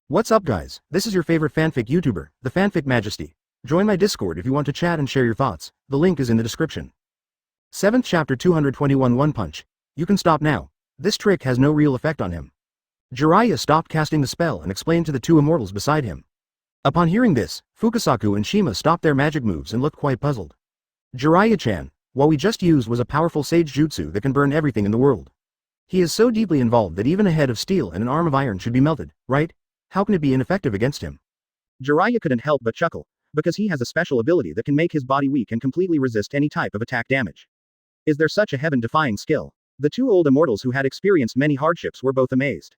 What's up guys, this is your favorite fanfic YouTuber, the Fanfic Majesty. Join my Discord if you want to chat and share your thoughts, the link is in the description. 7th chapter 221 One Punch. You can stop now. This trick has no real effect on him. Jiraiya stopped casting the spell and explained to the two immortals beside him. Upon hearing this, Fukasaku and Shima stopped their magic moves and looked quite puzzled. Jiraiya-chan, what we just used was a powerful sage jutsu that can burn everything in the world. He is so deeply involved that even a head of steel and an arm of iron should be melted, right? How can it be ineffective against him? Jiraiya couldn't help but chuckle, because he has a special ability that can make his body weak and completely resist any type of attack damage. Is there such a heaven-defying skill? The two old immortals who had experienced many hardships were both amazed.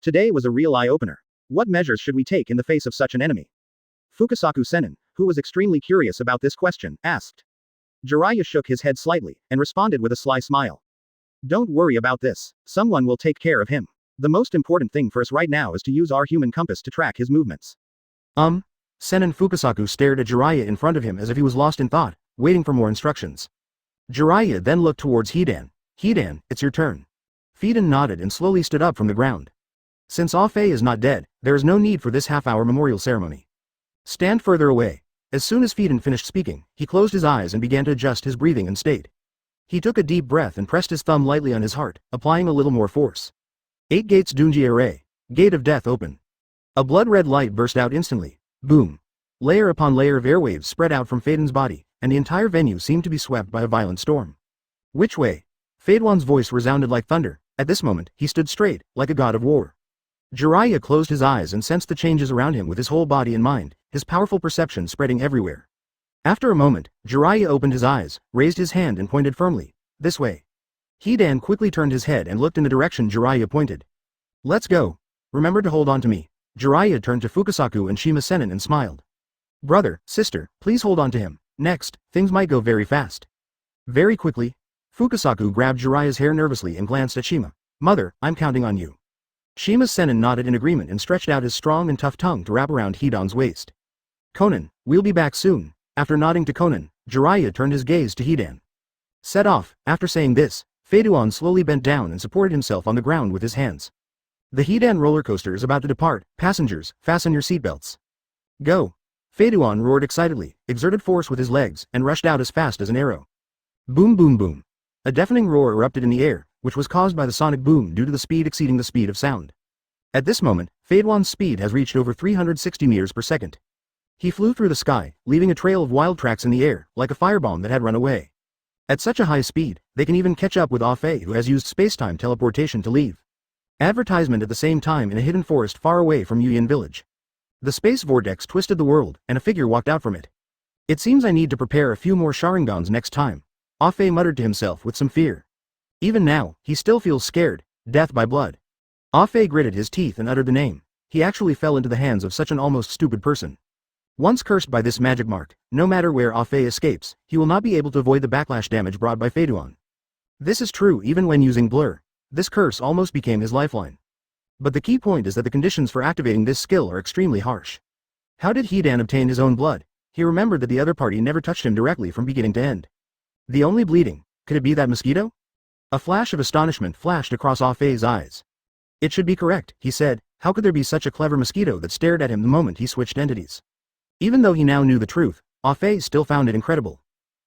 Today was a real eye-opener. What measures should we take in the face of such an enemy? Fukasaku Sennin, who was extremely curious about this question, asked. Jiraiya shook his head slightly, and responded with a sly smile. Don't worry about this, someone will take care of him. The most important thing for us right now is to use our human compass to track his movements. Sennin Fukasaku stared at Jiraiya in front of him as if he was lost in thought, waiting for more instructions. Jiraiya then looked towards Hidan. Hidan, it's your turn. Hidan nodded and slowly stood up from the ground. Since Afei is not dead, there is no need for this half-hour memorial ceremony. Stand further away. As soon as Hidan finished speaking, he closed his eyes and began to adjust his breathing and state. He took a deep breath and pressed his thumb lightly on his heart, applying a little more force. 8 gates Dunji Array. Gate of Death open. A blood-red light burst out instantly. Boom. Layer upon layer of airwaves spread out from Faden's body, and the entire venue seemed to be swept by a violent storm. Which way? Fadewan's voice resounded like thunder. At this moment, he stood straight, like a god of war. Jiraiya closed his eyes and sensed the changes around him with his whole body and mind, his powerful perception spreading everywhere. After a moment, Jiraiya opened his eyes, raised his hand and pointed firmly. This way. Hidan quickly turned his head and looked in the direction Jiraiya pointed. Let's go. Remember to hold on to me. Jiraiya turned to Fukasaku and Shima Sennin and smiled. Brother, sister, please hold on to him. Next, things might go very fast. Very quickly. Fukasaku grabbed Jiraiya's hair nervously and glanced at Shima. Mother, I'm counting on you. Shima Sennin nodded in agreement and stretched out his strong and tough tongue to wrap around Hidan's waist. Conan, we'll be back soon. After nodding to Conan, Jiraiya turned his gaze to Hidan. Set off. After saying this, Fadewan slowly bent down and supported himself on the ground with his hands. The Hidan roller coaster is about to depart. Passengers, fasten your seatbelts. Go. Fadewan roared excitedly, exerted force with his legs, and rushed out as fast as an arrow. Boom boom boom. A deafening roar erupted in the air, which was caused by the sonic boom due to the speed exceeding the speed of sound. At this moment, Fadewan's speed has reached over 360 meters per second. He flew through the sky, leaving a trail of wild tracks in the air, like a firebomb that had run away. At such a high speed, they can even catch up with Afei, who has used space-time teleportation to leave. Advertisement at the same time in a hidden forest far away from Yuyan village. The space vortex twisted the world, and a figure walked out from it. It seems I need to prepare a few more Sharingans next time. Afei muttered to himself with some fear. Even now, he still feels scared. Death by blood. Afei gritted his teeth and uttered the name. He actually fell into the hands of such an almost stupid person. Once cursed by this magic mark, no matter where Afei escapes, he will not be able to avoid the backlash damage brought by Fadewan. This is true even when using Blur. This curse almost became his lifeline. But the key point is that the conditions for activating this skill are extremely harsh. How did Hidan obtain his own blood? He remembered that the other party never touched him directly from beginning to end. The only bleeding, could it be that mosquito? A flash of astonishment flashed across Afei's eyes. It should be correct, he said. How could there be such a clever mosquito that stared at him the moment he switched entities? Even though he now knew the truth, Afei still found it incredible.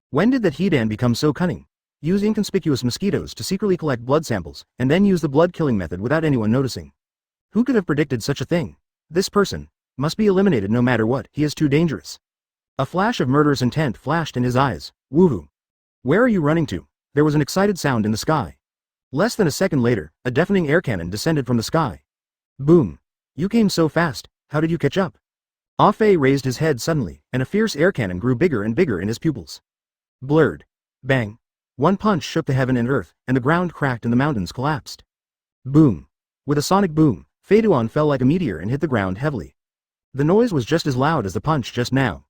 When did that Hidan become so cunning? Use inconspicuous mosquitoes to secretly collect blood samples, and then use the blood-killing method without anyone noticing. Who could have predicted such a thing? This person must be eliminated no matter what, he is too dangerous. A flash of murderous intent flashed in his eyes. Woohoo! Where are you running to? There was an excited sound in the sky. Less than a second later, a deafening air cannon descended from the sky. Boom! You came so fast, how did you catch up? Afei raised his head suddenly, and a fierce air cannon grew bigger and bigger in his pupils. Blurred. Bang. One punch shook the heaven and earth, and the ground cracked and the mountains collapsed. Boom. With a sonic boom, Fadewan fell like a meteor and hit the ground heavily. The noise was just as loud as the punch just now.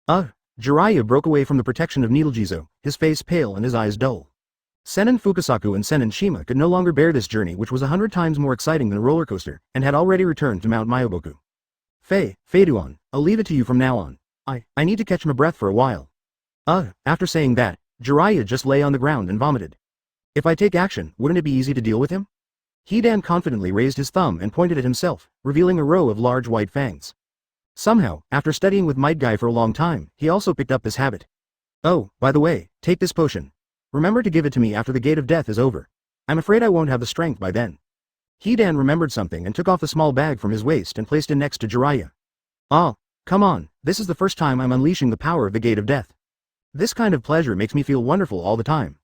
Jiraiya broke away from the protection of Needlejizo, his face pale and his eyes dull. Sennin Fukasaku and Sennin Shima could no longer bear this journey, which was 100 times more exciting than a roller coaster, and had already returned to Mount Myoboku. Fadewan, I'll leave it to you from now on. I need to catch my breath for a while. After saying that, Jiraiya just lay on the ground and vomited. If I take action, wouldn't it be easy to deal with him? Hidan confidently raised his thumb and pointed at himself, revealing a row of large white fangs. Somehow, after studying with Might Guy for a long time, he also picked up this habit. Oh, by the way, take this potion. Remember to give it to me after the Gate of Death is over. I'm afraid I won't have the strength by then. Hidan remembered something and took off the small bag from his waist and placed it next to Jiraiya. Ah, come on, this is the first time I'm unleashing the power of the Gate of Death. This kind of pleasure makes me feel wonderful all the time.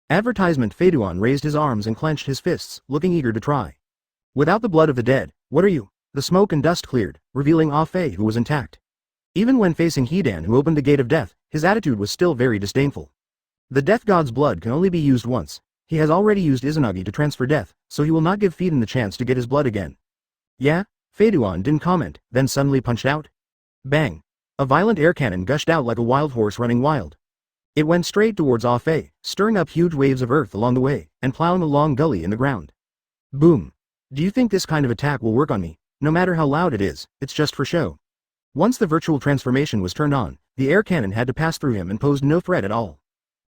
Advertisement. Feiduan raised his arms and clenched his fists, looking eager to try. Without the blood of the dead, what are you? The smoke and dust cleared, revealing Ah Fei, who was intact. Even when facing Hidan, who opened the Gate of Death, his attitude was still very disdainful. The Death God's blood can only be used once. He has already used Izanagi to transfer death, so he will not give Feiduan the chance to get his blood again. Yeah? Feiduan didn't comment, then suddenly punched out. Bang! A violent air cannon gushed out like a wild horse running wild. It went straight towards Ah Fei, stirring up huge waves of earth along the way, and plowing a long gully in the ground. Boom! Do you think this kind of attack will work on me? No matter how loud it is, it's just for show. Once the virtual transformation was turned on, the air cannon had to pass through him and posed no threat at all.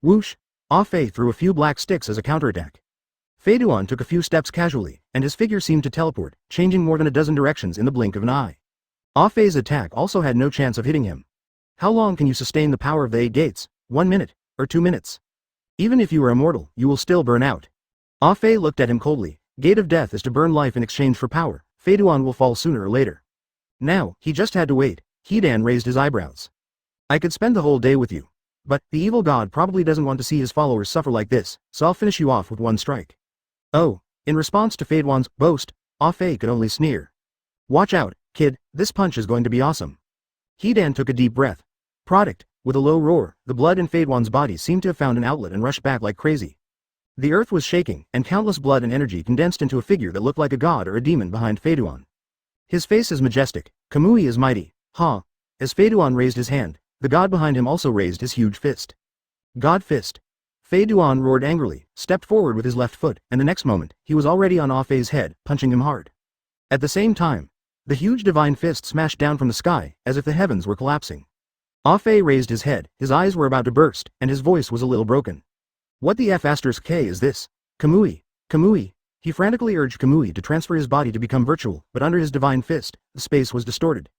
Whoosh! Ah Fei threw a few black sticks as a counterattack. Feiduan took a few steps casually, and his figure seemed to teleport, changing more than a dozen directions in the blink of an eye. Ah Fei's attack also had no chance of hitting him. How long can you sustain the power of the 8 gates? 1 minute, or 2 minutes? Even if you are immortal, you will still burn out. Ah Fei looked at him coldly. Gate of Death is to burn life in exchange for power. Feiduan will fall sooner or later. Now, he just had to wait. Hidan raised his eyebrows. I could spend the whole day with you. But, the evil god probably doesn't want to see his followers suffer like this, so I'll finish you off with one strike. Oh, in response to Feiduan's boast, Ah Fei could only sneer. Watch out, kid, this punch is going to be awesome. Hidan took a deep breath. Product. With a low roar, the blood in Feiduan's body seemed to have found an outlet and rushed back like crazy. The earth was shaking, and countless blood and energy condensed into a figure that looked like a god or a demon behind Feiduan. His face is majestic, Kamui is mighty, ha! As Feiduan raised his hand, the god behind him also raised his huge fist. God fist. Feiduan roared angrily, stepped forward with his left foot, and the next moment, he was already on Ah Fei's head, punching him hard. At the same time, the huge divine fist smashed down from the sky, as if the heavens were collapsing. Ah Fei raised his head, his eyes were about to burst, and his voice was a little broken. What the F***K is this? Kamui, Kamui. He frantically urged Kamui to transfer his body to become virtual, but under his divine fist, the space was distorted.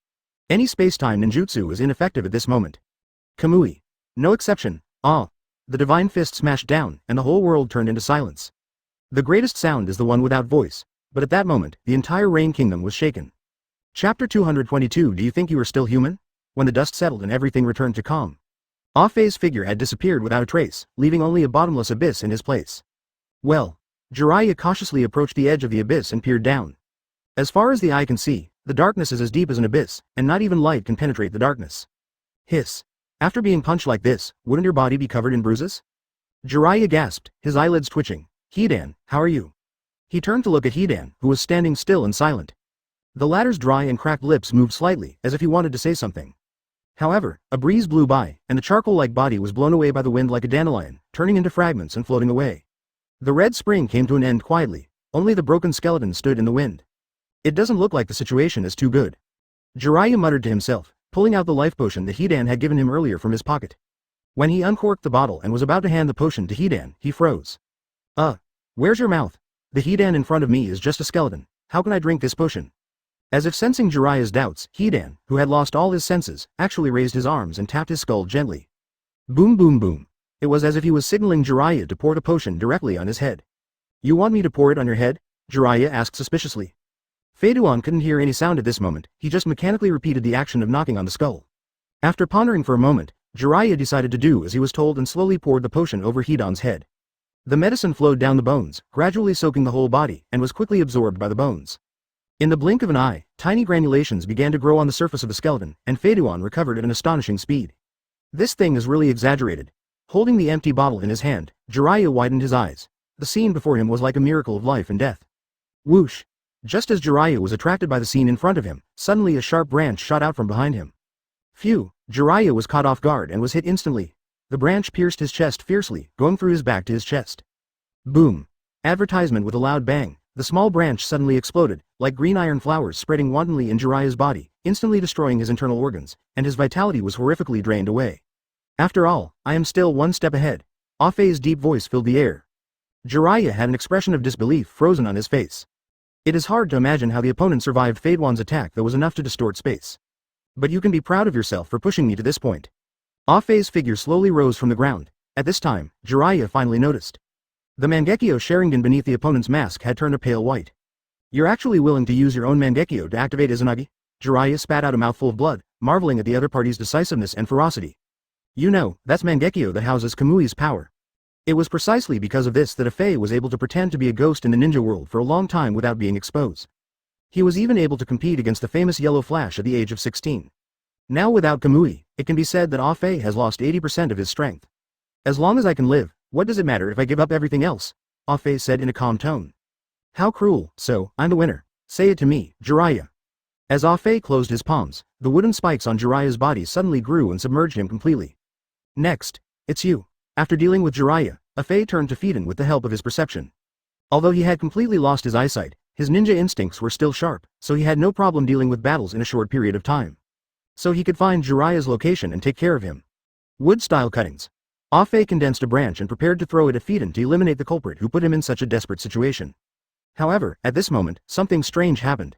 Any space-time ninjutsu is ineffective at this moment. Kamui. No exception. Ah. The divine fist smashed down, and the whole world turned into silence. The greatest sound is the one without voice, but at that moment, the entire Rain Kingdom was shaken. Chapter 222. Do you think you are still human? When the dust settled and everything returned to calm. Ah Fei's figure had disappeared without a trace, leaving only a bottomless abyss in his place. Well, Jiraiya cautiously approached the edge of the abyss and peered down. As far as the eye can see, the darkness is as deep as an abyss, and not even light can penetrate the darkness. Hiss. After being punched like this, wouldn't your body be covered in bruises? Jiraiya gasped, his eyelids twitching. Hidan, how are you? He turned to look at Hidan, who was standing still and silent. The latter's dry and cracked lips moved slightly, as if he wanted to say something. However, a breeze blew by, and the charcoal-like body was blown away by the wind like a dandelion, turning into fragments and floating away. The red spring came to an end quietly, only the broken skeleton stood in the wind. It doesn't look like the situation is too good. Jiraiya muttered to himself, pulling out the life potion that Hidan had given him earlier from his pocket. When he uncorked the bottle and was about to hand the potion to Hidan, he froze. Where's your mouth? The Hidan in front of me is just a skeleton, how can I drink this potion? As if sensing Jiraiya's doubts, Hidan, who had lost all his senses, actually raised his arms and tapped his skull gently. Boom boom boom. It was as if he was signaling Jiraiya to pour the potion directly on his head. You want me to pour it on your head? Jiraiya asked suspiciously. Feiduan couldn't hear any sound at this moment, he just mechanically repeated the action of knocking on the skull. After pondering for a moment, Jiraiya decided to do as he was told and slowly poured the potion over Hidan's head. The medicine flowed down the bones, gradually soaking the whole body, and was quickly absorbed by the bones. In the blink of an eye, tiny granulations began to grow on the surface of the skeleton, and Feiduan recovered at an astonishing speed. This thing is really exaggerated. Holding the empty bottle in his hand, Jiraiya widened his eyes. The scene before him was like a miracle of life and death. Whoosh! Just as Jiraiya was attracted by the scene in front of him, suddenly a sharp branch shot out from behind him. Phew! Jiraiya was caught off guard and was hit instantly. The branch pierced his chest fiercely, going through his back to his chest. Boom! Advertisement with a loud bang. The small branch suddenly exploded, like green iron flowers spreading wantonly in Jiraiya's body, instantly destroying his internal organs, and his vitality was horrifically drained away. After all, I am still one step ahead. Ah Fei's deep voice filled the air. Jiraiya had an expression of disbelief frozen on his face. It is hard to imagine how the opponent survived Fade One's attack that was enough to distort space. But you can be proud of yourself for pushing me to this point. Ah-Fei's figure slowly rose from the ground. At this time, Jiraiya finally noticed. The Mangekyo Sharingan beneath the opponent's mask had turned a pale white. You're actually willing to use your own Mangekyo to activate Izanagi? Jiraiya spat out a mouthful of blood, marveling at the other party's decisiveness and ferocity. You know, that's Mangekyo that houses Kamui's power. It was precisely because of this that Ah-Fei was able to pretend to be a ghost in the ninja world for a long time without being exposed. He was even able to compete against the famous Yellow Flash at the age of 16. Now without Kamui, it can be said that Ah-Fei has lost 80% of his strength. As long as I can live, what does it matter if I give up everything else? Ah-Fei said in a calm tone. How cruel, so, I'm the winner. Say it to me, Jiraiya. As Ah-Fei closed his palms, the wooden spikes on Jiraiya's body suddenly grew and submerged him completely. Next, it's you. After dealing with Jiraiya, Ah-Fei turned to Fiden with the help of his perception. Although he had completely lost his eyesight, his ninja instincts were still sharp, so he had no problem dealing with battles in a short period of time. So he could find Jiraiya's location and take care of him. Wood-style cuttings. Ah-Fei condensed a branch and prepared to throw it at Fiden to eliminate the culprit who put him in such a desperate situation. However, at this moment, something strange happened.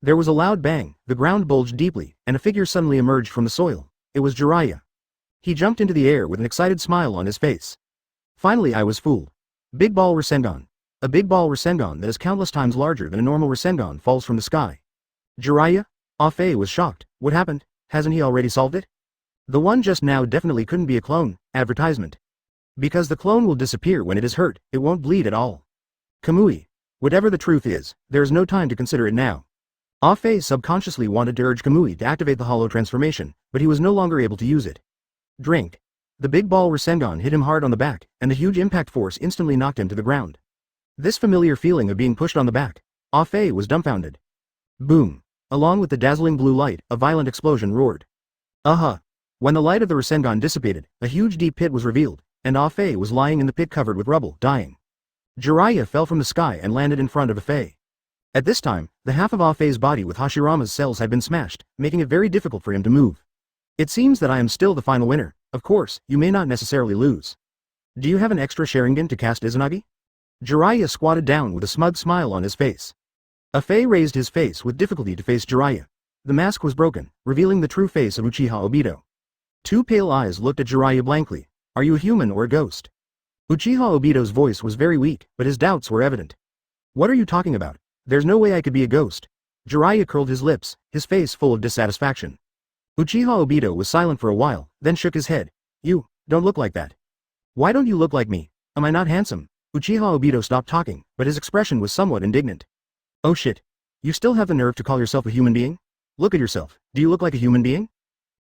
There was a loud bang, the ground bulged deeply, and a figure suddenly emerged from the soil. It was Jiraiya. He jumped into the air with an excited smile on his face. Finally I was fooled. Big Ball Rasengan. A Big Ball Rasengan that is countless times larger than a normal Rasengan falls from the sky. Jiraiya? Ah-Fei was shocked. What happened? Hasn't he already solved it? The one just now definitely couldn't be a clone. Advertisement. Because the clone will disappear when it is hurt, it won't bleed at all. Kamui. Whatever the truth is, there is no time to consider it now. Ah-Fei subconsciously wanted to urge Kamui to activate the hollow transformation, but he was no longer able to use it. Drink. The Big Ball Rasengan hit him hard on the back, and the huge impact force instantly knocked him to the ground. This familiar feeling of being pushed on the back, Ah-Fei was dumbfounded. Boom. Along with the dazzling blue light, a violent explosion roared. Aha! When the light of the Rasengan dissipated, a huge deep pit was revealed, and Ah-Fei was lying in the pit covered with rubble, dying. Jiraiya fell from the sky and landed in front of Ah-Fei. At this time, the half of Ah-Fei's body with Hashirama's cells had been smashed, making it very difficult for him to move. It seems that I am still the final winner. Of course, you may not necessarily lose. Do you have an extra Sharingan to cast Izanagi? Jiraiya squatted down with a smug smile on his face. Ah-Fei raised his face with difficulty to face Jiraiya. The mask was broken, revealing the true face of Uchiha Obito. Two pale eyes looked at Jiraiya blankly. Are you a human or a ghost? Uchiha Obito's voice was very weak, but his doubts were evident. What are you talking about? There's no way I could be a ghost. Jiraiya curled his lips, his face full of dissatisfaction. Uchiha Obito was silent for a while, then shook his head. You don't look like that. Why don't you look like me? Am I not handsome? Uchiha Obito stopped talking, but his expression was somewhat indignant. Oh shit. You still have the nerve to call yourself a human being? Look at yourself. Do you look like a human being?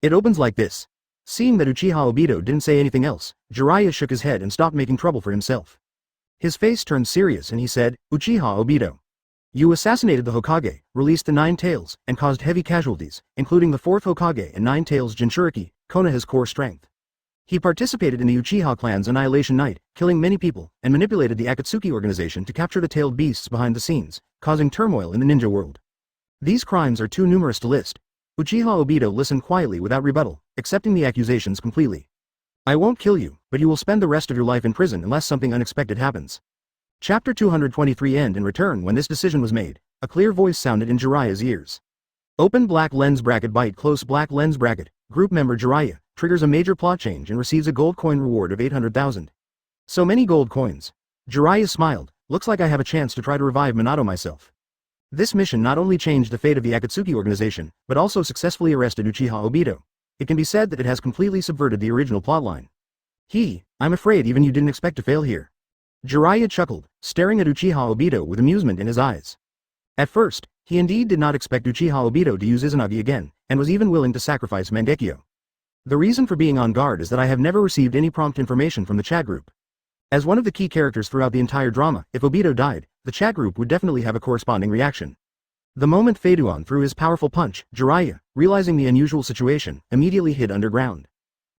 It opens like this. Seeing that Uchiha Obito didn't say anything else, Jiraiya shook his head and stopped making trouble for himself. His face turned serious and he said, Uchiha Obito. You assassinated the Hokage, released the 9 Tails, and caused heavy casualties, including the 4th Hokage and 9 Tails Jinchūriki, Konoha's core strength. He participated in the Uchiha clan's Annihilation Night, killing many people, and manipulated the Akatsuki organization to capture the tailed beasts behind the scenes, causing turmoil in the ninja world. These crimes are too numerous to list. Uchiha Obito listened quietly without rebuttal, accepting the accusations completely. I won't kill you, but you will spend the rest of your life in prison unless something unexpected happens. Chapter 223 End. In return, when this decision was made, a clear voice sounded in Jiraiya's ears. Open black lens bracket byte close black lens bracket, group member Jiraiya, triggers a major plot change and receives a gold coin reward of 800,000. So many gold coins. Jiraiya smiled, looks like I have a chance to try to revive Minato myself. This mission not only changed the fate of the Akatsuki organization, but also successfully arrested Uchiha Obito. It can be said that it has completely subverted the original plotline. I'm afraid even you didn't expect to fail here. Jiraiya chuckled, staring at Uchiha Obito with amusement in his eyes. At first, he indeed did not expect Uchiha Obito to use Izanagi again, and was even willing to sacrifice Mangekyo. The reason for being on guard is that I have never received any prompt information from the chat group. As one of the key characters throughout the entire drama, if Obito died, the chat group would definitely have a corresponding reaction. The moment Feiduan threw his powerful punch, Jiraiya, realizing the unusual situation, immediately hid underground.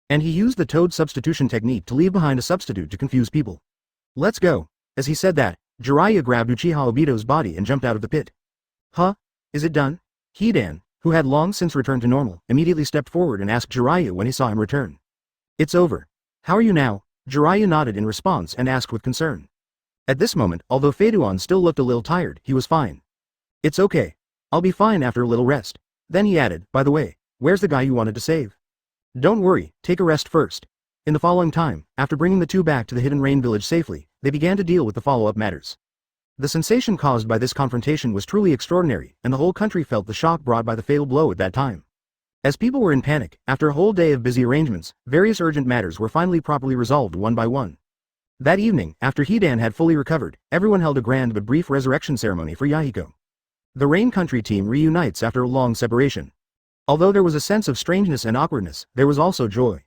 And he used the toad substitution technique to leave behind a substitute to confuse people. Let's go. As he said that, Jiraiya grabbed Uchiha Obito's body and jumped out of the pit. Huh? Is it done? Hidan, who had long since returned to normal, immediately stepped forward and asked Jiraiya when he saw him return. It's over. How are you now? Jiraiya nodded in response and asked with concern. At this moment, although Feiduan still looked a little tired, he was fine. It's okay. I'll be fine after a little rest. Then he added, by the way, where's the guy you wanted to save? Don't worry, take a rest first. In the following time, after bringing the two back to the Hidden Rain village safely, they began to deal with the follow-up matters. The sensation caused by this confrontation was truly extraordinary, and the whole country felt the shock brought by the fatal blow at that time. As people were in panic, after a whole day of busy arrangements, various urgent matters were finally properly resolved one by one. That evening, after Hidan had fully recovered, everyone held a grand but brief resurrection ceremony for Yahiko. The Rain Country team reunites after a long separation. Although there was a sense of strangeness and awkwardness, there was also joy.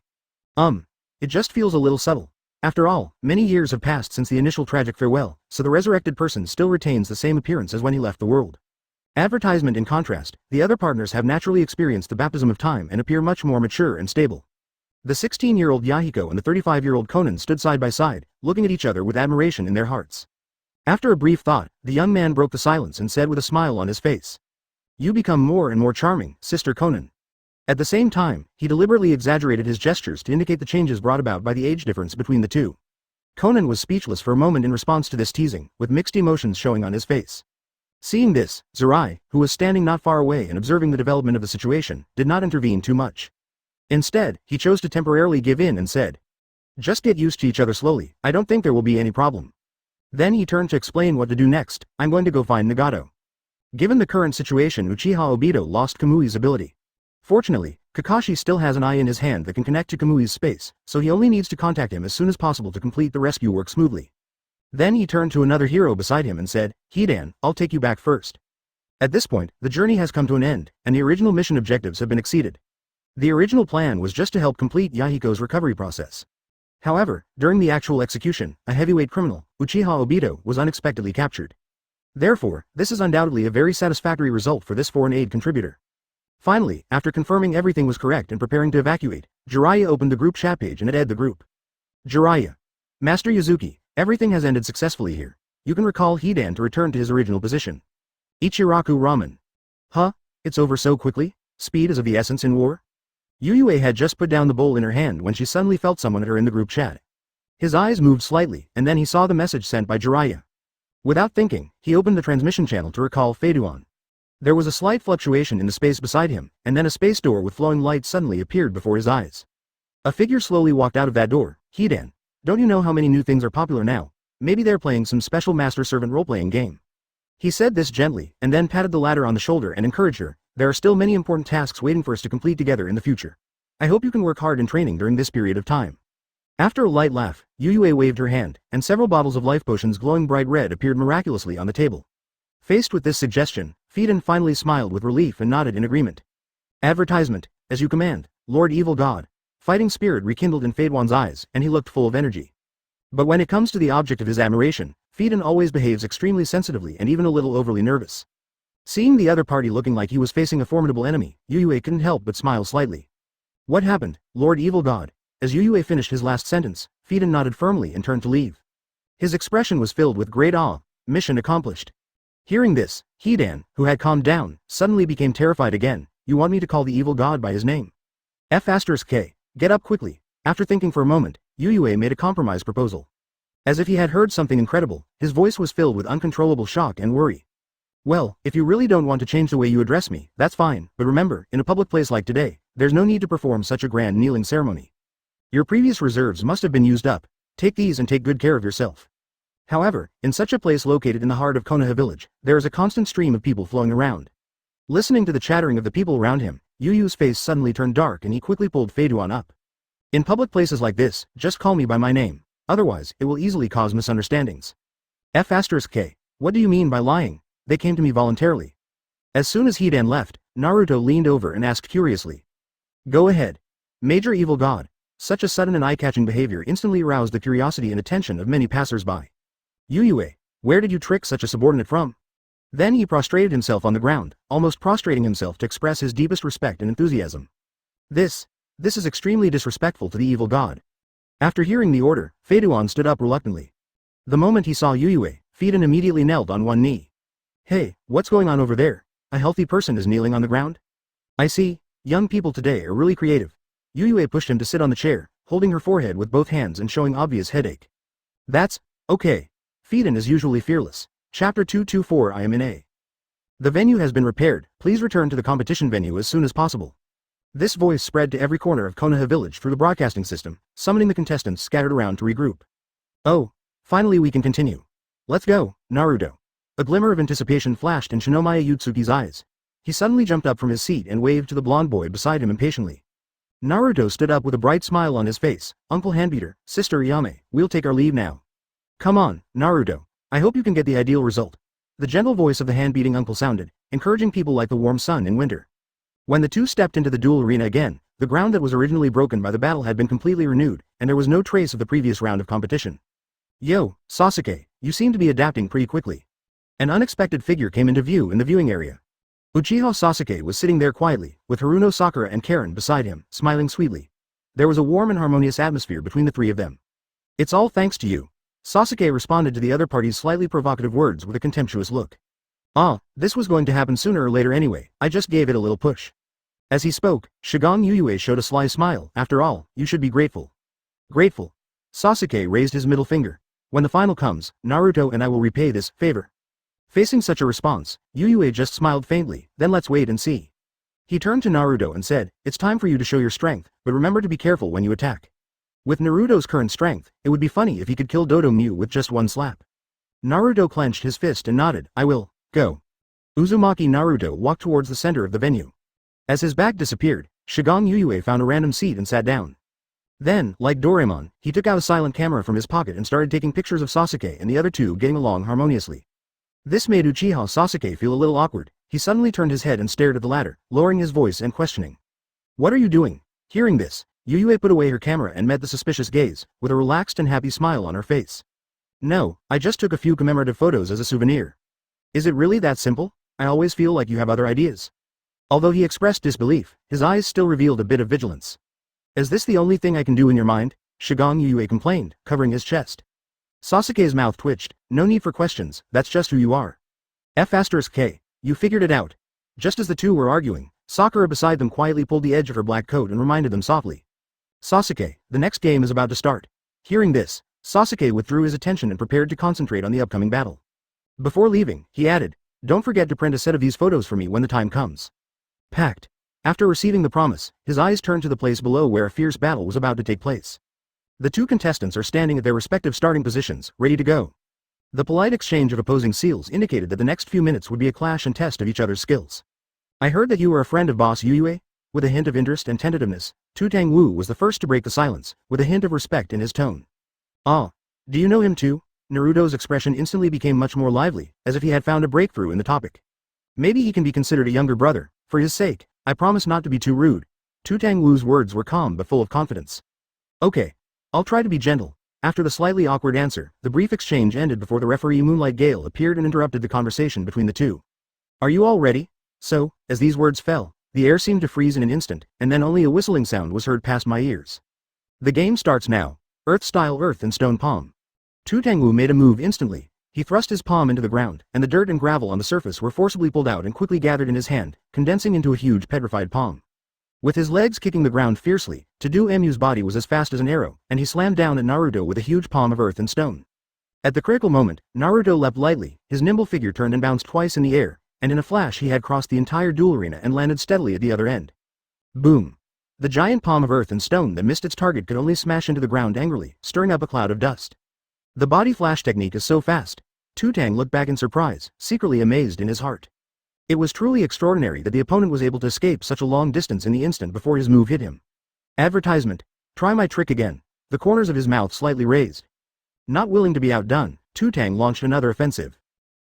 It just feels a little subtle. After all, many years have passed since the initial tragic farewell, so the resurrected person still retains the same appearance as when he left the world. Advertisement in contrast, the other partners have naturally experienced the baptism of time and appear much more mature and stable. The 16-year-old Yahiko and the 35-year-old Conan stood side by side, looking at each other with admiration in their hearts. After a brief thought, the young man broke the silence and said with a smile on his face, "You become more and more charming, Sister Conan." At the same time, he deliberately exaggerated his gestures to indicate the changes brought about by the age difference between the two. Conan was speechless for a moment in response to this teasing, with mixed emotions showing on his face. Seeing this, Zerai, who was standing not far away and observing the development of the situation, did not intervene too much. Instead, he chose to temporarily give in and said, "Just get used to each other slowly, I don't think there will be any problem." Then he turned to explain what to do next. "I'm going to go find Nagato." Given the current situation, Uchiha Obito lost Kamui's ability. Fortunately, Kakashi still has an eye in his hand that can connect to Kamui's space, so he only needs to contact him as soon as possible to complete the rescue work smoothly. Then he turned to another hero beside him and said, "Hidan, I'll take you back first." At this point, the journey has come to an end, and the original mission objectives have been exceeded. The original plan was just to help complete Yahiko's recovery process. However, during the actual execution, a heavyweight criminal, Uchiha Obito, was unexpectedly captured. Therefore, this is undoubtedly a very satisfactory result for this foreign aid contributor. Finally, after confirming everything was correct and preparing to evacuate, Jiraiya opened the group chat page and added the group. Jiraiya. Master Yuzuki, everything has ended successfully here. You can recall Hidan to return to his original position. Ichiraku Ramen. Huh? It's over so quickly? Speed is of the essence in war? Yuyue had just put down the bowl in her hand when she suddenly felt someone at her in the group chat. His eyes moved slightly, and then he saw the message sent by Jiraiya. Without thinking, he opened the transmission channel to recall Feiduan. There was a slight fluctuation in the space beside him, and then a space door with flowing light suddenly appeared before his eyes. A figure slowly walked out of that door. Hidan, don't you know how many new things are popular now? Maybe they're playing some special master-servant role-playing game. He said this gently, and then patted the latter on the shoulder and encouraged her. There are still many important tasks waiting for us to complete together in the future. I hope you can work hard in training during this period of time. After a light laugh, Yuyue waved her hand, and several bottles of life potions glowing bright red appeared miraculously on the table. Faced with this suggestion, Fidan finally smiled with relief and nodded in agreement. Advertisement, as you command, Lord Evil God. Fighting spirit rekindled in Feiduan's eyes, and he looked full of energy. But when it comes to the object of his admiration, Fidan always behaves extremely sensitively and even a little overly nervous. Seeing the other party looking like he was facing a formidable enemy, Yuyue couldn't help but smile slightly. What happened, Lord Evil God? As Yuyue finished his last sentence, Fidan nodded firmly and turned to leave. His expression was filled with great awe. Mission accomplished. Hearing this, Hidan, who had calmed down, suddenly became terrified again. You want me to call the evil god by his name? F***K. Get up quickly. After thinking for a moment, Yuyue made a compromise proposal. As if he had heard something incredible, his voice was filled with uncontrollable shock and worry. Well, if you really don't want to change the way you address me, that's fine, but remember, in a public place like today, there's no need to perform such a grand kneeling ceremony. Your previous reserves must have been used up. Take these and take good care of yourself. However, in such a place located in the heart of Konoha village, there is a constant stream of people flowing around. Listening to the chattering of the people around him, Yuyu's face suddenly turned dark and he quickly pulled Feiduan up. In public places like this, just call me by my name. Otherwise, it will easily cause misunderstandings. F***K. What do you mean by lying? They came to me voluntarily. As soon as Hidan left, Naruto leaned over and asked curiously. Go ahead. Major Evil God. Such a sudden and eye-catching behavior instantly aroused the curiosity and attention of many passers-by. Yuyue, where did you trick such a subordinate from? Then he prostrated himself on the ground, almost prostrating himself to express his deepest respect and enthusiasm. This is extremely disrespectful to the evil god. After hearing the order, Feiduan stood up reluctantly. The moment he saw Yuyue, Fidan immediately knelt on one knee. Hey, what's going on over there? A healthy person is kneeling on the ground? I see, young people today are really creative. Yuyue pushed him to sit on the chair, holding her forehead with both hands and showing obvious headache. That's okay. Feiden is usually fearless. Chapter 224 I am in A. The venue has been repaired, please return to the competition venue as soon as possible. This voice spread to every corner of Konoha village through the broadcasting system, summoning the contestants scattered around to regroup. Oh, finally we can continue. Let's go, Naruto. A glimmer of anticipation flashed in Shinomiya Ōtsutsuki's eyes. He suddenly jumped up from his seat and waved to the blonde boy beside him impatiently. Naruto stood up with a bright smile on his face. Uncle Handbeater, Sister Ayame, we'll take our leave now. Come on, Naruto. I hope you can get the ideal result. The gentle voice of the hand-beating uncle sounded, encouraging people like the warm sun in winter. When the two stepped into the duel arena again, the ground that was originally broken by the battle had been completely renewed, and there was no trace of the previous round of competition. Yo, Sasuke, you seem to be adapting pretty quickly. An unexpected figure came into view in the viewing area. Uchiha Sasuke was sitting there quietly, with Haruno Sakura and Karen beside him, smiling sweetly. There was a warm and harmonious atmosphere between the three of them. It's all thanks to you. Sasuke responded to the other party's slightly provocative words with a contemptuous look. Ah, this was going to happen sooner or later anyway, I just gave it a little push. As he spoke, Shigang Yuyue showed a sly smile. After all, you should be grateful. Grateful? Sasuke raised his middle finger. When the final comes, Naruto and I will repay this favor. Facing such a response, Yuyue just smiled faintly, then let's wait and see. He turned to Naruto and said, it's time for you to show your strength, but remember to be careful when you attack. With Naruto's current strength, it would be funny if he could kill Dodo Mew with just one slap. Naruto clenched his fist and nodded, I will, go. Uzumaki Naruto walked towards the center of the venue. As his back disappeared, Shigang Yuyue found a random seat and sat down. Then, like Doraemon, he took out a silent camera from his pocket and started taking pictures of Sasuke and the other two getting along harmoniously. This made Uchiha Sasuke feel a little awkward. He suddenly turned his head and stared at the latter, lowering his voice and questioning. What are you doing? Hearing this, Yuyue put away her camera and met the suspicious gaze, with a relaxed and happy smile on her face. No, I just took a few commemorative photos as a souvenir. Is it really that simple? I always feel like you have other ideas. Although he expressed disbelief, his eyes still revealed a bit of vigilance. Is this the only thing I can do in your mind? Shigang Yuyue complained, covering his chest. Sasuke's mouth twitched. No need for questions, that's just who you are. F*K, you figured it out. Just as the two were arguing, Sakura beside them quietly pulled the edge of her black coat and reminded them softly. Sasuke, the next game is about to start. Hearing this, Sasuke withdrew his attention and prepared to concentrate on the upcoming battle. Before leaving, he added, don't forget to print a set of these photos for me when the time comes. Packed. After receiving the promise, his eyes turned to the place below where a fierce battle was about to take place. The two contestants are standing at their respective starting positions, ready to go. The polite exchange of opposing seals indicated that the next few minutes would be a clash and test of each other's skills. I heard that you were a friend of Boss Yuyue? With a hint of interest and tentativeness, Tutang Wu was the first to break the silence, with a hint of respect in his tone. Ah, do you know him too? Naruto's expression instantly became much more lively, as if he had found a breakthrough in the topic. Maybe he can be considered a younger brother. For his sake, I promise not to be too rude. Tutang Wu's words were calm but full of confidence. Okay. I'll try to be gentle. After the slightly awkward answer, the brief exchange ended before the referee Moonlight Gale appeared and interrupted the conversation between the two. Are you all ready? So, as these words fell, the air seemed to freeze in an instant, and then only a whistling sound was heard past my ears. The game starts now. Earth-style earth and stone palm. Tutang Wu made a move instantly. He thrust his palm into the ground, and the dirt and gravel on the surface were forcibly pulled out and quickly gathered in his hand, condensing into a huge petrified palm. With his legs kicking the ground fiercely, Mu's body was as fast as an arrow, and he slammed down at Naruto with a huge palm of earth and stone. At the critical moment, Naruto leapt lightly, his nimble figure turned and bounced twice in the air, and in a flash he had crossed the entire duel arena and landed steadily at the other end. Boom! The giant palm of earth and stone that missed its target could only smash into the ground angrily, stirring up a cloud of dust. The body flash technique is so fast. Tutang looked back in surprise, secretly amazed in his heart. It was truly extraordinary that the opponent was able to escape such a long distance in the instant before his move hit him. Advertisement. Try my trick again. The corners of his mouth slightly raised. Not willing to be outdone, Tutang launched another offensive.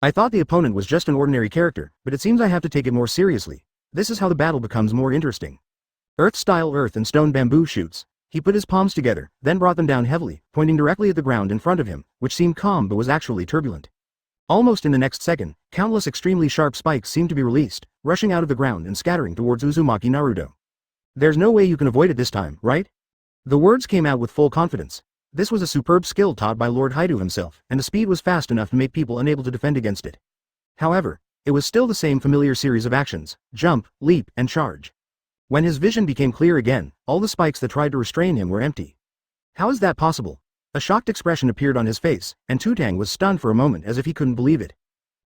I thought the opponent was just an ordinary character, but it seems I have to take it more seriously. This is how the battle becomes more interesting. Earth-style earth and stone bamboo shoots. He put his palms together, then brought them down heavily, pointing directly at the ground in front of him, which seemed calm but was actually turbulent. Almost in the next second, countless extremely sharp spikes seemed to be released, rushing out of the ground and scattering towards Uzumaki Naruto. There's no way you can avoid it this time, right? The words came out with full confidence. This was a superb skill taught by Lord Haidu himself, and the speed was fast enough to make people unable to defend against it. However, it was still the same familiar series of actions: jump, leap, and charge. When his vision became clear again, all the spikes that tried to restrain him were empty. How is that possible? A shocked expression appeared on his face, and Tutang was stunned for a moment as if he couldn't believe it.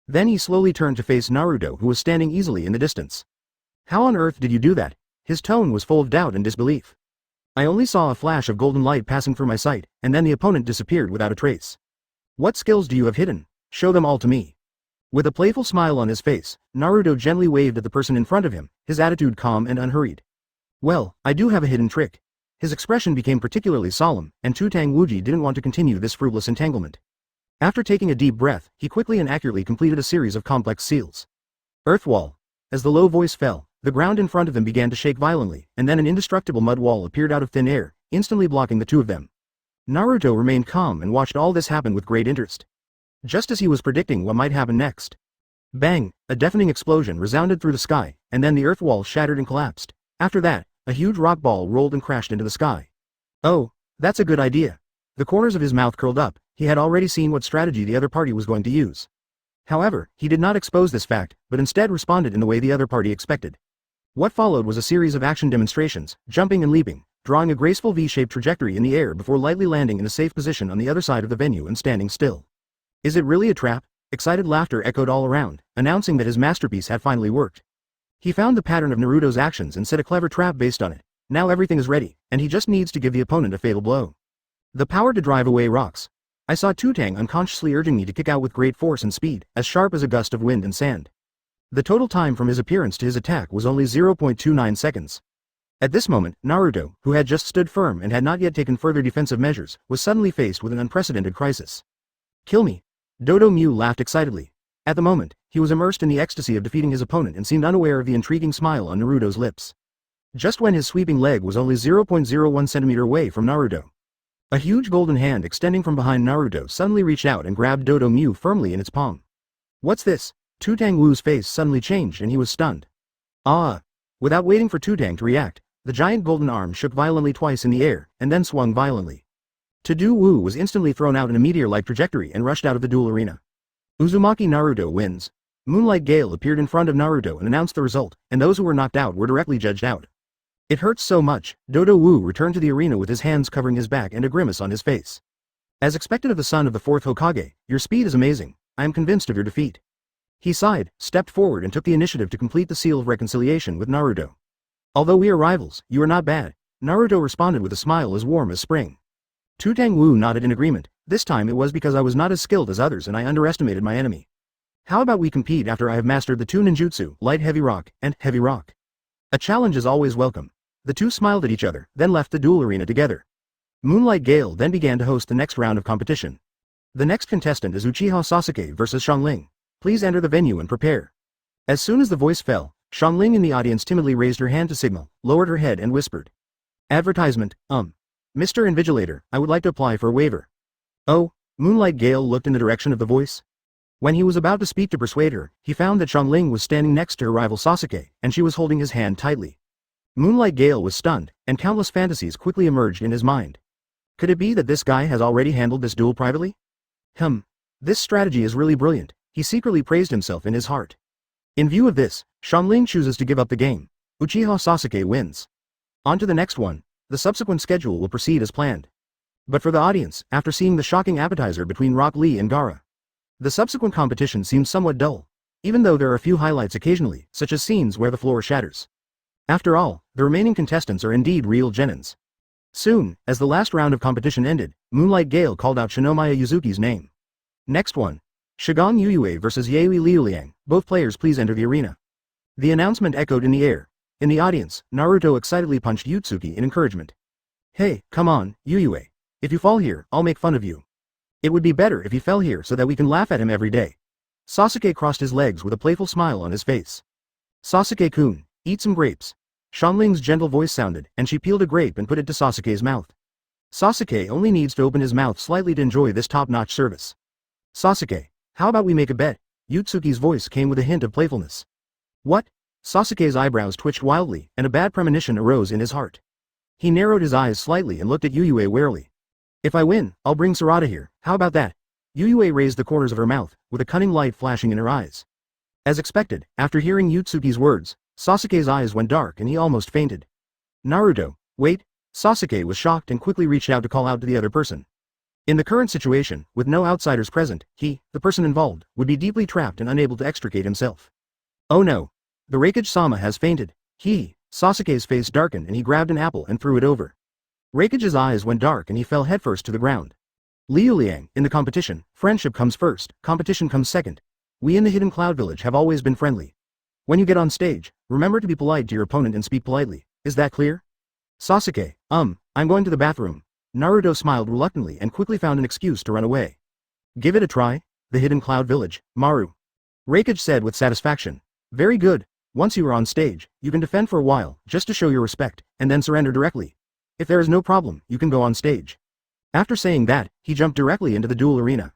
Then he slowly turned to face Naruto, who was standing easily in the distance. How on earth did you do that? His tone was full of doubt and disbelief. I only saw a flash of golden light passing through my sight, and then the opponent disappeared without a trace. What skills do you have hidden? Show them all to me. With a playful smile on his face, Naruto gently waved at the person in front of him, his attitude calm and unhurried. Well, I do have a hidden trick. His expression became particularly solemn, and Tutang Wuji didn't want to continue this fruitless entanglement. After taking a deep breath, he quickly and accurately completed a series of complex seals. Earth wall. As the low voice fell, the ground in front of them began to shake violently, and then an indestructible mud wall appeared out of thin air, instantly blocking the two of them. Naruto remained calm and watched all this happen with great interest. Just as he was predicting what might happen next. Bang! A deafening explosion resounded through the sky, and then the earth wall shattered and collapsed. After that, a huge rock ball rolled and crashed into the sky. Oh, that's a good idea. The corners of his mouth curled up. He had already seen what strategy the other party was going to use. However, he did not expose this fact, but instead responded in the way the other party expected. What followed was a series of action demonstrations, jumping and leaping, drawing a graceful V-shaped trajectory in the air before lightly landing in a safe position on the other side of the venue and standing still. Is it really a trap? Excited laughter echoed all around, announcing that his masterpiece had finally worked. He found the pattern of Naruto's actions and set a clever trap based on it. Now everything is ready, and he just needs to give the opponent a fatal blow. The power to drive away rocks. I saw Tutang unconsciously urging me to kick out with great force and speed, as sharp as a gust of wind and sand. The total time from his appearance to his attack was only 0.29 seconds. At this moment, Naruto, who had just stood firm and had not yet taken further defensive measures, was suddenly faced with an unprecedented crisis. Kill me. Dodo Mew laughed excitedly. At the moment, he was immersed in the ecstasy of defeating his opponent and seemed unaware of the intriguing smile on Naruto's lips. Just when his sweeping leg was only 0.01 centimeter away from Naruto. A huge golden hand extending from behind Naruto suddenly reached out and grabbed Dodo Mew firmly in its palm. What's this? Tutang Wu's face suddenly changed and he was stunned. Ah! Without waiting for Tutang to react, the giant golden arm shook violently twice in the air, and then swung violently. To-Do Wu was instantly thrown out in a meteor-like trajectory and rushed out of the duel arena. Uzumaki Naruto wins. Moonlight Gale appeared in front of Naruto and announced the result, and those who were knocked out were directly judged out. It hurts so much. Dodo Wu returned to the arena with his hands covering his back and a grimace on his face. As expected of the son of the fourth Hokage, your speed is amazing. I am convinced of your defeat. He sighed, stepped forward and took the initiative to complete the seal of reconciliation with Naruto. Although we are rivals, you are not bad. Naruto responded with a smile as warm as spring. Tutang Wu nodded in agreement. This time it was because I was not as skilled as others and I underestimated my enemy. How about we compete after I have mastered the two ninjutsu, light heavy rock, and heavy rock? A challenge is always welcome. The two smiled at each other, then left the duel arena together. Moonlight Gale then began to host the next round of competition. The next contestant is Uchiha Sasuke versus Xiangling. Please enter the venue and prepare. As soon as the voice fell, Xiangling in the audience timidly raised her hand to signal, lowered her head and whispered. Advertisement, Mr. Invigilator, I would like to apply for a waiver. Oh, Moonlight Gale looked in the direction of the voice. When he was about to speak to persuade her, he found that Xiangling was standing next to her rival Sasuke, and she was holding his hand tightly. Moonlight Gale was stunned, and countless fantasies quickly emerged in his mind. Could it be that this guy has already handled this duel privately? This strategy is really brilliant, he secretly praised himself in his heart. In view of this, Xiangling chooses to give up the game. Uchiha Sasuke wins. On to the next one. The subsequent schedule will proceed as planned. But for the audience, after seeing the shocking appetizer between Rock Lee and Gaara, the subsequent competition seems somewhat dull, even though there are a few highlights occasionally, such as scenes where the floor shatters. After all, the remaining contestants are indeed real genins. Soon, as the last round of competition ended, Moonlight Gale called out Shinomiya Yuzuki's name. Next one. Shigong Yuyue vs Yaoi Liuliang, both players please enter the arena. The announcement echoed in the air. In the audience, Naruto excitedly punched Ōtsutsuki in encouragement. Hey, come on, Yuyue. If you fall here, I'll make fun of you. It would be better if he fell here so that we can laugh at him every day. Sasuke crossed his legs with a playful smile on his face. Sasuke-kun, eat some grapes. Xiangling's gentle voice sounded, and she peeled a grape and put it to Sasuke's mouth. Sasuke only needs to open his mouth slightly to enjoy this top-notch service. Sasuke, how about we make a bet? Ōtsutsuki's voice came with a hint of playfulness. What? Sasuke's eyebrows twitched wildly, and a bad premonition arose in his heart. He narrowed his eyes slightly and looked at Yuyue warily. If I win, I'll bring Sarada here, how about that? Yuyue raised the corners of her mouth, with a cunning light flashing in her eyes. As expected, after hearing Ōtsutsuki's words, Sasuke's eyes went dark and he almost fainted. Naruto, wait. Sasuke was shocked and quickly reached out to call out to the other person. In the current situation, with no outsiders present, he, the person involved, would be deeply trapped and unable to extricate himself. Oh no! The Raikage-sama has fainted. Sasuke's face darkened and he grabbed an apple and threw it over. Raikage's eyes went dark and he fell headfirst to the ground. Liu Liang, in the competition, friendship comes first, competition comes second. We in the Hidden Cloud Village have always been friendly. When you get on stage, remember to be polite to your opponent and speak politely, is that clear? Sasuke, I'm going to the bathroom. Naruto smiled reluctantly and quickly found an excuse to run away. Give it a try, the Hidden Cloud Village, Maru. Raikage said with satisfaction. Very good, once you are on stage, you can defend for a while, just to show your respect, and then surrender directly. If there is no problem, you can go on stage. After saying that, he jumped directly into the duel arena.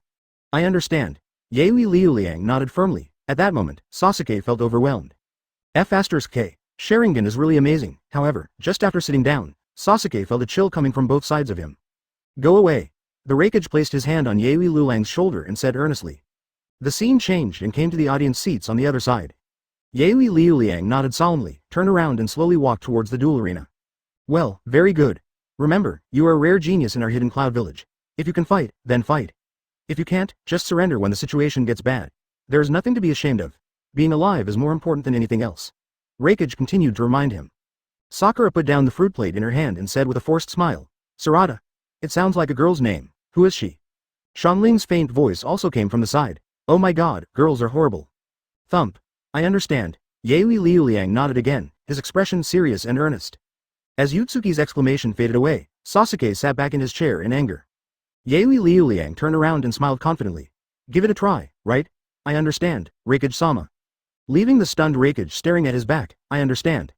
I understand. Liu Liang nodded firmly. At that moment, Sasuke felt overwhelmed. F*K. Sharingan is really amazing, however, just after sitting down, Sasuke felt a chill coming from both sides of him. Go away. The Raikage placed his hand on Liu Liang's shoulder and said earnestly. The scene changed and came to the audience seats on the other side. Liu Liang nodded solemnly, turned around and slowly walked towards the duel arena. Well, very good. Remember, you are a rare genius in our Hidden Cloud Village. If you can fight, then fight. If you can't, just surrender when the situation gets bad. There is nothing to be ashamed of. Being alive is more important than anything else. Raikage continued to remind him. Sakura put down the fruit plate in her hand and said with a forced smile, Sarada. It sounds like a girl's name. Who is she? Shanling's faint voice also came from the side. Oh my god, girls are horrible. Thump. I understand. Liu Liang nodded again, his expression serious and earnest. As Ōtsutsuki's exclamation faded away, Sasuke sat back in his chair in anger. Liu Liang turned around and smiled confidently. Give it a try, right? I understand, Raikage-sama. Leaving the stunned Raikage staring at his back, I understand.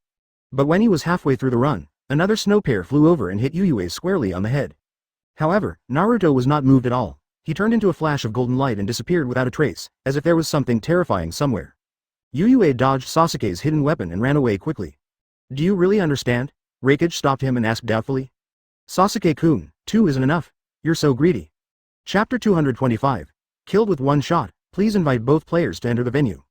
But when he was halfway through the run, another snow pear flew over and hit Yuyue squarely on the head. However, Naruto was not moved at all. He turned into a flash of golden light and disappeared without a trace, as if there was something terrifying somewhere. Yuyue dodged Sasuke's hidden weapon and ran away quickly. Do you really understand? Raikage stopped him and asked doubtfully. Sasuke-kun, 2 isn't enough. You're so greedy. Chapter 225. Killed with one shot, please invite both players to enter the venue.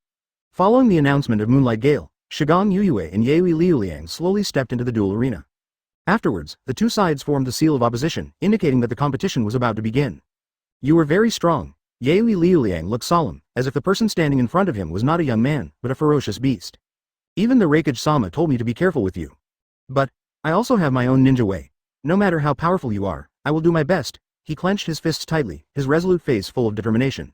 Following the announcement of Moonlight Gale, Shigang Yuyue and Liu Liang slowly stepped into the duel arena. Afterwards, the two sides formed the seal of opposition, indicating that the competition was about to begin. You were very strong. Liu Liang looked solemn, as if the person standing in front of him was not a young man, but a ferocious beast. Even the Raikage-sama told me to be careful with you. But, I also have my own ninja way. No matter how powerful you are, I will do my best. He clenched his fists tightly, his resolute face full of determination.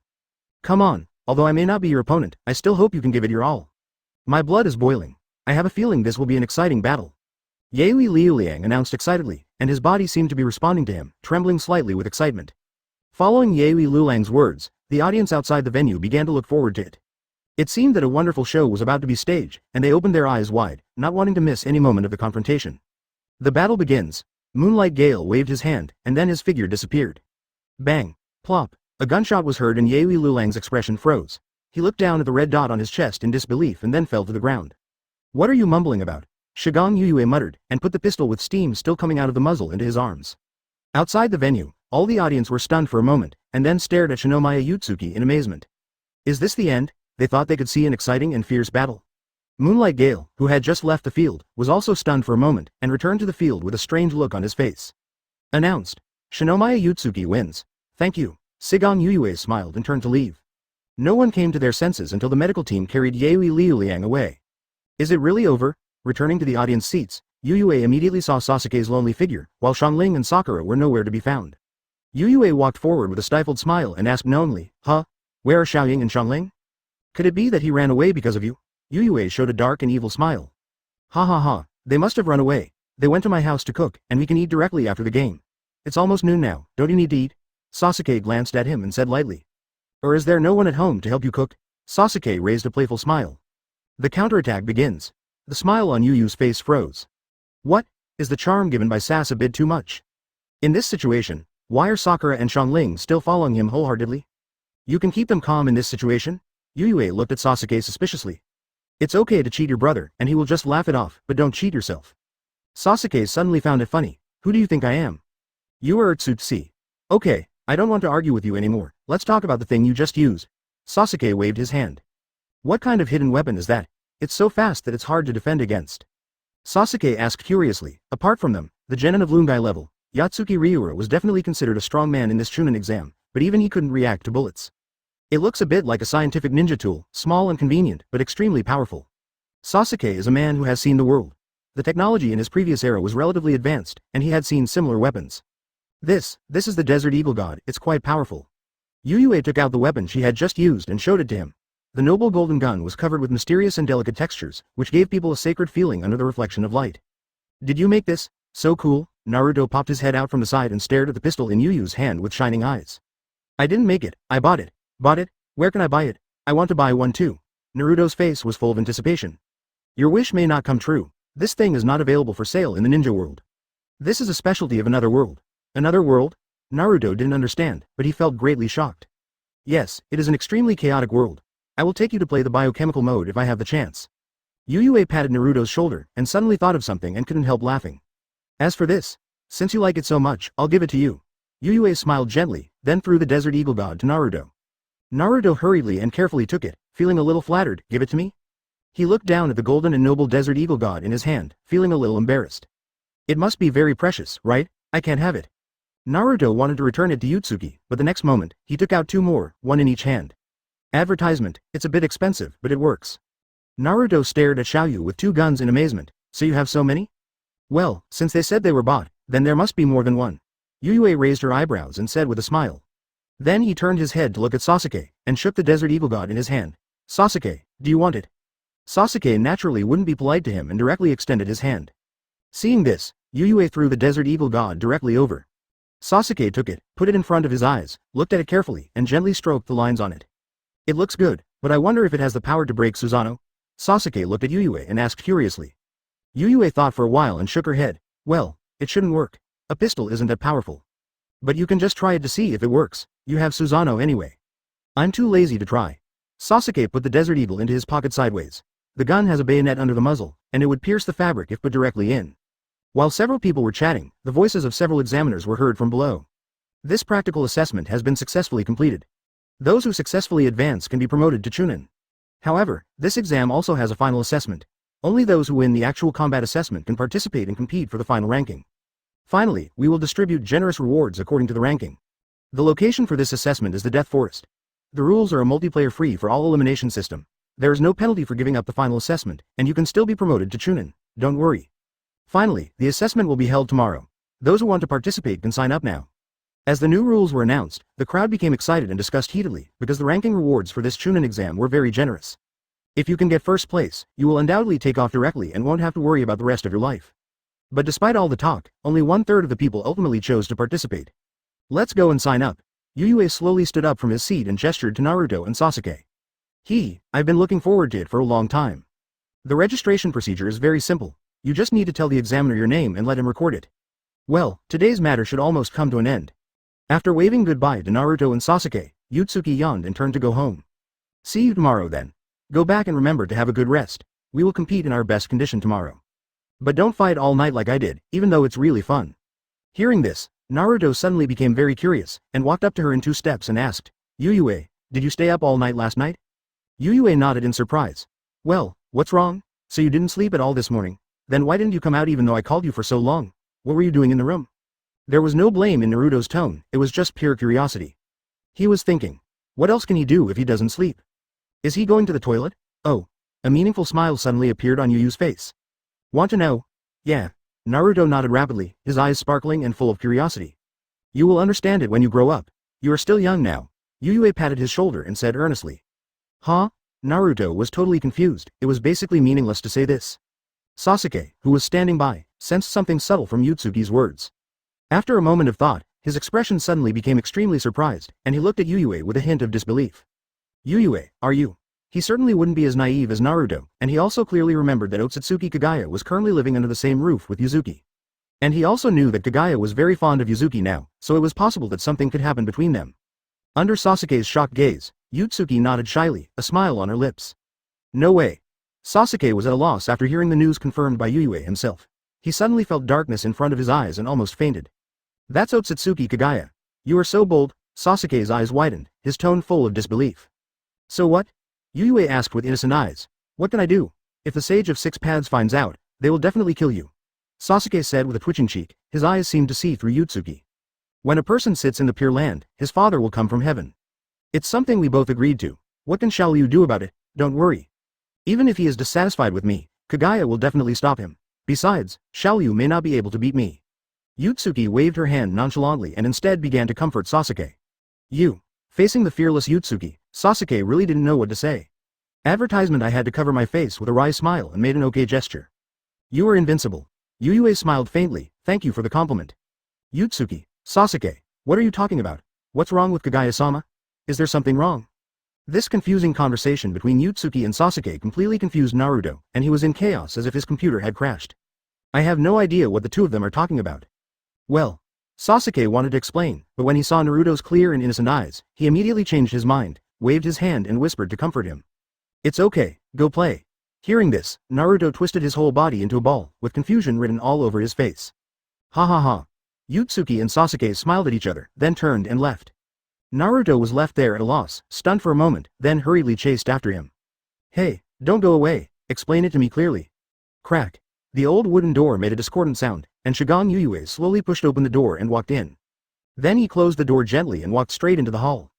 Come on, although I may not be your opponent, I still hope you can give it your all. My blood is boiling. I have a feeling this will be an exciting battle. Liu Liang announced excitedly, and his body seemed to be responding to him, trembling slightly with excitement. Following Liu Liang's words, the audience outside the venue began to look forward to it. It seemed that a wonderful show was about to be staged, and they opened their eyes wide, not wanting to miss any moment of the confrontation. The battle begins. Moonlight Gale waved his hand, and then his figure disappeared. Bang! Plop! A gunshot was heard and Liu Liang's expression froze. He looked down at the red dot on his chest in disbelief and then fell to the ground. What are you mumbling about? Shigang Yuyue muttered, and put the pistol with steam still coming out of the muzzle into his arms. Outside the venue, all the audience were stunned for a moment, and then stared at Shinomiya Ōtsutsuki in amazement. Is this the end? They thought they could see an exciting and fierce battle. Moonlight Gale, who had just left the field, was also stunned for a moment, and returned to the field with a strange look on his face. Announced. Shinomiya Ōtsutsuki wins. Thank you. Shigang Yuyue smiled and turned to leave. No one came to their senses until the medical team carried Liu Liang away. Is it really over? Returning to the audience seats, Yuyue immediately saw Sasuke's lonely figure, while Xiangling and Sakura were nowhere to be found. Yuyue walked forward with a stifled smile and asked knowingly, Huh? Where are Xiaoying and Xiangling? Could it be that he ran away because of you? Yuyue showed a dark and evil smile. Ha ha ha, they must have run away. They went to my house to cook, and we can eat directly after the game. It's almost noon now, don't you need to eat? Sasuke glanced at him and said lightly. Or is there no one at home to help you cook? Sasuke raised a playful smile. The counterattack begins. The smile on Yuyu's face froze. What? Is the charm given by Sass a bit too much? In this situation, why are Sakura and Xiangling still following him wholeheartedly? You can keep them calm in this situation? Yuyue looked at Sasuke suspiciously. It's okay to cheat your brother, and he will just laugh it off, but don't cheat yourself. Sasuke suddenly found it funny. Who do you think I am? You are Ōtsutsuki. Okay, I don't want to argue with you anymore, let's talk about the thing you just used. Sasuke waved his hand. What kind of hidden weapon is that? It's so fast that it's hard to defend against. Sasuke asked curiously. Apart from them, the genin of Lungai level, Yatsuki Ryura was definitely considered a strong man in this Chunin exam, but even he couldn't react to bullets. It looks a bit like a scientific ninja tool, small and convenient, but extremely powerful. Sasuke is a man who has seen the world. The technology in his previous era was relatively advanced, and he had seen similar weapons. This is the Desert Eagle God, it's quite powerful. Yuyue took out the weapon she had just used and showed it to him. The noble golden gun was covered with mysterious and delicate textures, which gave people a sacred feeling under the reflection of light. Did you make this? So cool. Naruto popped his head out from the side and stared at the pistol in Yuyu's hand with shining eyes. I didn't make it, I bought it. Bought it? Where can I buy it? I want to buy one too. Naruto's face was full of anticipation. Your wish may not come true. This thing is not available for sale in the ninja world. This is a specialty of another world. Another world? Naruto didn't understand, but he felt greatly shocked. Yes, it is an extremely chaotic world. I will take you to play the biochemical mode if I have the chance. Yuyue patted Naruto's shoulder and suddenly thought of something and couldn't help laughing. As for this, since you like it so much, I'll give it to you. Yuyue smiled gently, then threw the Desert Eagle God to Naruto. Naruto hurriedly and carefully took it, feeling a little flattered. Give it to me? He looked down at the golden and noble Desert Eagle God in his hand, feeling a little embarrassed. It must be very precious, right? I can't have it. Naruto wanted to return it to Ōtsutsuki, but the next moment, he took out two more, one in each hand. Advertisement, it's a bit expensive, but it works. Naruto stared at Xiaoyu with two guns in amazement. So you have so many? Well, since they said they were bought, then there must be more than one. Yuyue raised her eyebrows and said with a smile. Then he turned his head to look at Sasuke, and shook the Desert Eagle God in his hand. Sasuke, do you want it? Sasuke naturally wouldn't be polite to him and directly extended his hand. Seeing this, Yuyue threw the Desert Eagle God directly over. Sasuke took it, put it in front of his eyes, looked at it carefully, and gently stroked the lines on it. It looks good, but I wonder if it has the power to break Susanoo? Sasuke looked at Yuyue and asked curiously. Yuyue thought for a while and shook her head. Well, it shouldn't work. A pistol isn't that powerful. But you can just try it to see if it works. You have Susanoo anyway. I'm too lazy to try. Sasuke put the Desert Eagle into his pocket sideways. The gun has a bayonet under the muzzle, and it would pierce the fabric if put directly in. While several people were chatting, the voices of several examiners were heard from below. This practical assessment has been successfully completed. Those who successfully advance can be promoted to Chunin. However, this exam also has a final assessment. Only those who win the actual combat assessment can participate and compete for the final ranking. Finally, we will distribute generous rewards according to the ranking. The location for this assessment is the Death Forest. The rules are a multiplayer free for all elimination system. There is no penalty for giving up the final assessment, and you can still be promoted to Chunin. Don't worry. Finally, the assessment will be held tomorrow. Those who want to participate can sign up now. As the new rules were announced, the crowd became excited and discussed heatedly, because the ranking rewards for this Chunin exam were very generous. If you can get first place, you will undoubtedly take off directly and won't have to worry about the rest of your life. But despite all the talk, only 1/3 of the people ultimately chose to participate. Let's go and sign up. Yuyue slowly stood up from his seat and gestured to Naruto and Sasuke. I've been looking forward to it for a long time. The registration procedure is very simple. You just need to tell the examiner your name and let him record it. Well, today's matter should almost come to an end. After waving goodbye to Naruto and Sasuke, Ōtsutsuki yawned and turned to go home. See you tomorrow then. Go back and remember to have a good rest. We will compete in our best condition tomorrow. But don't fight all night like I did, even though it's really fun. Hearing this, Naruto suddenly became very curious, and walked up to her in 2 steps and asked, Yuyue, did you stay up all night last night? Yuyue nodded in surprise. Well, what's wrong? So you didn't sleep at all this morning? Then why didn't you come out even though I called you for so long? What were you doing in the room? There was no blame in Naruto's tone, it was just pure curiosity. He was thinking, what else can he do if he doesn't sleep? Is he going to the toilet? Oh. A meaningful smile suddenly appeared on Yuyu's face. Want to know? Yeah. Naruto nodded rapidly, his eyes sparkling and full of curiosity. You will understand it when you grow up. You are still young now. Yuyue patted his shoulder and said earnestly. Huh? Naruto was totally confused, it was basically meaningless to say this. Sasuke, who was standing by, sensed something subtle from Ōtsutsuki's words. After a moment of thought, his expression suddenly became extremely surprised, and he looked at Yuyue with a hint of disbelief. Yuyue, are you? He certainly wouldn't be as naive as Naruto, and he also clearly remembered that Ōtsutsuki Kagaya was currently living under the same roof with Yuzuki. And he also knew that Kagaya was very fond of Yuzuki now, so it was possible that something could happen between them. Under Sasuke's shocked gaze, Ōtsutsuki nodded shyly, a smile on her lips. No way. Sasuke was at a loss after hearing the news confirmed by Yuyue himself. He suddenly felt darkness in front of his eyes and almost fainted. That's Ōtsutsuki Kagaya. You are so bold. Sasuke's eyes widened, his tone full of disbelief. So what? Yuyue asked with innocent eyes. What can I do? If the Sage of Six Paths finds out, they will definitely kill you. Sasuke said with a twitching cheek. His eyes seemed to see through Ōtsutsuki. When a person sits in the Pure Land, his father will come from heaven. It's something we both agreed to. What can Xiaoliu do about it? Don't worry. Even if he is dissatisfied with me, Kagaya will definitely stop him. Besides, Xiaoliu may not be able to beat me. Ōtsutsuki waved her hand nonchalantly and instead began to comfort Sasuke. You. Facing the fearless Ōtsutsuki, Sasuke really didn't know what to say. Advertisement. I had to cover my face with a wry smile and made an okay gesture. You are invincible. Yuyue smiled faintly. Thank you for the compliment. Ōtsutsuki. Sasuke. What are you talking about? What's wrong with Kagaya-sama? Is there something wrong? This confusing conversation between Ōtsutsuki and Sasuke completely confused Naruto, and he was in chaos as if his computer had crashed. I have no idea what the two of them are talking about. Well, Sasuke wanted to explain, but when he saw Naruto's clear and innocent eyes, he immediately changed his mind, waved his hand and whispered to comfort him. It's okay, go play. Hearing this, Naruto twisted his whole body into a ball, with confusion written all over his face. Ha ha ha. Ōtsutsuki and Sasuke smiled at each other, then turned and left. Naruto was left there at a loss, stunned for a moment, then hurriedly chased after him. Hey, don't go away, explain it to me clearly. Crack. The old wooden door made a discordant sound, and Shigang Yuyue slowly pushed open the door and walked in. Then he closed the door gently and walked straight into the hall.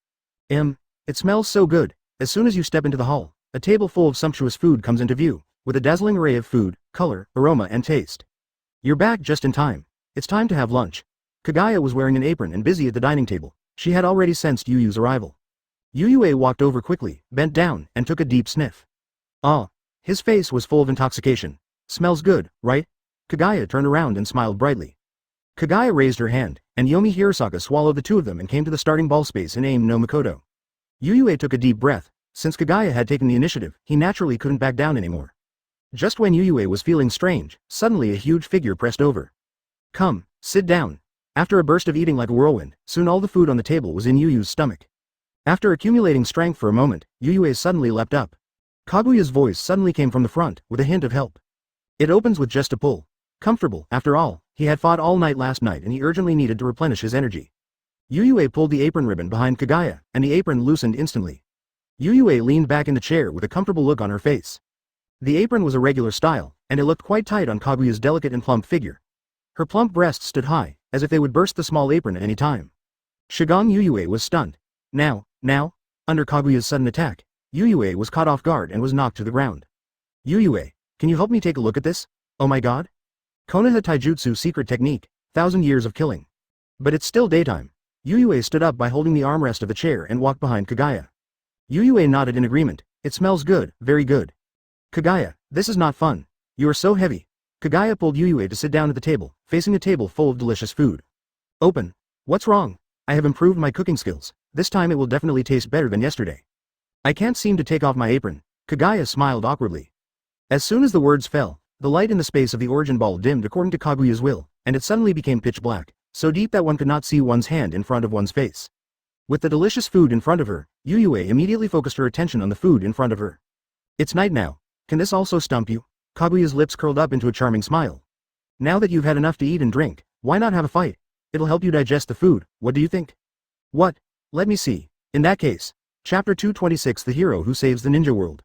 It smells so good. As soon as you step into the hall, a table full of sumptuous food comes into view, with a dazzling array of food, color, aroma and taste. You're back just in time. It's time to have lunch. Kagaya was wearing an apron and busy at the dining table. She had already sensed Yuyu's arrival. Yuyue walked over quickly, bent down, and took a deep sniff. Ah. His face was full of intoxication. Smells good, right? Kagaya turned around and smiled brightly. Kagaya raised her hand, and Yomi Hirasaka swallowed the two of them and came to the starting ball space and aimed no Mikoto. Yuyue took a deep breath. Since Kagaya had taken the initiative, he naturally couldn't back down anymore. Just when Yuyue was feeling strange, suddenly a huge figure pressed over. Come, sit down. After a burst of eating like a whirlwind, soon all the food on the table was in Yuyu's stomach. After accumulating strength for a moment, Yuyue suddenly leapt up. Kaguya's voice suddenly came from the front, with a hint of help. It opens with just a pull. Comfortable, after all, he had fought all night last night and he urgently needed to replenish his energy. Yuyue pulled the apron ribbon behind Kagaya, and the apron loosened instantly. Yuyue leaned back in the chair with a comfortable look on her face. The apron was a regular style, and it looked quite tight on Kaguya's delicate and plump figure. Her plump breasts stood high, as if they would burst the small apron at any time. Shigang Yuyue was stunned. Now, under Kaguya's sudden attack, Yuyue was caught off guard and was knocked to the ground. Yuyue, can you help me take a look at this? Oh my god? Konoha Taijutsu secret technique, 1,000 years of killing. But it's still daytime. Yuyue stood up by holding the armrest of the chair and walked behind Kagaya. Yuyue nodded in agreement. It smells good, very good. Kagaya, this is not fun. You are so heavy. Kagaya pulled Yuyue to sit down at the table, facing a table full of delicious food. Open. What's wrong? I have improved my cooking skills. This time it will definitely taste better than yesterday. I can't seem to take off my apron. Kagaya smiled awkwardly. As soon as the words fell, the light in the space of the origin ball dimmed according to Kaguya's will, and it suddenly became pitch black, so deep that one could not see one's hand in front of one's face. With the delicious food in front of her, Yuyue immediately focused her attention on the food in front of her. It's night now. Can this also stump you? Kaguya's lips curled up into a charming smile. Now that you've had enough to eat and drink, why not have a fight? It'll help you digest the food, what do you think? What? Let me see. In that case. Chapter 226 The Hero Who Saves the Ninja World.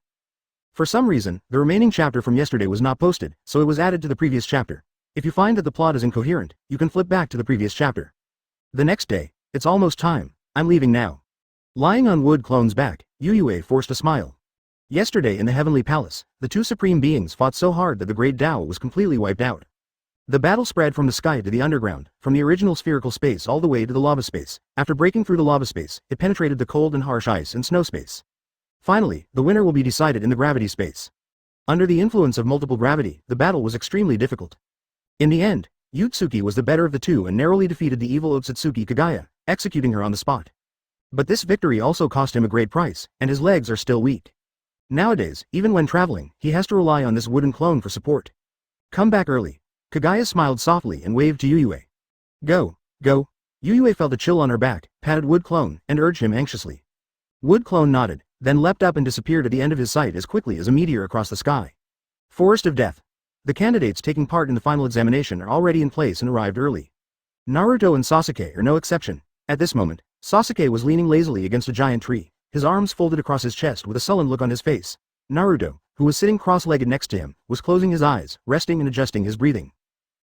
For some reason, the remaining chapter from yesterday was not posted, so it was added to the previous chapter. If you find that the plot is incoherent, you can flip back to the previous chapter. The next day. It's almost time. I'm leaving now. Lying on Wood Clone's back, Yuyue forced a smile. Yesterday in the Heavenly Palace, the two supreme beings fought so hard that the Great Tao was completely wiped out. The battle spread from the sky to the underground, from the original spherical space all the way to the lava space. After breaking through the lava space, it penetrated the cold and harsh ice and snow space. Finally, the winner will be decided in the gravity space. Under the influence of multiple gravity, the battle was extremely difficult. In the end, Ōtsutsuki was the better of the two and narrowly defeated the evil Ōtsutsuki Kagaya, executing her on the spot. But this victory also cost him a great price, and his legs are still weak. Nowadays, even when traveling, he has to rely on this wooden clone for support. Come back early. Kagaya smiled softly and waved to Yuyue. Go. Yuyue felt a chill on her back, patted Wood Clone, and urged him anxiously. Wood Clone nodded, then leapt up and disappeared at the end of his sight as quickly as a meteor across the sky. Forest of Death. The candidates taking part in the final examination are already in place and arrived early. Naruto and Sasuke are no exception. At this moment, Sasuke was leaning lazily against a giant tree, his arms folded across his chest with a sullen look on his face. Naruto, who was sitting cross-legged next to him, was closing his eyes, resting and adjusting his breathing.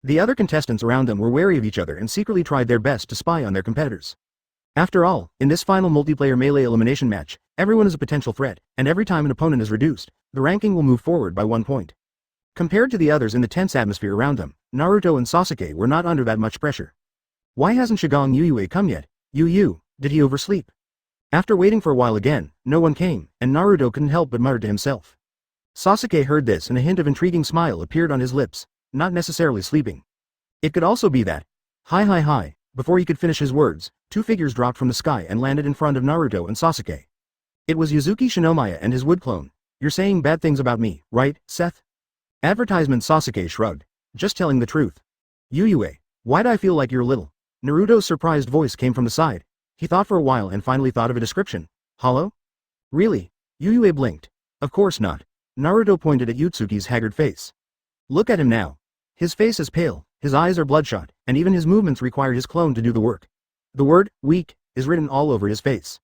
The other contestants around them were wary of each other and secretly tried their best to spy on their competitors. After all, in this final multiplayer melee elimination match, everyone is a potential threat, and every time an opponent is reduced, the ranking will move forward by 1 point. Compared to the others in the tense atmosphere around them, Naruto and Sasuke were not under that much pressure. Why hasn't Shigong Yuyue come yet? Did he oversleep? After waiting for a while again, no one came, and Naruto couldn't help but mutter to himself. Sasuke heard this and a hint of intriguing smile appeared on his lips, not necessarily sleeping. It could also be that. Hi. Before he could finish his words, 2 figures dropped from the sky and landed in front of Naruto and Sasuke. It was Yuzuki Shinomiya and his wood clone. You're saying bad things about me, right, Seth? Advertisement. Sasuke shrugged. Just telling the truth. Yuyue, why'd I feel like you're little? Naruto's surprised voice came from the side. He thought for a while and finally thought of a description. Hollow? Really? Yuyue blinked. Of course not. Naruto pointed at Ōtsutsuki's haggard face. Look at him now. His face is pale, his eyes are bloodshot, and even his movements require his clone to do the work. The word, weak, is written all over his face.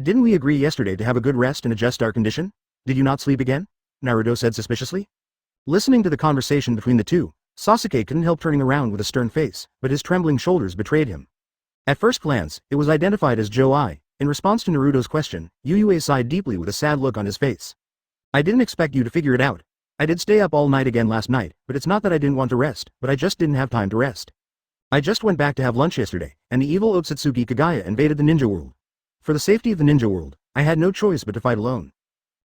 Didn't we agree yesterday to have a good rest and adjust our condition? Did you not sleep again? Naruto said suspiciously. Listening to the conversation between the two, Sasuke couldn't help turning around with a stern face, but his trembling shoulders betrayed him. At first glance, it was identified as Joe-I. In response to Naruto's question, Yuyue sighed deeply with a sad look on his face. I didn't expect you to figure it out. I did stay up all night again last night, but it's not that I didn't want to rest, but I just didn't have time to rest. I just went back to have lunch yesterday, and the evil Ōtsutsuki Kagaya invaded the ninja world. For the safety of the ninja world, I had no choice but to fight alone.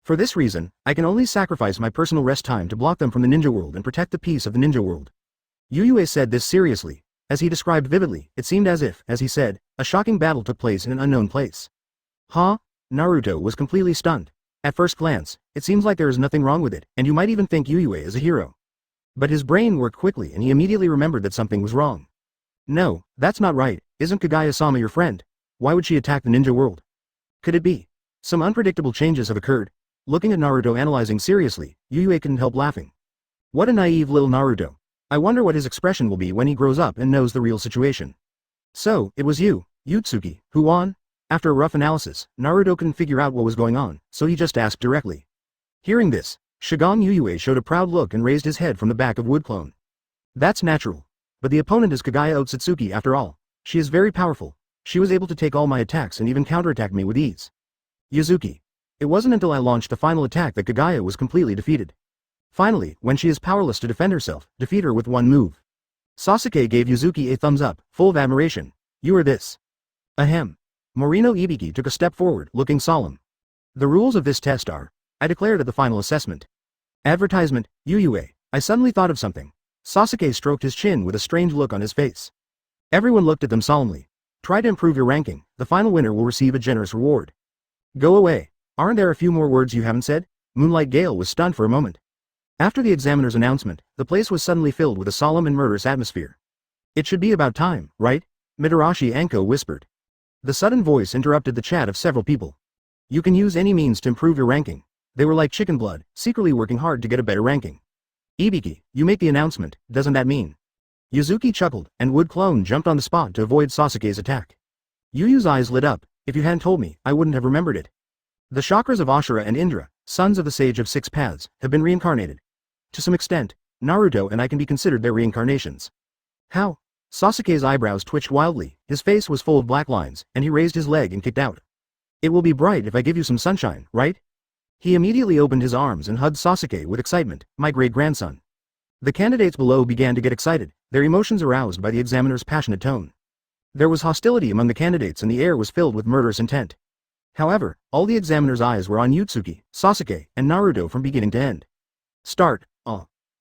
For this reason, I can only sacrifice my personal rest time to block them from the ninja world and protect the peace of the ninja world. Yuyue said this seriously. As he described vividly, it seemed as if, as he said, a shocking battle took place in an unknown place. Huh? Naruto was completely stunned. At first glance, it seems like there is nothing wrong with it, and you might even think Yuyue is a hero. But his brain worked quickly and he immediately remembered that something was wrong. No, that's not right. Isn't Kagaya-sama your friend? Why would she attack the ninja world? Could it be? Some unpredictable changes have occurred. Looking at Naruto analyzing seriously, Yuyue couldn't help laughing. What a naive little Naruto. I wonder what his expression will be when he grows up and knows the real situation. So, it was you, Ōtsutsuki, who won? After a rough analysis, Naruto couldn't figure out what was going on, so he just asked directly. Hearing this, Shigong Yuyue showed a proud look and raised his head from the back of wood clone. That's natural. But the opponent is Kagaya Ōtsutsuki after all. She is very powerful. She was able to take all my attacks and even counterattack me with ease. Yuzuki. It wasn't until I launched the final attack that Kagaya was completely defeated. Finally, when she is powerless to defend herself, defeat her with one move. Sasuke gave Yuzuki a thumbs up, full of admiration. You are this. Ahem. Morino Ibiki took a step forward, looking solemn. The rules of this test are, I declared at the final assessment. Advertisement, Yuyue. I suddenly thought of something. Sasuke stroked his chin with a strange look on his face. Everyone looked at them solemnly. Try to improve your ranking, the final winner will receive a generous reward. Go away. Aren't there a few more words you haven't said? Moonlight Gale was stunned for a moment. After the examiner's announcement, the place was suddenly filled with a solemn and murderous atmosphere. It should be about time, right? Mitarashi Anko whispered. The sudden voice interrupted the chat of several people. You can use any means to improve your ranking. They were like chicken blood, secretly working hard to get a better ranking. Ibiki, you make the announcement, doesn't that mean? Yuzuki chuckled, and Wood Clone jumped on the spot to avoid Sasuke's attack. Yuyu's eyes lit up. If you hadn't told me, I wouldn't have remembered it. The chakras of Ashura and Indra, sons of the Sage of Six Paths, have been reincarnated. To some extent, Naruto and I can be considered their reincarnations. How? Sasuke's eyebrows twitched wildly, his face was full of black lines, and he raised his leg and kicked out. It will be bright if I give you some sunshine, right? He immediately opened his arms and hugged Sasuke with excitement, my great-grandson. The candidates below began to get excited, their emotions aroused by the examiner's passionate tone. There was hostility among the candidates and the air was filled with murderous intent. However, all the examiner's eyes were on Ōtsutsuki, Sasuke, and Naruto from beginning to end. Start.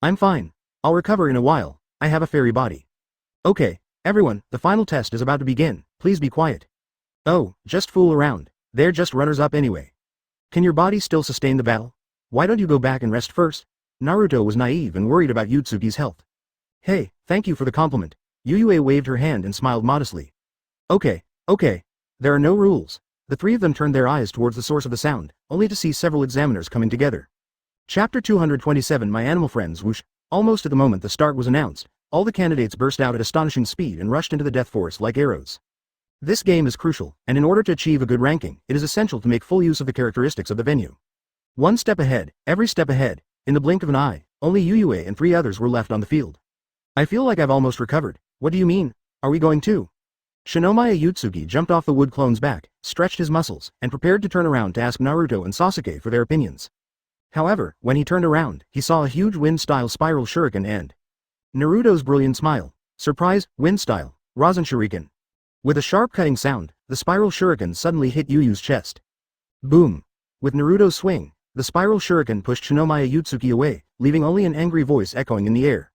I'm fine. I'll recover in a while, I have a fairy body. Okay, everyone, the final test is about to begin, please be quiet. Oh, just fool around, they're just runners-up anyway. Can your body still sustain the battle? Why don't you go back and rest first? Naruto was naive and worried about Ōtsutsuki's health. Hey, thank you for the compliment. Yuyue waved her hand and smiled modestly. Okay, there are no rules. The three of them turned their eyes towards the source of the sound, only to see several examiners coming together. Chapter 227 My Animal Friends Whoosh. Almost at the moment the start was announced, all the candidates burst out at astonishing speed and rushed into the death forest like arrows. This game is crucial, and in order to achieve a good ranking, it is essential to make full use of the characteristics of the venue. One step ahead, every step ahead, in the blink of an eye, only Yuyue and three others were left on the field. I feel like I've almost recovered. What do you mean? Are we going to? Shinomiya Ōtsutsuki jumped off the wood clone's back, stretched his muscles, and prepared to turn around to ask Naruto and Sasuke for their opinions. However, when he turned around, he saw a huge wind-style spiral shuriken and Naruto's brilliant smile. Surprise, wind-style, Rasen Shuriken. With a sharp cutting sound, the spiral shuriken suddenly hit Yu's chest. Boom! With Naruto's swing, the spiral shuriken pushed Shinomiya Ōtsutsuki away, leaving only an angry voice echoing in the air.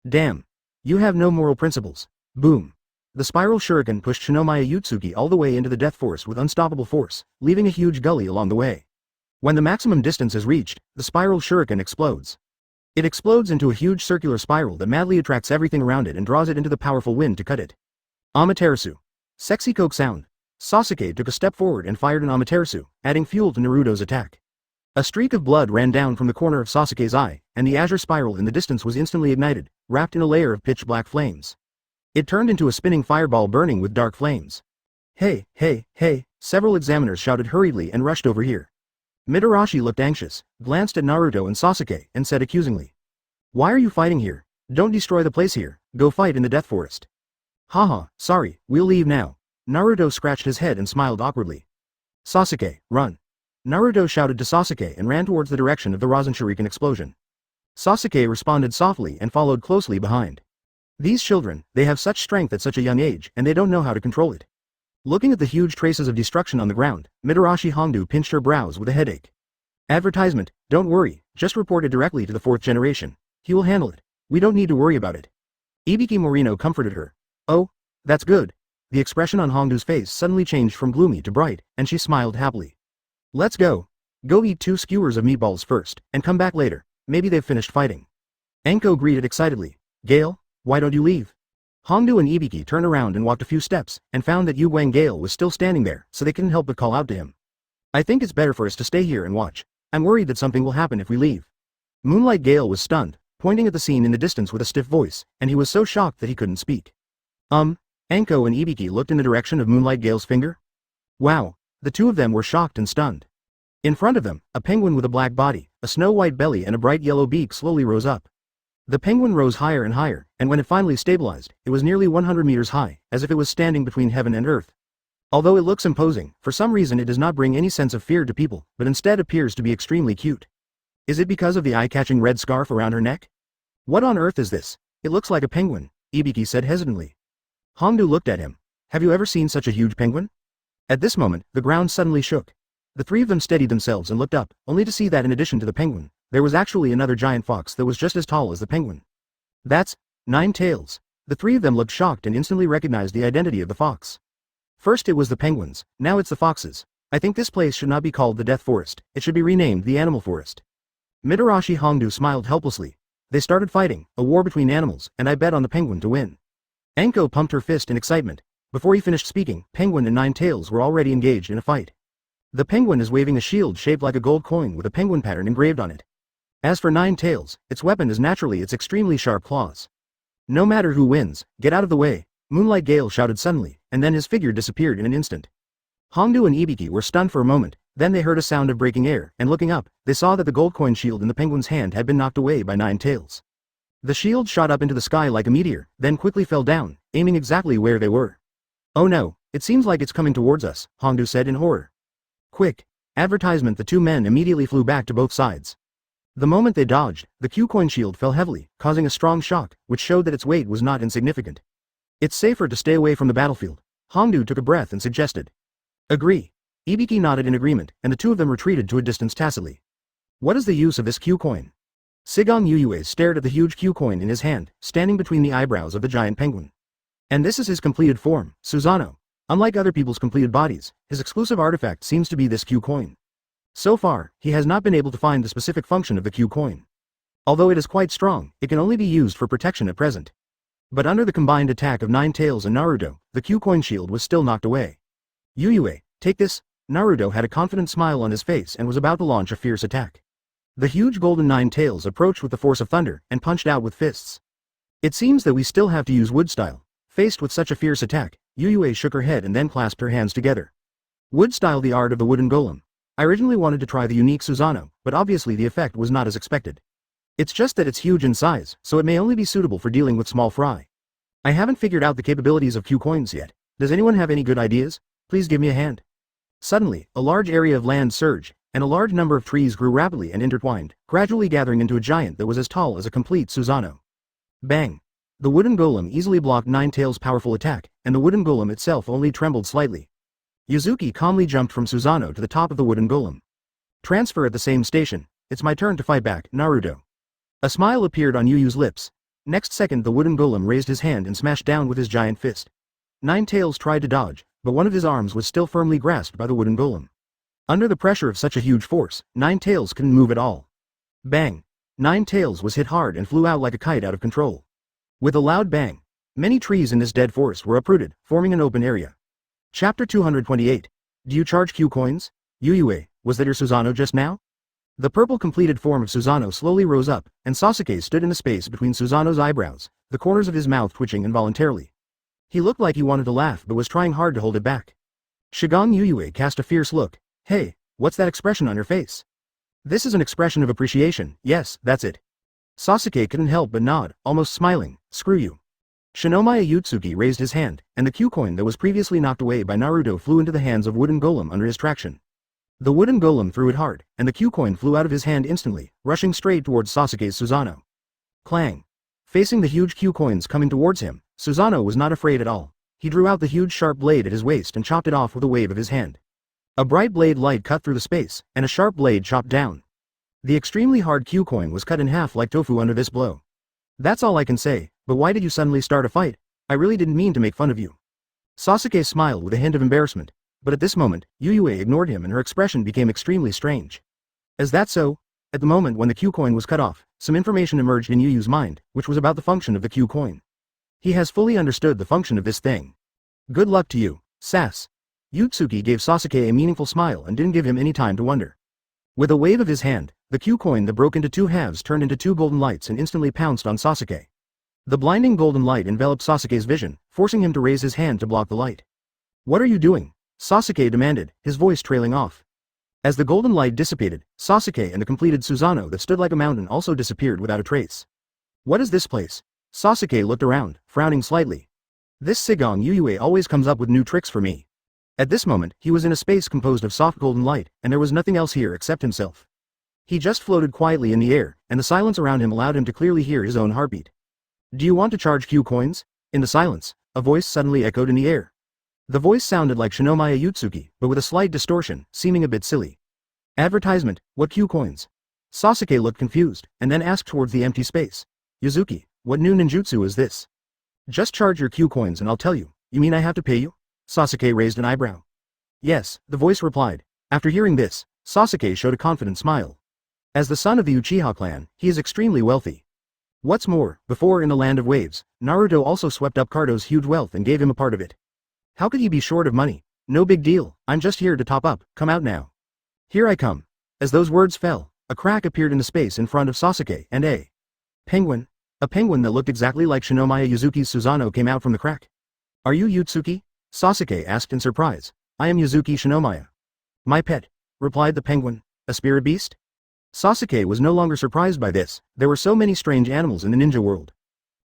Damn! You have no moral principles. Boom! The spiral shuriken pushed Shinomiya Ōtsutsuki all the way into the death forest with unstoppable force, leaving a huge gully along the way. When the maximum distance is reached, the spiral shuriken explodes. It explodes into a huge circular spiral that madly attracts everything around it and draws it into the powerful wind to cut it. Amaterasu. Sexy coke sound. Sasuke took a step forward and fired an Amaterasu, adding fuel to Naruto's attack. A streak of blood ran down from the corner of Sasuke's eye, and the azure spiral in the distance was instantly ignited, wrapped in a layer of pitch-black flames. It turned into a spinning fireball burning with dark flames. Hey, hey, hey, several examiners shouted hurriedly and rushed over here. Mitarashi looked anxious, glanced at Naruto and Sasuke, and said accusingly. Why are you fighting here? Don't destroy the place here, go fight in the death forest. Haha, sorry, we'll leave now. Naruto scratched his head and smiled awkwardly. Sasuke, run. Naruto shouted to Sasuke and ran towards the direction of the Rasen Shuriken explosion. Sasuke responded softly and followed closely behind. These children, they have such strength at such a young age and they don't know how to control it. Looking at the huge traces of destruction on the ground, Mitarashi Hongdu pinched her brows with a headache. Advertisement, don't worry, just report it directly to the 4th generation. He will handle it. We don't need to worry about it. Ibiki Morino comforted her. Oh, that's good. The expression on Hongdu's face suddenly changed from gloomy to bright, and she smiled happily. Let's go. Go eat 2 skewers of meatballs first, and come back later, maybe they've finished fighting. Enko greeted excitedly. Gale, why don't you leave? Hongdu and Ibiki turned around and walked a few steps, and found that Yu Guang Gale was still standing there, so they couldn't help but call out to him. I think it's better for us to stay here and watch. I'm worried that something will happen if we leave. Moonlight Gale was stunned, pointing at the scene in the distance with a stiff voice, and he was so shocked that he couldn't speak. Enko and Ibiki looked in the direction of Moonlight Gale's finger. Wow, the two of them were shocked and stunned. In front of them, a penguin with a black body, a snow-white belly and a bright yellow beak slowly rose up. The penguin rose higher and higher, and when it finally stabilized, it was nearly 100 meters high, as if it was standing between heaven and earth. Although it looks imposing, for some reason it does not bring any sense of fear to people, but instead appears to be extremely cute. Is it because of the eye-catching red scarf around her neck? What on earth is this? It looks like a penguin, Ibiki said hesitantly. Hongdu looked at him. Have you ever seen such a huge penguin? At this moment, the ground suddenly shook. The three of them steadied themselves and looked up, only to see that in addition to the penguin, there was actually another giant fox that was just as tall as the penguin. That's Nine Tails. The three of them looked shocked and instantly recognized the identity of the fox. First it was the penguins, now it's the foxes. I think this place should not be called the Death Forest, it should be renamed the Animal Forest. Mitarashi Hongdu smiled helplessly. They started fighting, a war between animals, and I bet on the penguin to win. Enko pumped her fist in excitement. Before he finished speaking, Penguin and Nine Tails were already engaged in a fight. The penguin is waving a shield shaped like a gold coin with a penguin pattern engraved on it. As for Nine Tails, its weapon is naturally its extremely sharp claws. No matter who wins, get out of the way, Moonlight Gale shouted suddenly, and then his figure disappeared in an instant. Hongdu and Ibiki were stunned for a moment, then they heard a sound of breaking air, and looking up, they saw that the gold coin shield in the penguin's hand had been knocked away by Nine Tails. The shield shot up into the sky like a meteor, then quickly fell down, aiming exactly where they were. Oh no, it seems like it's coming towards us, Hongdu said in horror. Quick! Advertisement. The two men immediately flew back to both sides. The moment they dodged, the Q-coin shield fell heavily, causing a strong shock, which showed that its weight was not insignificant. It's safer to stay away from the battlefield. Hongdu took a breath and suggested. Agree. Ibiki nodded in agreement, and the two of them retreated to a distance tacitly. What is the use of this Q-coin? Sigong Yuyue stared at the huge Q-coin in his hand, standing between the eyebrows of the giant penguin. And this is his completed form, Susanoo. Unlike other people's completed bodies, his exclusive artifact seems to be this Q-coin. So far, he has not been able to find the specific function of the Q-coin. Although it is quite strong, it can only be used for protection at present. But under the combined attack of Nine Tails and Naruto, the Q-coin shield was still knocked away. Yuyue, take this. Naruto had a confident smile on his face and was about to launch a fierce attack. The huge golden Nine Tails approached with the force of thunder and punched out with fists. It seems that we still have to use wood style. Faced with such a fierce attack, Yuyue shook her head and then clasped her hands together. Wood style, the art of the wooden golem. I originally wanted to try the unique Susanoo, but obviously the effect was not as expected. It's just that it's huge in size, so it may only be suitable for dealing with small fry. I haven't figured out the capabilities of Q coins yet. Does anyone have any good ideas? Please give me a hand. Suddenly, a large area of land surged, and a large number of trees grew rapidly and intertwined, gradually gathering into a giant that was as tall as a complete Susanoo. Bang! The wooden golem easily blocked Nine Tails' powerful attack, and the wooden golem itself only trembled slightly. Yuzuki calmly jumped from Susanoo to the top of the wooden golem. Transfer at the same station. It's my turn to fight back, Naruto. A smile appeared on Yu Yu's lips. Next second the wooden golem raised his hand and smashed down with his giant fist. Nine Tails tried to dodge, but one of his arms was still firmly grasped by the wooden golem. Under the pressure of such a huge force, Nine Tails couldn't move at all. Bang! Nine Tails was hit hard and flew out like a kite out of control. With a loud bang, many trees in this dead forest were uprooted, forming an open area. Chapter 228. Do you charge Q coins? Yuyue, was that your Susanoo just now? The purple completed form of Susanoo slowly rose up, and Sasuke stood in the space between Susanoo's eyebrows, the corners of his mouth twitching involuntarily. He looked like he wanted to laugh but was trying hard to hold it back. Shigong Yuyue cast a fierce look. Hey, what's that expression on your face? This is an expression of appreciation, yes, that's it. Sasuke couldn't help but nod, almost smiling. Screw you. Shinomiya Ōtsutsuki raised his hand, and the Q coin that was previously knocked away by Naruto flew into the hands of wooden golem under his traction. The wooden golem threw it hard, and the Q coin flew out of his hand instantly, rushing straight towards Sasuke's Susanoo. Clang! Facing the huge Q coins coming towards him, Susanoo was not afraid at all. He drew out the huge sharp blade at his waist and chopped it off with a wave of his hand. A bright blade light cut through the space, and a sharp blade chopped down. The extremely hard Q coin was cut in half like tofu under this blow. That's all I can say, but why did you suddenly start a fight? I really didn't mean to make fun of you. Sasuke smiled with a hint of embarrassment. But at this moment, Yuyue ignored him and her expression became extremely strange. Is that so? At the moment when the Q coin was cut off, some information emerged in Yuyu's mind, which was about the function of the Q coin. He has fully understood the function of this thing. Good luck to you, Sass. Ōtsutsuki gave Sasuke a meaningful smile and didn't give him any time to wonder. With a wave of his hand, the Q coin that broke into two halves turned into two golden lights and instantly pounced on Sasuke. The blinding golden light enveloped Sasuke's vision, forcing him to raise his hand to block the light. What are you doing? Sasuke demanded, his voice trailing off. As the golden light dissipated, Sasuke and the completed Susanoo that stood like a mountain also disappeared without a trace. What is this place? Sasuke looked around, frowning slightly. This Shigong Yuyue always comes up with new tricks for me. At this moment, he was in a space composed of soft golden light, and there was nothing else here except himself. He just floated quietly in the air, and the silence around him allowed him to clearly hear his own heartbeat. Do you want to charge Q coins? In the silence, a voice suddenly echoed in the air. The voice sounded like Shinomiya Ōtsutsuki, but with a slight distortion, seeming a bit silly. Advertisement, what Q coins? Sasuke looked confused, and then asked towards the empty space. Yuzuki, what new ninjutsu is this? Just charge your Q coins and I'll tell you. You mean I have to pay you? Sasuke raised an eyebrow. Yes, the voice replied. After hearing this, Sasuke showed a confident smile. As the son of the Uchiha clan, he is extremely wealthy. What's more, before in the Land of Waves, Naruto also swept up Cardo's huge wealth and gave him a part of it. How could he be short of money? No big deal, I'm just here to top up, come out now. Here I come. As those words fell, a crack appeared in the space in front of Sasuke, and a penguin that looked exactly like Shinomiya Yuzuki's Susanoo came out from the crack. Are you Ōtsutsuki? Sasuke asked in surprise. I am Yuzuki Shinomiya. My pet, replied the penguin, a spirit beast? Sasuke was no longer surprised by this, there were so many strange animals in the ninja world.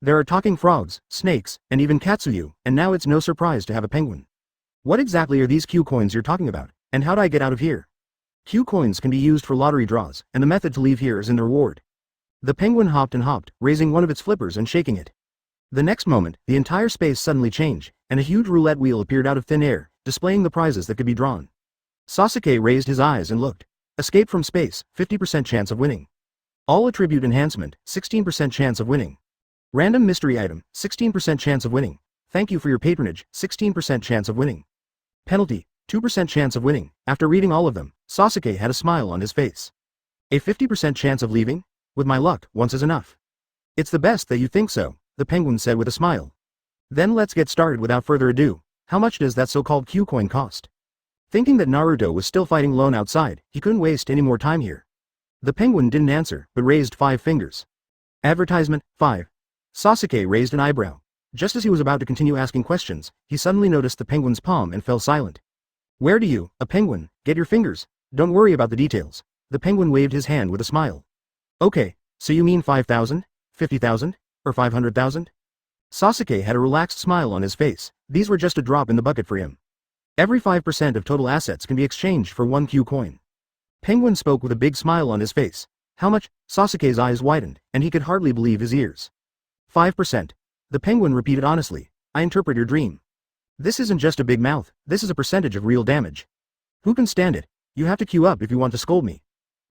There are talking frogs, snakes, and even Katsuyu, and now it's no surprise to have a penguin. What exactly are these Q coins you're talking about, and how'd I get out of here? Q coins can be used for lottery draws, and the method to leave here is in the reward. The penguin hopped and hopped, raising one of its flippers and shaking it. The next moment, the entire space suddenly changed, and a huge roulette wheel appeared out of thin air, displaying the prizes that could be drawn. Sasuke raised his eyes and looked. Escape from space, 50% chance of winning. All attribute enhancement, 16% chance of winning. Random mystery item, 16% chance of winning. Thank you for your patronage, 16% chance of winning. Penalty, 2% chance of winning. After reading all of them, Sasuke had a smile on his face. A 50% chance of leaving? With my luck, once is enough. It's the best that you think so, the penguin said with a smile. Then let's get started without further ado. How much does that so-called Q coin cost? Thinking that Naruto was still fighting alone outside, he couldn't waste any more time here. The penguin didn't answer, but raised 5 fingers. Advertisement, 5. Sasuke raised an eyebrow. Just as he was about to continue asking questions, he suddenly noticed the penguin's palm and fell silent. Where do you, a penguin, get your fingers? Don't worry about the details. The penguin waved his hand with a smile. Okay, So you mean 5,000? 50,000? Or 500,000? Sasuke had a relaxed smile on his face. These were just a drop in the bucket for him. Every 5% of total assets can be exchanged for 1 Q coin. Penguin spoke with a big smile on his face. How much? Sasuke's eyes widened, and he could hardly believe his ears. 5%. The penguin repeated honestly. I interpret your dream. This isn't just a big mouth, this is a percentage of real damage. Who can stand it? You have to queue up if you want to scold me.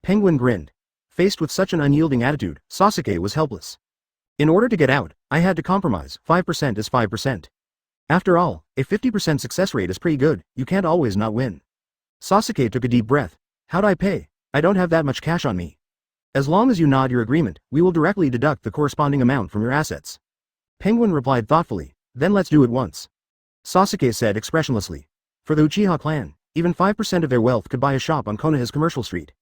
Penguin grinned. Faced with such an unyielding attitude, Sasuke was helpless. In order to get out, I had to compromise. 5% is 5%. After all, a 50% success rate is pretty good, you can't always not win. Sasuke took a deep breath. How'd I pay? I don't have that much cash on me. As long as you nod your agreement, we will directly deduct the corresponding amount from your assets. Penguin replied thoughtfully, then let's do it once. Sasuke said expressionlessly. For the Uchiha clan, even 5% of their wealth could buy a shop on Konoha's commercial street.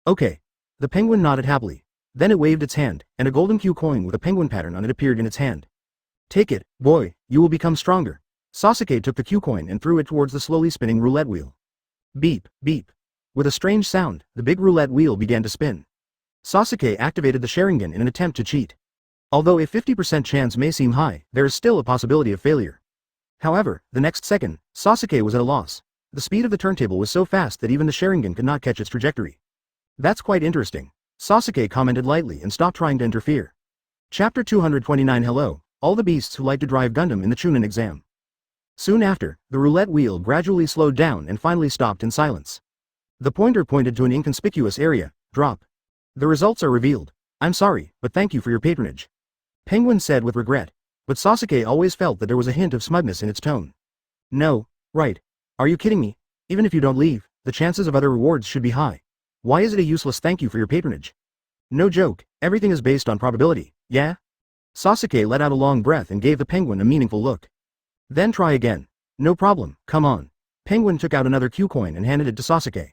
Okay. The penguin nodded happily. Then it waved its hand, and a golden Q coin with a penguin pattern on it appeared in its hand. Take it, boy, you will become stronger. Sasuke took the Q coin and threw it towards the slowly spinning roulette wheel. Beep, beep. With a strange sound, the big roulette wheel began to spin. Sasuke activated the Sharingan in an attempt to cheat. Although a 50% chance may seem high, there is still a possibility of failure. However, the next second, Sasuke was at a loss. The speed of the turntable was so fast that even the Sharingan could not catch its trajectory. That's quite interesting. Sasuke commented lightly and stopped trying to interfere. Chapter 229 Hello, all the beasts who like to drive Gundam in the Chunin exam. Soon after, the roulette wheel gradually slowed down and finally stopped in silence. The pointer pointed to an inconspicuous area. Drop. The results are revealed. I'm sorry, but thank you for your patronage. Penguin said with regret. But Sasuke always felt that there was a hint of smugness in its tone. No, right. Are you kidding me? Even if you don't leave, the chances of other rewards should be high. Why is it a useless thank you for your patronage? No joke, everything is based on probability, yeah? Sasuke let out a long breath and gave the penguin a meaningful look. Then try again. No problem, come on. Penguin took out another Q coin and handed it to Sasuke.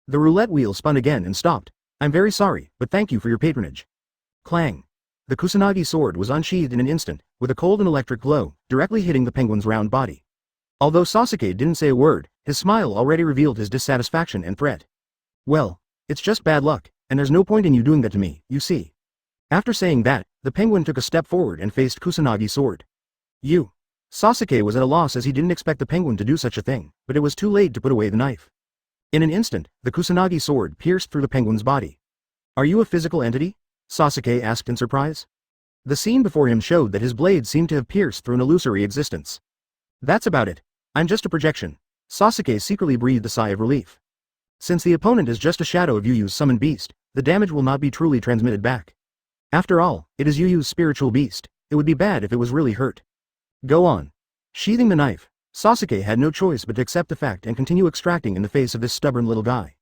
The roulette wheel spun again and stopped. I'm very sorry, but thank you for your patronage. Clang. The Kusanagi sword was unsheathed in an instant, with a cold and electric glow, directly hitting the penguin's round body. Although Sasuke didn't say a word, his smile already revealed his dissatisfaction and threat. Well, it's just bad luck, and there's no point in you doing that to me, you see. After saying that, the penguin took a step forward and faced Kusanagi's sword. You. Sasuke was at a loss as he didn't expect the penguin to do such a thing, but it was too late to put away the knife. In an instant, the Kusanagi sword pierced through the penguin's body. Are you a physical entity? Sasuke asked in surprise. The scene before him showed that his blade seemed to have pierced through an illusory existence. That's about it. I'm just a projection. Sasuke secretly breathed a sigh of relief. Since the opponent is just a shadow of Yu Yu's summoned beast, the damage will not be truly transmitted back. After all, it is Yu Yu's spiritual beast. It would be bad if it was really hurt. Go on. Sheathing the knife, Sasuke had no choice but to accept the fact and continue extracting in the face of this stubborn little guy.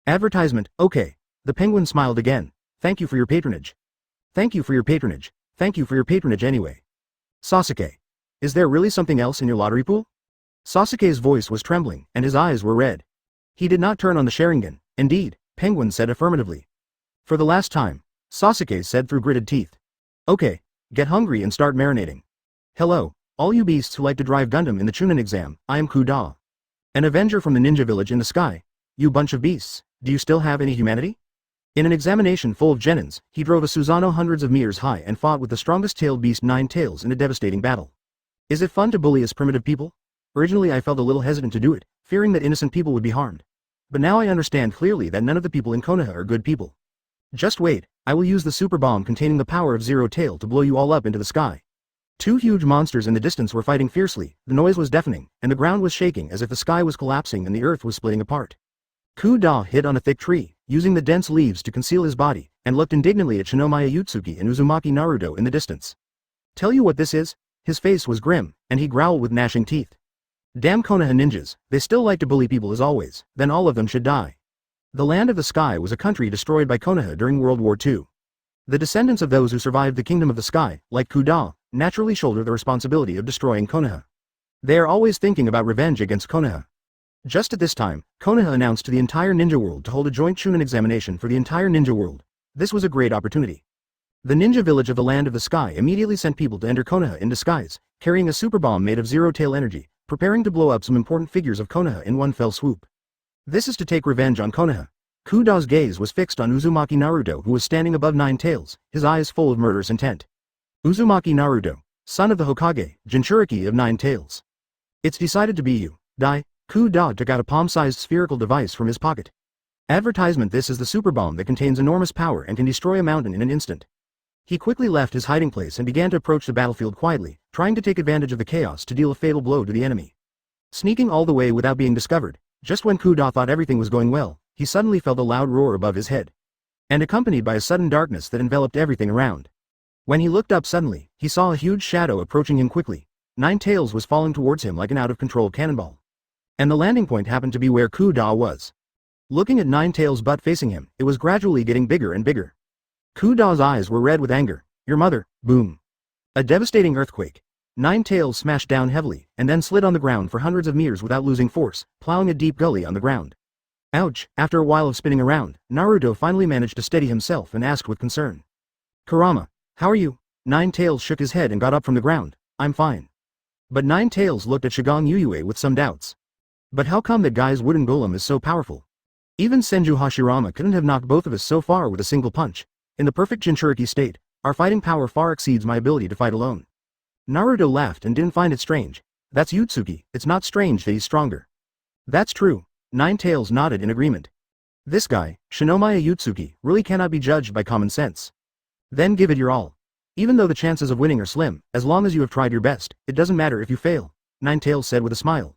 Advertisement, okay. The penguin smiled again. Thank you for your patronage. Thank you for your patronage. Thank you for your patronage anyway. Sasuke. Is there really something else in your lottery pool? Sasuke's voice was trembling, and his eyes were red. He did not turn on the Sharingan. Indeed, Penguin said affirmatively. For the last time, Sasuke said through gritted teeth. Okay, get hungry and start marinating. Hello, all you beasts who like to drive Gundam in the Chunin exam, I am Kuda. An avenger from the ninja village in the sky. You bunch of beasts, do you still have any humanity? In an examination full of genins, he drove a Susanoo hundreds of meters high and fought with the strongest tailed beast Nine Tails in a devastating battle. Is it fun to bully us primitive people? Originally I felt a little hesitant to do it, fearing that innocent people would be harmed. But now I understand clearly that none of the people in Konoha are good people. Just wait, I will use the super bomb containing the power of Zero Tail to blow you all up into the sky. Two huge monsters in the distance were fighting fiercely, the noise was deafening, and the ground was shaking as if the sky was collapsing and the earth was splitting apart. Kuda hid on a thick tree, using the dense leaves to conceal his body, and looked indignantly at Shinomiya Ōtsutsuki and Uzumaki Naruto in the distance. Tell you what this is? His face was grim, and he growled with gnashing teeth. Damn Konoha ninjas, they still like to bully people as always, then all of them should die. The Land of the Sky was a country destroyed by Konoha during World War II. The descendants of those who survived the Kingdom of the Sky, like Kuda, naturally shoulder the responsibility of destroying Konoha. They are always thinking about revenge against Konoha. Just at this time, Konoha announced to the entire ninja world to hold a joint Chunin examination for the entire ninja world. This was a great opportunity. The ninja village of the Land of the Sky immediately sent people to enter Konoha in disguise, carrying a super bomb made of Zero Tail energy, preparing to blow up some important figures of Konoha in one fell swoop. This is to take revenge on Konoha. Kuda's gaze was fixed on Uzumaki Naruto, who was standing above Nine Tails, his eyes full of murderous intent. Uzumaki Naruto, son of the Hokage, Jinchūriki of Nine Tails. It's decided to be you. Die. Kuda took out a palm-sized spherical device from his pocket. Advertisement: this is the super bomb that contains enormous power and can destroy a mountain in an instant. He quickly left his hiding place and began to approach the battlefield quietly, trying to take advantage of the chaos to deal a fatal blow to the enemy. Sneaking all the way without being discovered, just when Kuda thought everything was going well, he suddenly felt a loud roar above his head. And accompanied by a sudden darkness that enveloped everything around. When he looked up suddenly, he saw a huge shadow approaching him quickly. Nine Tails was falling towards him like an out-of-control cannonball. And the landing point happened to be where Kuda was. Looking at Nine Tails' butt facing him, it was gradually getting bigger and bigger. Kuda's eyes were red with anger. Your mother, boom. A devastating earthquake. Nine Tails smashed down heavily, and then slid on the ground for hundreds of meters without losing force, plowing a deep gully on the ground. Ouch! After a while of spinning around, Naruto finally managed to steady himself and asked with concern. Kurama, how are you? Nine Tails shook his head and got up from the ground. I'm fine. But Nine Tails looked at Shigang Yuyue with some doubts. But how come that guy's wooden golem is so powerful? Even Senju Hashirama couldn't have knocked both of us so far with a single punch. In the perfect Jinchuriki state, our fighting power far exceeds my ability to fight alone. Naruto laughed and didn't find it strange. That's Ōtsutsuki, it's not strange that he's stronger. That's true. Nine Tails nodded in agreement. This guy, Shinomiya Ōtsutsuki, really cannot be judged by common sense. Then give it your all. Even though the chances of winning are slim, as long as you have tried your best, it doesn't matter if you fail, Nine Tails said with a smile.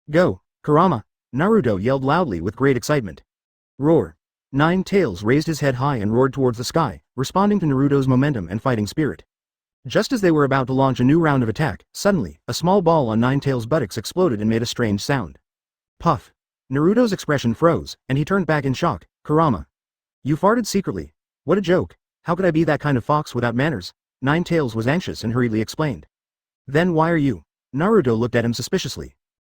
Go, Kurama! Naruto yelled loudly with great excitement. Roar! Nine Tails raised his head high and roared towards the sky, responding to Naruto's momentum and fighting spirit. Just as they were about to launch a new round of attack, suddenly, a small ball on Nine Tails' buttocks exploded and made a strange sound. Puff! Naruto's expression froze, and he turned back in shock. Kurama! You farted secretly. What a joke! How could I be that kind of fox without manners? Nine Tails was anxious and hurriedly explained. Then why are you? Naruto looked at him suspiciously.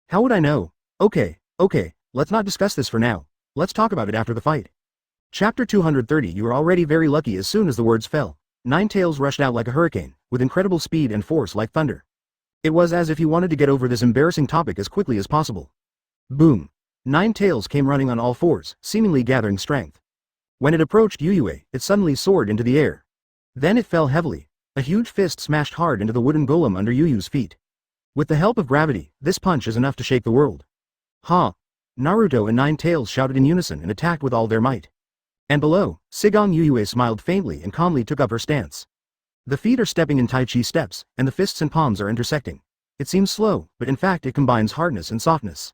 How would I know? Okay, let's not discuss this for now. Let's talk about it after the fight. Chapter 230. You were already very lucky. As soon as the words fell, Nine Tails rushed out like a hurricane, with incredible speed and force like thunder. It was as if he wanted to get over this embarrassing topic as quickly as possible. Boom! Nine Tails came running on all fours, seemingly gathering strength. When it approached Yuyue, it suddenly soared into the air. Then it fell heavily. A huge fist smashed hard into the wooden golem under Yuyu's feet. With the help of gravity, this punch is enough to shake the world. Ha! Naruto and Nine Tails shouted in unison and attacked with all their might. And below, Shigang Yuyue smiled faintly and calmly took up her stance. The feet are stepping in Tai Chi steps, and the fists and palms are intersecting. It seems slow, but in fact it combines hardness and softness.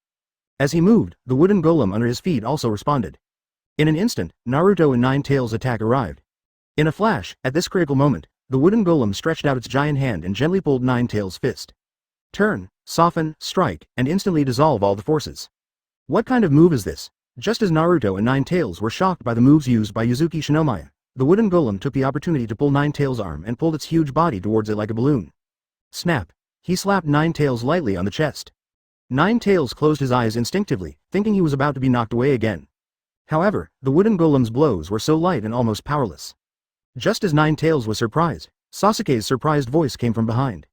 As he moved, the wooden golem under his feet also responded. In an instant, Naruto and Nine Tails' attack arrived. In a flash, at this critical moment, the wooden golem stretched out its giant hand and gently pulled Nine Tails' fist. Turn, soften, strike, and instantly dissolve all the forces. What kind of move is this? Just as Naruto and Nine Tails were shocked by the moves used by Yuzuki Shinomiya, the wooden golem took the opportunity to pull Nine Tails' arm and pulled its huge body towards it like a balloon. Snap! He slapped Nine Tails lightly on the chest. Nine Tails closed his eyes instinctively, thinking he was about to be knocked away again. However, the wooden golem's blows were so light and almost powerless. Just as Nine Tails was surprised, Sasuke's surprised voice came from behind.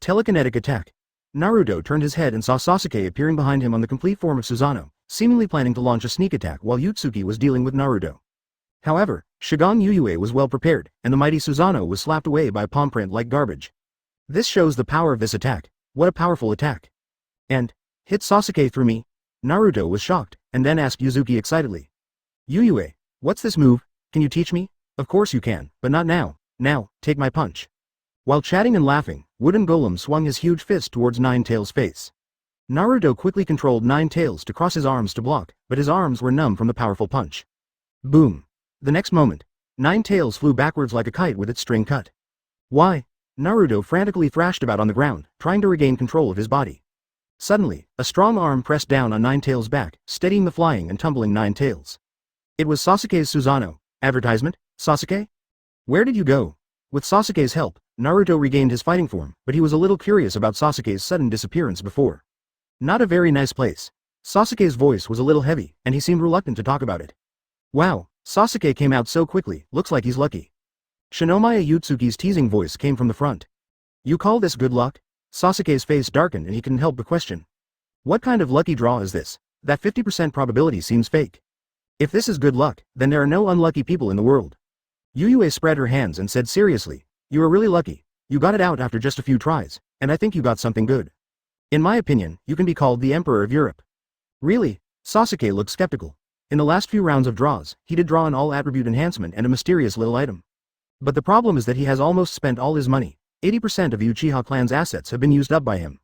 Telekinetic attack. Naruto turned his head and saw Sasuke appearing behind him on the complete form of Susanoo, seemingly planning to launch a sneak attack while Ōtsutsuki was dealing with Naruto. However, Shigang Yuyue was well prepared, and the mighty Susanoo was slapped away by a palm print like garbage. This shows the power of this attack. What a powerful attack. And, hit Sasuke through me? Naruto was shocked, and then asked Yuzuki excitedly. Yuyue, what's this move? Can you teach me? Of course you can, but not now. Now, take my punch. While chatting and laughing, Wooden Golem swung his huge fist towards Nine Tails' face. Naruto quickly controlled Nine Tails to cross his arms to block, but his arms were numb from the powerful punch. Boom! The next moment, Nine Tails flew backwards like a kite with its string cut. Why? Naruto frantically thrashed about on the ground, trying to regain control of his body. Suddenly, a strong arm pressed down on Nine Tails' back, steadying the flying and tumbling Nine Tails. It was Sasuke's Susanoo. Advertisement? Sasuke? Where did you go? With Sasuke's help, Naruto regained his fighting form, but he was a little curious about Sasuke's sudden disappearance before. Not a very nice place. Sasuke's voice was a little heavy, and he seemed reluctant to talk about it. Wow, Sasuke came out so quickly, looks like he's lucky. Shinomiya Ōtsuki's teasing voice came from the front. You call this good luck? Sasuke's face darkened and he couldn't help but question. What kind of lucky draw is this? That 50% probability seems fake. If this is good luck, then there are no unlucky people in the world. Yuyue spread her hands and said seriously, you are really lucky. You got it out after just a few tries, and I think you got something good. In my opinion, you can be called the Emperor of Europe. Really? Sasuke looked skeptical. In the last few rounds of draws, he did draw an all-attribute enhancement and a mysterious little item. But the problem is that he has almost spent all his money. 80% of the Uchiha clan's assets have been used up by him.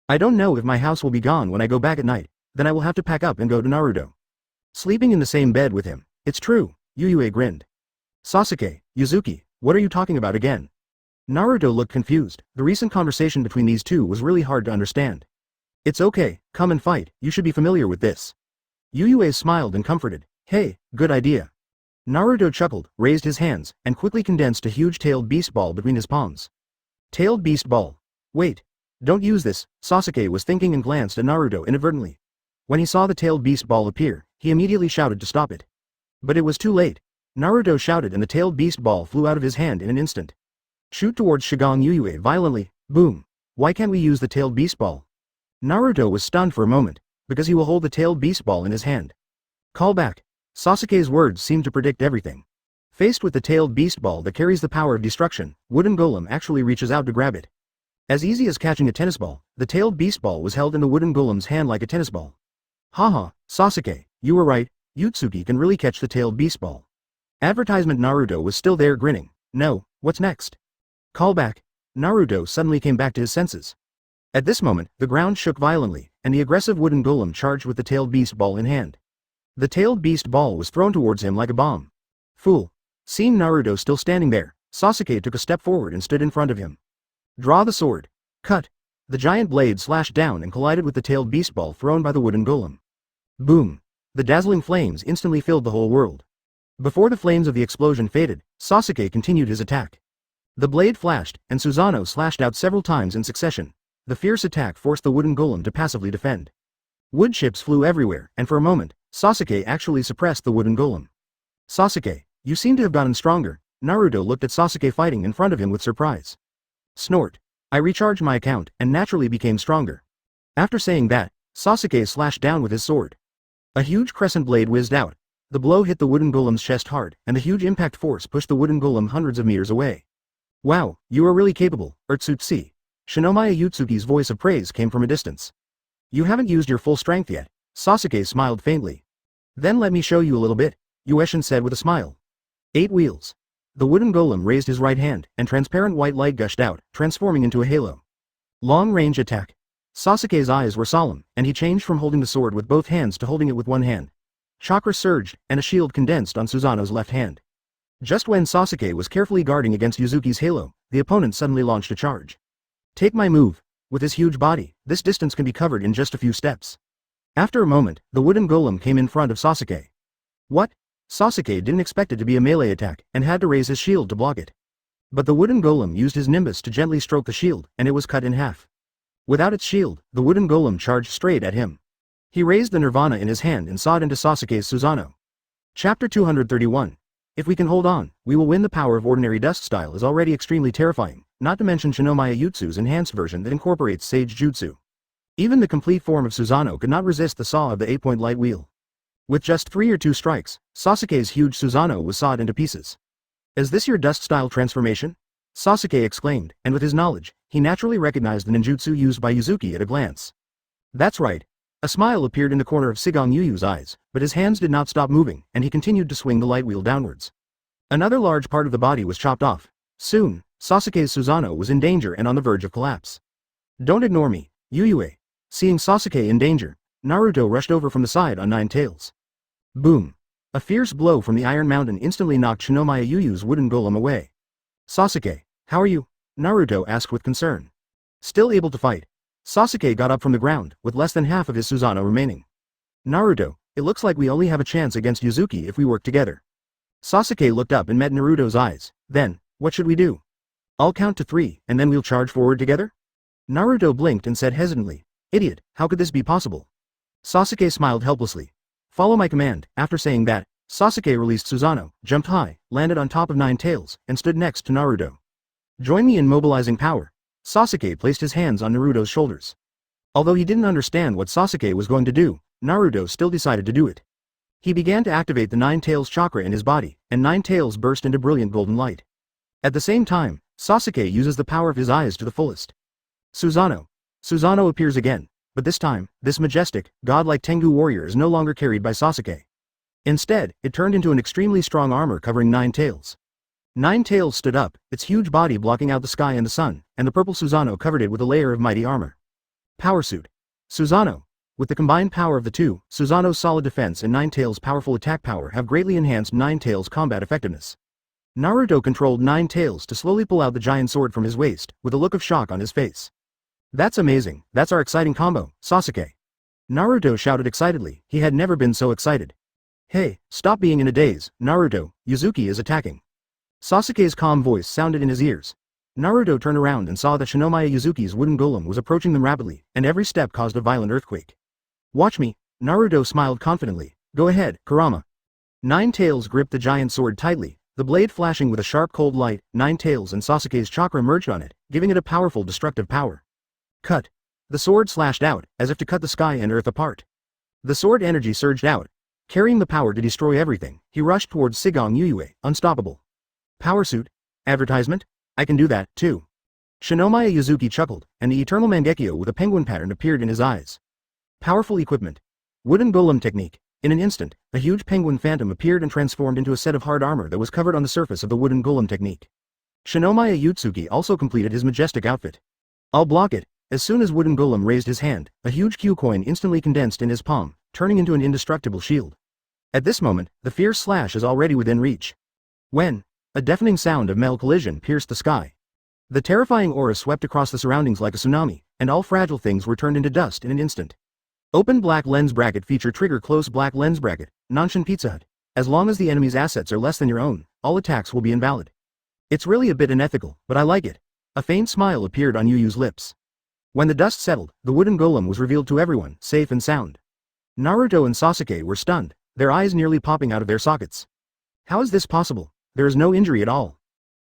I don't know if my house will be gone when I go back at night, then I will have to pack up and go to Naruto. Sleeping in the same bed with him. It's true, Yuyue grinned. Sasuke, Yuzuki, what are you talking about again? Naruto looked confused. The recent conversation between these two was really hard to understand. It's okay, come and fight, you should be familiar with this. Yuyue smiled and comforted. Hey, good idea. Naruto chuckled, raised his hands, and quickly condensed a huge tailed beast ball between his palms. Tailed beast ball. Wait. Don't use this, Sasuke was thinking and glanced at Naruto inadvertently. When he saw the tailed beast ball appear, he immediately shouted to stop it. But it was too late. Naruto shouted and the tailed beast ball flew out of his hand in an instant. Shoot towards Shigong Yuyue violently, boom. Why can't we use the tailed beast ball? Naruto was stunned for a moment, because he will hold the tailed beast ball in his hand. Call back. Sasuke's words seemed to predict everything. Faced with the tailed beast ball that carries the power of destruction, Wooden Golem actually reaches out to grab it. As easy as catching a tennis ball, the tailed beast ball was held in the Wooden Golem's hand like a tennis ball. Haha, Sasuke, you were right, Ōtsutsuki can really catch the tailed beast ball. Advertisement Naruto was still there grinning. No, what's next? Call back. Naruto suddenly came back to his senses. At this moment, the ground shook violently, and the aggressive Wooden Golem charged with the tailed beast ball in hand. The tailed beast ball was thrown towards him like a bomb. Fool. Seeing Naruto still standing there, Sasuke took a step forward and stood in front of him. Draw the sword. Cut. The giant blade slashed down and collided with the tailed beast ball thrown by the Wooden Golem. Boom. The dazzling flames instantly filled the whole world. Before the flames of the explosion faded, Sasuke continued his attack. The blade flashed, and Susanoo slashed out several times in succession. The fierce attack forced the Wooden Golem to passively defend. Wood chips flew everywhere, and for a moment, Sasuke actually suppressed the Wooden Golem. Sasuke, you seem to have gotten stronger. Naruto looked at Sasuke fighting in front of him with surprise. Snort. I recharged my account, and naturally became stronger. After saying that, Sasuke slashed down with his sword. A huge crescent blade whizzed out. The blow hit the Wooden Golem's chest hard, and the huge impact force pushed the Wooden Golem hundreds of meters away. Wow, you are really capable, Ōtsutsuki. Shinomiya Ōtsutsuki's voice of praise came from a distance. You haven't used your full strength yet. Sasuke smiled faintly. Then let me show you a little bit, Ueshin said with a smile. 8 wheels. The Wooden Golem raised his right hand, and transparent white light gushed out, transforming into a halo. Long-range attack. Sasuke's eyes were solemn, and he changed from holding the sword with both hands to holding it with one hand. Chakra surged, and a shield condensed on Susanoo's left hand. Just when Sasuke was carefully guarding against Yuzuki's halo, the opponent suddenly launched a charge. Take my move. With his huge body, this distance can be covered in just a few steps. After a moment, the Wooden Golem came in front of Sasuke. What? Sasuke didn't expect it to be a melee attack, and had to raise his shield to block it. But the Wooden Golem used his nimbus to gently stroke the shield, and it was cut in half. Without its shield, the Wooden Golem charged straight at him. He raised the Nirvana in his hand and sawed into Sasuke's Susanoo. Chapter 231. If we can hold on, we will win. The power of ordinary dust style is already extremely terrifying, not to mention Shinomiya Ōtsutsuki's enhanced version that incorporates Sage Jutsu. Even the complete form of Susanoo could not resist the saw of the 8-point light wheel. With just 3 or 2 strikes, Sasuke's huge Susanoo was sawed into pieces. Is this your dust style transformation? Sasuke exclaimed, and with his knowledge, he naturally recognized the ninjutsu used by Yuzuki at a glance. That's right. A smile appeared in the corner of Shigong Yuyu's eyes, but his hands did not stop moving, and he continued to swing the light wheel downwards. Another large part of the body was chopped off. Soon, Sasuke's Susanoo was in danger and on the verge of collapse. Don't ignore me, Yuyue. Seeing Sasuke in danger, Naruto rushed over from the side on 9 tails. Boom. A fierce blow from the Iron Mountain instantly knocked Shinomiya Ōtsutsuki's Wooden Golem away. Sasuke, how are you? Naruto asked with concern. Still able to fight. Sasuke got up from the ground, with less than half of his Susanoo remaining. Naruto, it looks like we only have a chance against Yuzuki if we work together. Sasuke looked up and met Naruto's eyes. Then, what should we do? I'll count to 3, and then we'll charge forward together? Naruto blinked and said hesitantly, Idiot, how could this be possible? Sasuke smiled helplessly. Follow my command. After saying that, Sasuke released Susanoo, jumped high, landed on top of 9 tails, and stood next to Naruto. Join me in mobilizing power. Sasuke placed his hands on Naruto's shoulders. Although he didn't understand what Sasuke was going to do, Naruto still decided to do it. He began to activate the Nine Tails chakra in his body, and Nine Tails burst into brilliant golden light. At the same time, Sasuke uses the power of his eyes to the fullest. Susanoo. Susanoo appears again, but this time, this majestic, godlike Tengu warrior is no longer carried by Sasuke. Instead, it turned into an extremely strong armor covering Nine Tails. Nine Tails stood up, its huge body blocking out the sky and the sun, and the purple Susanoo covered it with a layer of mighty armor. Power Suit. Susanoo. With the combined power of the two, Susanoo's solid defense and Nine Tails' powerful attack power have greatly enhanced Nine Tails' combat effectiveness. Naruto controlled Nine Tails to slowly pull out the giant sword from his waist, with a look of shock on his face. That's amazing, that's our exciting combo, Sasuke. Naruto shouted excitedly, he had never been so excited. Hey, stop being in a daze, Naruto, Uzuki is attacking. Sasuke's calm voice sounded in his ears. Naruto turned around and saw that Shinomiya Uzuki's wooden golem was approaching them rapidly, and every step caused a violent earthquake. Watch me, Naruto smiled confidently. Go ahead, Kurama. Nine Tails gripped the giant sword tightly, the blade flashing with a sharp cold light. Nine Tails and Sasuke's chakra merged on it, giving it a powerful destructive power. Cut. The sword slashed out, as if to cut the sky and earth apart. The sword energy surged out. Carrying the power to destroy everything, he rushed towards Sigong Yuyue, unstoppable. Power Suit? Advertisement? I can do that, too. Shinomiya Uzuki chuckled, and the eternal Mangekyo with a penguin pattern appeared in his eyes. Powerful equipment. Wooden golem technique. In an instant, a huge penguin phantom appeared and transformed into a set of hard armor that was covered on the surface of the wooden golem technique. Shinomiya Ōtsutsuki also completed his majestic outfit. I'll block it. As soon as wooden golem raised his hand, a huge Q coin instantly condensed in his palm, turning into an indestructible shield. At this moment, the fierce slash is already within reach. When a deafening sound of metal collision pierced the sky. The terrifying aura swept across the surroundings like a tsunami, and all fragile things were turned into dust in an instant. Open black lens bracket feature trigger close black lens bracket, Nanshin Pizza Hut. As long as the enemy's assets are less than your own, all attacks will be invalid. It's really a bit unethical, but I like it. A faint smile appeared on Yu Yu's lips. When the dust settled, the wooden golem was revealed to everyone, safe and sound. Naruto and Sasuke were stunned, their eyes nearly popping out of their sockets. How is this possible? There is no injury at all.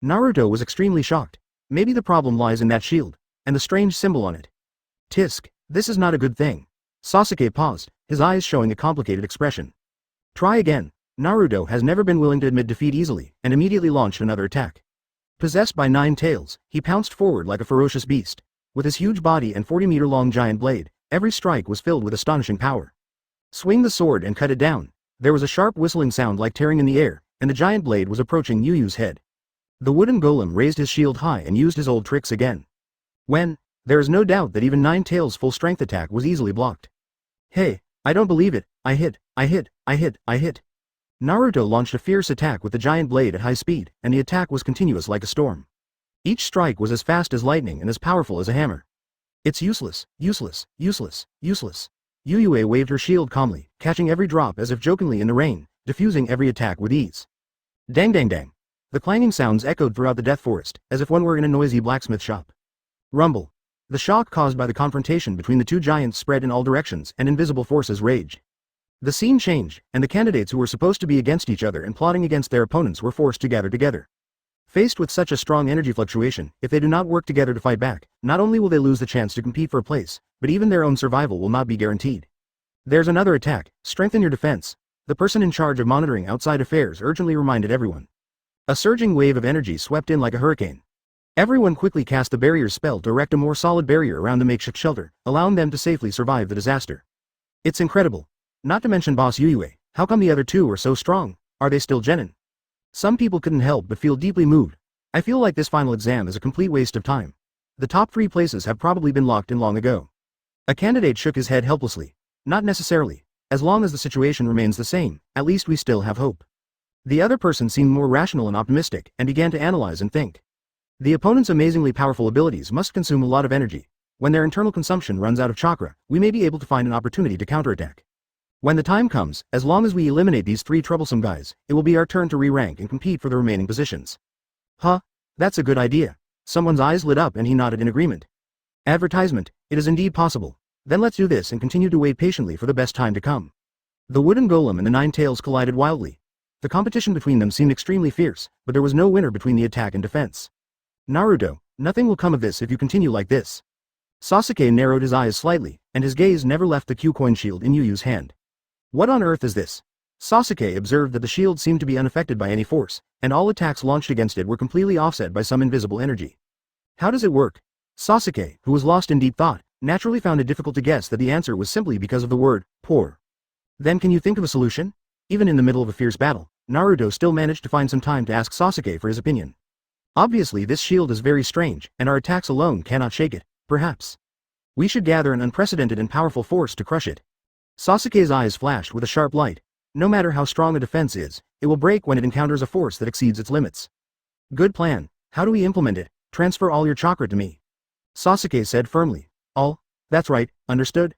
Naruto was extremely shocked. Maybe the problem lies in that shield, and the strange symbol on it. Tisk, this is not a good thing. Sasuke paused, his eyes showing a complicated expression. Try again. Naruto has never been willing to admit defeat easily, and immediately launched another attack. Possessed by Nine Tails, he pounced forward like a ferocious beast. With his huge body and 40-meter-long giant blade, every strike was filled with astonishing power. Swing the sword and cut it down. There was a sharp whistling sound like tearing in the air, and the giant blade was approaching Yu Yu's head. The wooden golem raised his shield high and used his old tricks again. There is no doubt that even Nine Tails' full-strength attack was easily blocked. Hey, I don't believe it, I hit. Naruto launched a fierce attack with the giant blade at high speed, and the attack was continuous like a storm. Each strike was as fast as lightning and as powerful as a hammer. It's useless. Yuyue waved her shield calmly, catching every drop as if jokingly in the rain, diffusing every attack with ease. Dang dang dang. The clanging sounds echoed throughout the Death Forest, as if one were in a noisy blacksmith shop. Rumble. The shock caused by the confrontation between the two giants spread in all directions, and invisible forces raged. The scene changed, and the candidates who were supposed to be against each other and plotting against their opponents were forced to gather together. Faced with such a strong energy fluctuation, if they do not work together to fight back, not only will they lose the chance to compete for a place, but even their own survival will not be guaranteed. There's another attack. Strengthen your defense. The person in charge of monitoring outside affairs urgently reminded everyone. A surging wave of energy swept in like a hurricane. Everyone quickly cast the barrier spell to erect a more solid barrier around the makeshift shelter, allowing them to safely survive the disaster. It's incredible. Not to mention Boss Yuyue, how come the other two are so strong? Are they still genin? Some people couldn't help but feel deeply moved. I feel like this final exam is a complete waste of time. The top 3 places have probably been locked in long ago. A candidate shook his head helplessly. Not necessarily. As long as the situation remains the same, at least we still have hope. The other person seemed more rational and optimistic, and began to analyze and think. The opponent's amazingly powerful abilities must consume a lot of energy. When their internal consumption runs out of chakra, we may be able to find an opportunity to counterattack. When the time comes, as long as we eliminate these 3 troublesome guys, it will be our turn to re-rank and compete for the remaining positions. Huh? That's a good idea. Someone's eyes lit up and he nodded in agreement. Advertisement. It is indeed possible. Then let's do this and continue to wait patiently for the best time to come. The wooden golem and the Nine Tails collided wildly. The competition between them seemed extremely fierce, but there was no winner between the attack and defense. Naruto, nothing will come of this if you continue like this. Sasuke narrowed his eyes slightly, and his gaze never left the Q-coin shield in Yu Yu's hand. What on earth is this? Sasuke observed that the shield seemed to be unaffected by any force, and all attacks launched against it were completely offset by some invisible energy. How does it work? Sasuke, who was lost in deep thought, naturally found it difficult to guess that the answer was simply because of the word, poor. Then can you think of a solution? Even in the middle of a fierce battle, Naruto still managed to find some time to ask Sasuke for his opinion. Obviously this shield is very strange, and our attacks alone cannot shake it, perhaps. We should gather an unprecedented and powerful force to crush it. Sasuke's eyes flashed with a sharp light. No matter how strong a defense is, it will break when it encounters a force that exceeds its limits. Good plan. How do we implement it? Transfer all your chakra to me. Sasuke said firmly. All? That's right, understood?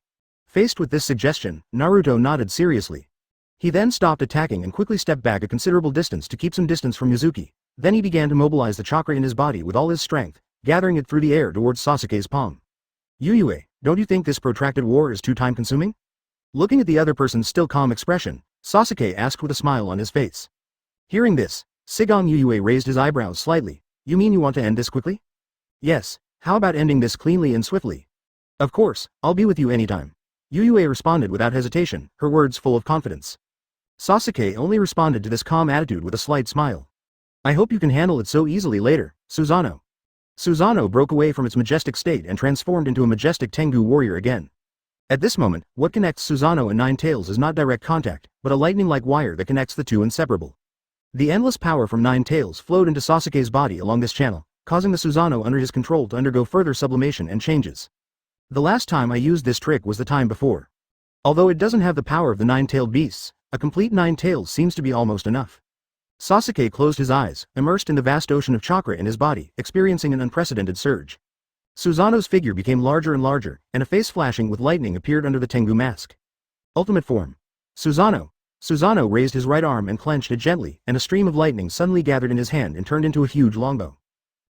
Faced with this suggestion, Naruto nodded seriously. He then stopped attacking and quickly stepped back a considerable distance to keep some distance from Mizuki. Then he began to mobilize the chakra in his body with all his strength, gathering it through the air towards Sasuke's palm. Yuyue, don't you think this protracted war is too time-consuming? Looking at the other person's still calm expression, Sasuke asked with a smile on his face. Hearing this, Sigong Yuyue raised his eyebrows slightly. You mean you want to end this quickly? Yes, how about ending this cleanly and swiftly? Of course, I'll be with you anytime. Yuyue responded without hesitation, her words full of confidence. Sasuke only responded to this calm attitude with a slight smile. I hope you can handle it so easily later, Susanoo. Susanoo broke away from its majestic state and transformed into a majestic Tengu warrior again. At this moment, what connects Susanoo and Nine Tails is not direct contact, but a lightning-like wire that connects the two inseparable. The endless power from Nine Tails flowed into Sasuke's body along this channel, causing the Susanoo under his control to undergo further sublimation and changes. The last time I used this trick was the time before. Although it doesn't have the power of the nine-tailed beasts, a complete nine tails seems to be almost enough. Sasuke closed his eyes, immersed in the vast ocean of chakra in his body, experiencing an unprecedented surge. Susanoo's figure became larger and larger, and a face flashing with lightning appeared under the Tengu mask. Ultimate form. Susanoo. Susanoo raised his right arm and clenched it gently, and a stream of lightning suddenly gathered in his hand and turned into a huge longbow.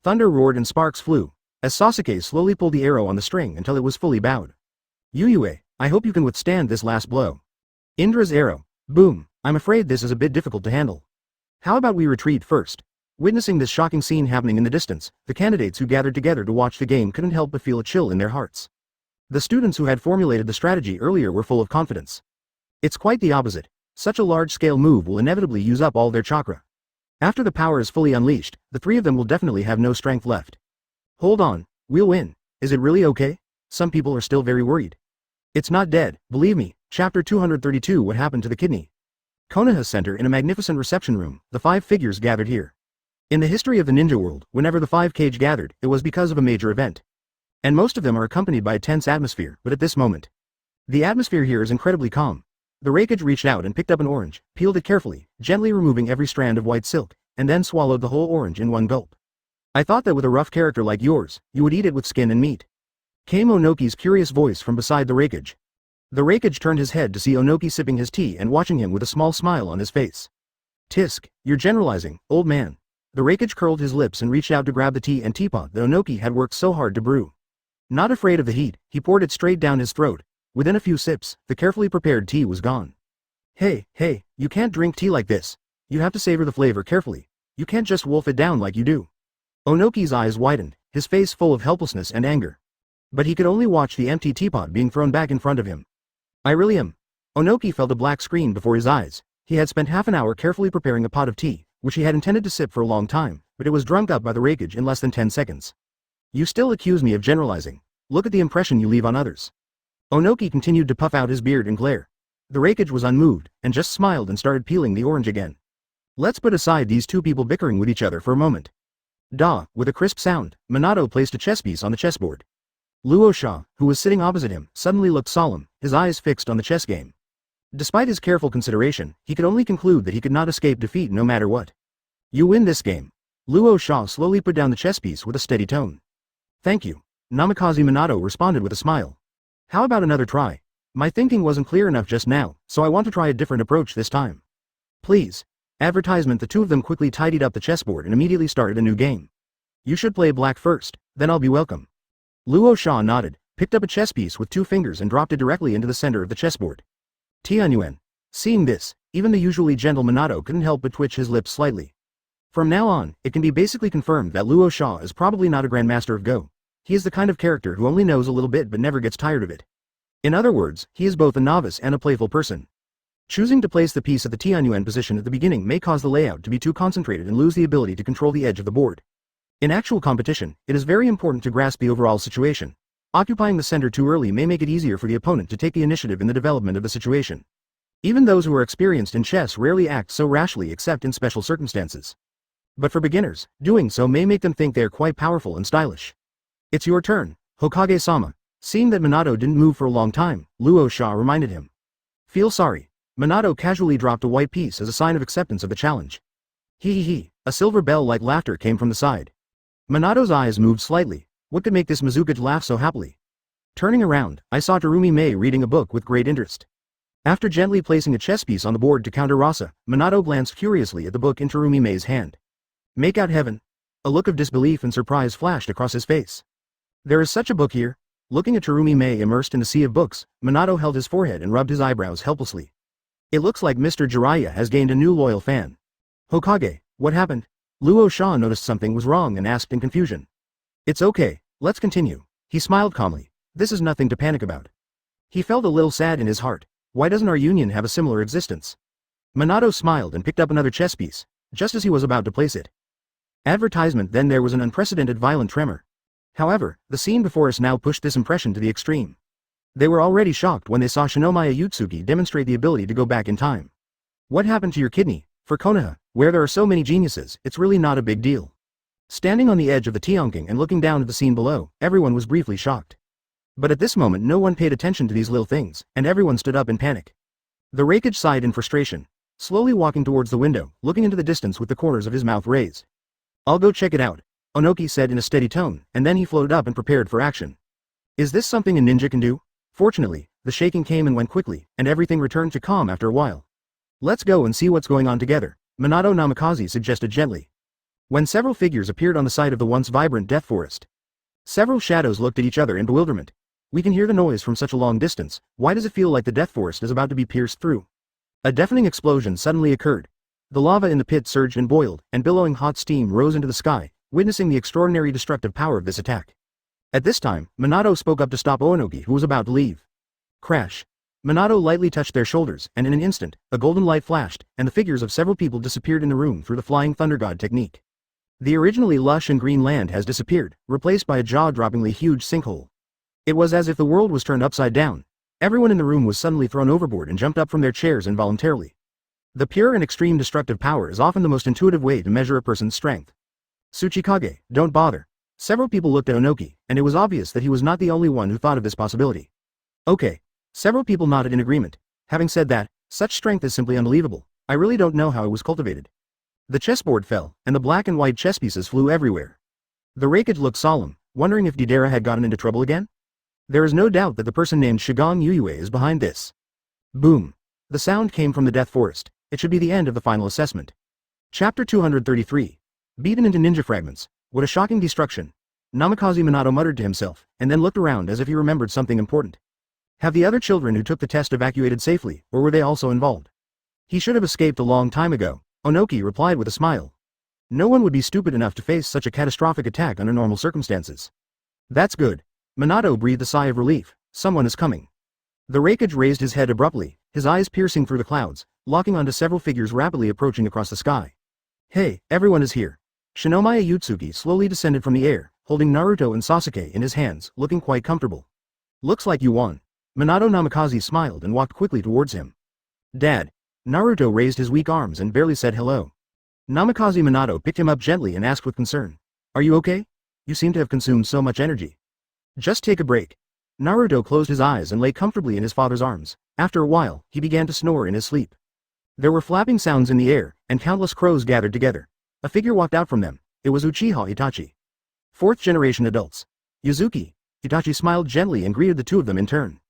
Thunder roared and sparks flew, as Sasuke slowly pulled the arrow on the string until it was fully bowed. Yuyue, I hope you can withstand this last blow. Indra's arrow. Boom, I'm afraid this is a bit difficult to handle. How about we retreat first? Witnessing this shocking scene happening in the distance, the candidates who gathered together to watch the game couldn't help but feel a chill in their hearts. The students who had formulated the strategy earlier were full of confidence. It's quite the opposite. Such a large-scale move will inevitably use up all their chakra. After the power is fully unleashed, the three of them will definitely have no strength left. Hold on, we'll win. Is it really okay? Some people are still very worried. It's not dead, believe me. Chapter 232 What Happened to the Kidney? Konoha Center in a magnificent reception room, the five figures gathered here. In the history of the ninja world, whenever the five Kage gathered, it was because of a major event. And most of them are accompanied by a tense atmosphere, but at this moment, the atmosphere here is incredibly calm. The Raikage reached out and picked up an orange, peeled it carefully, gently removing every strand of white silk, and then swallowed the whole orange in one gulp. I thought that with a rough character like yours, you would eat it with skin and meat. Came Onoki's curious voice from beside the Raikage. The Raikage turned his head to see Onoki sipping his tea and watching him with a small smile on his face. Tisk, you're generalizing, old man. The Raikage curled his lips and reached out to grab the tea and teapot that Onoki had worked so hard to brew. Not afraid of the heat, he poured it straight down his throat. Within a few sips, the carefully prepared tea was gone. Hey, you can't drink tea like this. You have to savor the flavor carefully. You can't just wolf it down like you do. Onoki's eyes widened, his face full of helplessness and anger. But he could only watch the empty teapot being thrown back in front of him. I really am. Onoki felt a black screen before his eyes. He had spent half an hour carefully preparing a pot of tea, which he had intended to sip for a long time, but it was drunk up by the Raikage in less than 10 seconds. You still accuse me of generalizing. Look at the impression you leave on others. Onoki continued to puff out his beard and glare. The Raikage was unmoved, and just smiled and started peeling the orange again. Let's put aside these two people bickering with each other for a moment. With a crisp sound, Minato placed a chess piece on the chessboard. Luosha, who was sitting opposite him, suddenly looked solemn, his eyes fixed on the chess game. Despite his careful consideration, he could only conclude that he could not escape defeat no matter what. You win this game. Luosha slowly put down the chess piece with a steady tone. Thank you. Namikaze Minato responded with a smile. How about another try? My thinking wasn't clear enough just now, so I want to try a different approach this time. Please. Advertisement. The two of them quickly tidied up the chessboard and immediately started a new game. You should play black first, then I'll be welcome. Luosha nodded, picked up a chess piece with two fingers and dropped it directly into the center of the chessboard. Tianyuan. Seeing this, even the usually gentle Minato couldn't help but twitch his lips slightly. From now on, it can be basically confirmed that Luosha is probably not a grandmaster of Go. He is the kind of character who only knows a little bit but never gets tired of it. In other words, he is both a novice and a playful person. Choosing to place the piece at the Tianyuan position at the beginning may cause the layout to be too concentrated and lose the ability to control the edge of the board. In actual competition, it is very important to grasp the overall situation. Occupying the center too early may make it easier for the opponent to take the initiative in the development of the situation. Even those who are experienced in chess rarely act so rashly except in special circumstances. But for beginners, doing so may make them think they are quite powerful and stylish. It's your turn, Hokage-sama. Seeing that Minato didn't move for a long time, Luo Sha reminded him. Feel sorry. Minato casually dropped a white piece as a sign of acceptance of the challenge. Hee. A silver bell-like laughter came from the side. Minato's eyes moved slightly. What could make this Mizuka laugh so happily? Turning around, I saw Terumi Mei reading a book with great interest. After gently placing a chess piece on the board to counter Rasa, Minato glanced curiously at the book in Terumi Mei's hand. Make out heaven. A look of disbelief and surprise flashed across his face. There is such a book here? Looking at Terumi Mei immersed in a sea of books, Minato held his forehead and rubbed his eyebrows helplessly. It looks like Mr. Jiraiya has gained a new loyal fan. Hokage, what happened? Luo Sha noticed something was wrong and asked in confusion. It's okay, let's continue. He smiled calmly. This is nothing to panic about. He felt a little sad in his heart. Why doesn't our union have a similar existence? Minato smiled and picked up another chess piece, just as he was about to place it. Advertisement. Then there was an unprecedented violent tremor. However, the scene before us now pushed this impression to the extreme. They were already shocked when they saw Shinomiya Ōtsutsuki demonstrate the ability to go back in time. What happened to your kidney? For Konoha, where there are so many geniuses, it's really not a big deal. Standing on the edge of the Tianqing and looking down at the scene below, everyone was briefly shocked. But at this moment no one paid attention to these little things, and everyone stood up in panic. The Raikage sighed in frustration, slowly walking towards the window, looking into the distance with the corners of his mouth raised. I'll go check it out, Onoki said in a steady tone, and then he floated up and prepared for action. Is this something a ninja can do? Fortunately, the shaking came and went quickly, and everything returned to calm after a while. Let's go and see what's going on together, Minato Namikaze suggested gently. When several figures appeared on the side of the once vibrant death forest. Several shadows looked at each other in bewilderment. We can hear the noise from such a long distance, why does it feel like the death forest is about to be pierced through? A deafening explosion suddenly occurred. The lava in the pit surged and boiled, and billowing hot steam rose into the sky, witnessing the extraordinary destructive power of this attack. At this time, Minato spoke up to stop Onoki, who was about to leave. Crash. Minato lightly touched their shoulders, and in an instant, a golden light flashed, and the figures of several people disappeared in the room through the flying thunder god technique. The originally lush and green land has disappeared, replaced by a jaw-droppingly huge sinkhole. It was as if the world was turned upside down. Everyone in the room was suddenly thrown overboard and jumped up from their chairs involuntarily. The pure and extreme destructive power is often the most intuitive way to measure a person's strength. Tsuchikage, don't bother. Several people looked at Onoki, and it was obvious that he was not the only one who thought of this possibility. Okay. Several people nodded in agreement. Having said that, such strength is simply unbelievable. I really don't know how it was cultivated. The chessboard fell, and the black and white chess pieces flew everywhere. The Raikage looked solemn, wondering if Deidara had gotten into trouble again? There is no doubt that the person named Shigang Yuyue is behind this. Boom. The sound came from the death forest. It should be the end of the final assessment. Chapter 233. Beaten into ninja fragments. What a shocking destruction. Namikaze Minato muttered to himself, and then looked around as if he remembered something important. Have the other children who took the test evacuated safely, or were they also involved? He should have escaped a long time ago, Onoki replied with a smile. No one would be stupid enough to face such a catastrophic attack under normal circumstances. That's good. Minato breathed a sigh of relief. Someone is coming. The Raikage raised his head abruptly, his eyes piercing through the clouds, locking onto several figures rapidly approaching across the sky. Hey, everyone is here. Shinomiya Ōtsutsuki slowly descended from the air, holding Naruto and Sasuke in his hands, looking quite comfortable. Looks like you won. Minato Namikaze smiled and walked quickly towards him. Dad. Naruto raised his weak arms and barely said hello. Namikaze Minato picked him up gently and asked with concern. Are you okay? You seem to have consumed so much energy. Just take a break. Naruto closed his eyes and lay comfortably in his father's arms. After a while, he began to snore in his sleep. There were flapping sounds in the air, and countless crows gathered together. A figure walked out from them. It was Uchiha Itachi. Fourth generation adults. Yuzuki. Itachi smiled gently and greeted the two of them in turn.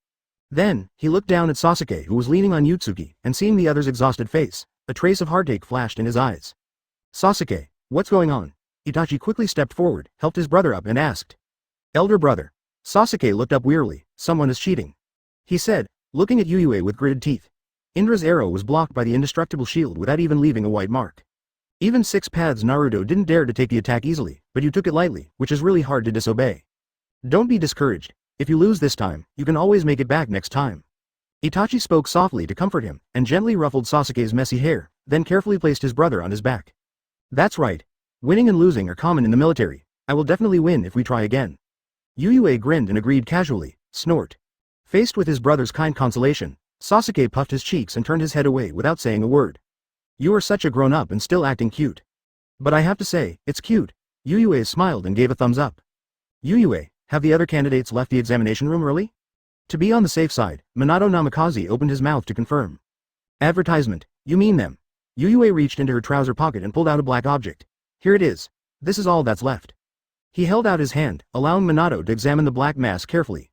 Then, he looked down at Sasuke, who was leaning on Ōtsutsuki, and seeing the other's exhausted face, a trace of heartache flashed in his eyes. Sasuke, what's going on? Itachi quickly stepped forward, helped his brother up and asked. Elder brother. Sasuke looked up wearily. Someone is cheating. He said, looking at Yuyue with gritted teeth. Indra's arrow was blocked by the indestructible shield without even leaving a white mark. Even Six Paths Naruto didn't dare to take the attack easily, but you took it lightly, which is really hard to disobey. Don't be discouraged. If you lose this time, you can always make it back next time. Itachi spoke softly to comfort him, and gently ruffled Sasuke's messy hair, then carefully placed his brother on his back. That's right. Winning and losing are common in the military. I will definitely win if we try again. Yuyue grinned and agreed casually, snort. Faced with his brother's kind consolation, Sasuke puffed his cheeks and turned his head away without saying a word. You are such a grown-up and still acting cute. But I have to say, it's cute. Yuyue smiled and gave a thumbs up. Yuyue, have the other candidates left the examination room early? To be on the safe side, Minato Namikaze opened his mouth to confirm. Advertisement, you mean them? Yuyue reached into her trouser pocket and pulled out a black object. Here it is. This is all that's left. He held out his hand, allowing Minato to examine the black mass carefully.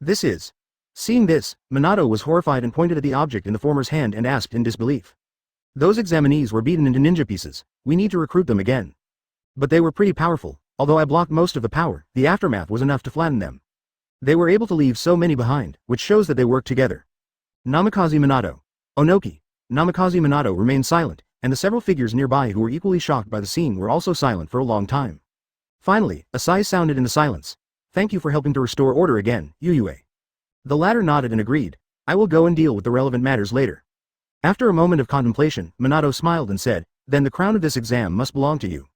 This is. Seeing this, Minato was horrified and pointed at the object in the former's hand and asked in disbelief. Those examinees were beaten into ninja pieces. We need to recruit them again. But they were pretty powerful. Although I blocked most of the power, the aftermath was enough to flatten them. They were able to leave so many behind, which shows that they worked together. Namikaze Minato. Onoki. Namikaze Minato remained silent, and the several figures nearby who were equally shocked by the scene were also silent for a long time. Finally, a sigh sounded in the silence. Thank you for helping to restore order again, Yuyue. The latter nodded and agreed. I will go and deal with the relevant matters later. After a moment of contemplation, Minato smiled and said, then the crown of this exam must belong to you.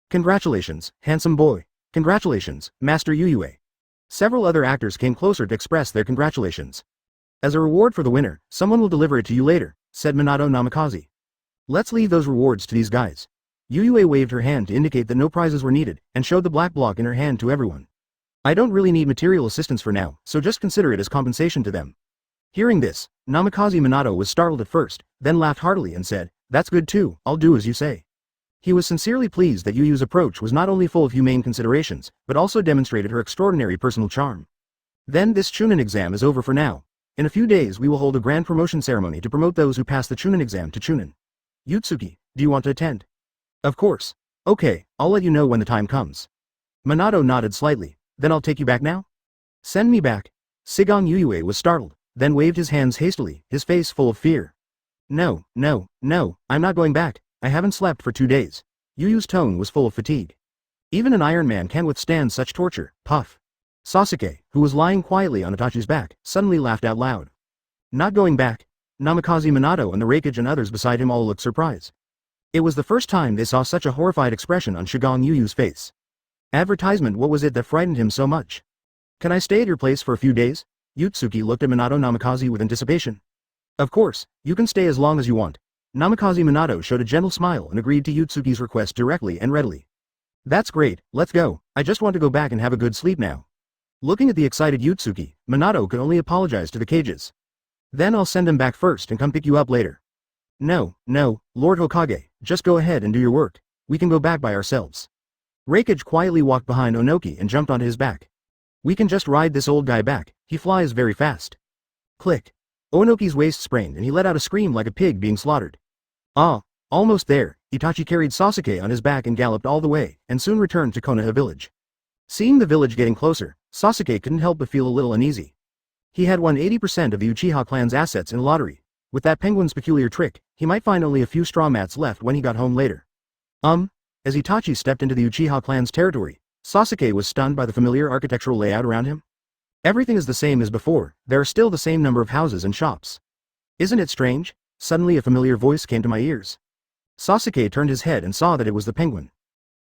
Congratulations, handsome boy. Congratulations, Master Yuyue. Several other actors came closer to express their congratulations. As a reward for the winner, someone will deliver it to you later, said Minato Namikaze. Let's leave those rewards to these guys. Yuyue waved her hand to indicate that no prizes were needed, and showed the black block in her hand to everyone. I don't really need material assistance for now, so just consider it as compensation to them. Hearing this, Namikaze Minato was startled at first, then laughed heartily and said, that's good too, I'll do as you say. He was sincerely pleased that Yuyu's approach was not only full of humane considerations, but also demonstrated her extraordinary personal charm. Then this Chunin exam is over for now. In a few days we will hold a grand promotion ceremony to promote those who pass the Chunin exam to Chunin. Ōtsutsuki, do you want to attend? Of course. Okay, I'll let you know when the time comes. Minato nodded slightly. Then I'll take you back now? Send me back. Sigong Yuyue was startled, then waved his hands hastily, his face full of fear. No, I'm not going back. I haven't slept for 2 days. Yuyu's tone was full of fatigue. Even an Iron Man can't withstand such torture, puff. Sasuke, who was lying quietly on Itachi's back, suddenly laughed out loud. Not going back? Namikaze Minato and the Raikage and others beside him all looked surprised. It was the first time they saw such a horrified expression on Sigong Yuyu's face. Advertisement, what was it that frightened him so much? Can I stay at your place for a few days? Ōtsutsuki looked at Minato Namikaze with anticipation. Of course, you can stay as long as you want. Namikaze Minato showed a gentle smile and agreed to Ōtsutsuki's request directly and readily. That's great, let's go. I just want to go back and have a good sleep now. Looking at the excited Ōtsutsuki, Minato could only apologize to the cages. Then I'll send them back first and come pick you up later. No, Lord Hokage, just go ahead and do your work. We can go back by ourselves. Raikage quietly walked behind Onoki and jumped onto his back. We can just ride this old guy back, he flies very fast. Click. Onoki's waist sprained and he let out a scream like a pig being slaughtered. Ah, almost there. Itachi carried Sasuke on his back and galloped all the way, and soon returned to Konoha village. Seeing the village getting closer, Sasuke couldn't help but feel a little uneasy. He had won 80% of the Uchiha clan's assets in a lottery. With that penguin's peculiar trick, he might find only a few straw mats left when he got home later. As Itachi stepped into the Uchiha clan's territory, Sasuke was stunned by the familiar architectural layout around him. Everything is the same as before, there are still the same number of houses and shops. Isn't it strange? Suddenly a familiar voice came to my ears. Sasuke turned his head and saw that it was the penguin.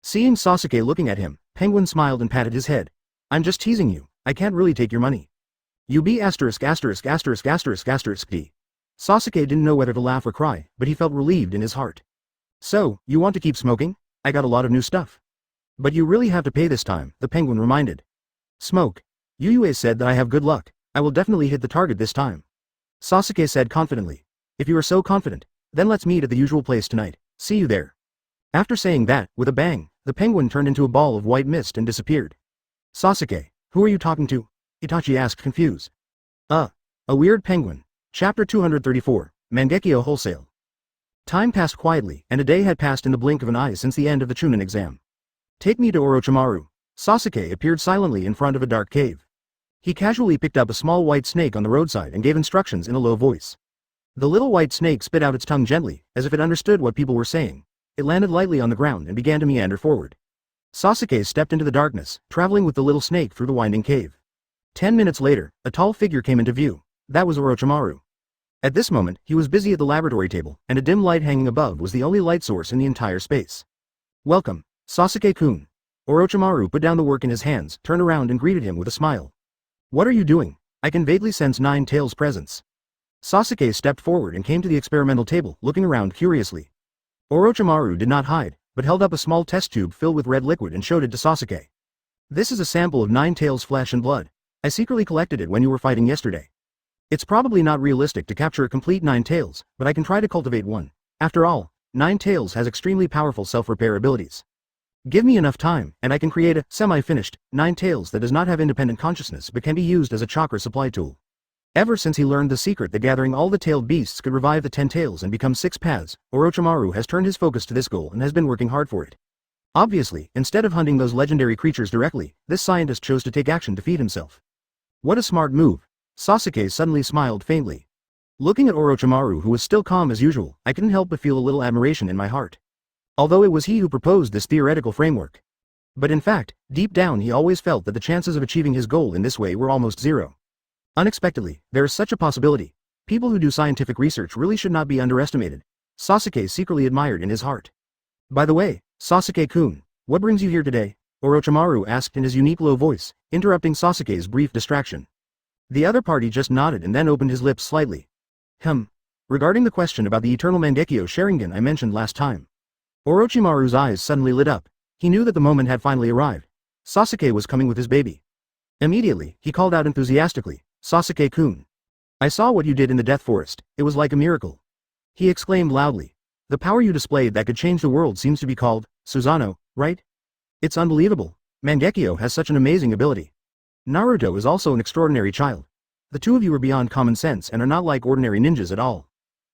Seeing Sasuke looking at him, Penguin smiled and patted his head. I'm just teasing you, I can't really take your money. You be **************. Sasuke didn't know whether to laugh or cry, but he felt relieved in his heart. So, you want to keep smoking? I got a lot of new stuff. But you really have to pay this time, the penguin reminded. Smoke. Yuyue said that I have good luck, I will definitely hit the target this time. Sasuke said confidently. If you are so confident, then let's meet at the usual place tonight, see you there. After saying that, with a bang, the penguin turned into a ball of white mist and disappeared. Sasuke, who are you talking to? Itachi asked confused. A weird penguin. Chapter 234, Mangekyo Wholesale. Time passed quietly, and a day had passed in the blink of an eye since the end of the Chunin exam. Take me to Orochimaru. Sasuke appeared silently in front of a dark cave. He casually picked up a small white snake on the roadside and gave instructions in a low voice. The little white snake spit out its tongue gently, as if it understood what people were saying. It landed lightly on the ground and began to meander forward. Sasuke stepped into the darkness, traveling with the little snake through the winding cave. 10 minutes later, a tall figure came into view. That was Orochimaru. At this moment, he was busy at the laboratory table, and a dim light hanging above was the only light source in the entire space. "Welcome, Sasuke-kun." Orochimaru put down the work in his hands, turned around and greeted him with a smile. "What are you doing? I can vaguely sense Nine Tails' presence." Sasuke stepped forward and came to the experimental table, looking around curiously. Orochimaru did not hide, but held up a small test tube filled with red liquid and showed it to Sasuke. "This is a sample of Nine Tails' flesh and blood. I secretly collected it when you were fighting yesterday. It's probably not realistic to capture a complete Nine Tails, but I can try to cultivate one. After all, Nine Tails has extremely powerful self-repair abilities. Give me enough time, and I can create a semi-finished Nine Tails that does not have independent consciousness but can be used as a chakra supply tool." Ever since he learned the secret that gathering all the tailed beasts could revive the 10 tails and become 6 paths, Orochimaru has turned his focus to this goal and has been working hard for it. Obviously, instead of hunting those legendary creatures directly, this scientist chose to take action to feed himself. What a smart move. Sasuke suddenly smiled faintly. Looking at Orochimaru, who was still calm as usual, I couldn't help but feel a little admiration in my heart. Although it was he who proposed this theoretical framework. But in fact, deep down he always felt that the chances of achieving his goal in this way were almost zero. Unexpectedly, there is such a possibility. People who do scientific research really should not be underestimated. Sasuke secretly admired in his heart. "By the way, Sasuke-kun, what brings you here today?" Orochimaru asked in his unique low voice, interrupting Sasuke's brief distraction. The other party just nodded and then opened his lips slightly. Regarding the question about the eternal Mangekyo Sharingan I mentioned last time. Orochimaru's eyes suddenly lit up. He knew that the moment had finally arrived. Sasuke was coming with his baby. Immediately, he called out enthusiastically, "Sasuke-kun. I saw what you did in the Death Forest, it was like a miracle." He exclaimed loudly. "The power you displayed that could change the world seems to be called Susanoo, right? It's unbelievable. Mangekyo has such an amazing ability. Naruto is also an extraordinary child. The two of you are beyond common sense and are not like ordinary ninjas at all."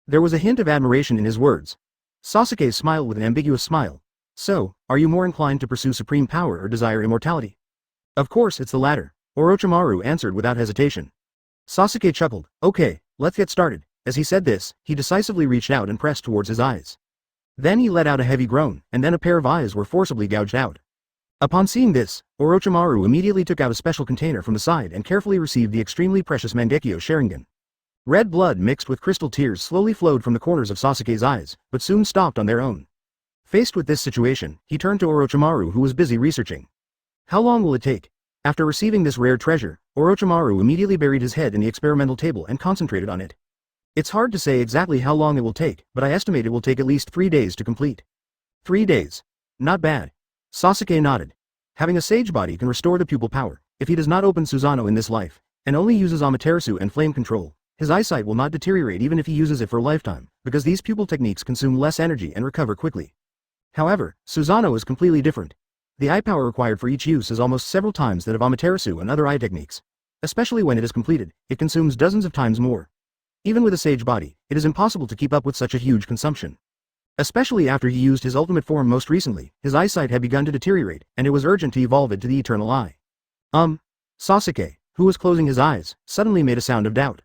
There was a hint of admiration in his words. Sasuke smiled with an ambiguous smile. "So, are you more inclined to pursue supreme power or desire immortality?" "Of course it's the latter," Orochimaru answered without hesitation. Sasuke chuckled. "Okay, let's get started." As he said this, he decisively reached out and pressed towards his eyes. Then he let out a heavy groan, and then a pair of eyes were forcibly gouged out. Upon seeing this, Orochimaru immediately took out a special container from the side and carefully received the extremely precious Mangekyo Sharingan. Red blood mixed with crystal tears slowly flowed from the corners of Sasuke's eyes, but soon stopped on their own. Faced with this situation, he turned to Orochimaru, who was busy researching. "How long will it take?" After receiving this rare treasure, Orochimaru immediately buried his head in the experimental table and concentrated on it. "It's hard to say exactly how long it will take, but I estimate it will take at least 3 days to complete." 3 days. Not bad. Sasuke nodded. Having a sage body can restore the pupil power. If he does not open Susanoo in this life, and only uses Amaterasu and flame control, his eyesight will not deteriorate even if he uses it for a lifetime, because these pupil techniques consume less energy and recover quickly. However, Susanoo is completely different. The eye power required for each use is almost several times that of Amaterasu and other eye techniques. Especially when it is completed, it consumes dozens of times more. Even with a sage body, it is impossible to keep up with such a huge consumption. Especially after he used his ultimate form most recently, his eyesight had begun to deteriorate, and it was urgent to evolve it to the eternal eye. Sasuke, who was closing his eyes, suddenly made a sound of doubt.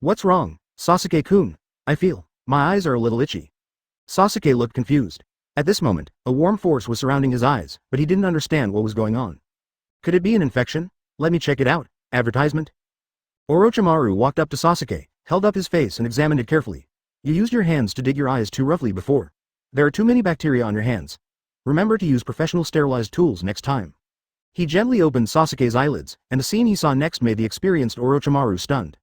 "What's wrong, Sasuke-kun? I feel, my eyes are a little itchy." Sasuke looked confused. At this moment, a warm force was surrounding his eyes, but he didn't understand what was going on. Could it be an infection? Let me check it out. Advertisement? Orochimaru walked up to Sasuke, held up his face and examined it carefully. "You used your hands to dig your eyes too roughly before. There are too many bacteria on your hands. Remember to use professional sterilized tools next time." He gently opened Sasuke's eyelids, and the scene he saw next made the experienced Orochimaru stunned.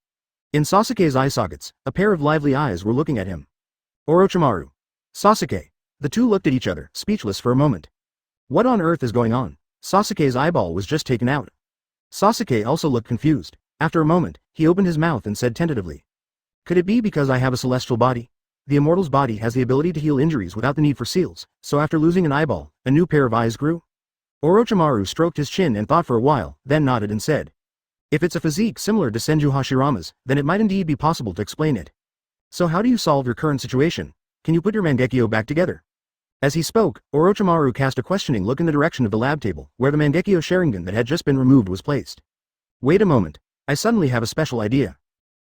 In Sasuke's eye sockets, a pair of lively eyes were looking at him. Orochimaru. Sasuke. The two looked at each other, speechless for a moment. What on earth is going on? Sasuke's eyeball was just taken out. Sasuke also looked confused. After a moment, he opened his mouth and said tentatively. "Could it be because I have a celestial body? The immortal's body has the ability to heal injuries without the need for seals, so after losing an eyeball, a new pair of eyes grew?" Orochimaru stroked his chin and thought for a while, then nodded and said. "If it's a physique similar to Senju Hashirama's, then it might indeed be possible to explain it. So how do you solve your current situation? Can you put your Mangekyo back together?" As he spoke, Orochimaru cast a questioning look in the direction of the lab table, where the Mangekyo Sharingan that had just been removed was placed. "Wait a moment. I suddenly have a special idea."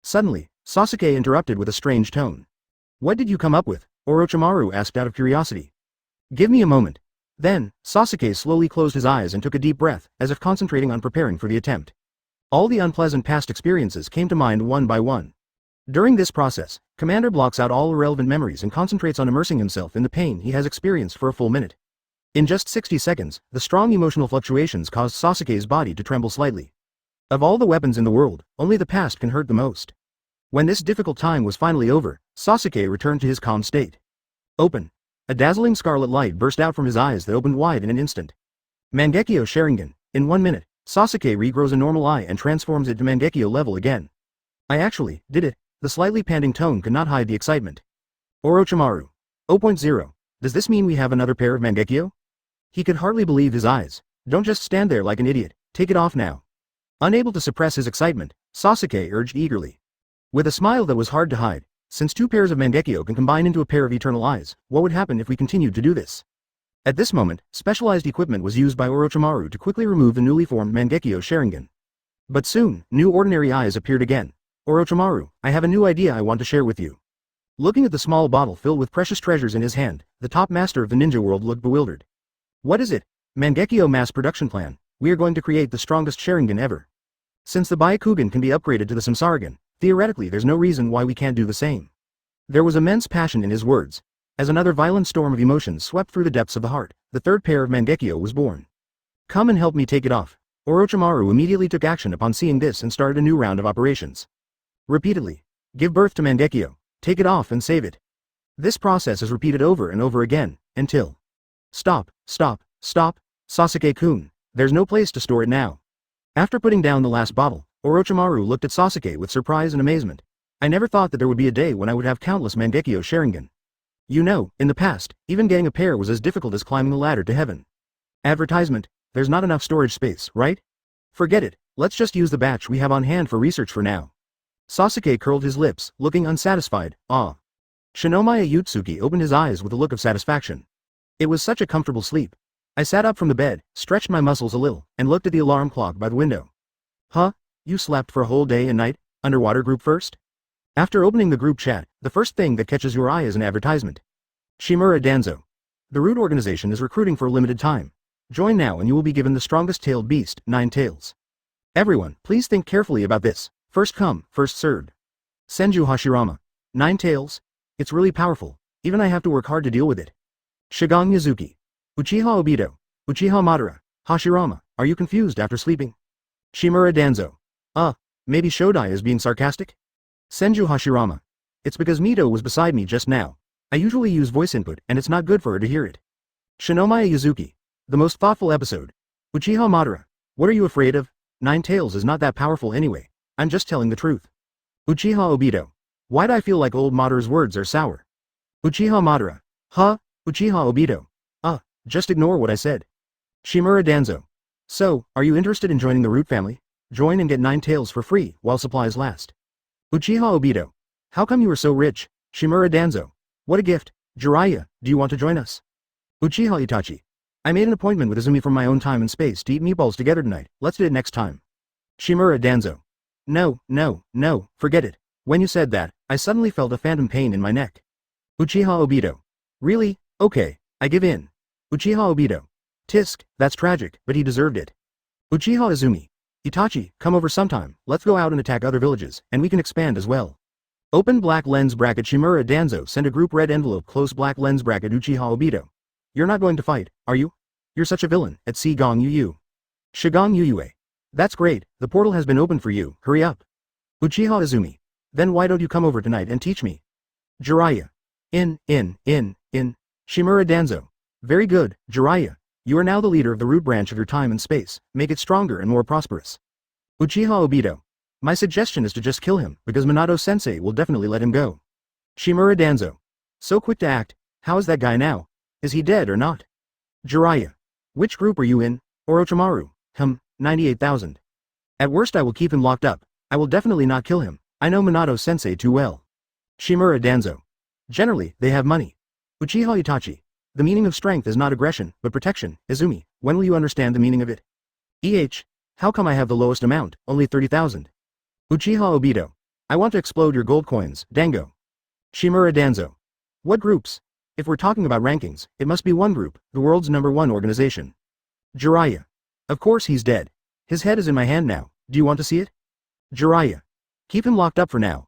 Suddenly, Sasuke interrupted with a strange tone. "What did you come up with?" Orochimaru asked out of curiosity. "Give me a moment." Then, Sasuke slowly closed his eyes and took a deep breath, as if concentrating on preparing for the attempt. All the unpleasant past experiences came to mind one by one. During this process, Commander blocks out all irrelevant memories and concentrates on immersing himself in the pain he has experienced for a full minute. In just 60 seconds, the strong emotional fluctuations caused Sasuke's body to tremble slightly. Of all the weapons in the world, only the past can hurt the most. When this difficult time was finally over, Sasuke returned to his calm state. Open. A dazzling scarlet light burst out from his eyes that opened wide in an instant. Mangekyo Sharingan. In 1 minute, Sasuke regrows a normal eye and transforms it to Mangekyo level again. I actually did it. The slightly panting tone could not hide the excitement. Orochimaru. 0.0. Does this mean we have another pair of Mangekyo? He could hardly believe his eyes. Don't just stand there like an idiot, take it off now. Unable to suppress his excitement, Sasuke urged eagerly. With a smile that was hard to hide, since 2 pairs of Mangekyo can combine into a pair of eternal eyes, what would happen if we continued to do this? At this moment, specialized equipment was used by Orochimaru to quickly remove the newly formed Mangekyo Sharingan. But soon, new ordinary eyes appeared again. Orochimaru, I have a new idea I want to share with you. Looking at the small bottle filled with precious treasures in his hand, the top master of the ninja world looked bewildered. What is it? Mangekyo mass production plan. We are going to create the strongest Sharingan ever. Since the Byakugan can be upgraded to the Samsaragan, theoretically there's no reason why we can't do the same. There was immense passion in his words. As another violent storm of emotions swept through the depths of the heart, the third pair of Mangekyo was born. Come and help me take it off. Orochimaru immediately took action upon seeing this and started a new round of operations. Repeatedly. Give birth to Mangekyo. Take it off and save it. This process is repeated over and over again, until... Stop, stop, stop, Sasuke-kun. There's no place to store it now. After putting down the last bottle, Orochimaru looked at Sasuke with surprise and amazement. I never thought that there would be a day when I would have countless Mangekyo Sharingan. You know, in the past, even getting a pair was as difficult as climbing the ladder to heaven. Advertisement, there's not enough storage space, right? Forget it, let's just use the batch we have on hand for research for now. Sasuke curled his lips, looking unsatisfied. Shinomiya Ōtsutsuki opened his eyes with a look of satisfaction. It was such a comfortable sleep. I sat up from the bed, stretched my muscles a little, and looked at the alarm clock by the window. Huh? You slept for a whole day and night? Underwater group first? After opening the group chat, the first thing that catches your eye is an advertisement. Shimura Danzo. The Root organization is recruiting for a limited time. Join now and you will be given the strongest tailed beast, 9 tails. Everyone, please think carefully about this. First come, first served. Senju Hashirama. 9 tails? It's really powerful. Even I have to work hard to deal with it. Shigang Mizuki. Uchiha Obito. Uchiha Madara. Hashirama, are you confused after sleeping? Shimura Danzo. Maybe Shodai is being sarcastic? Senju Hashirama. It's because Mito was beside me just now. I usually use voice input and it's not good for her to hear it. Shinomiya Yuzuki. The most thoughtful episode. Uchiha Madara. What are you afraid of? 9 tails is not that powerful anyway. I'm just telling the truth. Uchiha Obito. Why'd I feel like old Madara's words are sour? Uchiha Madara. Uchiha Obito. Just ignore what I said. Shimura Danzo. So, are you interested in joining the Root family? Join and get 9 tails for free while supplies last. Uchiha Obito. How come you are so rich? Shimura Danzo. What a gift. Jiraiya, do you want to join us? Uchiha Itachi. I made an appointment with Izumi from my own time and space to eat meatballs together tonight. Let's do it next time. Shimura Danzo. No, forget it. When you said that, I suddenly felt a phantom pain in my neck. Uchiha Obito. Really? Okay, I give in. Uchiha Obito. Tisk, that's tragic, but he deserved it. Uchiha Izumi. Itachi, come over sometime, let's go out and attack other villages, and we can expand as well. Open black lens bracket Shimura Danzo send a group red envelope close black lens bracket Uchiha Obito. You're not going to fight, are you? You're such a villain, at Gong Yu. Shigang Yuyue. That's great, the portal has been opened for you, hurry up. Uchiha Izumi. Then why don't you come over tonight and teach me? Jiraiya. In. Shimura Danzo. Very good, Jiraiya. You are now the leader of the Root branch of your time and space, make it stronger and more prosperous. Uchiha Obito. My suggestion is to just kill him, because Minato-sensei will definitely let him go. Shimura Danzo. So quick to act, how is that guy now? Is he dead or not? Jiraiya. Which group are you in? Orochimaru. 98,000. At worst I will keep him locked up, I will definitely not kill him, I know Minato-sensei too well. Shimura Danzo. Generally, they have money. Uchiha Itachi. The meaning of strength is not aggression, but protection. Izumi, when will you understand the meaning of it? How come I have the lowest amount, only 30,000? Uchiha Obito. I want to explode your gold coins, Dango. Shimura Danzo. What groups? If we're talking about rankings, it must be one group, the world's #1 organization. Jiraiya. Of course he's dead. His head is in my hand now, do you want to see it? Jiraiya. Keep him locked up for now.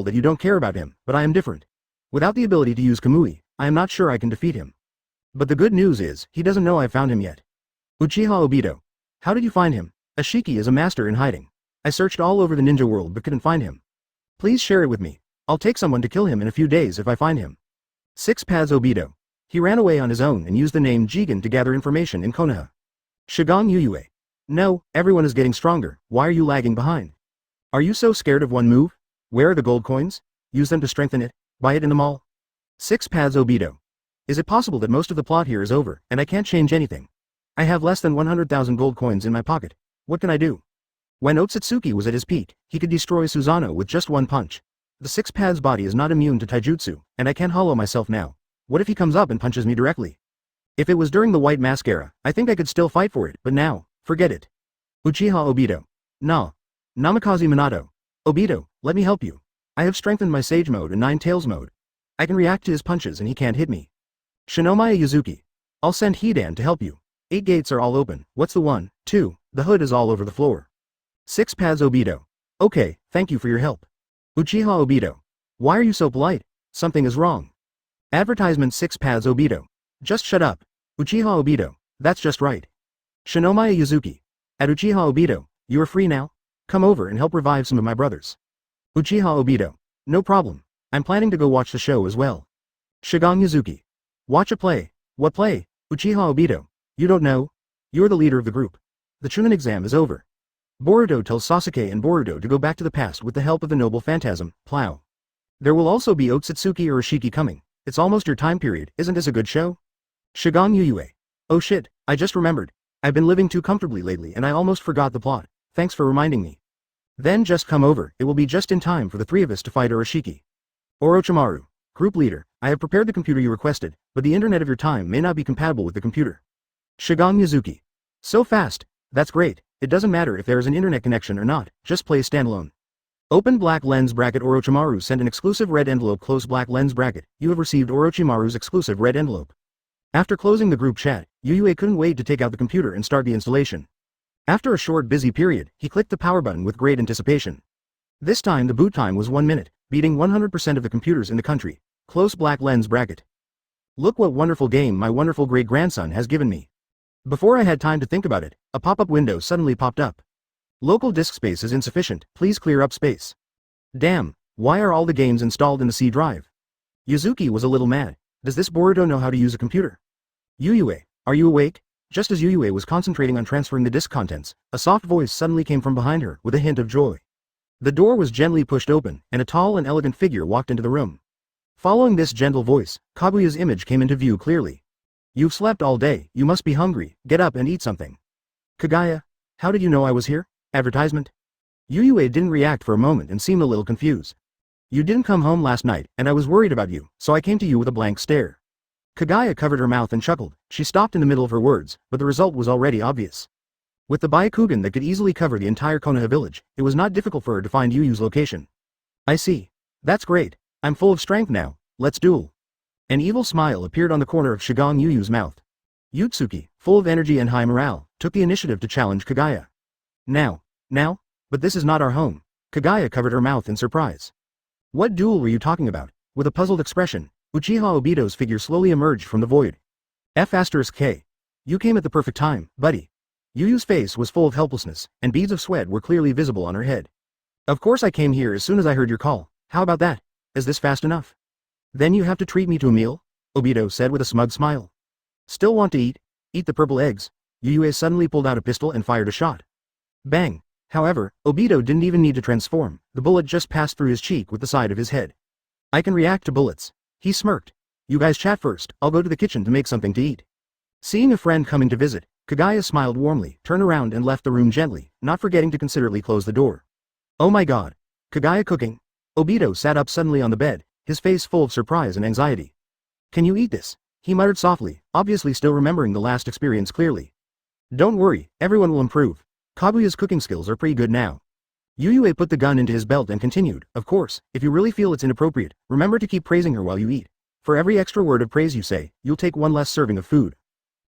grateful that you don't care about him, but I am different. Without the ability to use Kamui, I am not sure I can defeat him. But the good news is, he doesn't know I've found him yet. Uchiha Obito. How did you find him? Ashiki is a master in hiding. I searched all over the ninja world but couldn't find him. Please share it with me. I'll take someone to kill him in a few days if I find him. 6 Paths Obito. He ran away on his own and used the name Jigen to gather information in Konoha. Shigang Yuyue. No, everyone is getting stronger, why are you lagging behind? Are you so scared of one move? Where are the gold coins? Use them to strengthen it, buy it in the mall. 6 Paths Obito. Is it possible that most of the plot here is over, and I can't change anything? I have less than 100,000 gold coins in my pocket. What can I do? When Ōtsutsuki was at his peak, he could destroy Susanoo with just one punch. The 6 Paths body is not immune to taijutsu, and I can't hollow myself now. What if he comes up and punches me directly? If it was during the White Mask era, I think I could still fight for it, but now, forget it. Uchiha Obito. Nah. Namikaze Minato. Obito, let me help you. I have strengthened my Sage mode and 9 Tails mode. I can react to his punches and he can't hit me. Shinomiya Yuzuki. I'll send Hidan to help you. 8 gates are all open, what's the 1, 2, the hood is all over the floor. 6 Paths Obito. Okay, thank you for your help. Uchiha Obito. Why are you so polite? Something is wrong. Advertisement 6 Paths Obito. Just shut up. Uchiha Obito. That's just right. Shinomiya Yuzuki. At Uchiha Obito, you are free now? Come over and help revive some of my brothers. Uchiha Obito. No problem. I'm planning to go watch the show as well. Shigang Yuzuki. Watch a play. What play? Uchiha Obito. You don't know? You're the leader of the group. The Chunin exam is over. Boruto tells Sasuke and Boruto to go back to the past with the help of the noble phantasm, Plow. There will also be Ōtsutsuki or Ashiki coming. It's almost your time period, isn't this a good show? Shigang Yuyue. Oh shit, I just remembered. I've been living too comfortably lately and I almost forgot the plot. Thanks for reminding me. Then just come over, it will be just in time for the 3 of us to fight Orochimaru. Orochimaru. Group leader, I have prepared the computer you requested, but the internet of your time may not be compatible with the computer. Shigang Yuzuki. So fast, that's great, it doesn't matter if there is an internet connection or not, just play standalone. Open black lens bracket. Orochimaru sent an exclusive red envelope. Close black lens bracket, you have received Orochimaru's exclusive red envelope. After closing the group chat, Yuyue couldn't wait to take out the computer and start the installation. After a short busy period, he clicked the power button with great anticipation. This time the boot time was 1 minute, beating 100% of the computers in the country. Close black lens bracket. Look what wonderful game my wonderful great-grandson has given me. Before I had time to think about it, a pop-up window suddenly popped up. Local disk space is insufficient, please clear up space. Damn, why are all the games installed in the C drive? Yuzuki was a little mad. Does this Boruto know how to use a computer? Yuyue, are you awake? Just as Yuyue was concentrating on transferring the disk contents, a soft voice suddenly came from behind her with a hint of joy. The door was gently pushed open, and a tall and elegant figure walked into the room. Following this gentle voice, Kaguya's image came into view clearly. You've slept all day, you must be hungry, get up and eat something. Kaguya, how did you know I was here? Advertisement? Yuyue didn't react for a moment and seemed a little confused. You didn't come home last night, and I was worried about you, so I came to you with a blank stare. Kaguya covered her mouth and chuckled. She stopped in the middle of her words, but the result was already obvious. With the Byakugan that could easily cover the entire Konoha village, it was not difficult for her to find Yuyu's location. I see. That's great. I'm full of strength now, let's duel. An evil smile appeared on the corner of Shigong Yuyu's mouth. Ōtsutsuki, full of energy and high morale, took the initiative to challenge Kaguya. Now? But this is not our home. Kaguya covered her mouth in surprise. What duel were you talking about? With a puzzled expression, Uchiha Obito's figure slowly emerged from the void. F*K. You came at the perfect time, buddy. Yuyu's face was full of helplessness, and beads of sweat were clearly visible on her head. Of course I came here as soon as I heard your call. How about that? Is this fast enough? Then you have to treat me to a meal? Obito said with a smug smile. Still want to eat? Eat the purple eggs. Yuyue suddenly pulled out a pistol and fired a shot. Bang! However, Obito didn't even need to transform, the bullet just passed through his cheek with the side of his head. I can react to bullets. He smirked. You guys chat first, I'll go to the kitchen to make something to eat. Seeing a friend coming to visit, Kaguya smiled warmly, turned around and left the room gently, not forgetting to considerately close the door. Oh my god. Kaguya cooking? Obito sat up suddenly on the bed, his face full of surprise and anxiety. Can you eat this? He muttered softly, obviously still remembering the last experience clearly. Don't worry, everyone will improve. Kaguya's cooking skills are pretty good now. Yuyue put the gun into his belt and continued, of course, if you really feel it's inappropriate, remember to keep praising her while you eat. For every extra word of praise you say, you'll take one less serving of food.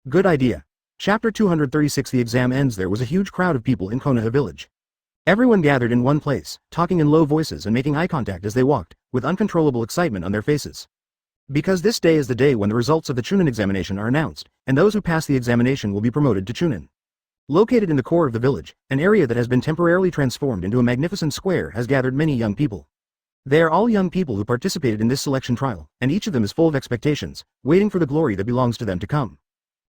Good idea. Chapter 236. The exam ends. There was a huge crowd of people in Konoha village. Everyone gathered in one place, talking in low voices and making eye contact as they walked, with uncontrollable excitement on their faces. Because this day is the day when the results of the Chunin examination are announced, and those who pass the examination will be promoted to Chunin. Located in the core of the village, an area that has been temporarily transformed into a magnificent square has gathered many young people. They are all young people who participated in this selection trial, and each of them is full of expectations, waiting for the glory that belongs to them to come.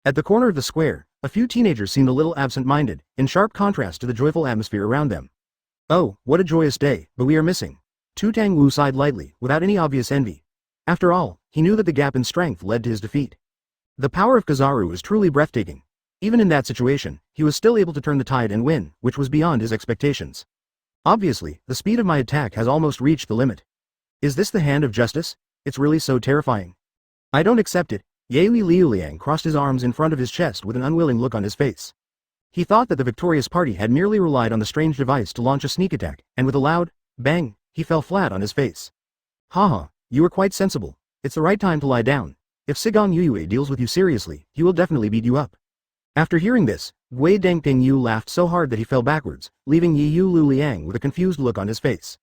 At the corner of the square, a few teenagers seemed a little absent-minded, in sharp contrast to the joyful atmosphere around them. Oh, what a joyous day, but we are missing. Tu Tang Wu sighed lightly, without any obvious envy. After all, he knew that the gap in strength led to his defeat. The power of Kizaru is truly breathtaking. Even in that situation, he was still able to turn the tide and win, which was beyond his expectations. Obviously, the speed of my attack has almost reached the limit. Is this the hand of justice? It's really so terrifying. I don't accept it. Yui Liuliang crossed his arms in front of his chest with an unwilling look on his face. He thought that the victorious party had merely relied on the strange device to launch a sneak attack, and with a loud bang, he fell flat on his face. Haha, you were quite sensible. It's the right time to lie down. If Sigong Yuyue deals with you seriously, he will definitely beat you up. After hearing this, Gui Dengping Yu laughed so hard that he fell backwards, leaving Yi Yu Lu Liang with a confused look on his face.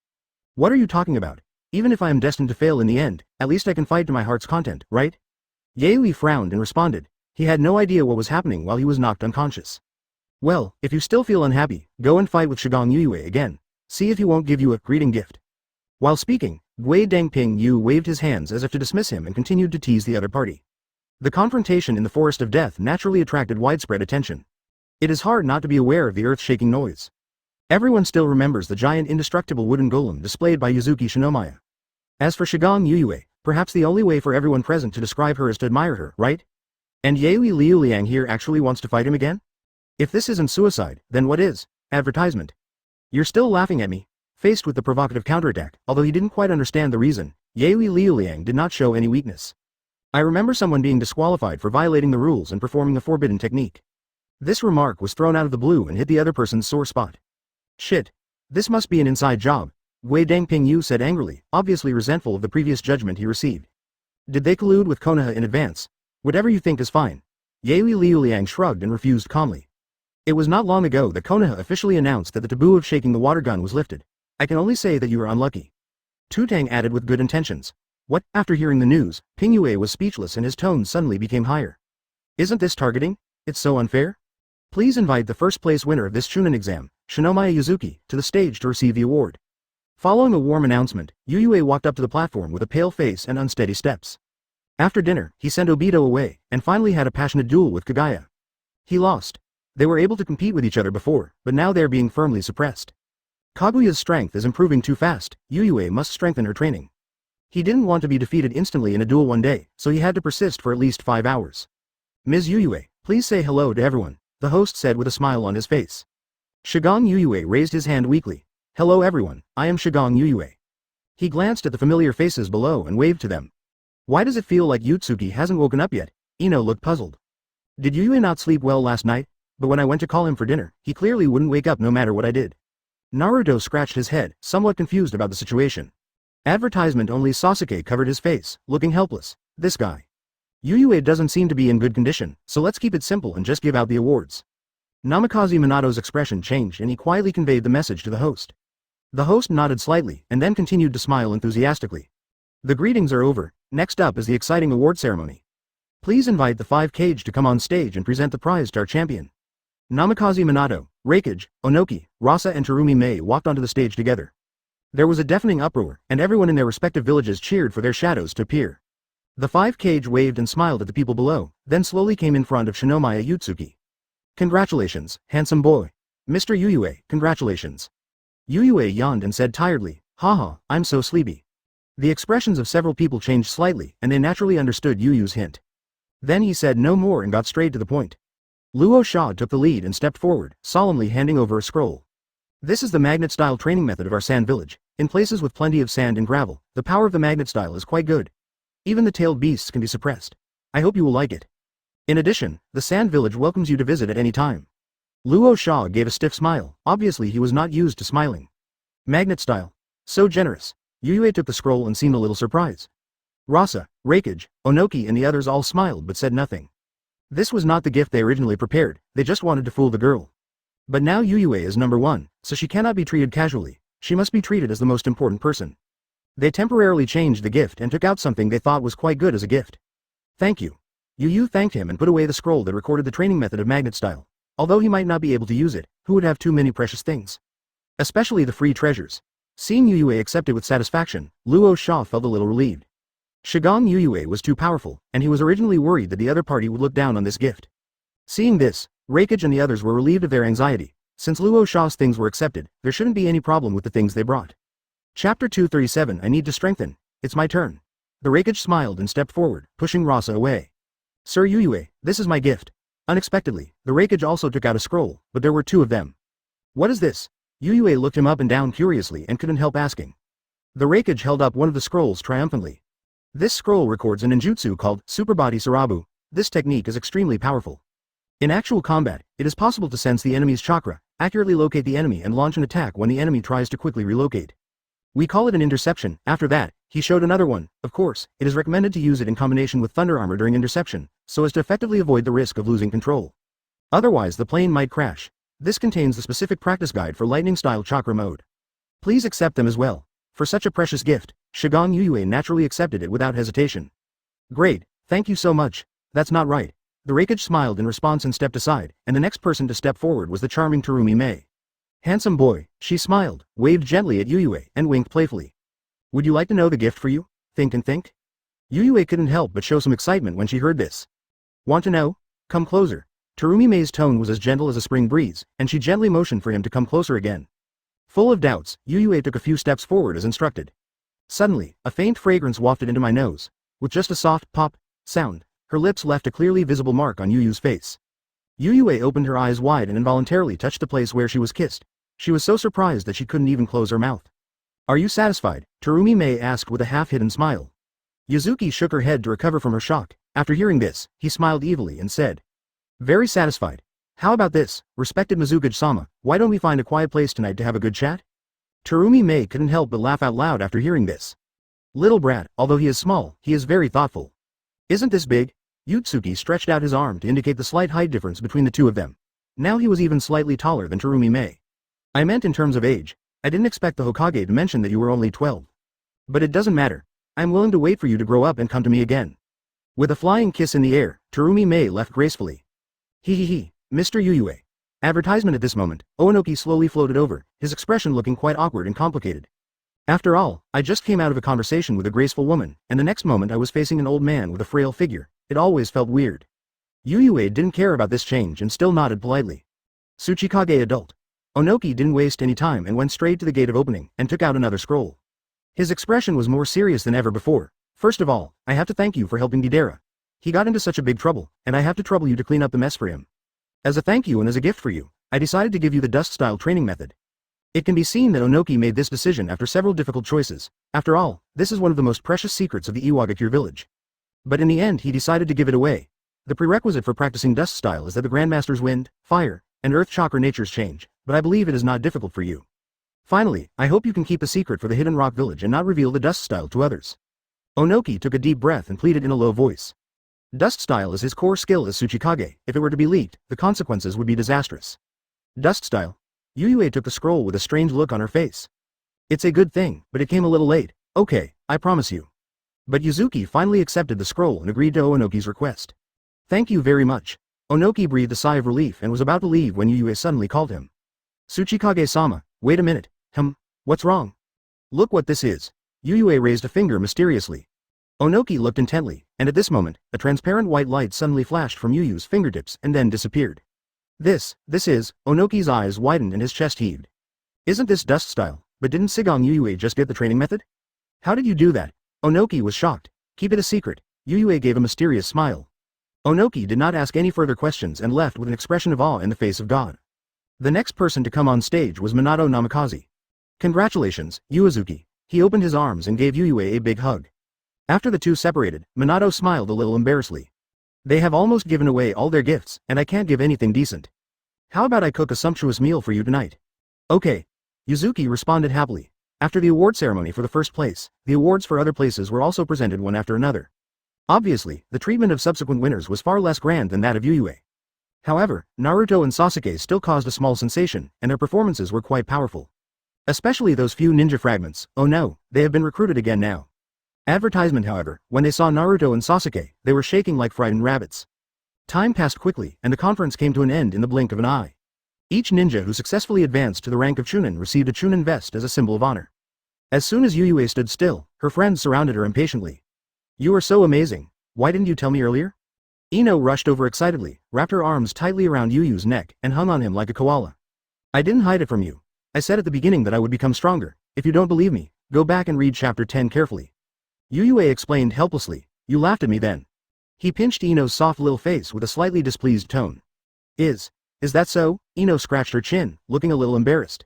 What are you talking about? Even if I am destined to fail in the end, at least I can fight to my heart's content, right? Yui frowned and responded. He had no idea what was happening while he was knocked unconscious. Well, if you still feel unhappy, go and fight with Shigong Yuyue again. See if he won't give you a greeting gift. While speaking, Gui Dengping Yu waved his hands as if to dismiss him and continued to tease the other party. The confrontation in the Forest of Death naturally attracted widespread attention. It is hard not to be aware of the earth-shaking noise. Everyone still remembers the giant indestructible wooden golem displayed by Yuzuki Shinomiya. As for Shigong Yuyue, perhaps the only way for everyone present to describe her is to admire her, right? And Yui Liuliang here actually wants to fight him again? If this isn't suicide, then what is? Advertisement. You're still laughing at me? Faced with the provocative counterattack, although he didn't quite understand the reason, Yui Liuliang did not show any weakness. I remember someone being disqualified for violating the rules and performing a forbidden technique. This remark was thrown out of the blue and hit the other person's sore spot. Shit. This must be an inside job, Gui Dengping Yu said angrily, obviously resentful of the previous judgment he received. Did they collude with Konoha in advance? Whatever you think is fine. Yui Liuliang shrugged and refused calmly. It was not long ago that Konoha officially announced that the taboo of shaking the water gun was lifted. I can only say that you are unlucky. Tutang added with good intentions. What? After hearing the news, Ping Yue was speechless and his tone suddenly became higher. Isn't this targeting? It's so unfair. Please invite the first place winner of this Chunin exam, Shinomiya Yuzuki, to the stage to receive the award. Following a warm announcement, Yuyue walked up to the platform with a pale face and unsteady steps. After dinner, he sent Obito away, and finally had a passionate duel with Kaguya. He lost. They were able to compete with each other before, but now they are being firmly suppressed. Kaguya's strength is improving too fast, Yuyue must strengthen her training. He didn't want to be defeated instantly in a duel one day, so he had to persist for at least 5 hours. Ms. Yuyue, please say hello to everyone, the host said with a smile on his face. Shigong Yuyue raised his hand weakly. Hello everyone, I am Shigong Yuyue. He glanced at the familiar faces below and waved to them. Why does it feel like Ōtsutsuki hasn't woken up yet? Ino looked puzzled. Did Yuyue not sleep well last night? But when I went to call him for dinner, he clearly wouldn't wake up no matter what I did. Naruto scratched his head, somewhat confused about the situation. Advertisement only Sasuke covered his face, looking helpless. This guy. Yuyue doesn't seem to be in good condition, so let's keep it simple and just give out the awards. Namikaze Minato's expression changed and he quietly conveyed the message to the host. The host nodded slightly and then continued to smile enthusiastically. The greetings are over, next up is the exciting award ceremony. Please invite the 5 Kage to come on stage and present the prize to our champion. Namikaze Minato, Hokage, Onoki, Rasa and Terumi Mei walked onto the stage together. There was a deafening uproar, and everyone in their respective villages cheered for their shadows to appear. The 5 Kage waved and smiled at the people below, then slowly came in front of Shinomiya Ōtsutsuki. Congratulations, handsome boy. Mr. Yuyue, congratulations. Yuyue yawned and said tiredly, haha, I'm so sleepy. The expressions of several people changed slightly, and they naturally understood Yuyu's hint. Then he said no more and got straight to the point. Luo Sha took the lead and stepped forward, solemnly handing over a scroll. This is the magnet-style training method of our sand village. In places with plenty of sand and gravel, the power of the magnet style is quite good. Even the tailed beasts can be suppressed. I hope you will like it. In addition, the sand village welcomes you to visit at any time. Luo Sha gave a stiff smile, obviously he was not used to smiling. Magnet style. So generous. Yuyue took the scroll and seemed a little surprised. Rasa, Hokage, Onoki and the others all smiled but said nothing. This was not the gift they originally prepared, they just wanted to fool the girl. But now Yuyue is number 1, so she cannot be treated casually, she must be treated as the most important person. They temporarily changed the gift and took out something they thought was quite good as a gift. Thank you. Yuyu thanked him and put away the scroll that recorded the training method of magnet style. Although he might not be able to use it, who would have too many precious things? Especially the free treasures. Seeing Yuyue accept it with satisfaction, Luo Sha felt a little relieved. Shigong Yuyue was too powerful, and he was originally worried that the other party would look down on this gift. Seeing this, Hokage and the others were relieved of their anxiety. Since Luo Sha's things were accepted, there shouldn't be any problem with the things they brought. Chapter 237 I need to strengthen. It's my turn. The Hokage smiled and stepped forward, pushing Rasa away. Sir Yuyue, this is my gift. Unexpectedly, the Hokage also took out a scroll, but there were 2 of them. What is this? Yuyue looked him up and down curiously and couldn't help asking. The Hokage held up one of the scrolls triumphantly. This scroll records an ninjutsu called Super Body Sarabu. This technique is extremely powerful. In actual combat, it is possible to sense the enemy's chakra, accurately locate the enemy and launch an attack when the enemy tries to quickly relocate. We call it an interception. After that, he showed another one. Of course, it is recommended to use it in combination with thunder armor during interception, so as to effectively avoid the risk of losing control. Otherwise the plane might crash. This contains the specific practice guide for lightning-style chakra mode. Please accept them as well. For such a precious gift, Shigong Yuyue naturally accepted it without hesitation. Great, thank you so much. That's not right. The Hokage smiled in response and stepped aside, and the next person to step forward was the charming Terumi Mei. Handsome boy, she smiled, waved gently at Yuyue, and winked playfully. Would you like to know the gift for you? Think and think? Yuyue couldn't help but show some excitement when she heard this. Want to know? Come closer. Terumi Mei's tone was as gentle as a spring breeze, and she gently motioned for him to come closer again. Full of doubts, Yuyue took a few steps forward as instructed. Suddenly, a faint fragrance wafted into my nose. With just a soft pop sound, her lips left a clearly visible mark on Yuyu's face. Yuyue opened her eyes wide and involuntarily touched the place where she was kissed. She was so surprised that she couldn't even close her mouth. Are you satisfied? Terumi Mei asked with a half-hidden smile. Yuzuki shook her head to recover from her shock. After hearing this, he smiled evilly and said, very satisfied. How about this, respected Mizukage-sama, why don't we find a quiet place tonight to have a good chat? Terumi Mei couldn't help but laugh out loud after hearing this. Little brat, although he is small, he is very thoughtful. Isn't this big? Ōtsutsuki stretched out his arm to indicate the slight height difference between the 2 of them. Now he was even slightly taller than Terumi Mei. I meant in terms of age. I didn't expect the Hokage to mention that you were only 12. But it doesn't matter. I'm willing to wait for you to grow up and come to me again. With a flying kiss in the air, Terumi Mei left gracefully. He, Mr. Yuyue. Advertisement at this moment, Onoki slowly floated over, his expression looking quite awkward and complicated. After all, I just came out of a conversation with a graceful woman, and the next moment I was facing an old man with a frail figure. It always felt weird. Yuyue didn't care about this change and still nodded politely. Tsuchikage adult. Onoki didn't waste any time and went straight to the gate of opening and took out another scroll. His expression was more serious than ever before. First of all, I have to thank you for helping Deidara. He got into such a big trouble, and I have to trouble you to clean up the mess for him. As a thank you and as a gift for you, I decided to give you the dust-style training method. It can be seen that Onoki made this decision after several difficult choices. After all, this is one of the most precious secrets of the Iwagakure village. But in the end he decided to give it away. The prerequisite for practicing dust style is that the Grandmaster's wind, fire, and earth chakra natures change, but I believe it is not difficult for you. Finally, I hope you can keep a secret for the Hidden Rock village and not reveal the dust style to others. Onoki took a deep breath and pleaded in a low voice. Dust style is his core skill as Tsuchikage. If it were to be leaked, the consequences would be disastrous. Dust style? Yuyue took the scroll with a strange look on her face. It's a good thing, but it came a little late. Okay, I promise you. But Yuzuki finally accepted the scroll and agreed to Onoki's request. Thank you very much. Onoki breathed a sigh of relief and was about to leave when Yuyue suddenly called him. Tsuchikage-sama, wait a minute. What's wrong? Look what this is. Yuyue raised a finger mysteriously. Onoki looked intently, and at this moment, a transparent white light suddenly flashed from Yuyu's fingertips and then disappeared. This is, Onoki's eyes widened and his chest heaved. Isn't this dust style? But didn't Sigong Yuyue just get the training method? How did you do that? Onoki was shocked. Keep it a secret. Yuyue gave a mysterious smile. Onoki did not ask any further questions and left with an expression of awe in the face of God. The next person to come on stage was Minato Namikaze. Congratulations, Uchizuki. He opened his arms and gave Yuyue a big hug. After the two separated, Minato smiled a little embarrassedly. They have almost given away all their gifts, and I can't give anything decent. How about I cook a sumptuous meal for you tonight? Okay. Yuzuki responded happily. After the award ceremony for the first place, the awards for other places were also presented one after another. Obviously, the treatment of subsequent winners was far less grand than that of Yuyue. However, Naruto and Sasuke still caused a small sensation, and their performances were quite powerful. Especially those few ninja fragments. Oh no, they have been recruited again now. Advertisement, however, when they saw Naruto and Sasuke, they were shaking like frightened rabbits. Time passed quickly, and the conference came to an end in the blink of an eye. Each ninja who successfully advanced to the rank of Chunin received a Chunin vest as a symbol of honor. As soon as Yuyue stood still, her friends surrounded her impatiently. You are so amazing. Why didn't you tell me earlier? Ino rushed over excitedly, wrapped her arms tightly around Yuyu's neck, and hung on him like a koala. I didn't hide it from you. I said at the beginning that I would become stronger. If you don't believe me, go back and read chapter 10 carefully. Yuyue explained helplessly. You laughed at me then. He pinched Ino's soft little face with a slightly displeased tone. Is that so? Ino scratched her chin, looking a little embarrassed.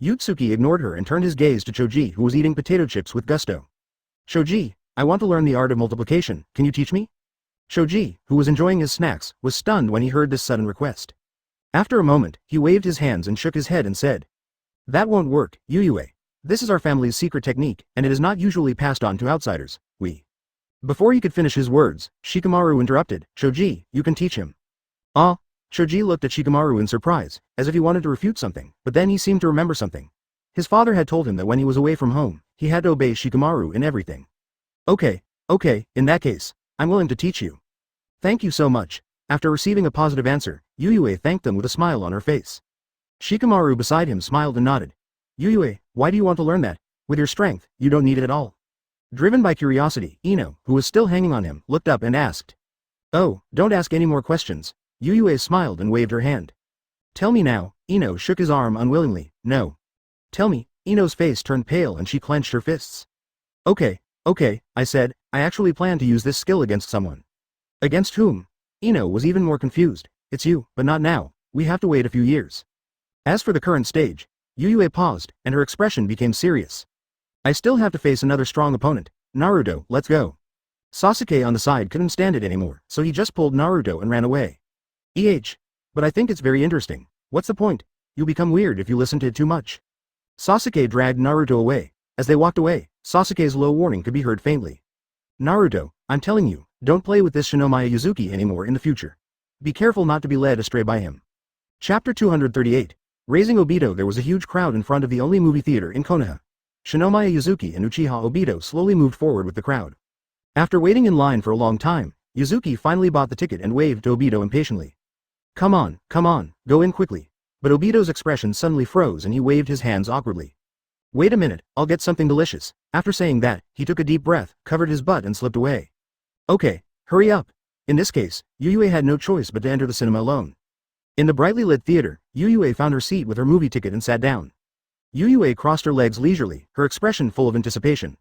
Ōtsutsuki ignored her and turned his gaze to Choji, who was eating potato chips with gusto. Choji, I want to learn the art of multiplication, can you teach me? Choji, who was enjoying his snacks, was stunned when he heard this sudden request. After a moment, he waved his hands and shook his head and said, That won't work, Yuyue. This is our family's secret technique, and it is not usually passed on to outsiders. Before he could finish his words, Shikamaru interrupted. Choji, you can teach him. Ah? Choji looked at Shikamaru in surprise, as if he wanted to refute something, but then he seemed to remember something. His father had told him that when he was away from home, he had to obey Shikamaru in everything. Okay, in that case, I'm willing to teach you. Thank you so much. After receiving a positive answer, Yuyue thanked them with a smile on her face. Shikamaru beside him smiled and nodded. Yuyue, why do you want to learn that? With your strength, you don't need it at all. Driven by curiosity, Ino, who was still hanging on him, looked up and asked. Oh, don't ask any more questions. Yuyue smiled and waved her hand. Tell me now. Ino shook his arm unwillingly. No. Tell me. Ino's face turned pale and she clenched her fists. Okay, I said, I actually plan to use this skill against someone. Against whom? Ino was even more confused. It's you, but not now. We have to wait a few years. As for the current stage, Yuyue paused, and her expression became serious. I still have to face another strong opponent. Naruto, let's go. Sasuke on the side couldn't stand it anymore, so he just pulled Naruto and ran away. But I think it's very interesting. What's the point? You'll become weird if you listen to it too much. Sasuke dragged Naruto away. As they walked away, Sasuke's low warning could be heard faintly. Naruto, I'm telling you, don't play with this Shinomiya Yuzuki anymore in the future. Be careful not to be led astray by him. Chapter 238. Raising Obito. There was a huge crowd in front of the only movie theater in Konoha. Shinomiya Yuzuki and Uchiha Obito slowly moved forward with the crowd. After waiting in line for a long time, Yuzuki finally bought the ticket and waved to Obito impatiently. Come on, go in quickly. But Obito's expression suddenly froze and he waved his hands awkwardly. Wait a minute, I'll get something delicious. After saying that, he took a deep breath, covered his butt and slipped away. Okay, hurry up. In this case, Yuyue had no choice but to enter the cinema alone. In the brightly lit theater, Yuyue found her seat with her movie ticket and sat down. Yuyue crossed her legs leisurely, her expression full of anticipation.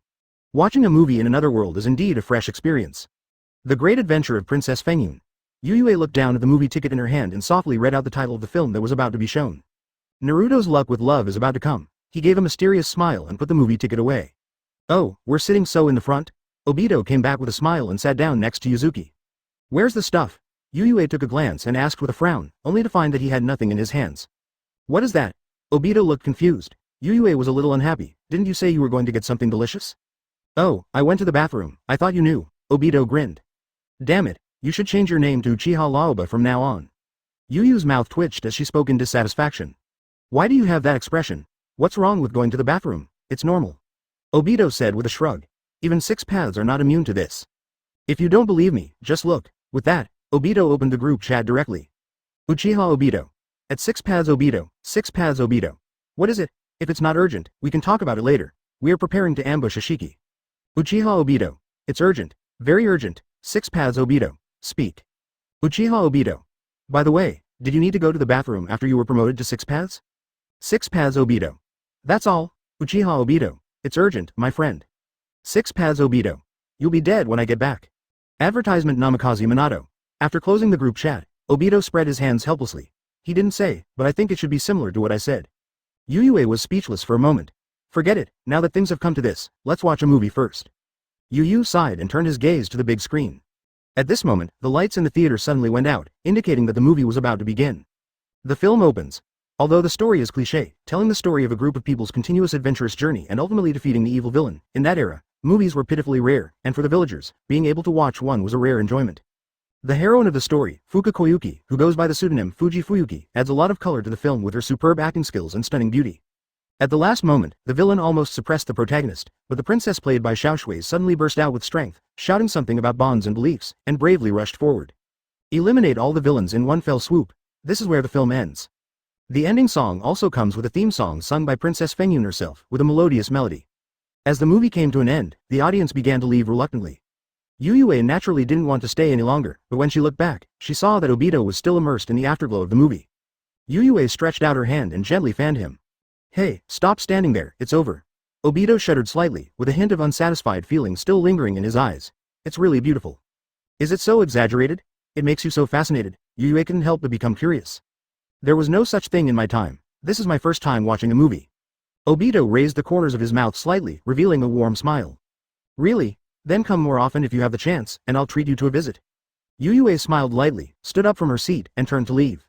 Watching a movie in another world is indeed a fresh experience. The Great Adventure of Princess Fengyun. Yuyue looked down at the movie ticket in her hand and softly read out the title of the film that was about to be shown. Naruto's luck with love is about to come. He gave a mysterious smile and put the movie ticket away. Oh, we're sitting so in the front? Obito came back with a smile and sat down next to Yuzuki. Where's the stuff? Yuyue took a glance and asked with a frown, only to find that he had nothing in his hands. What is that? Obito looked confused. Yuyue was a little unhappy. Didn't you say you were going to get something delicious? Oh, I went to the bathroom. I thought you knew. Obito grinned. Damn it, you should change your name to Uchiha Laoba from now on. Yuyu's mouth twitched as she spoke in dissatisfaction. Why do you have that expression? What's wrong with going to the bathroom? It's normal. Obito said with a shrug. Even six paths are not immune to this. If you don't believe me, just look. With that, Obito opened the group chat directly. Uchiha Obito. At 6 paths Obito, 6 paths Obito. What is it? If it's not urgent, we can talk about it later. We are preparing to ambush Ashiki. Uchiha Obito. It's urgent. Very urgent. 6 paths Obito. Speak. Uchiha Obito. By the way, did you need to go to the bathroom after you were promoted to 6 paths? 6 paths Obito. That's all. Uchiha Obito. It's urgent, my friend. 6 paths Obito. You'll be dead when I get back. Advertisement Namikaze Minato. After closing the group chat, Obito spread his hands helplessly. He didn't say, but I think it should be similar to what I said. Yuyue was speechless for a moment. Forget it, now that things have come to this, let's watch a movie first. Yuyu sighed and turned his gaze to the big screen. At this moment, the lights in the theater suddenly went out, indicating that the movie was about to begin. The film opens. Although the story is cliché, telling the story of a group of people's continuous adventurous journey and ultimately defeating the evil villain, in that era, movies were pitifully rare, and for the villagers, being able to watch one was a rare enjoyment. The heroine of the story, Fuka Koyuki, who goes by the pseudonym Fuji Fuyuki, adds a lot of color to the film with her superb acting skills and stunning beauty. At the last moment, the villain almost suppressed the protagonist, but the princess played by Xiao Shui suddenly burst out with strength, shouting something about bonds and beliefs, and bravely rushed forward. Eliminate all the villains in one fell swoop. This is where the film ends. The ending song also comes with a theme song sung by Princess Fengyun herself, with a melodious melody. As the movie came to an end, the audience began to leave reluctantly. Yuyue naturally didn't want to stay any longer, but when she looked back, she saw that Obito was still immersed in the afterglow of the movie. Yuyue stretched out her hand and gently fanned him. Hey, stop standing there, it's over. Obito shuddered slightly, with a hint of unsatisfied feeling still lingering in his eyes. It's really beautiful. Is it so exaggerated? It makes you so fascinated. Yuyue couldn't help but become curious. There was no such thing in my time. This is my first time watching a movie. Obito raised the corners of his mouth slightly, revealing a warm smile. Really? Then come more often if you have the chance, and I'll treat you to a visit. Yuyue smiled lightly, stood up from her seat, and turned to leave.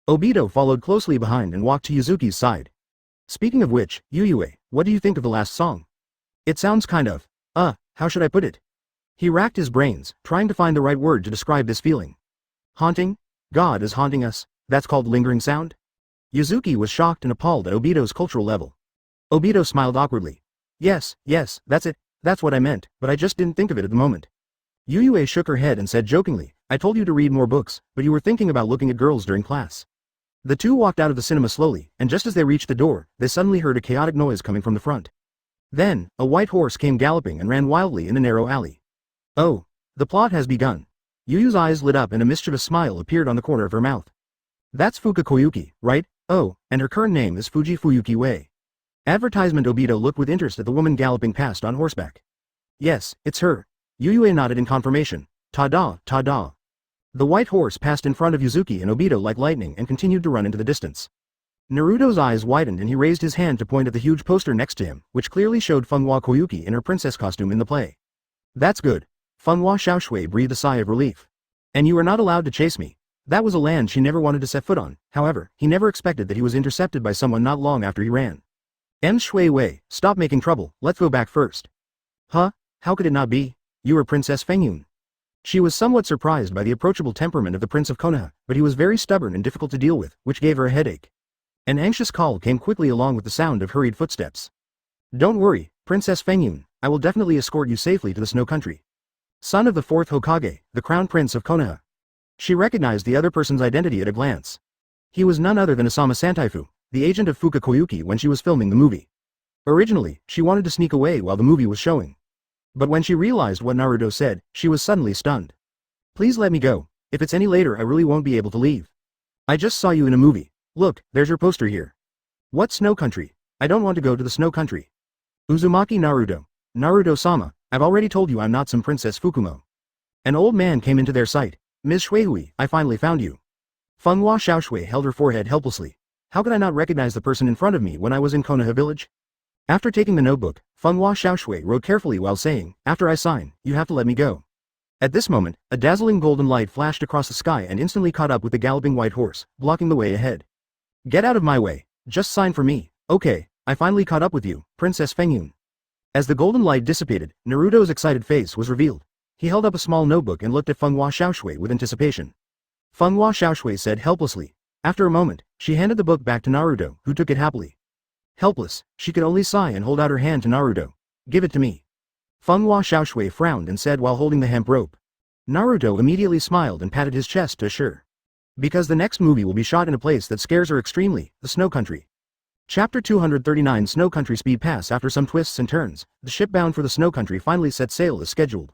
Obito followed closely behind and walked to Yuzuki's side. Speaking of which, Yuyue, what do you think of the last song? It sounds kind of, how should I put it? He racked his brains, trying to find the right word to describe this feeling. Haunting? God is haunting us, that's called lingering sound? Yuzuki was shocked and appalled at Obito's cultural level. Obito smiled awkwardly. Yes, that's it. That's what I meant, but I just didn't think of it at the moment. Yuyue shook her head and said jokingly, I told you to read more books, but you were thinking about looking at girls during class. The two walked out of the cinema slowly, and just as they reached the door, they suddenly heard a chaotic noise coming from the front. Then, a white horse came galloping and ran wildly in a narrow alley. Oh, the plot has begun. Yuyu's eyes lit up and a mischievous smile appeared on the corner of her mouth. That's Fuka Koyuki, right? Oh, and her current name is Fuji Fuyuki Wei. Advertisement Obito looked with interest at the woman galloping past on horseback. Yes, it's her. Yuyue nodded in confirmation. Ta-da, ta-da. The white horse passed in front of Yuzuki and Obito like lightning and continued to run into the distance. Naruto's eyes widened and he raised his hand to point at the huge poster next to him, which clearly showed Funwa Koyuki in her princess costume in the play. That's good. Funwa Xiaoshui breathed a sigh of relief. And you are not allowed to chase me. That was a land she never wanted to set foot on, however, he never expected that he was intercepted by someone not long after he ran. Shui Wei, stop making trouble, let's go back first. Huh? How could it not be? You are Princess Fengyun. She was somewhat surprised by the approachable temperament of the Prince of Konoha, but he was very stubborn and difficult to deal with, which gave her a headache. An anxious call came quickly along with the sound of hurried footsteps. Don't worry, Princess Fengyun, I will definitely escort you safely to the Snow Country. Son of the 4th Hokage, the Crown Prince of Konoha. She recognized the other person's identity at a glance. He was none other than Asama Santaifu, the agent of Fuka Koyuki when she was filming the movie. Originally, she wanted to sneak away while the movie was showing. But when she realized what Naruto said, she was suddenly stunned. Please let me go. If it's any later I really won't be able to leave. I just saw you in a movie. Look, there's your poster here. What snow country? I don't want to go to the snow country. Uzumaki Naruto. Naruto-sama, I've already told you I'm not some Princess Fukumo. An old man came into their sight. Ms. Shuihui, I finally found you. Fenghua Xiaoshui held her forehead helplessly. How could I not recognize the person in front of me when I was in Konoha village? After taking the notebook, Fenghua Xiaoshui wrote carefully while saying, after I sign, you have to let me go. At this moment, a dazzling golden light flashed across the sky and instantly caught up with the galloping white horse, blocking the way ahead. Get out of my way. Just sign for me. Okay, I finally caught up with you, Princess Fengyun. As the golden light dissipated, Naruto's excited face was revealed. He held up a small notebook and looked at Fenghua Xiaoshui with anticipation. Fenghua Xiaoshui said helplessly. After a moment, she handed the book back to Naruto, who took it happily. Helpless, she could only sigh and hold out her hand to Naruto. Give it to me. Fenghua Xiaoshui frowned and said while holding the hemp rope. Naruto immediately smiled and patted his chest to assure. Because the next movie will be shot in a place that scares her extremely, the Snow Country. Chapter 239 Snow Country Speed Pass. After some twists and turns, the ship bound for the Snow Country finally set sail as scheduled.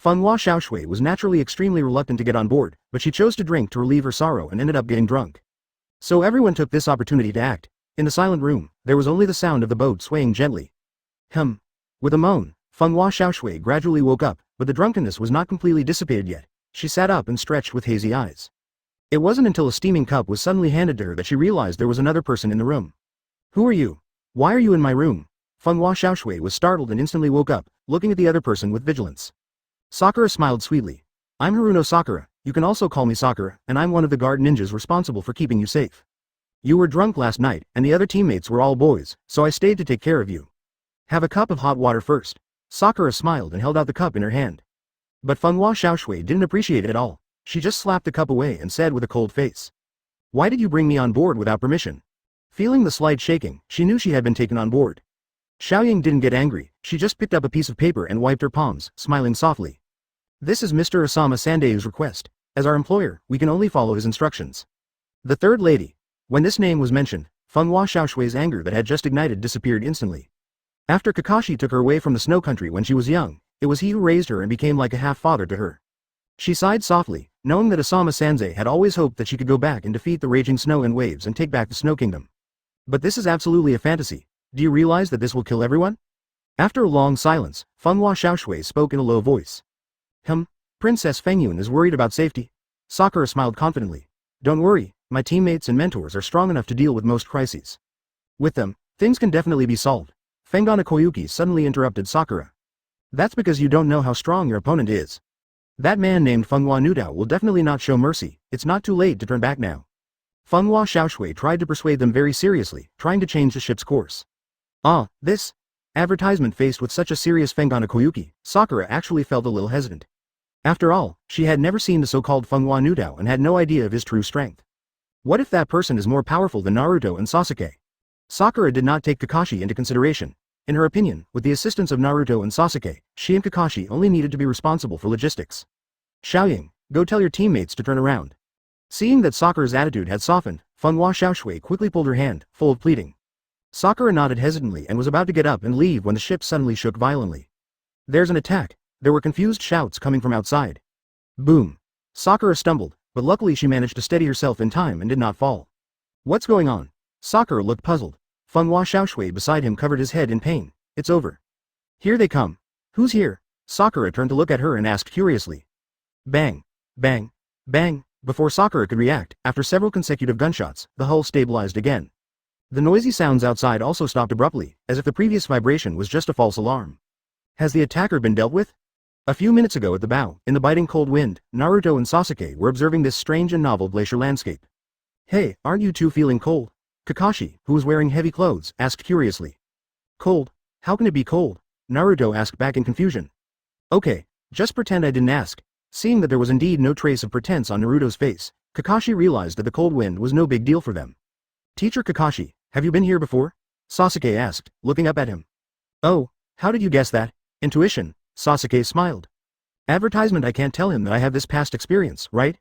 Fenghua Xiaoshui was naturally extremely reluctant to get on board, but she chose to drink to relieve her sorrow and ended up getting drunk. So everyone took this opportunity to act. In the silent room, there was only the sound of the boat swaying gently. With a moan, Fenghua Xiaoshui gradually woke up, but the drunkenness was not completely dissipated yet. She sat up and stretched with hazy eyes. It wasn't until a steaming cup was suddenly handed to her that she realized there was another person in the room. Who are you? Why are you in my room? Fenghua Xiaoshui was startled and instantly woke up, looking at the other person with vigilance. Sakura smiled sweetly. I'm Haruno Sakura, you can also call me Sakura, and I'm one of the guard ninjas responsible for keeping you safe. You were drunk last night, and the other teammates were all boys, so I stayed to take care of you. Have a cup of hot water first. Sakura smiled and held out the cup in her hand. But Fenghua Xiaoshui didn't appreciate it at all. She just slapped the cup away and said with a cold face. Why did you bring me on board without permission? Feeling the slight shaking, she knew she had been taken on board. Xiaoying didn't get angry, she just picked up a piece of paper and wiped her palms, smiling softly. This is Mr. Osama Sandei's request. As our employer, we can only follow his instructions. The third lady. When this name was mentioned, Fenghua Xiaoshui's anger that had just ignited disappeared instantly. After Kakashi took her away from the snow country when she was young, it was he who raised her and became like a half-father to her. She sighed softly, knowing that Osama Sandei had always hoped that she could go back and defeat the raging snow and waves and take back the Snow Kingdom. But this is absolutely a fantasy. Do you realize that this will kill everyone? After a long silence, Fenghua Xiaoshui spoke in a low voice. Princess Fengyun is worried about safety. Sakura smiled confidently. Don't worry, my teammates and mentors are strong enough to deal with most crises. With them, things can definitely be solved. Fengana Koyuki suddenly interrupted Sakura. That's because you don't know how strong your opponent is. That man named Fenghua Nudao will definitely not show mercy. It's not too late to turn back now. Fenghua Xiaoshui tried to persuade them very seriously, trying to change the ship's course. This advertisement faced with such a serious Fengana Koyuki, Sakura actually felt a little hesitant. After all, she had never seen the so-called Fenghua Nudao and had no idea of his true strength. What if that person is more powerful than Naruto and Sasuke? Sakura did not take Kakashi into consideration. In her opinion, with the assistance of Naruto and Sasuke, she and Kakashi only needed to be responsible for logistics. Xiaoying, go tell your teammates to turn around. Seeing that Sakura's attitude had softened, Fenghua Xiaoshui quickly pulled her hand, full of pleading. Sakura nodded hesitantly and was about to get up and leave when the ship suddenly shook violently. There's an attack. There were confused shouts coming from outside. Boom. Sakura stumbled, but luckily she managed to steady herself in time and did not fall. What's going on? Sakura looked puzzled. Fenghua Xiaoshui beside him covered his head in pain. It's over. Here they come. Who's here? Sakura turned to look at her and asked curiously. Bang. Bang. Bang. Before Sakura could react, after several consecutive gunshots, the hull stabilized again. The noisy sounds outside also stopped abruptly, as if the previous vibration was just a false alarm. Has the attacker been dealt with? A few minutes ago at the bow, in the biting cold wind, Naruto and Sasuke were observing this strange and novel glacier landscape. Hey, aren't you two feeling cold? Kakashi, who was wearing heavy clothes, asked curiously. Cold? How can it be cold? Naruto asked back in confusion. Okay, just pretend I didn't ask. Seeing that there was indeed no trace of pretense on Naruto's face, Kakashi realized that the cold wind was no big deal for them. Teacher Kakashi, have you been here before? Sasuke asked, looking up at him. Oh, how did you guess that? Intuition, Sasuke smiled. Advertisement. I can't tell him that I have this past experience, right?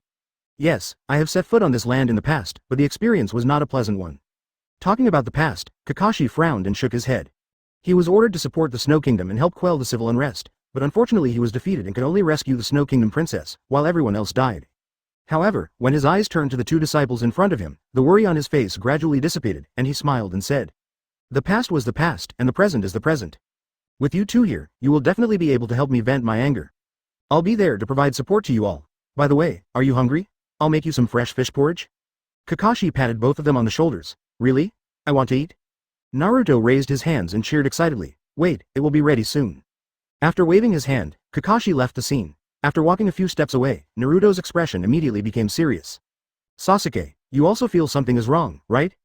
Yes, I have set foot on this land in the past, but the experience was not a pleasant one. Talking about the past, Kakashi frowned and shook his head. He was ordered to support the Snow Kingdom and help quell the civil unrest, but unfortunately he was defeated and could only rescue the Snow Kingdom princess, while everyone else died. However, when his eyes turned to the two disciples in front of him, the worry on his face gradually dissipated, and he smiled and said, "The past was the past, and the present is the present. With you two here, you will definitely be able to help me vent my anger. I'll be there to provide support to you all. By the way, are you hungry? I'll make you some fresh fish porridge." Kakashi patted both of them on the shoulders. "Really? I want to eat?" Naruto raised his hands and cheered excitedly. "Wait, it will be ready soon." After waving his hand, Kakashi left the scene. After walking a few steps away, Naruto's expression immediately became serious. "Sasuke, you also feel something is wrong, right?"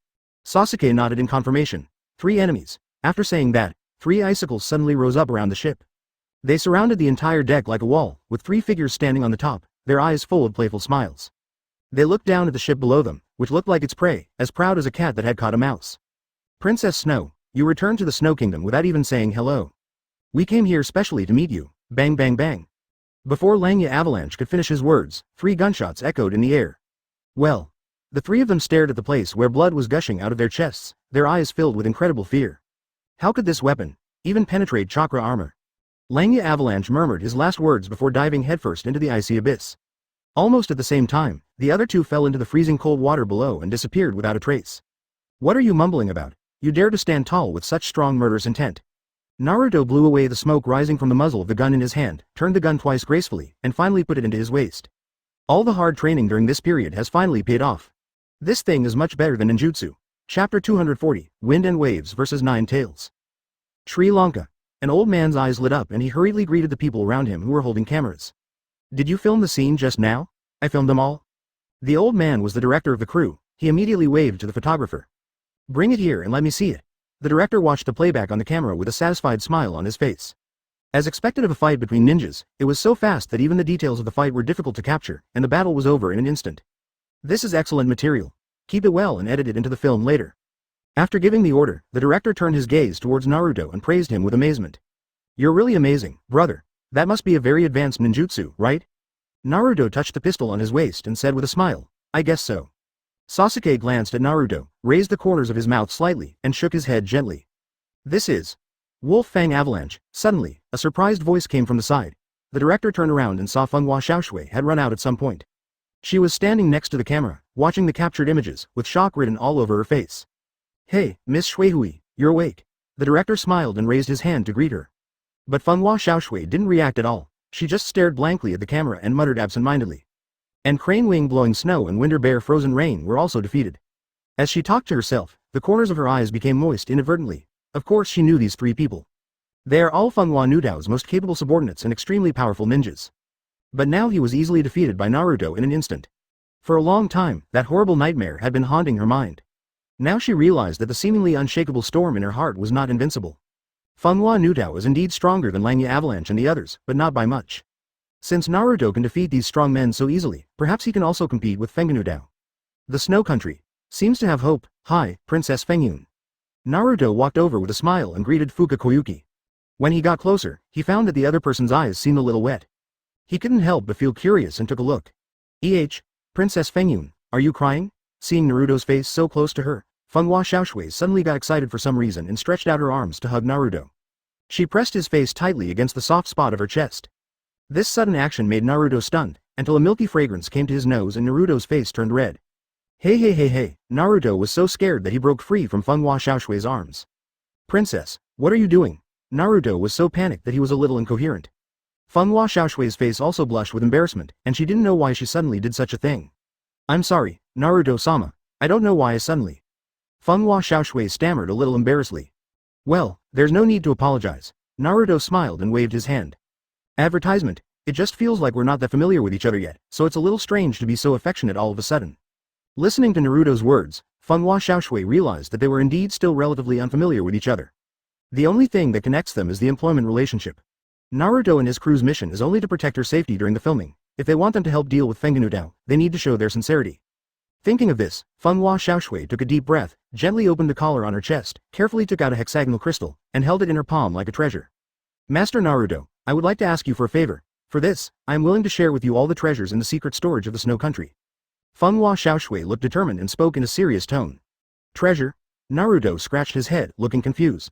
Sasuke nodded in confirmation. 3 enemies. After saying that, 3 icicles suddenly rose up around the ship. They surrounded the entire deck like a wall, with 3 figures standing on the top, their eyes full of playful smiles. They looked down at the ship below them, which looked like its prey, as proud as a cat that had caught a mouse. "Princess Snow, you returned to the Snow Kingdom without even saying hello. We came here specially to meet you." Bang bang bang. Before Langya Avalanche could finish his words, 3 gunshots echoed in the air. Well. The 3 of them stared at the place where blood was gushing out of their chests, their eyes filled with incredible fear. How could this weapon even penetrate chakra armor? Langya Avalanche murmured his last words before diving headfirst into the icy abyss. Almost at the same time, the other 2 fell into the freezing cold water below and disappeared without a trace. "What are you mumbling about? You dare to stand tall with such strong murderous intent?" Naruto blew away the smoke rising from the muzzle of the gun in his hand, turned the gun twice gracefully, and finally put it into his waist. All the hard training during this period has finally paid off. This thing is much better than ninjutsu. Chapter 240, Wind and Waves vs. 9 Tails. Sri Lanka. An old man's eyes lit up and he hurriedly greeted the people around him who were holding cameras. "Did you film the scene just now?" "I filmed them all." The old man was the director of the crew. He immediately waved to the photographer. "Bring it here and let me see it." The director watched the playback on the camera with a satisfied smile on his face. As expected of a fight between ninjas, it was so fast that even the details of the fight were difficult to capture, and the battle was over in an instant. "This is excellent material. Keep it well and edit it into the film later." After giving the order, the director turned his gaze towards Naruto and praised him with amazement. "You're really amazing, brother. That must be a very advanced ninjutsu, right?" Naruto touched the pistol on his waist and said with a smile, "I guess so." Sasuke glanced at Naruto, raised the corners of his mouth slightly, and shook his head gently. "This is Wolf Fang Avalanche." Suddenly, a surprised voice came from the side. The director turned around and saw Fenghua Xiaoshui had run out at some point. She was standing next to the camera, watching the captured images, with shock written all over her face. "Hey, Miss Shuihui, you're awake." The director smiled and raised his hand to greet her. But Fenghua Xiaoshui didn't react at all. She just stared blankly at the camera and muttered absent-mindedly. And Crane Wing blowing snow and Winder Bear frozen rain were also defeated. As she talked to herself, the corners of her eyes became moist inadvertently. Of course she knew these 3 people. They are all Fenghua Nudao's most capable subordinates and extremely powerful ninjas. But now he was easily defeated by Naruto in an instant. For a long time, that horrible nightmare had been haunting her mind. Now she realized that the seemingly unshakable storm in her heart was not invincible. Fenghua Nudao is indeed stronger than Langya Avalanche and the others, but not by much. Since Naruto can defeat these strong men so easily, perhaps he can also compete with Fengnudao. The Snow Country seems to have hope. "Hi, Princess Fengyun." Naruto walked over with a smile and greeted Fuka Koyuki. When he got closer, he found that the other person's eyes seemed a little wet. He couldn't help but feel curious and took a look. Princess Fengyun, are you crying?" Seeing Naruto's face so close to her, Fenghua Xiaoshui suddenly got excited for some reason and stretched out her arms to hug Naruto. She pressed his face tightly against the soft spot of her chest. This sudden action made Naruto stunned, until a milky fragrance came to his nose and Naruto's face turned red. Hey, Naruto was so scared that he broke free from Fenghua Xiaoshui's arms. "Princess, what are you doing?" Naruto was so panicked that he was a little incoherent. Fenghua Xiaoshui's face also blushed with embarrassment, and she didn't know why she suddenly did such a thing. "I'm sorry, Naruto-sama. I don't know why I suddenly." Fenghua Xiaoshui stammered a little embarrassedly. "Well, there's no need to apologize." Naruto smiled and waved his hand. "Advertisement, it just feels like we're not that familiar with each other yet, so it's a little strange to be so affectionate all of a sudden." Listening to Naruto's words, Fenghua Xiaoshui realized that they were indeed still relatively unfamiliar with each other. The only thing that connects them is the employment relationship. Naruto and his crew's mission is only to protect her safety during the filming. If they want them to help deal with Fengnudao, they need to show their sincerity. Thinking of this, Fenghua Xiaoshui took a deep breath, gently opened the collar on her chest, carefully took out a hexagonal crystal, and held it in her palm like a treasure. "Master Naruto, I would like to ask you for a favor. For this, I am willing to share with you all the treasures in the secret storage of the Snow Country." Fenghua Xiaoshui looked determined and spoke in a serious tone. "Treasure?" Naruto scratched his head, looking confused.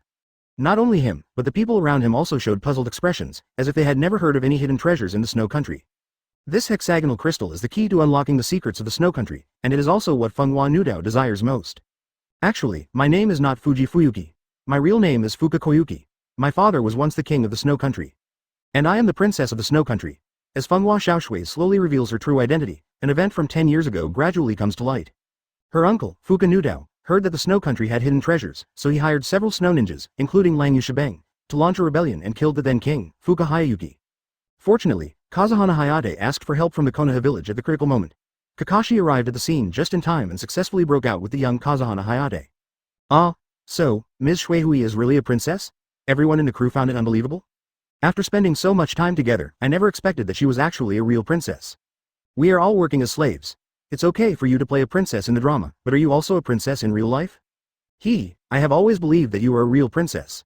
Not only him, but the people around him also showed puzzled expressions, as if they had never heard of any hidden treasures in the Snow Country. This hexagonal crystal is the key to unlocking the secrets of the Snow Country, and it is also what Fenghua Nudao desires most. Actually, my name is not Fuji Fuyuki. My real name is Fuka Koyuki. My father was once the king of the Snow Country. And I am the princess of the Snow Country. As Fenghua Xiaoshui slowly reveals her true identity, an event from 10 years ago gradually comes to light. Her uncle, Fuka Nudao, heard that the Snow Country had hidden treasures, so he hired several snow ninjas, including Lang Yushibeng, to launch a rebellion and killed the then king, Fuka Hayayuki. Fortunately, Kazuhana Hayate asked for help from the Konoha village at the critical moment. Kakashi arrived at the scene just in time and successfully broke out with the young Kazuhana Hayate. Ah, so, Ms. Shuihui is really a princess? Everyone in the crew found it unbelievable? After spending so much time together, I never expected that she was actually a real princess. We are all working as slaves. It's okay for you to play a princess in the drama, but are you also a princess in real life? I have always believed that you are a real princess.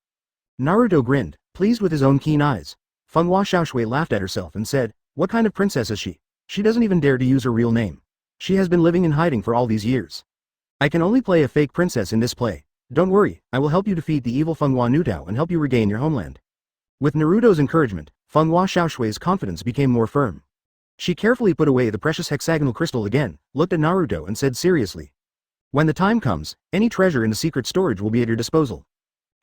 Naruto grinned, pleased with his own keen eyes. Fenghua Xiaoshui laughed at herself and said, what kind of princess is she? She doesn't even dare to use her real name. She has been living in hiding for all these years. I can only play a fake princess in this play. Don't worry, I will help you defeat the evil Fenghua Nudao and help you regain your homeland. With Naruto's encouragement, Fenghua Xiaoshui's confidence became more firm. She carefully put away the precious hexagonal crystal again, looked at Naruto and said seriously. When the time comes, any treasure in the secret storage will be at your disposal.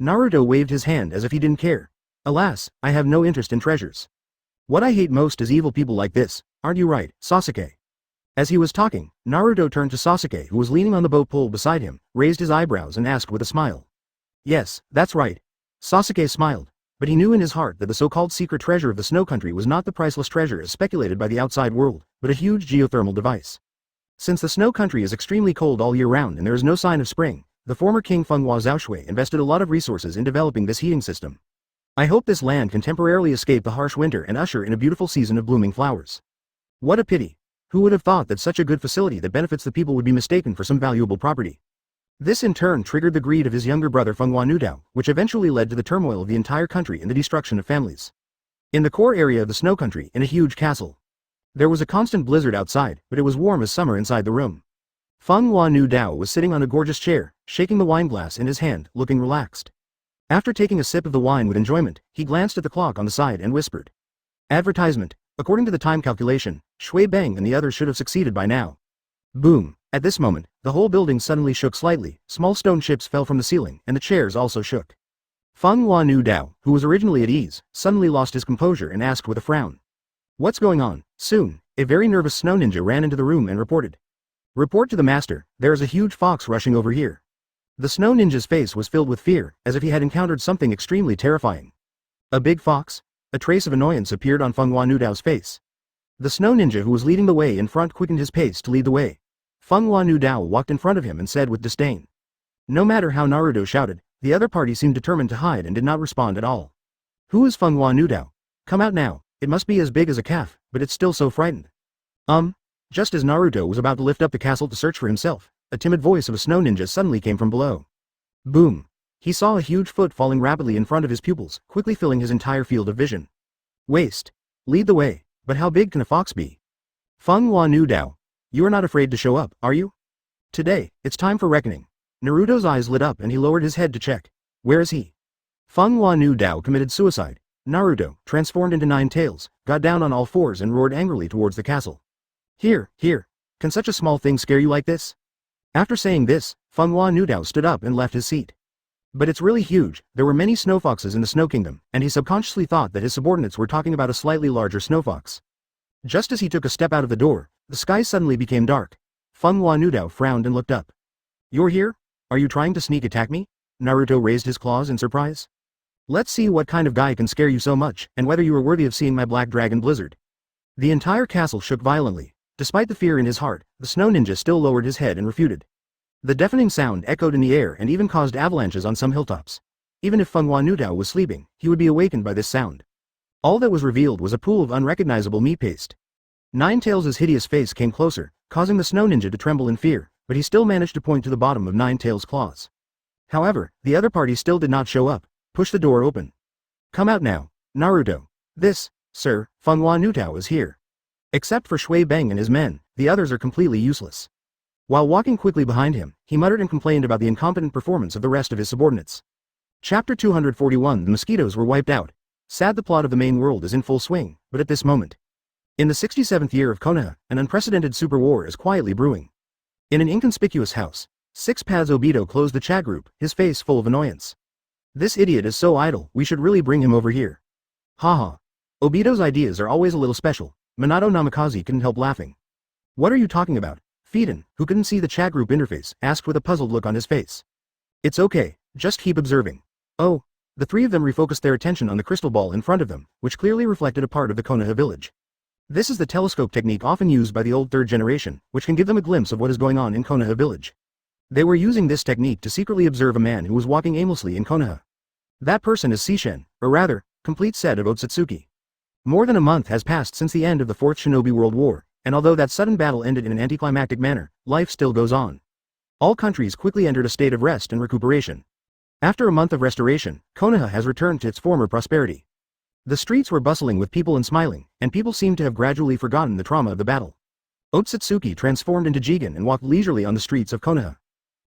Naruto waved his hand as if he didn't care. Alas, I have no interest in treasures. What I hate most is evil people like this, aren't you right, Sasuke? As he was talking, Naruto turned to Sasuke who was leaning on the boat pole beside him, raised his eyebrows and asked with a smile. Yes, that's right. Sasuke smiled, but he knew in his heart that the so-called secret treasure of the Snow Country was not the priceless treasure as speculated by the outside world, but a huge geothermal device. Since the Snow Country is extremely cold all year round and there is no sign of spring, the former king Fenghua Xiaoshui invested a lot of resources in developing this heating system. I hope this land can temporarily escape the harsh winter and usher in a beautiful season of blooming flowers. What a pity. Who would have thought that such a good facility that benefits the people would be mistaken for some valuable property? This in turn triggered the greed of his younger brother Fenghua Nudao, which eventually led to the turmoil of the entire country and the destruction of families. In the core area of the Snow Country, in a huge castle, there was a constant blizzard outside, but it was warm as summer inside the room. Fenghua Nudao was sitting on a gorgeous chair, shaking the wine glass in his hand, looking relaxed. After taking a sip of the wine with enjoyment, he glanced at the clock on the side and whispered. Advertisement. According to the time calculation, Shui Bang and the others should have succeeded by now. Boom. At this moment, the whole building suddenly shook slightly, small stone chips fell from the ceiling, and the chairs also shook. Fenghua Nudao, who was originally at ease, suddenly lost his composure and asked with a frown. What's going on? Soon, a very nervous snow ninja ran into the room and reported. Report to the master, there is a huge fox rushing over here. The snow ninja's face was filled with fear, as if he had encountered something extremely terrifying. A big fox? A trace of annoyance appeared on Fenghua Nudao's face. The snow ninja who was leading the way in front quickened his pace to lead the way. Fenghua Nudao walked in front of him and said with disdain. No matter how Naruto shouted, the other party seemed determined to hide and did not respond at all. Who is Fenghua Nudao? Come out now, it must be as big as a calf, but it's still so frightened. Just as Naruto was about to lift up the castle to search for himself, a timid voice of a snow ninja suddenly came from below. Boom. He saw a huge foot falling rapidly in front of his pupils, quickly filling his entire field of vision. Waste. Lead the way, but how big can a fox be? Fenghua Nudao. You are not afraid to show up, are you? Today, it's time for reckoning. Naruto's eyes lit up and he lowered his head to check. Where is he? Fenghua Nudao committed suicide. Naruto, transformed into 9 tails, got down on all fours and roared angrily towards the castle. Here, can such a small thing scare you like this? After saying this, Fenghua Nudao stood up and left his seat. But it's really huge, there were many snow foxes in the Snow Kingdom, and he subconsciously thought that his subordinates were talking about a slightly larger snow fox. Just as he took a step out of the door, the sky suddenly became dark. Fenghua Nudao frowned and looked up. You're here? Are you trying to sneak attack me? Naruto raised his claws in surprise. Let's see what kind of guy can scare you so much, and whether you are worthy of seeing my black dragon blizzard. The entire castle shook violently. Despite the fear in his heart, the snow ninja still lowered his head and refuted. The deafening sound echoed in the air and even caused avalanches on some hilltops. Even if Fenghua Nudao was sleeping, he would be awakened by this sound. All that was revealed was a pool of unrecognizable meat paste. Nine Tails' hideous face came closer, causing the snow ninja to tremble in fear, but he still managed to point to the bottom of Nine Tails' claws. However, the other party still did not show up. Push the door open. Come out now, Naruto. This, sir, Fenghua Nudao is here. Except for Shui Bang and his men, the others are completely useless. While walking quickly behind him, he muttered and complained about the incompetent performance of the rest of his subordinates. Chapter 241. The mosquitoes were wiped out. Sad, the plot of the main world is in full swing, but at this moment, In the 67th year of Konoha, an unprecedented super war is quietly brewing. In an inconspicuous house, Six Paths Obito closed the chat group, his face full of annoyance. This idiot is so idle, we should really bring him over here. Haha. Obito's ideas are always a little special. Minato Namikaze couldn't help laughing. What are you talking about? Fiden, who couldn't see the chat group interface, asked with a puzzled look on his face. It's okay, just keep observing. Oh. The three of them refocused their attention on the crystal ball in front of them, which clearly reflected a part of the Konoha village. This is the telescope technique often used by the old third generation, which can give them a glimpse of what is going on in Konoha village. They were using this technique to secretly observe a man who was walking aimlessly in Konoha. That person is Sishen, or rather, complete set of Ōtsutsuki. More than a month has passed since the end of the Fourth Shinobi World War, and although that sudden battle ended in an anticlimactic manner, life still goes on. All countries quickly entered a state of rest and recuperation. After a month of restoration, Konoha has returned to its former prosperity. The streets were bustling with people and smiling, and people seemed to have gradually forgotten the trauma of the battle. Ōtsutsuki transformed into Jigen and walked leisurely on the streets of Konoha.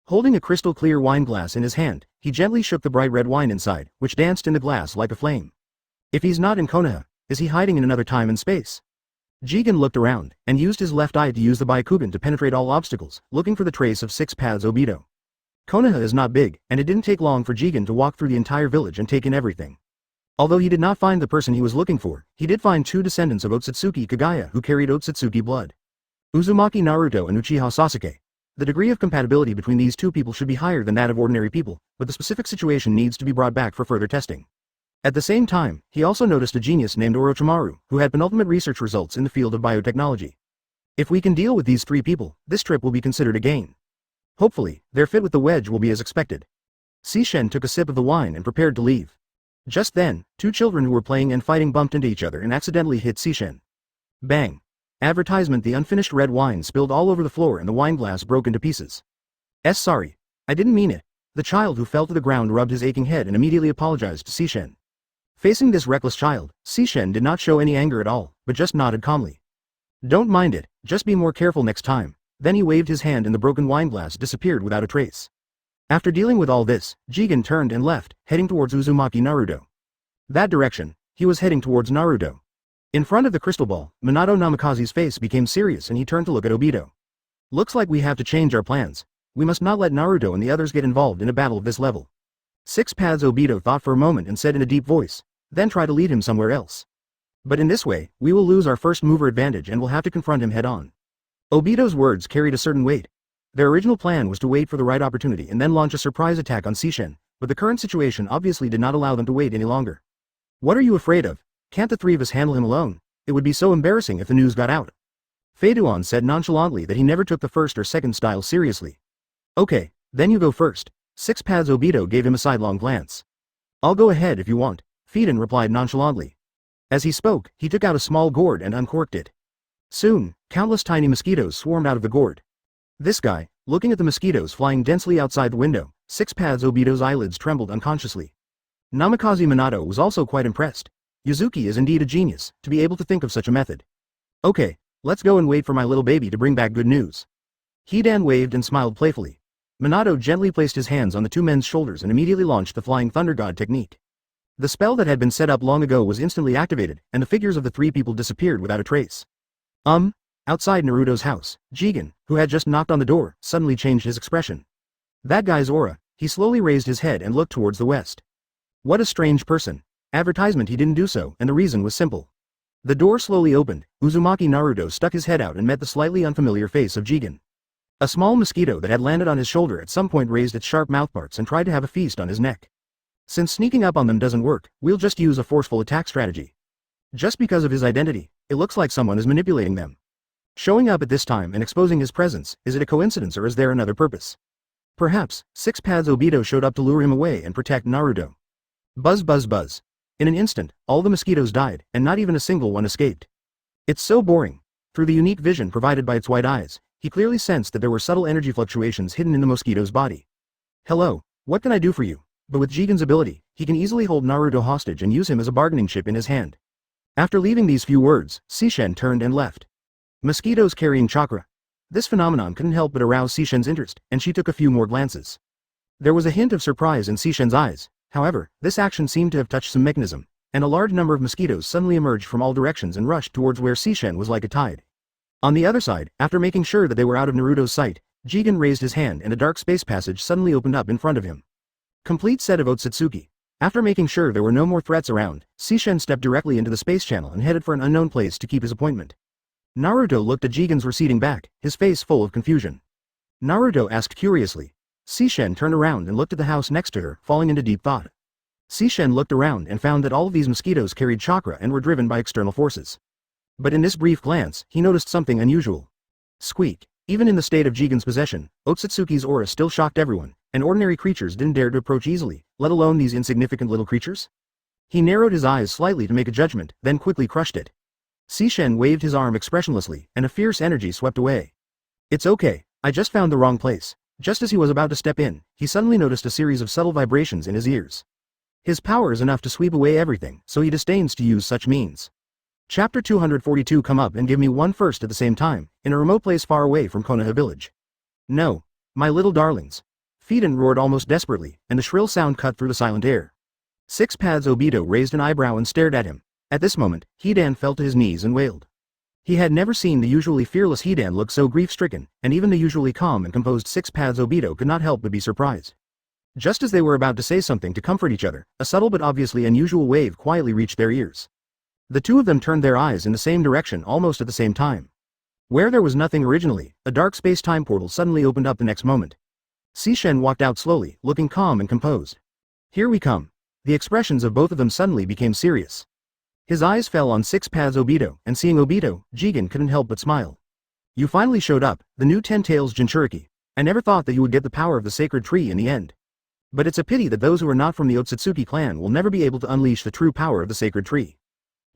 Holding a crystal-clear wine glass in his hand, he gently shook the bright red wine inside, which danced in the glass like a flame. If he's not in Konoha, is he hiding in another time and space? Jigen looked around, and used his left eye to use the Byakugan to penetrate all obstacles, looking for the trace of Six Paths Obito. Konoha is not big, and it didn't take long for Jigen to walk through the entire village and take in everything. Although he did not find the person he was looking for, he did find two descendants of Ōtsutsuki Kagaya who carried Ōtsutsuki blood. Uzumaki Naruto and Uchiha Sasuke. The degree of compatibility between these two people should be higher than that of ordinary people, but the specific situation needs to be brought back for further testing. At the same time, he also noticed a genius named Orochimaru, who had penultimate research results in the field of biotechnology. If we can deal with these three people, this trip will be considered a gain. Hopefully, their fit with the wedge will be as expected. Sishen took a sip of the wine and prepared to leave. Just then, two children who were playing and fighting bumped into each other and accidentally hit Sishen. Bang. Advertisement: the unfinished red wine spilled all over the floor and the wine glass broke into pieces. Sorry. I didn't mean it. The child who fell to the ground rubbed his aching head and immediately apologized to Sishen. Facing this reckless child, Sishen did not show any anger at all, but just nodded calmly. Don't mind it, just be more careful next time. Then he waved his hand and the broken wine glass disappeared without a trace. After dealing with all this, Jigen turned and left, heading towards Uzumaki Naruto. That direction, he was heading towards Naruto. In front of the crystal ball, Minato Namikaze's face became serious and he turned to look at Obito. Looks like we have to change our plans. We must not let Naruto and the others get involved in a battle of this level. Six Paths Obito thought for a moment and said in a deep voice, then try to lead him somewhere else. But in this way, we will lose our first mover advantage and will have to confront him head on. Obito's words carried a certain weight. Their original plan was to wait for the right opportunity and then launch a surprise attack on Sishen, but the current situation obviously did not allow them to wait any longer. What are you afraid of? Can't the three of us handle him alone? It would be so embarrassing if the news got out. Feiduan said nonchalantly that he never took the first or second style seriously. Okay, then you go first. Six Paths Obito gave him a sidelong glance. I'll go ahead if you want, Fiden replied nonchalantly. As he spoke, he took out a small gourd and uncorked it. Soon, countless tiny mosquitoes swarmed out of the gourd. This guy, looking at the mosquitoes flying densely outside the window, Six Paths Obito's eyelids trembled unconsciously. Namikaze Minato was also quite impressed. Yuzuki is indeed a genius, to be able to think of such a method. Okay, let's go and wait for my little baby to bring back good news. Hidan waved and smiled playfully. Minato gently placed his hands on the two men's shoulders and immediately launched the Flying Thunder God technique. The spell that had been set up long ago was instantly activated, and the figures of the three people disappeared without a trace. Outside Naruto's house, Jigen, who had just knocked on the door, suddenly changed his expression. That guy's aura. He slowly raised his head and looked towards the west. What a strange person. Advertisement: he didn't do so, and the reason was simple. The door slowly opened, Uzumaki Naruto stuck his head out and met the slightly unfamiliar face of Jigen. A small mosquito that had landed on his shoulder at some point raised its sharp mouthparts and tried to have a feast on his neck. Since sneaking up on them doesn't work, we'll just use a forceful attack strategy. Just because of his identity, it looks like someone is manipulating them. Showing up at this time and exposing his presence, is it a coincidence or is there another purpose? Perhaps, Six Paths Obito showed up to lure him away and protect Naruto. Buzz buzz buzz. In an instant, all the mosquitoes died, and not even a single one escaped. It's so boring. Through the unique vision provided by its white eyes, he clearly sensed that there were subtle energy fluctuations hidden in the mosquito's body. Hello, what can I do for you? But with Jigen's ability, he can easily hold Naruto hostage and use him as a bargaining chip in his hand. After leaving these few words, Sishen turned and left. Mosquitoes carrying chakra. This phenomenon couldn't help but arouse Sishen's interest, and she took a few more glances. There was a hint of surprise in Sishen's eyes, however, this action seemed to have touched some mechanism. and a large number of mosquitoes suddenly emerged from all directions and rushed towards where Sishen was like a tide. On the other side, after making sure that they were out of Naruto's sight, Jigen raised his hand and a dark space passage suddenly opened up in front of him. Complete set of Ōtsutsuki. After making sure there were no more threats around, Sishen stepped directly into the space channel and headed for an unknown place to keep his appointment. Naruto looked at Jigen's receding back, his face full of confusion. Naruto asked curiously. Sishen turned around and looked at the house next to her, falling into deep thought. Sishen looked around and found that all of these mosquitoes carried chakra and were driven by external forces. But in this brief glance, he noticed something unusual. Squeak. Even in the state of Jigen's possession, Ōtsutsuki's aura still shocked everyone, and ordinary creatures didn't dare to approach easily, let alone these insignificant little creatures. He narrowed his eyes slightly to make a judgment, then quickly crushed it. Sishen waved his arm expressionlessly, and a fierce energy swept away. It's okay, I just found the wrong place. Just as he was about to step in, he suddenly noticed a series of subtle vibrations in his ears. His power is enough to sweep away everything, so he disdains to use such means. Chapter 242. Come up and give me one first at the same time, in a remote place far away from Konoha village. No. My little darlings. Fiden roared almost desperately, and the shrill sound cut through the silent air. Six Paths Obito raised an eyebrow and stared at him. At this moment, Hidan fell to his knees and wailed. He had never seen the usually fearless Hidan look so grief-stricken, and even the usually calm and composed Six Paths Obito could not help but be surprised. Just as they were about to say something to comfort each other, a subtle but obviously unusual wave quietly reached their ears. The two of them turned their eyes in the same direction almost at the same time. Where there was nothing originally, a dark space-time portal suddenly opened up the next moment. Sishen walked out slowly, looking calm and composed. Here we come. The expressions of both of them suddenly became serious. His eyes fell on Six Paths Obito, and seeing Obito, Jigen couldn't help but smile. You finally showed up, the new 10 Tails Jinchūriki. I never thought that you would get the power of the sacred tree in the end. But it's a pity that those who are not from the Ōtsutsuki clan will never be able to unleash the true power of the sacred tree.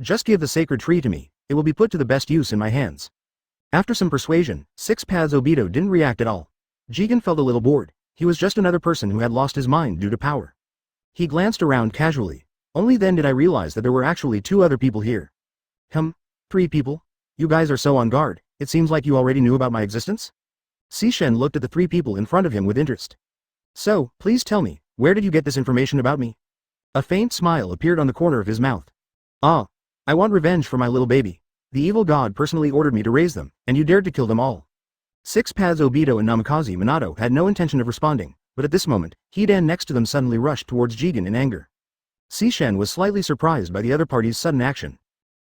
Just give the sacred tree to me, it will be put to the best use in my hands. After some persuasion, Six Paths Obito didn't react at all. Jigen felt a little bored. He was just another person who had lost his mind due to power. He glanced around casually. Only then did I realize that there were actually two other people here. 3 people? You guys are so on guard, it seems like you already knew about my existence? Sishen looked at the 3 people in front of him with interest. So, please tell me, where did you get this information about me? A faint smile appeared on the corner of his mouth. Ah. I want revenge for my little baby. The evil god personally ordered me to raise them, and you dared to kill them all. Six Paths Obito and Namikaze Minato had no intention of responding, but at this moment, Hidan next to them suddenly rushed towards Jigen in anger. Sishen was slightly surprised by the other party's sudden action.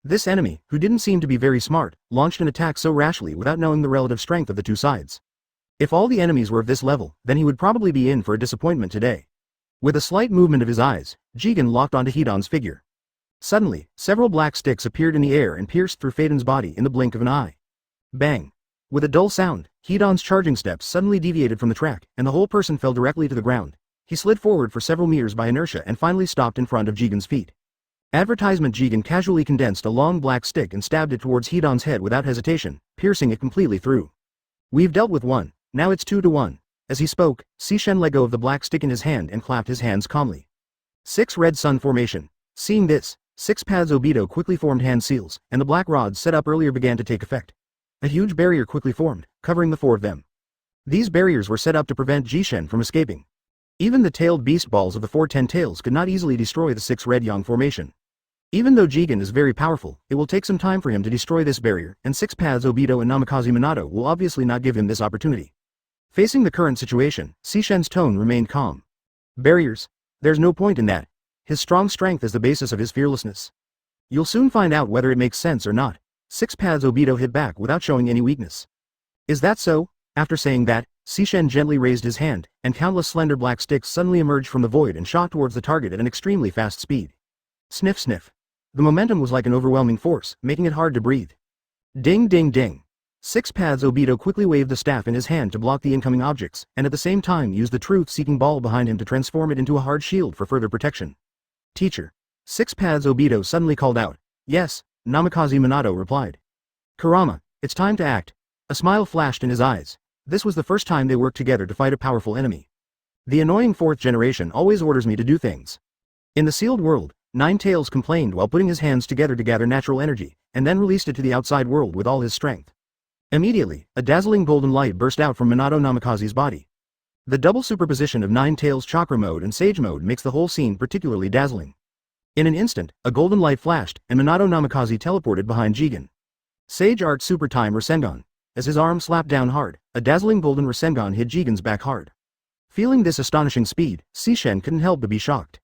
This enemy, who didn't seem to be very smart, launched an attack so rashly without knowing the relative strength of the two sides. If all the enemies were of this level, then he would probably be in for a disappointment today. With a slight movement of his eyes, Jigen locked onto Hidan's figure. Suddenly, several black sticks appeared in the air and pierced through Feiden's body in the blink of an eye. Bang! With a dull sound, Hidan's charging steps suddenly deviated from the track, and the whole person fell directly to the ground. He slid forward for several meters by inertia and finally stopped in front of Jigen's feet. Advertisement. Jigen casually condensed a long black stick and stabbed it towards Hidan's head without hesitation, piercing it completely through. We've dealt with one, now it's 2 to 1. As he spoke, Sishen let go of the black stick in his hand and clapped his hands calmly. 6 Red Sun Formation. Seeing this, Six Paths Obito quickly formed hand seals, and the black rods set up earlier began to take effect. A huge barrier quickly formed, covering the 4 of them. These barriers were set up to prevent Jishen from escaping. Even the tailed beast balls of the 4 10 tails could not easily destroy the 6 Red Yang formation. Even though Jigen is very powerful, it will take some time for him to destroy this barrier, and Six Paths Obito and Namikaze Minato will obviously not give him this opportunity. Facing the current situation, Sishen's tone remained calm. Barriers? There's no point in that. His strong strength is the basis of his fearlessness. You'll soon find out whether it makes sense or not. Six Paths Obito hit back without showing any weakness. Is that so? After saying that, Sishen gently raised his hand, and countless slender black sticks suddenly emerged from the void and shot towards the target at an extremely fast speed. Sniff sniff. The momentum was like an overwhelming force, making it hard to breathe. Ding ding ding. Six Paths Obito quickly waved the staff in his hand to block the incoming objects, and at the same time used the truth-seeking ball behind him to transform it into a hard shield for further protection. Teacher. Six Paths Obito suddenly called out. Yes, Namikaze Minato replied. Kurama, it's time to act. A smile flashed in his eyes. This was the first time they worked together to fight a powerful enemy. The annoying 4th generation always orders me to do things. In the sealed world, Nine Tails complained while putting his hands together to gather natural energy, and then released it to the outside world with all his strength. Immediately, a dazzling golden light burst out from Minato Namikaze's body. The double superposition of Nine Tails Chakra Mode and Sage Mode makes the whole scene particularly dazzling. In an instant, a golden light flashed, and Minato Namikaze teleported behind Jigen. Sage Art Super Time Rasengan. As his arm slapped down hard, a dazzling golden Rasengan hit Jigen's back hard. Feeling this astonishing speed, Sishen couldn't help but be shocked.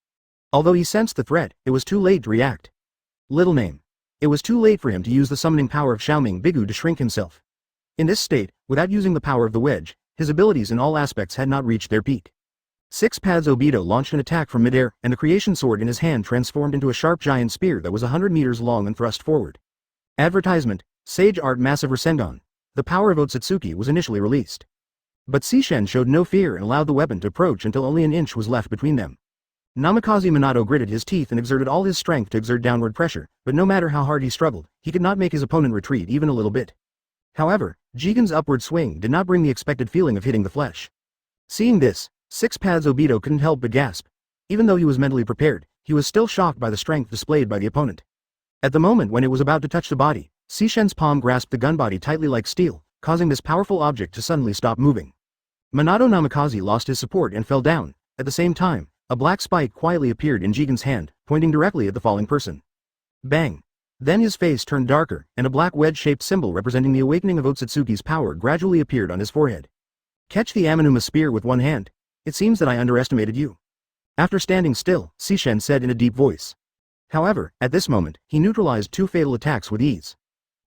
Although he sensed the threat, it was too late to react. Little name. It was too late for him to use the summoning power of Xiaoming Bigu to shrink himself. In this state, without using the power of the wedge, his abilities in all aspects had not reached their peak. Six Paths Obito launched an attack from midair, and the creation sword in his hand transformed into a sharp giant spear that was 100 meters long and thrust forward. Advertisement: Sage Art Massive Rasengan. The power of Ōtsutsuki was initially released. But Sishen showed no fear and allowed the weapon to approach until only an inch was left between them. Namikaze Minato gritted his teeth and exerted all his strength to exert downward pressure, but no matter how hard he struggled, he could not make his opponent retreat even a little bit. However, Jigen's upward swing did not bring the expected feeling of hitting the flesh. Seeing this, Six Paths Obito couldn't help but gasp. Even though he was mentally prepared, he was still shocked by the strength displayed by the opponent. At the moment when it was about to touch the body, Sishen's palm grasped the gun body tightly like steel, causing this powerful object to suddenly stop moving. Minato Namikaze lost his support and fell down. At the same time, a black spike quietly appeared in Jigen's hand, pointing directly at the falling person. Bang! Then his face turned darker, and a black wedge-shaped symbol representing the awakening of Ōtsutsuki's power gradually appeared on his forehead. Catch the Amanuma spear with one hand. It seems that I underestimated you. After standing still, Sishen said in a deep voice. However, at this moment, he neutralized two fatal attacks with ease.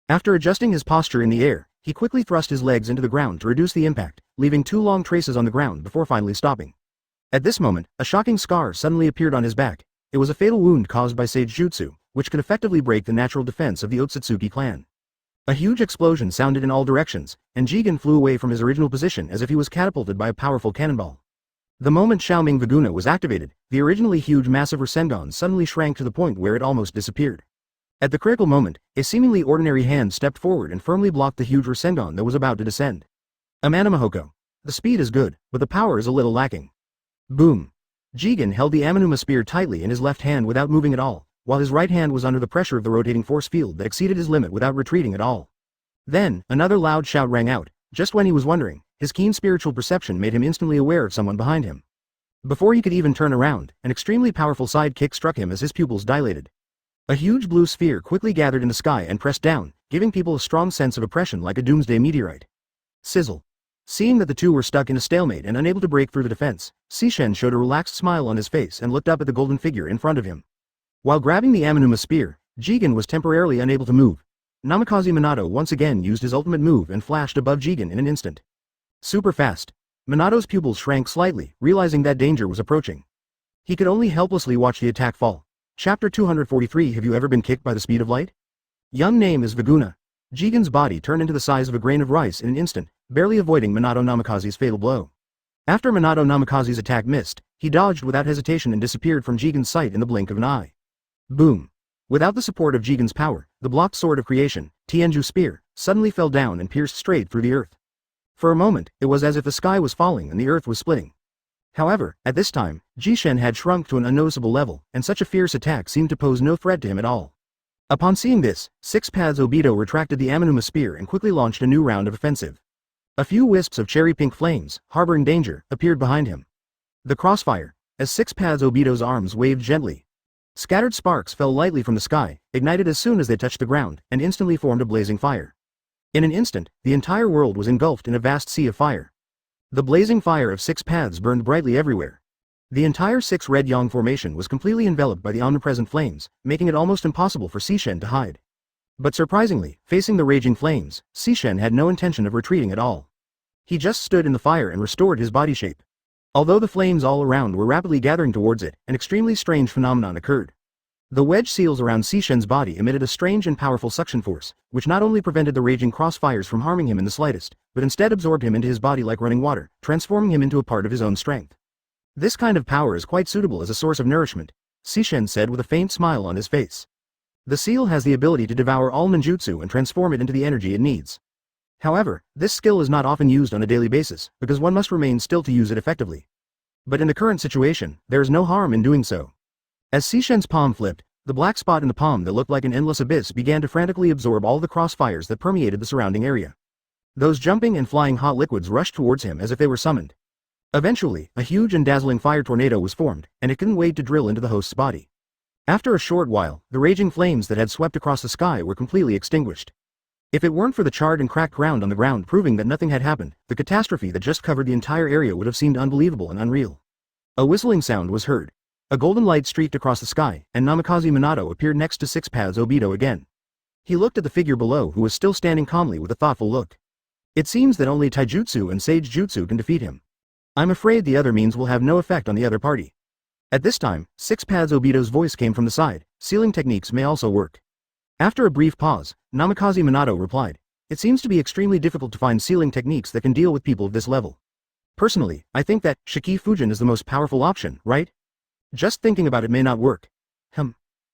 After adjusting his posture in the air, he quickly thrust his legs into the ground to reduce the impact, leaving two long traces on the ground before finally stopping. At this moment, a shocking scar suddenly appeared on his back. It was a fatal wound caused by Sage Jutsu, which could effectively break the natural defense of the Ōtsutsuki clan. A huge explosion sounded in all directions, and Jigen flew away from his original position as if he was catapulted by a powerful cannonball. The moment Xiaoming Viguna was activated, the originally huge massive Rasengan suddenly shrank to the point where it almost disappeared. At the critical moment, a seemingly ordinary hand stepped forward and firmly blocked the huge Rasengan that was about to descend. Amanuma. The speed is good, but the power is a little lacking. Boom! Jigen held the Amanuma spear tightly in his left hand without moving at all, while his right hand was under the pressure of the rotating force field that exceeded his limit without retreating at all. Then, another loud shout rang out. Just when he was wondering, his keen spiritual perception made him instantly aware of someone behind him. Before he could even turn around, an extremely powerful side kick struck him as his pupils dilated. A huge blue sphere quickly gathered in the sky and pressed down, giving people a strong sense of oppression like a doomsday meteorite. Sizzle. Seeing that the two were stuck in a stalemate and unable to break through the defense, Sishen showed a relaxed smile on his face and looked up at the golden figure in front of him. While grabbing the Amanuma spear, Jigen was temporarily unable to move. Namikaze Minato once again used his ultimate move and flashed above Jigen in an instant. Super fast. Minato's pupils shrank slightly, realizing that danger was approaching. He could only helplessly watch the attack fall. Chapter 243. Have you ever been kicked by the speed of light? Young name is Viguna. Jigen's body turned into the size of a grain of rice in an instant, barely avoiding Minato Namikaze's fatal blow. After Minato Namikaze's attack missed, he dodged without hesitation and disappeared from Jigen's sight in the blink of an eye. Boom! Without the support of Jigen's power, the blocked sword of creation, Tianju spear, suddenly fell down and pierced straight through the earth. For a moment, it was as if the sky was falling and the earth was splitting. However, at this time, Jishen had shrunk to an unnoticeable level, and such a fierce attack seemed to pose no threat to him at all. Upon seeing this, Six Paths Obito retracted the Amanuma spear and quickly launched a new round of offensive. A few wisps of cherry-pink flames, harboring danger, appeared behind him. The crossfire, as Six Paths Obito's arms waved gently. Scattered sparks fell lightly from the sky, ignited as soon as they touched the ground, and instantly formed a blazing fire. In an instant, the entire world was engulfed in a vast sea of fire. The blazing fire of Six Paths burned brightly everywhere. The entire Six Red Yang formation was completely enveloped by the omnipresent flames, making it almost impossible for Sishen to hide. But surprisingly, facing the raging flames, Sishen had no intention of retreating at all. He just stood in the fire and restored his body shape. Although the flames all around were rapidly gathering towards it, an extremely strange phenomenon occurred. The wedge seals around Sishen's body emitted a strange and powerful suction force, which not only prevented the raging crossfires from harming him in the slightest, but instead absorbed him into his body like running water, transforming him into a part of his own strength. This kind of power is quite suitable as a source of nourishment, Sishen said with a faint smile on his face. The seal has the ability to devour all ninjutsu and transform it into the energy it needs. However, this skill is not often used on a daily basis, because one must remain still to use it effectively. But in the current situation, there is no harm in doing so. As Sishen's palm flipped, the black spot in the palm that looked like an endless abyss began to frantically absorb all the crossfires that permeated the surrounding area. Those jumping and flying hot liquids rushed towards him as if they were summoned. Eventually, a huge and dazzling fire tornado was formed, and it couldn't wait to drill into the host's body. After a short while, the raging flames that had swept across the sky were completely extinguished. If it weren't for the charred and cracked ground on the ground proving that nothing had happened, the catastrophe that just covered the entire area would have seemed unbelievable and unreal. A whistling sound was heard. A golden light streaked across the sky, and Namikaze Minato appeared next to Six Paths Obito again. He looked at the figure below who was still standing calmly with a thoughtful look. It seems that only Taijutsu and Sage Jutsu can defeat him. I'm afraid the other means will have no effect on the other party. At this time, Six Paths Obito's voice came from the side. Sealing techniques may also work. After a brief pause, Namikaze Minato replied, it seems to be extremely difficult to find sealing techniques that can deal with people of this level. Personally, I think that Shiki Fujin is the most powerful option, right? Just thinking about it may not work.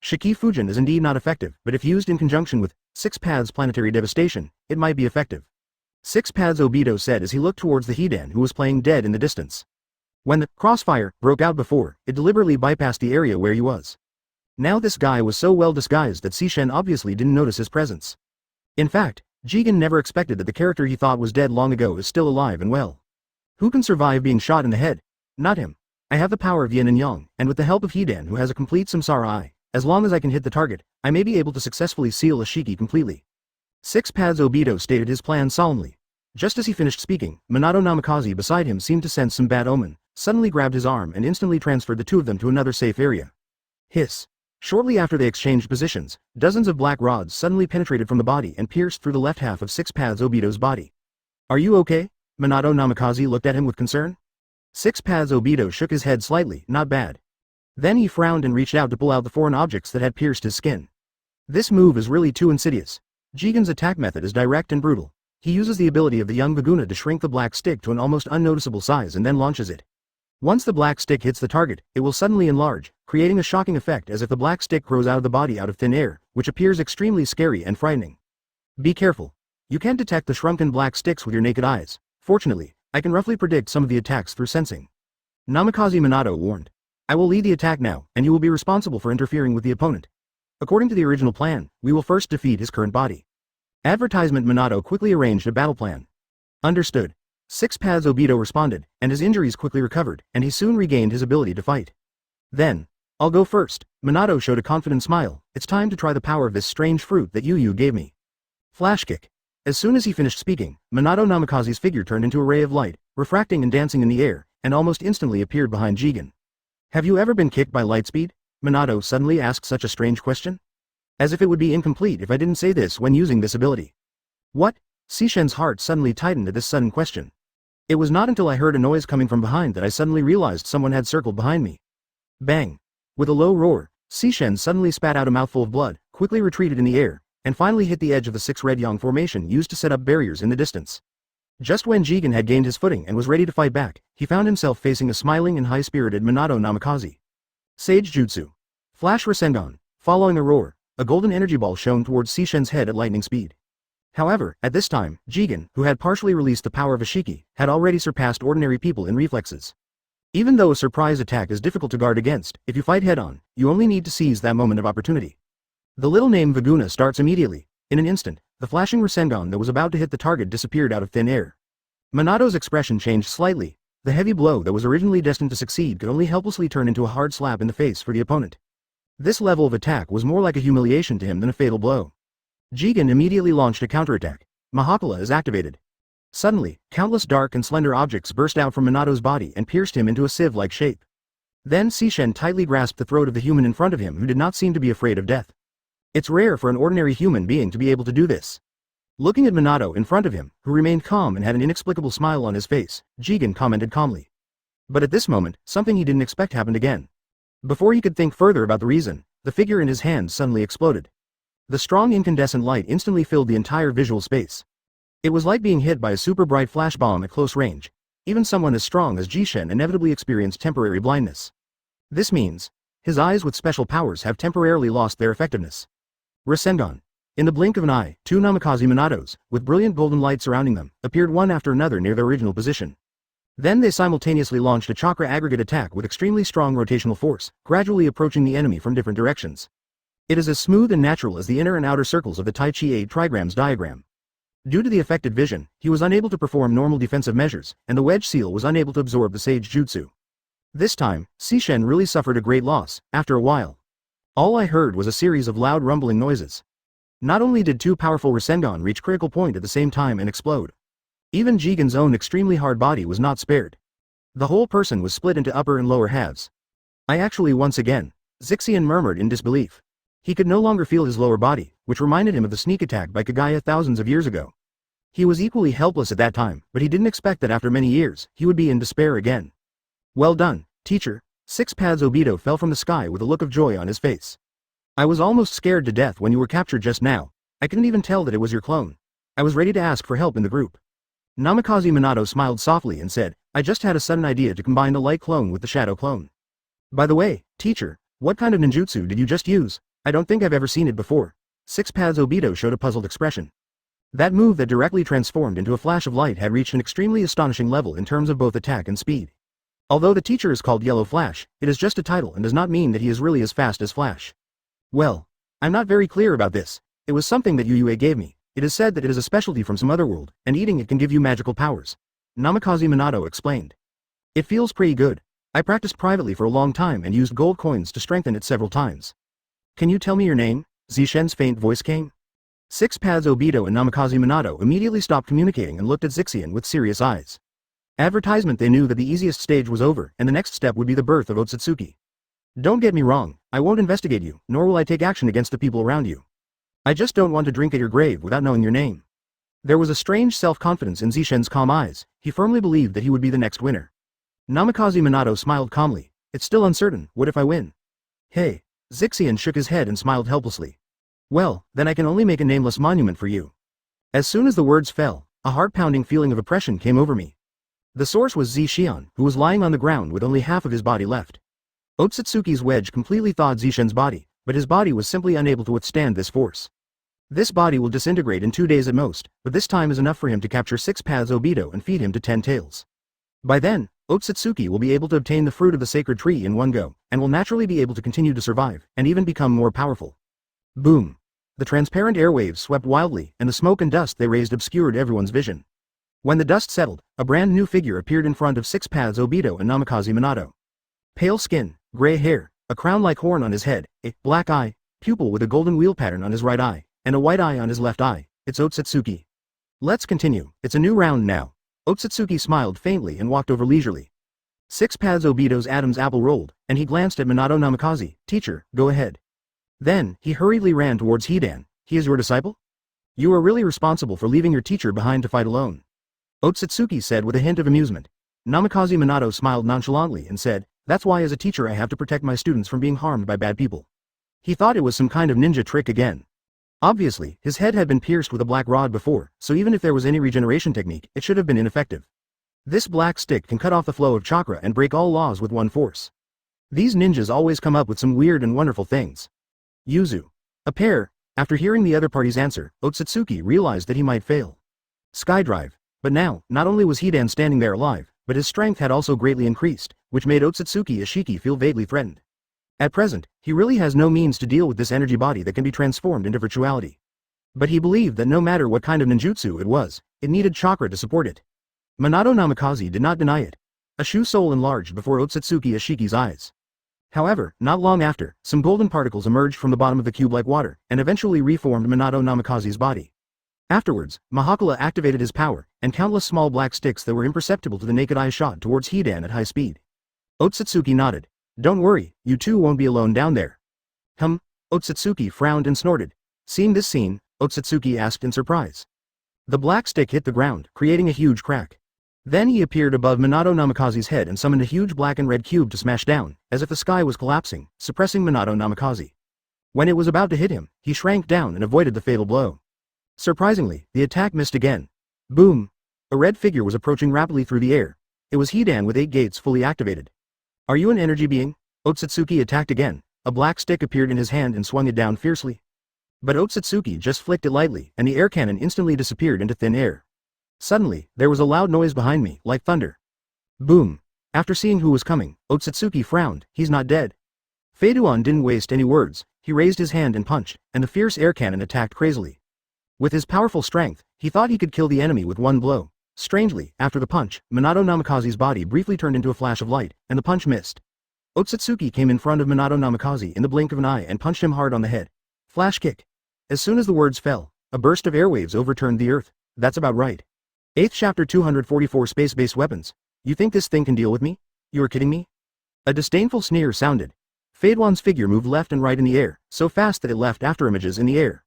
Shiki Fujin is indeed not effective, but if used in conjunction with Six Paths Planetary Devastation, it might be effective. Six Paths Obito said as he looked towards the Hidan who was playing dead in the distance. When the crossfire broke out before, it deliberately bypassed the area where he was. Now this guy was so well disguised that Sishen obviously didn't notice his presence. In fact, Jigen never expected that the character he thought was dead long ago is still alive and well. Who can survive being shot in the head? Not him. I have the power of yin and yang, and with the help of Hidan who has a complete samsara eye, as long as I can hit the target, I may be able to successfully seal a Shiki completely. Six Paths Obito stated his plan solemnly. Just as he finished speaking, Minato Namikaze beside him seemed to sense some bad omen, suddenly grabbed his arm and instantly transferred the two of them to another safe area. Hiss. Shortly after they exchanged positions, dozens of black rods suddenly penetrated from the body and pierced through the left half of Six Paths Obito's body. Are you okay? Minato Namikaze looked at him with concern. Six Paths Obito shook his head slightly, not bad. Then he frowned and reached out to pull out the foreign objects that had pierced his skin. This move is really too insidious. Jigen's attack method is direct and brutal. He uses the ability of the young Vaguna to shrink the black stick to an almost unnoticeable size and then launches it. Once the black stick hits the target, it will suddenly enlarge, creating a shocking effect as if the black stick grows out of the body out of thin air, which appears extremely scary and frightening. Be careful. You can't detect the shrunken black sticks with your naked eyes. Fortunately, I can roughly predict some of the attacks through sensing. Namikaze Minato warned. I will lead the attack now, and you will be responsible for interfering with the opponent. According to the original plan, we will first defeat his current body. Advertisement Minato quickly arranged a battle plan. Understood. Six Paths Obito responded, and his injuries quickly recovered, and he soon regained his ability to fight. Then, I'll go first. Minato showed a confident smile. It's time to try the power of this strange fruit that Yu gave me. Flash kick. As soon as he finished speaking, Minato Namikaze's figure turned into a ray of light, refracting and dancing in the air, and almost instantly appeared behind Jigen. Have you ever been kicked by lightspeed? Minato suddenly asked such a strange question. As if it would be incomplete if I didn't say this when using this ability. What? Sishen's heart suddenly tightened at this sudden question. It was not until I heard a noise coming from behind that I suddenly realized someone had circled behind me. Bang! With a low roar, Sishen suddenly spat out a mouthful of blood, quickly retreated in the air, and finally hit the edge of the six red yang formation used to set up barriers in the distance. Just when Jigen had gained his footing and was ready to fight back, he found himself facing a smiling and high-spirited Minato Namikaze. Sage Jutsu. Flash Rasengan. Following a roar, a golden energy ball shone towards Sishen's head at lightning speed. However, at this time, Jigen, who had partially released the power of a Shiki, had already surpassed ordinary people in reflexes. Even though a surprise attack is difficult to guard against, if you fight head-on, you only need to seize that moment of opportunity. The little name Vaguna starts immediately. In an instant, the flashing Rasengan that was about to hit the target disappeared out of thin air. Minato's expression changed slightly. The heavy blow that was originally destined to succeed could only helplessly turn into a hard slap in the face for the opponent. This level of attack was more like a humiliation to him than a fatal blow. Jigen immediately launched a counterattack. Mahakala is activated. Suddenly, countless dark and slender objects burst out from Minato's body and pierced him into a sieve-like shape. Then Sishen tightly grasped the throat of the human in front of him who did not seem to be afraid of death. It's rare for an ordinary human being to be able to do this. Looking at Minato in front of him, who remained calm and had an inexplicable smile on his face, Jigen commented calmly. But at this moment, something he didn't expect happened again. Before he could think further about the reason, the figure in his hand suddenly exploded. The strong incandescent light instantly filled the entire visual space. It was like being hit by a super bright flash bomb at close range. Even someone as strong as Jishen inevitably experienced temporary blindness. This means, his eyes with special powers have temporarily lost their effectiveness. Rasengan. In the blink of an eye, two Namikaze Minatos, with brilliant golden light surrounding them, appeared one after another near their original position. Then they simultaneously launched a chakra aggregate attack with extremely strong rotational force, gradually approaching the enemy from different directions. It is as smooth and natural as the inner and outer circles of the Tai Chi 8 trigrams diagram. Due to the affected vision, he was unable to perform normal defensive measures, and the wedge seal was unable to absorb the Sage Jutsu. This time, Sishen really suffered a great loss. After a while, All I heard was a series of loud rumbling noises. Not only did two powerful Rasengan reach critical point at the same time and explode. Even Jigen's own extremely hard body was not spared. The whole person was split into upper and lower halves. I actually once again, Zixian murmured in disbelief. He could no longer feel his lower body, which reminded him of the sneak attack by Kagaya thousands of years ago. He was equally helpless at that time, but he didn't expect that after many years, he would be in despair again. Well done, teacher. Six Paths Obito fell from the sky with a look of joy on his face. I was almost scared to death when you were captured just now. I couldn't even tell that it was your clone. I was ready to ask for help in the group. Namikaze Minato smiled softly and said, I just had a sudden idea to combine the light clone with the shadow clone. By the way, teacher, what kind of ninjutsu did you just use? I don't think I've ever seen it before. Six Paths Obito showed a puzzled expression. That move that directly transformed into a flash of light had reached an extremely astonishing level in terms of both attack and speed. Although the teacher is called Yellow Flash, it is just a title and does not mean that he is really as fast as Flash. Well, I'm not very clear about this. It was something that Yue gave me. It is said that it is a specialty from some other world, and eating it can give you magical powers. Namikaze Minato explained. It feels pretty good. I practiced privately for a long time and used gold coins to strengthen it several times. Can you tell me your name? Zishen's faint voice came. Six Paths Obito and Namikaze Minato immediately stopped communicating and looked at Zixian with serious eyes. Advertisement. They knew that the easiest stage was over, and the next step would be the birth of Ōtsutsuki. Don't get me wrong, I won't investigate you, nor will I take action against the people around you. I just don't want to drink at your grave without knowing your name. There was a strange self-confidence in Zishen's calm eyes. He firmly believed that he would be the next winner. Namikaze Minato smiled calmly. It's still uncertain. What if I win? Hey. Zixian shook his head and smiled helplessly. Well, then I can only make a nameless monument for you. As soon as the words fell, a heart-pounding feeling of oppression came over me. The source was Zishian, who was lying on the ground with only half of his body left. Ōtsutsuki's wedge completely thawed Zishen's body, but his body was simply unable to withstand this force. This body will disintegrate in 2 days at most, but this time is enough for him to capture Six Paths Obito and feed him to 10 tails. By then, Ōtsutsuki will be able to obtain the fruit of the sacred tree in one go, and will naturally be able to continue to survive, and even become more powerful. Boom! The transparent airwaves swept wildly, and the smoke and dust they raised obscured everyone's vision. When the dust settled, a brand new figure appeared in front of Six Paths Obito and Namikaze Minato. Pale skin, gray hair, a crown-like horn on his head, a black eye, pupil with a golden wheel pattern on his right eye, and a white eye on his left eye. It's Ōtsutsuki. Let's continue. It's a new round now. Ōtsutsuki smiled faintly and walked over leisurely. Six Paths Obito's Adam's apple rolled, and he glanced at Minato. Namikaze, teacher, go ahead. Then, he hurriedly ran towards Hidan. He is your disciple? You are really responsible for leaving your teacher behind to fight alone. Ōtsutsuki said with a hint of amusement. Namikaze Minato smiled nonchalantly and said, that's why as a teacher I have to protect my students from being harmed by bad people. He thought it was some kind of ninja trick again. Obviously, his head had been pierced with a black rod before, so even if there was any regeneration technique, it should have been ineffective. This black stick can cut off the flow of chakra and break all laws with one force. These ninjas always come up with some weird and wonderful things. Yuzu. A pair. After hearing the other party's answer, Ōtsutsuki realized that he might fail. Skydrive. But now, not only was Hidan standing there alive, but his strength had also greatly increased, which made Ōtsutsuki Ashiki feel vaguely threatened. At present, he really has no means to deal with this energy body that can be transformed into virtuality. But he believed that no matter what kind of ninjutsu it was, it needed chakra to support it. Minato Namikaze did not deny it. A shoe sole enlarged before Ōtsutsuki Ashiki's eyes. However, not long after, some golden particles emerged from the bottom of the cube like water, and eventually reformed Minato Namikaze's body. Afterwards, Mahakala activated his power, and countless small black sticks that were imperceptible to the naked eye shot towards Hidan at high speed. Ōtsutsuki nodded. Don't worry, you two won't be alone down there. Ōtsutsuki frowned and snorted. Seeing this scene, Ōtsutsuki asked in surprise. The black stick hit the ground, creating a huge crack. Then he appeared above Minato Namikaze's head and summoned a huge black and red cube to smash down, as if the sky was collapsing, suppressing Minato Namikaze. When it was about to hit him, he shrank down and avoided the fatal blow. Surprisingly, the attack missed again. Boom! A red figure was approaching rapidly through the air. It was Hidan with 8 gates fully activated. Are you an energy being? Ōtsutsuki attacked again. A black stick appeared in his hand and swung it down fiercely. But Ōtsutsuki just flicked it lightly, and the air cannon instantly disappeared into thin air. Suddenly, there was a loud noise behind me, like thunder. Boom! After seeing who was coming, Ōtsutsuki frowned. He's not dead. Feiduan didn't waste any words. He raised his hand and punched, and the fierce air cannon attacked crazily. With his powerful strength, he thought he could kill the enemy with one blow. Strangely, after the punch, Minato Namikaze's body briefly turned into a flash of light, and the punch missed. Ōtsutsuki came in front of Minato Namikaze in the blink of an eye and punched him hard on the head. Flash kick. As soon as the words fell, a burst of airwaves overturned the earth. That's about right. 8th chapter 244 Space-based weapons. You think this thing can deal with me? You are kidding me? A disdainful sneer sounded. Fadewan's figure moved left and right in the air, so fast that it left afterimages in the air.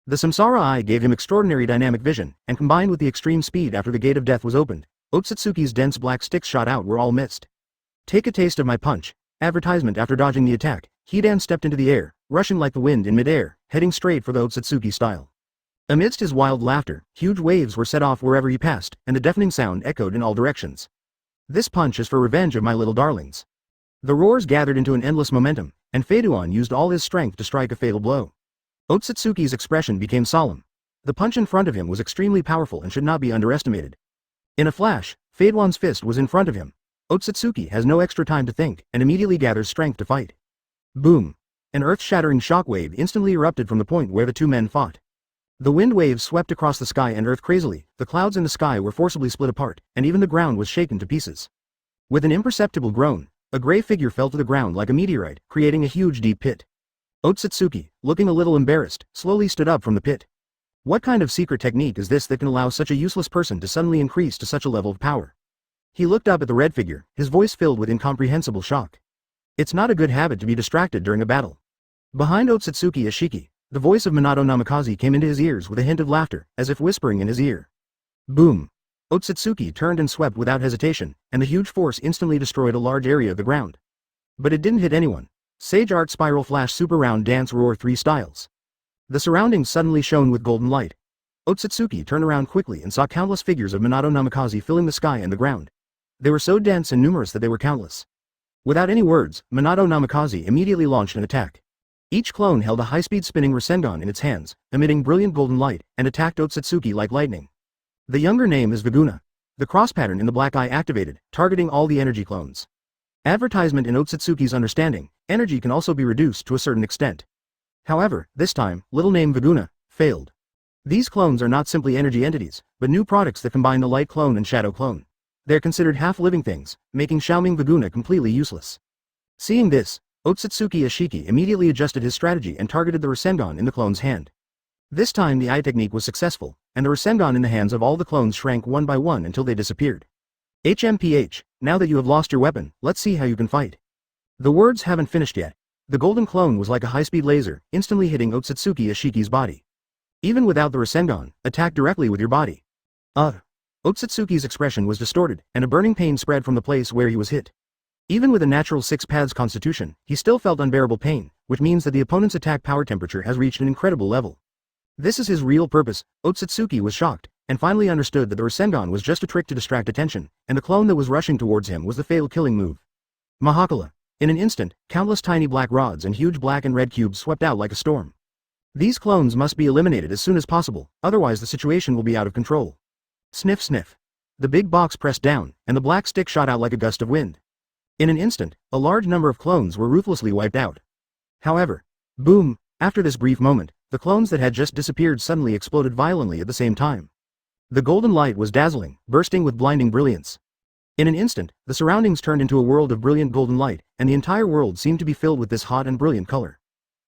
The Samsara Eye gave him extraordinary dynamic vision, and combined with the extreme speed after the Gate of Death was opened, Ōtsutsuki's dense black sticks shot out were all missed. Take a taste of my punch. Advertisement. After dodging the attack, Hidan stepped into the air, rushing like the wind in midair, heading straight for the Ōtsutsuki style. Amidst his wild laughter, huge waves were set off wherever he passed, and the deafening sound echoed in all directions. This punch is for revenge of my little darlings. The roars gathered into an endless momentum, and Fadewan used all his strength to strike a fatal blow. Ōtsutsuki's expression became solemn. The punch in front of him was extremely powerful and should not be underestimated. In a flash, Fadewan's fist was in front of him. Ōtsutsuki has no extra time to think, and immediately gathers strength to fight. Boom! An earth-shattering shockwave instantly erupted from the point where the two men fought. The wind waves swept across the sky and earth crazily, the clouds in the sky were forcibly split apart, and even the ground was shaken to pieces. With an imperceptible groan, a gray figure fell to the ground like a meteorite, creating a huge deep pit. Ōtsutsuki, looking a little embarrassed, slowly stood up from the pit. What kind of secret technique is this that can allow such a useless person to suddenly increase to such a level of power? He looked up at the red figure, his voice filled with incomprehensible shock. It's not a good habit to be distracted during a battle. Behind Ōtsutsuki Ashiki, the voice of Minato Namikaze came into his ears with a hint of laughter, as if whispering in his ear. Boom! Ōtsutsuki turned and swept without hesitation, and the huge force instantly destroyed a large area of the ground. But it didn't hit anyone. Sage Art Spiral Flash Super Round Dance Roar 3 Styles. The surroundings suddenly shone with golden light. Ōtsutsuki turned around quickly and saw countless figures of Minato Namikaze filling the sky and the ground. They were so dense and numerous that they were countless. Without any words, Minato Namikaze immediately launched an attack. Each clone held a high-speed spinning Rasengan in its hands, emitting brilliant golden light, and attacked Ōtsutsuki like lightning. The younger name is Viguna. The cross pattern in the black eye activated, targeting all the energy clones. Advertisement. In Ōtsutsuki's understanding, energy can also be reduced to a certain extent. However, this time, little name Viguna failed. These clones are not simply energy entities, but new products that combine the light clone and shadow clone. They are considered half-living things, making Xiaoming Viguna completely useless. Seeing this, Ōtsutsuki Ashiki immediately adjusted his strategy and targeted the Rasengan in the clone's hand. This time the eye technique was successful, and the Rasengan in the hands of all the clones shrank one by one until they disappeared. HMPH, now that you have lost your weapon, let's see how you can fight. The words haven't finished yet. The golden clone was like a high-speed laser, instantly hitting Ōtsutsuki Ashiki's body. Even without the Rasengan, attack directly with your body. Ōtsutsuki's expression was distorted, and a burning pain spread from the place where he was hit. Even with a natural 6 paths constitution, he still felt unbearable pain, which means that the opponent's attack power temperature has reached an incredible level. This is his real purpose. Ōtsutsuki was shocked, and finally understood that the Rasengan was just a trick to distract attention, and the clone that was rushing towards him was the fatal killing move. Mahakala. In an instant, countless tiny black rods and huge black and red cubes swept out like a storm. These clones must be eliminated as soon as possible, otherwise the situation will be out of control. Sniff sniff. The big box pressed down, and the black stick shot out like a gust of wind. In an instant, a large number of clones were ruthlessly wiped out. However, boom, after this brief moment, the clones that had just disappeared suddenly exploded violently at the same time. The golden light was dazzling, bursting with blinding brilliance. In an instant, the surroundings turned into a world of brilliant golden light, and the entire world seemed to be filled with this hot and brilliant color.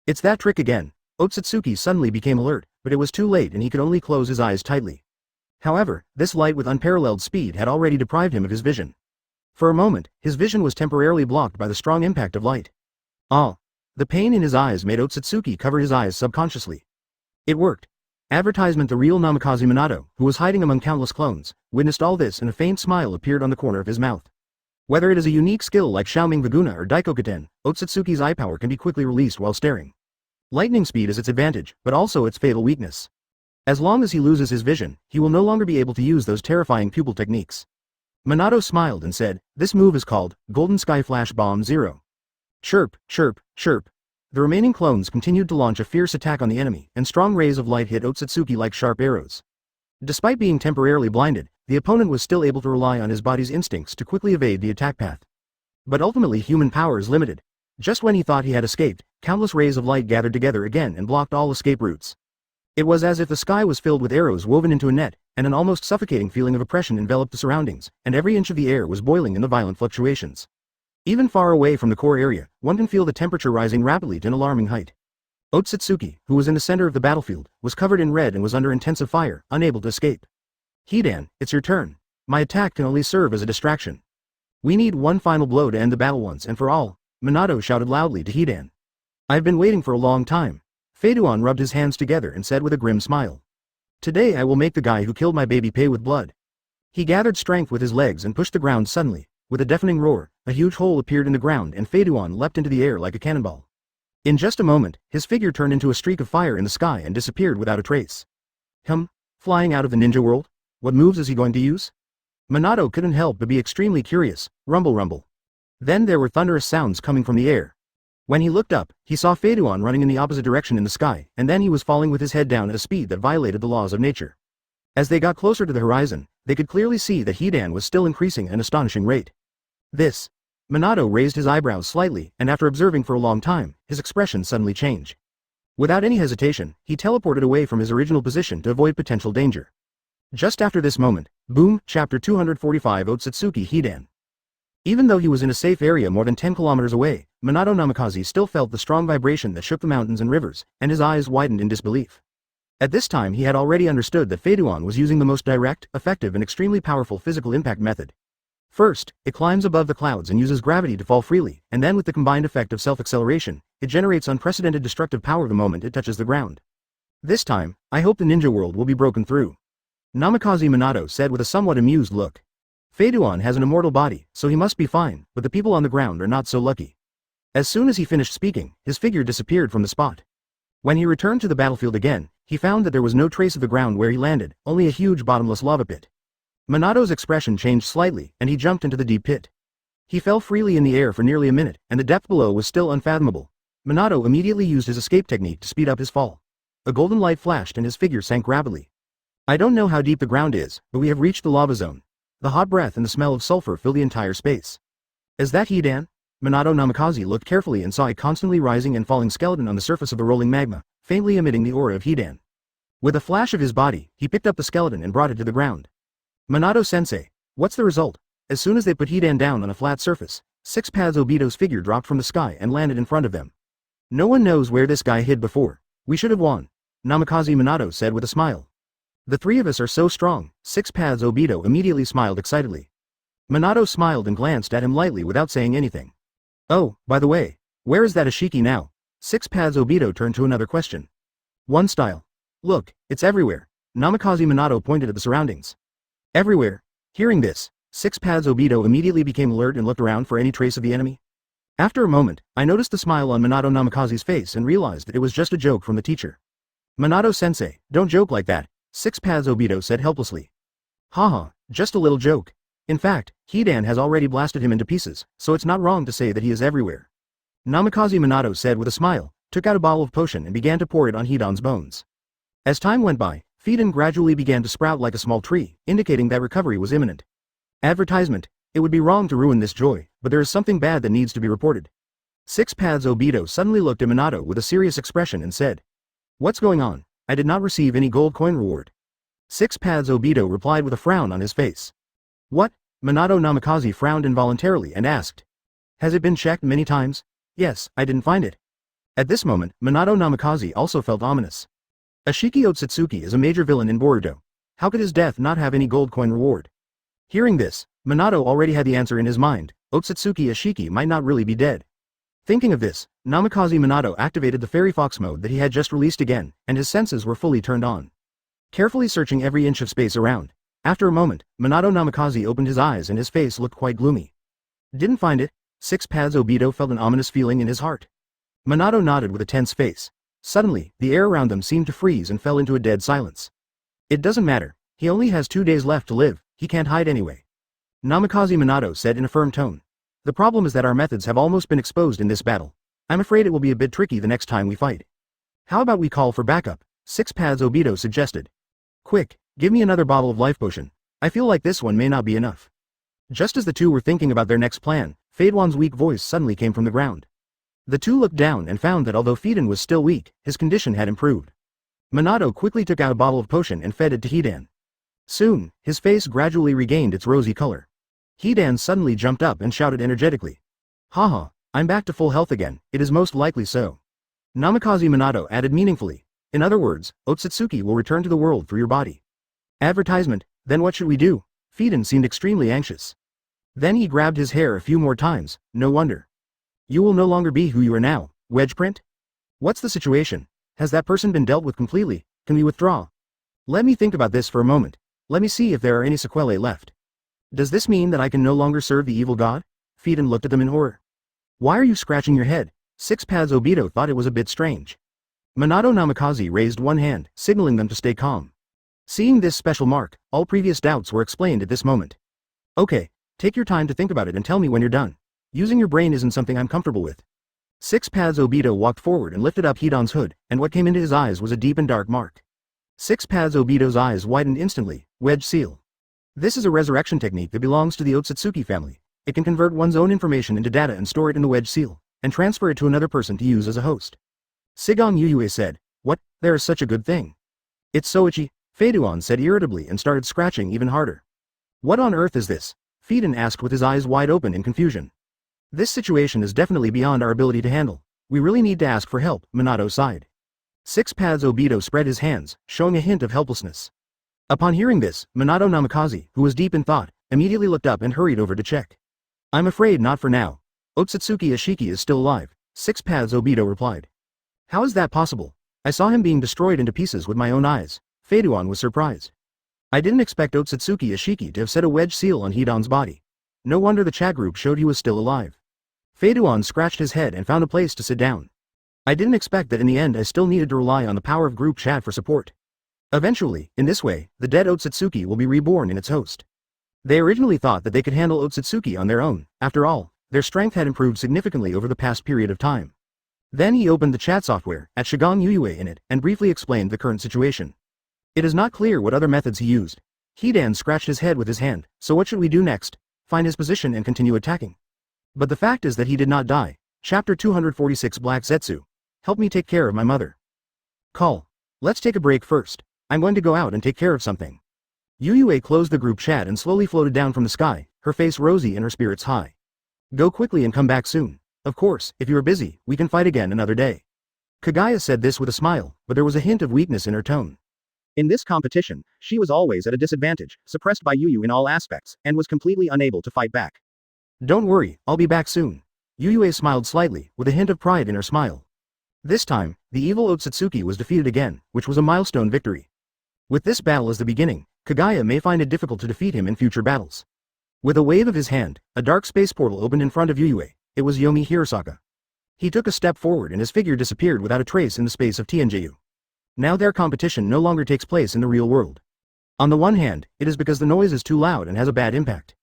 It's that trick again. Ōtsutsuki suddenly became alert, but it was too late and he could only close his eyes tightly. However, this light with unparalleled speed had already deprived him of his vision. For a moment, his vision was temporarily blocked by the strong impact of light. The pain in his eyes made Ōtsutsuki cover his eyes subconsciously. It worked. Advertisement. The real Namikaze Minato, who was hiding among countless clones, witnessed all this and a faint smile appeared on the corner of his mouth. Whether it is a unique skill like Xiaoming Viguna or Daikokaten, Ōtsutsuki's eye power can be quickly released while staring. Lightning speed is its advantage, but also its fatal weakness. As long as he loses his vision, he will no longer be able to use those terrifying pupil techniques. Minato smiled and said, "This move is called Golden Sky Flash Bomb 0. Chirp, chirp, chirp." The remaining clones continued to launch a fierce attack on the enemy, and strong rays of light hit Ōtsutsuki like sharp arrows. Despite being temporarily blinded, the opponent was still able to rely on his body's instincts to quickly evade the attack path. But ultimately human power is limited. Just when he thought he had escaped, countless rays of light gathered together again and blocked all escape routes. It was as if the sky was filled with arrows woven into a net, and an almost suffocating feeling of oppression enveloped the surroundings, and every inch of the air was boiling in the violent fluctuations. Even far away from the core area, one can feel the temperature rising rapidly to an alarming height. Ōtsutsuki, who was in the center of the battlefield, was covered in red and was under intensive fire, unable to escape. Hidan, it's your turn. My attack can only serve as a distraction. We need one final blow to end the battle once and for all, Minato shouted loudly to Hidan. I've been waiting for a long time. Feiduan rubbed his hands together and said with a grim smile. Today I will make the guy who killed my baby pay with blood. He gathered strength with his legs and pushed the ground suddenly. With a deafening roar, a huge hole appeared in the ground and Feiduan leapt into the air like a cannonball. In just a moment, his figure turned into a streak of fire in the sky and disappeared without a trace. Flying out of the ninja world? What moves is he going to use? Minato couldn't help but be extremely curious. Rumble rumble. Then there were thunderous sounds coming from the air. When he looked up, he saw Feiduan running in the opposite direction in the sky, and then he was falling with his head down at a speed that violated the laws of nature. As they got closer to the horizon, they could clearly see that Hidan was still increasing at an astonishing rate. This. Minato raised his eyebrows slightly, and after observing for a long time, his expression suddenly changed. Without any hesitation, he teleported away from his original position to avoid potential danger. Just after this moment, boom, chapter 245 Ōtsutsuki Hidan. Even though he was in a safe area more than 10 kilometers away, Minato Namikaze still felt the strong vibration that shook the mountains and rivers, and his eyes widened in disbelief. At this time he had already understood that Feiduan was using the most direct, effective and extremely powerful physical impact method. First, it climbs above the clouds and uses gravity to fall freely, and then with the combined effect of self-acceleration, it generates unprecedented destructive power the moment it touches the ground. This time, I hope the ninja world will be broken through. Namikaze Minato said with a somewhat amused look. Feiduan has an immortal body, so he must be fine, but the people on the ground are not so lucky. As soon as he finished speaking, his figure disappeared from the spot. When he returned to the battlefield again, he found that there was no trace of the ground where he landed, only a huge bottomless lava pit. Minato's expression changed slightly, and he jumped into the deep pit. He fell freely in the air for nearly a minute, and the depth below was still unfathomable. Minato immediately used his escape technique to speed up his fall. A golden light flashed and his figure sank rapidly. I don't know how deep the ground is, but we have reached the lava zone. The hot breath and the smell of sulfur fill the entire space. Is that Hidan? Minato Namikaze looked carefully and saw a constantly rising and falling skeleton on the surface of the rolling magma, faintly emitting the aura of Hidan. With a flash of his body, he picked up the skeleton and brought it to the ground. Minato-sensei, what's the result? As soon as they put Hidan down on a flat surface, Six Paths Obito's figure dropped from the sky and landed in front of them. No one knows where this guy hid before. We should have won. Namikaze Minato said with a smile. The three of us are so strong, Six Paths Obito immediately smiled excitedly. Minato smiled and glanced at him lightly without saying anything. Oh, by the way, where is that Ashiki now? Six Paths Obito turned to another question. One style. Look, it's everywhere. Namikaze Minato pointed at the surroundings. Everywhere. Hearing this, Six Paths Obito immediately became alert and looked around for any trace of the enemy. After a moment, I noticed the smile on Minato Namikaze's face and realized that it was just a joke from the teacher. Minato-sensei, don't joke like that, Six Paths Obito said helplessly. Haha, just a little joke. In fact, Hidan has already blasted him into pieces, so it's not wrong to say that he is everywhere. Namikaze Minato said with a smile, took out a bottle of potion and began to pour it on Hidan's bones. As time went by, Hidan gradually began to sprout like a small tree, indicating that recovery was imminent. Advertisement, it would be wrong to ruin this joy, but there is something bad that needs to be reported. Six Paths Obito suddenly looked at Minato with a serious expression and said. What's going on? I did not receive any gold coin reward. Six Paths Obito replied with a frown on his face. What? Minato Namikaze frowned involuntarily and asked. Has it been checked many times? Yes, I didn't find it. At this moment, Minato Namikaze also felt ominous. Ashiki Ōtsutsuki is a major villain in Boruto. How could his death not have any gold coin reward? Hearing this, Minato already had the answer in his mind. Ōtsutsuki Ashiki might not really be dead. Thinking of this, Namikaze Minato activated the Fairy Fox mode that he had just released again, and his senses were fully turned on. Carefully searching every inch of space around, after a moment, Minato Namikaze opened his eyes and his face looked quite gloomy. Didn't find it? Six Paths Obito felt an ominous feeling in his heart. Minato nodded with a tense face. Suddenly, the air around them seemed to freeze and fell into a dead silence. It doesn't matter. He only has 2 days left to live, he can't hide anyway. Namikaze Minato said in a firm tone. The problem is that our methods have almost been exposed in this battle. I'm afraid it will be a bit tricky the next time we fight. How about we call for backup? Six Paths Obito suggested. Quick, give me another bottle of life potion. I feel like this one may not be enough. Just as the two were thinking about their next plan, Feiduan's weak voice suddenly came from the ground. The two looked down and found that although Hidan was still weak, his condition had improved. Minato quickly took out a bottle of potion and fed it to Hidan. Soon, his face gradually regained its rosy color. Hidan suddenly jumped up and shouted energetically. Haha, I'm back to full health again, it is most likely so. Namikaze Minato added meaningfully. In other words, Ōtsutsuki will return to the world through your body. Advertisement, then what should we do? Fiden seemed extremely anxious. Then he grabbed his hair a few more times, no wonder. You will no longer be who you are now, wedge print? What's the situation? Has that person been dealt with completely? Can we withdraw? Let me think about this for a moment. Let me see if there are any sequelae left. Does this mean that I can no longer serve the evil god? Fiden looked at them in horror. Why are you scratching your head? Six Paths Obito thought it was a bit strange. Minato Namikaze raised one hand, signaling them to stay calm. Seeing this special mark, all previous doubts were explained at this moment. Okay, take your time to think about it and tell me when you're done. Using your brain isn't something I'm comfortable with. Six Paths Obito walked forward and lifted up Hidan's hood, and what came into his eyes was a deep and dark mark. Six Paths Obito's eyes widened instantly. Wedge seal. This is a resurrection technique that belongs to the Ōtsutsuki family. It can convert one's own information into data and store it in the wedge seal, and transfer it to another person to use as a host. Sigong Yuyue said, what, there is such a good thing. It's so itchy, Feiduan said irritably and started scratching even harder. What on earth is this? Fiden asked with his eyes wide open in confusion. This situation is definitely beyond our ability to handle. We really need to ask for help, Minato sighed. Six Paths Obito spread his hands, showing a hint of helplessness. Upon hearing this, Minato Namikaze, who was deep in thought, immediately looked up and hurried over to check. I'm afraid not for now. Ōtsutsuki Ashiki is still alive, Six Paths Obito replied. How is that possible? I saw him being destroyed into pieces with my own eyes. Feiduan was surprised. I didn't expect Ōtsutsuki Ashiki to have set a wedge seal on Hidan's body. No wonder the chat group showed he was still alive. Feiduan scratched his head and found a place to sit down. I didn't expect that in the end I still needed to rely on the power of group chat for support. Eventually, in this way, the dead Ōtsutsuki will be reborn in its host. They originally thought that they could handle Ōtsutsuki on their own. After all, their strength had improved significantly over the past period of time. Then he opened the chat software, at Shigong Yuyue in it, and briefly explained the current situation. It is not clear what other methods he used. Hidan scratched his head with his hand. So what should we do next? Find his position and continue attacking. But the fact is that he did not die. Chapter 246 Black Zetsu. Help me take care of my mother. Call. Let's take a break first. I'm going to go out and take care of something. Yuyue closed the group chat and slowly floated down from the sky, her face rosy and her spirits high. Go quickly and come back soon. Of course, if you are busy, we can fight again another day. Kagaya said this with a smile, but there was a hint of weakness in her tone. In this competition, she was always at a disadvantage, suppressed by Yuyu in all aspects, and was completely unable to fight back. Don't worry, I'll be back soon. Yuyue smiled slightly, with a hint of pride in her smile. This time, the evil Ōtsutsuki was defeated again, which was a milestone victory. With this battle as the beginning, Kagaya may find it difficult to defeat him in future battles. With a wave of his hand, a dark space portal opened in front of Yuyue. It was Yomi Hirosaka. He took a step forward and his figure disappeared without a trace in the space of Tianjiu. Now their competition no longer takes place in the real world. On the one hand, it is because the noise is too loud and has a bad impact.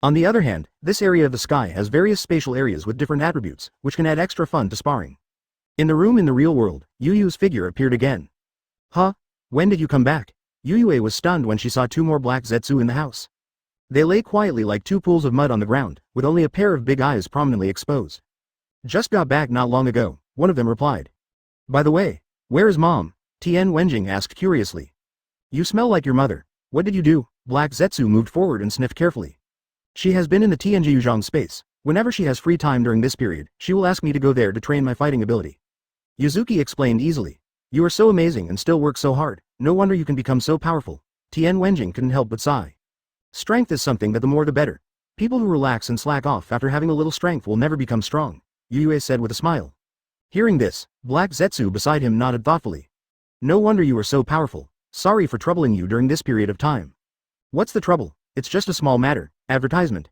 On the other hand, this area of the sky has various spatial areas with different attributes, which can add extra fun to sparring. In the room in the real world, Yuyu's figure appeared again. Huh? When did you come back? Yuyue was stunned when she saw two more black Zetsu in the house. They lay quietly like two pools of mud on the ground, with only a pair of big eyes prominently exposed. Just got back not long ago, one of them replied. By the way, where is Mom? Tien Wenjing asked curiously. You smell like your mother. What did you do? Black Zetsu moved forward and sniffed carefully. She has been in the Tianjiuzhang space. Whenever she has free time during this period, she will ask me to go there to train my fighting ability. Yuzuki explained easily. You are so amazing and still work so hard. No wonder you can become so powerful. Tien Wenjing couldn't help but sigh. Strength is something that the more the better. People who relax and slack off after having a little strength will never become strong, Yuyue said with a smile. Hearing this, Black Zetsu beside him nodded thoughtfully. No wonder you are so powerful. Sorry for troubling you during this period of time. What's the trouble? It's just a small matter. Advertisement.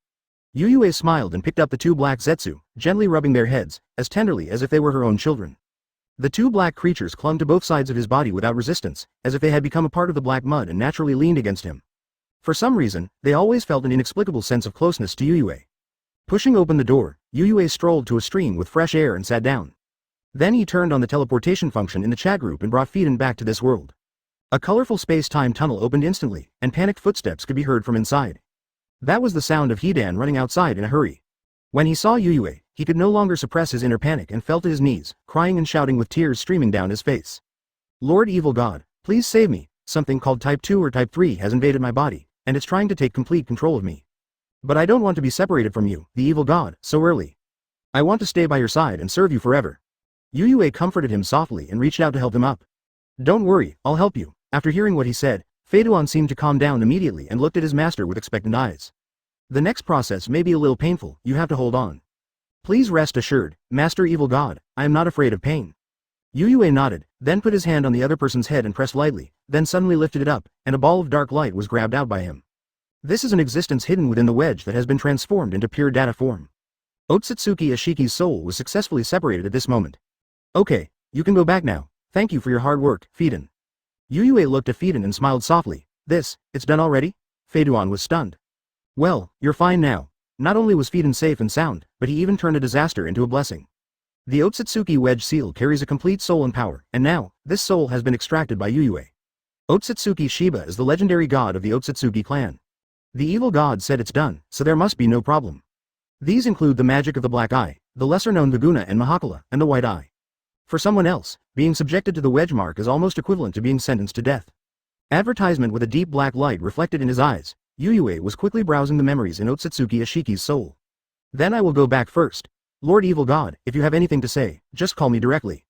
Yuyue smiled and picked up the two black Zetsu, gently rubbing their heads, as tenderly as if they were her own children. The two black creatures clung to both sides of his body without resistance, as if they had become a part of the black mud and naturally leaned against him. For some reason, they always felt an inexplicable sense of closeness to Yuyue. Pushing open the door, Yuyue strolled to a stream with fresh air and sat down. Then he turned on the teleportation function in the chat group and brought Fiden back to this world. A colorful space-time tunnel opened instantly, and panicked footsteps could be heard from inside. That was the sound of Hidan running outside in a hurry. When he saw Yuyue, he could no longer suppress his inner panic and fell to his knees, crying and shouting with tears streaming down his face. Lord Evil God, please save me. Something called Type 2 or Type 3 has invaded my body, and it's trying to take complete control of me. But I don't want to be separated from you, the evil god, so early. I want to stay by your side and serve you forever. Yuyue comforted him softly and reached out to help him up. Don't worry, I'll help you. After hearing what he said, Feiduan seemed to calm down immediately and looked at his master with expectant eyes. The next process may be a little painful, you have to hold on. Please rest assured, Master Evil God, I am not afraid of pain. Yuyue nodded, then put his hand on the other person's head and pressed lightly, then suddenly lifted it up, and a ball of dark light was grabbed out by him. This is an existence hidden within the wedge that has been transformed into pure data form. Ōtsutsuki Ashiki's soul was successfully separated at this moment. Okay, you can go back now, thank you for your hard work, Feidan. Yuyue looked at Feidan and smiled softly. It's done already? Feiduan was stunned. Well, you're fine now. Not only was Feidan safe and sound, but he even turned a disaster into a blessing. The Ōtsutsuki wedge seal carries a complete soul and power, and now, this soul has been extracted by Yuyue. Ōtsutsuki Shiba is the legendary god of the Ōtsutsuki clan. The evil god said it's done, so there must be no problem. These include the magic of the black eye, the lesser-known Viguna and Mahakala, and the white eye. For someone else, being subjected to the wedge mark is almost equivalent to being sentenced to death. Advertisement with a deep black light reflected in his eyes, Yuyue was quickly browsing the memories in Ōtsutsuki Ashiki's soul. Then I will go back first. Lord Evil God, if you have anything to say, just call me directly.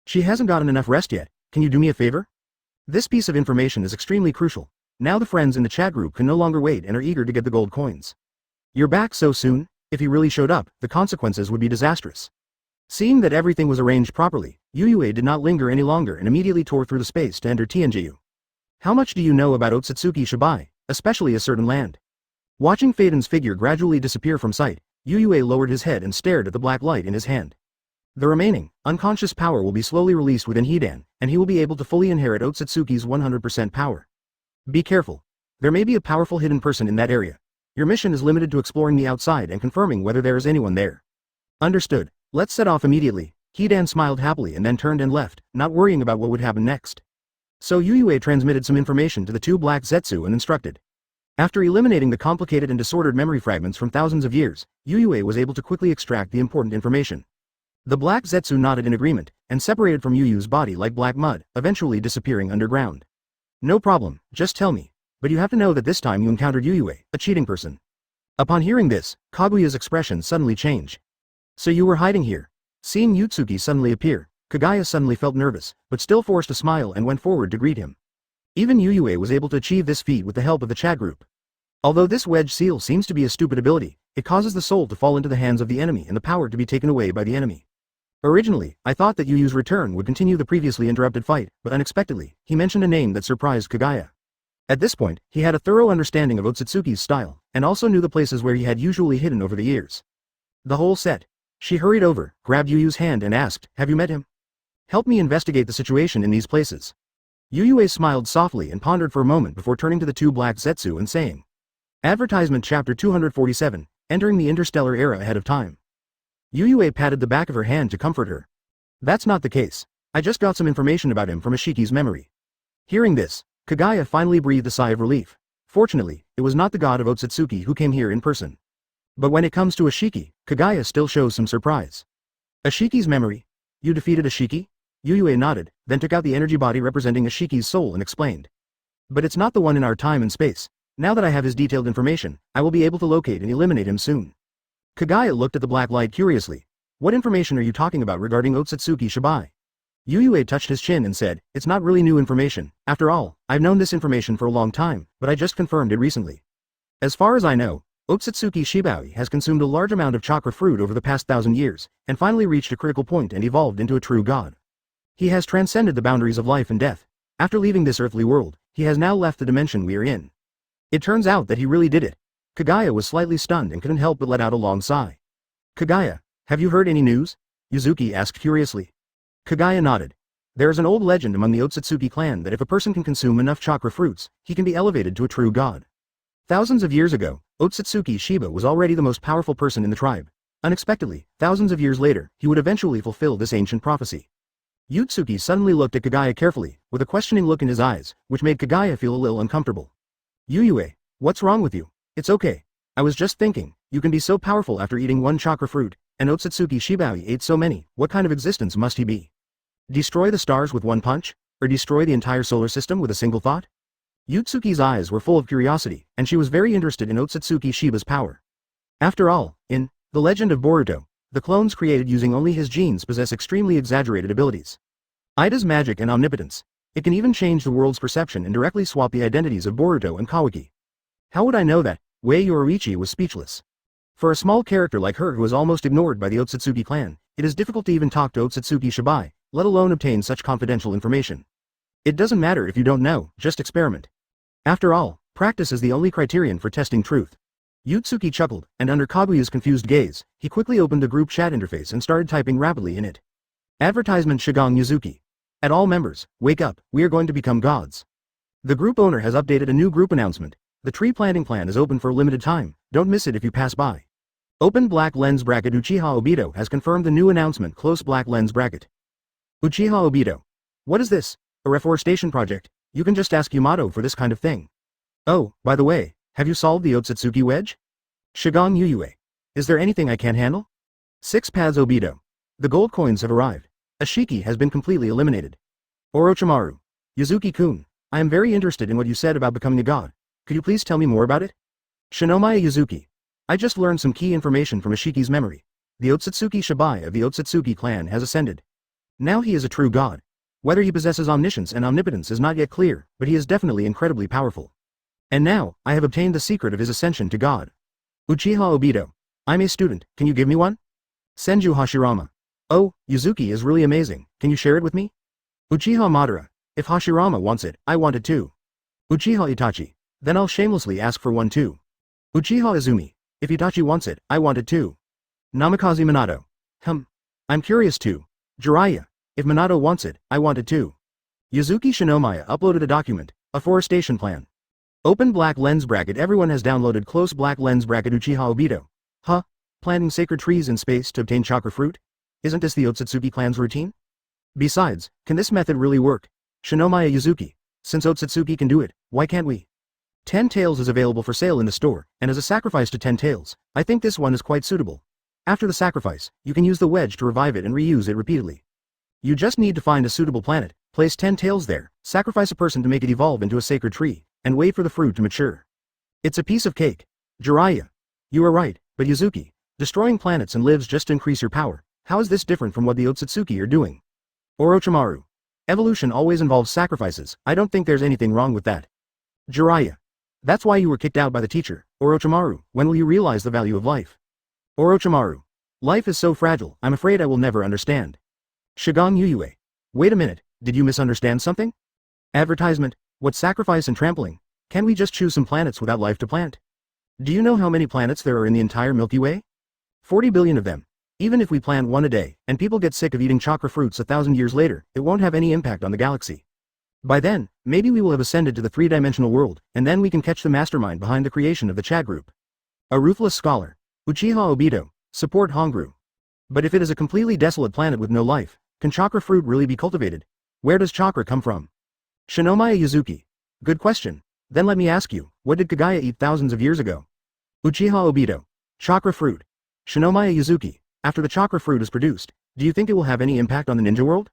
She hasn't gotten enough rest yet, can you do me a favor? This piece of information is extremely crucial. Now the friends in the chat group can no longer wait and are eager to get the gold coins. You're back so soon? If he really showed up, the consequences would be disastrous. Seeing that everything was arranged properly, Yuyue did not linger any longer and immediately tore through the space to enter Tianjiu. How much do you know about Ōtsutsuki Shibai, especially a certain land? Watching Feidan's figure gradually disappear from sight, Yuyue lowered his head and stared at the black light in his hand. The remaining, unconscious power will be slowly released within Hidan, and he will be able to fully inherit Ōtsutsuki's 100% power. Be careful. There may be a powerful hidden person in that area. Your mission is limited to exploring the outside and confirming whether there is anyone there. Understood. Let's set off immediately. Hidan smiled happily and then turned and left, not worrying about what would happen next. So Yuyue transmitted some information to the two black Zetsu and instructed. After eliminating the complicated and disordered memory fragments from thousands of years, Yuyue was able to quickly extract the important information. The black Zetsu nodded in agreement, and separated from Yuyu's body like black mud, eventually disappearing underground. No problem, just tell me. But you have to know that this time you encountered Yuyue, a cheating person. Upon hearing this, Kaguya's expression suddenly changed. So you were hiding here. Seeing Ōtsutsuki suddenly appear, Kaguya suddenly felt nervous, but still forced a smile and went forward to greet him. Even Yuyue was able to achieve this feat with the help of the chat group. Although this wedge seal seems to be a stupid ability, it causes the soul to fall into the hands of the enemy and the power to be taken away by the enemy. Originally, I thought that Yuyu's return would continue the previously interrupted fight, but unexpectedly, he mentioned a name that surprised Kaguya. At this point, he had a thorough understanding of Ōtsutsuki's style, and also knew the places where he had usually hidden over the years. The whole set. She hurried over, grabbed Yuyu's hand and asked, have you met him? Help me investigate the situation in these places. Yuyue smiled softly and pondered for a moment before turning to the two black Zetsu and saying. Advertisement Chapter 247, Entering the Interstellar Era Ahead of Time. Yuyue patted the back of her hand to comfort her. That's not the case. I just got some information about him from Ashiki's memory. Hearing this, Kaguya finally breathed a sigh of relief. Fortunately, it was not the god of Ōtsutsuki who came here in person. But when it comes to Ashiki, Kaguya still shows some surprise. Ashiki's memory? You defeated Ashiki? Yuyue nodded, then took out the energy body representing Ashiki's soul and explained. But it's not the one in our time and space. Now that I have his detailed information, I will be able to locate and eliminate him soon. Kaguya looked at the black light curiously. What information are you talking about regarding Ōtsutsuki Shibai? Yuyue touched his chin and said, it's not really new information. After all, I've known this information for a long time, but I just confirmed it recently. As far as I know, Ōtsutsuki Shibai has consumed a large amount of chakra fruit over the past 1,000 years, and finally reached a critical point and evolved into a true god. He has transcended the boundaries of life and death. After leaving this earthly world, he has now left the dimension we are in. It turns out that he really did it. Kaguya was slightly stunned and couldn't help but let out a long sigh. Kaguya, have you heard any news? Yuzuki asked curiously. Kaguya nodded. There is an old legend among the Ōtsutsuki clan that if a person can consume enough chakra fruits, he can be elevated to a true god. Thousands of years ago, Ōtsutsuki Shiba was already the most powerful person in the tribe. Unexpectedly, thousands of years later, he would eventually fulfill this ancient prophecy. Ōtsutsuki suddenly looked at Kaguya carefully, with a questioning look in his eyes, which made Kaguya feel a little uncomfortable. Yuyue, what's wrong with you? It's okay. I was just thinking, you can be so powerful after eating one chakra fruit, and Ōtsutsuki Shibai ate so many, what kind of existence must he be? Destroy the stars with one punch? Or destroy the entire solar system with a single thought? Ōtsutsuki's eyes were full of curiosity, and she was very interested in Ōtsutsuki Shiba's power. After all, in The Legend of Boruto, The clones created using only his genes possess extremely exaggerated abilities. Ida's magic and omnipotence. It can even change the world's perception and directly swap the identities of Boruto and Kawaki. How would I know that? Wei Yoruichi was speechless. For a small character like her who is almost ignored by the Ōtsutsuki clan, it is difficult to even talk to Ōtsutsuki Shibai, let alone obtain such confidential information. It doesn't matter if you don't know, just experiment. After all, practice is the only criterion for testing truth. Ōtsutsuki chuckled, and under Kaguya's confused gaze, he quickly opened the group chat interface and started typing rapidly in it. Advertisement Shigang Yuzuki. At all members, wake up, we are going to become gods. The group owner has updated a new group announcement. The tree planting plan is open for a limited time, don't miss it if you pass by. Open black lens bracket. Uchiha Obito has confirmed the new announcement. Close black lens bracket. Uchiha Obito. What is this? A reforestation project? You can just ask Yamato for this kind of thing. Oh, by the way, have you solved the Ōtsutsuki wedge? Shigang Yuyue. Is there anything I can't handle? 6 paths Obito. The gold coins have arrived. Ashiki has been completely eliminated. Orochimaru. Yuzuki-kun, I am very interested in what you said about becoming a god. Could you please tell me more about it? Shinomiya Yuzuki. I just learned some key information from Ashiki's memory. The Ōtsutsuki Shibai of the Ōtsutsuki clan has ascended. Now he is a true god. Whether he possesses omniscience and omnipotence is not yet clear, but he is definitely incredibly powerful. And now, I have obtained the secret of his ascension to god. Uchiha Obito. I'm a student, can you give me one? Senju Hashirama. Oh, Yuzuki is really amazing, can you share it with me? Uchiha Madara. If Hashirama wants it, I want it too. Uchiha Itachi. Then I'll shamelessly ask for one too. Uchiha Izumi. If Itachi wants it, I want it too. Namikaze Minato. I'm curious too. Jiraiya. If Minato wants it, I want it too. Yuzuki Shinomiya uploaded a document, a forestation plan. Open black lens bracket. Everyone has downloaded close black lens bracket. Uchiha Obito. Planting sacred trees in space to obtain chakra fruit? Isn't this the Ōtsutsuki clan's routine? Besides, can this method really work? Shinomiya Yuzuki. Since Ōtsutsuki can do it, why can't we? 10 Tails is available for sale in the store, and as a sacrifice to 10 Tails, I think this one is quite suitable. After the sacrifice, you can use the wedge to revive it and reuse it repeatedly. You just need to find a suitable planet, place 10 Tails there, sacrifice a person to make it evolve into a sacred tree, and wait for the fruit to mature. It's a piece of cake. Jiraiya. You are right, but Yuzuki, destroying planets and lives just to increase your power, how is this different from what the Ōtsutsuki are doing? Orochimaru. Evolution always involves sacrifices, I don't think there's anything wrong with that. Jiraiya. That's why you were kicked out by the teacher. Orochimaru, when will you realize the value of life? Orochimaru. Life is so fragile, I'm afraid I will never understand. Shigang Yuyue. Wait a minute, did you misunderstand something? Advertisement, what sacrifice and trampling? Can we just choose some planets without life to plant? Do you know how many planets there are in the entire Milky Way? 40 billion of them. Even if we plant one a day, and people get sick of eating chakra fruits 1,000 years later, it won't have any impact on the galaxy. By then, maybe we will have ascended to the three-dimensional world, and then we can catch the mastermind behind the creation of the chat group. A ruthless scholar. Uchiha Obito. Support Hongru. But if it is a completely desolate planet with no life, can chakra fruit really be cultivated? Where does chakra come from? Shinomiya Yuzuki. Good question. Then let me ask you, what did Kagaya eat thousands of years ago? Uchiha Obito. Chakra fruit. Shinomiya Yuzuki. After the chakra fruit is produced, do you think it will have any impact on the ninja world?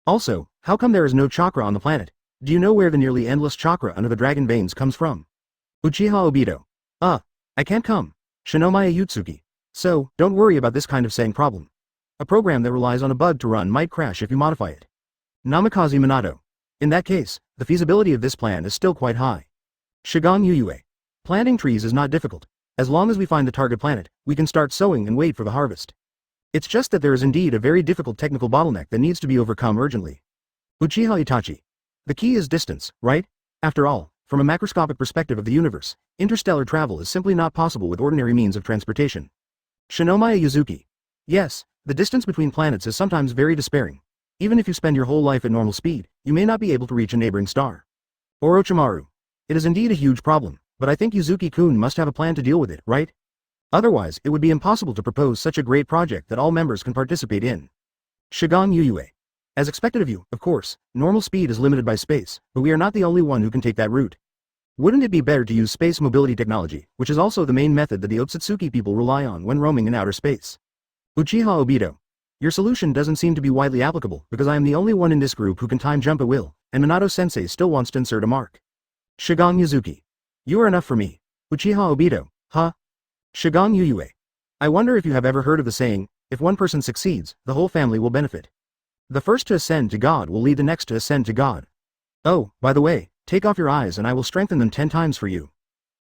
Also, how come there is no chakra on the planet? Do you know where the nearly endless chakra under the dragon veins comes from? Uchiha Obito. I can't come. Shinomiya Ōtsutsuki. So, don't worry about this kind of saying problem. A program that relies on a bug to run might crash if you modify it. Namikaze Minato. In that case, the feasibility of this plan is still quite high. Shigang Yuyue. Planting trees is not difficult. As long as we find the target planet, we can start sowing and wait for the harvest. It's just that there is indeed a very difficult technical bottleneck that needs to be overcome urgently. Uchiha Itachi. The key is distance, right? After all, from a macroscopic perspective of the universe, interstellar travel is simply not possible with ordinary means of transportation. Shinomiya Yuzuki. Yes, the distance between planets is sometimes very despairing. Even if you spend your whole life at normal speed, you may not be able to reach a neighboring star. Orochimaru. It is indeed a huge problem, but I think Yuzuki-kun must have a plan to deal with it, right? Otherwise, it would be impossible to propose such a great project that all members can participate in. Shigang Yuyue. As expected of you, of course, normal speed is limited by space, but we are not the only one who can take that route. Wouldn't it be better to use space mobility technology, which is also the main method that the Ōtsutsuki people rely on when roaming in outer space? Uchiha Obito. Your solution doesn't seem to be widely applicable because I am the only one in this group who can time jump at will, and Minato-sensei still wants to insert a mark. Shigang Yuzuki. You are enough for me. Uchiha Obito. Shigang Yuyue. I wonder if you have ever heard of the saying, If one person succeeds, the whole family will benefit. The first to ascend to God will lead the next to ascend to God. Oh, by the way, take off your eyes and I will strengthen them 10 times for you.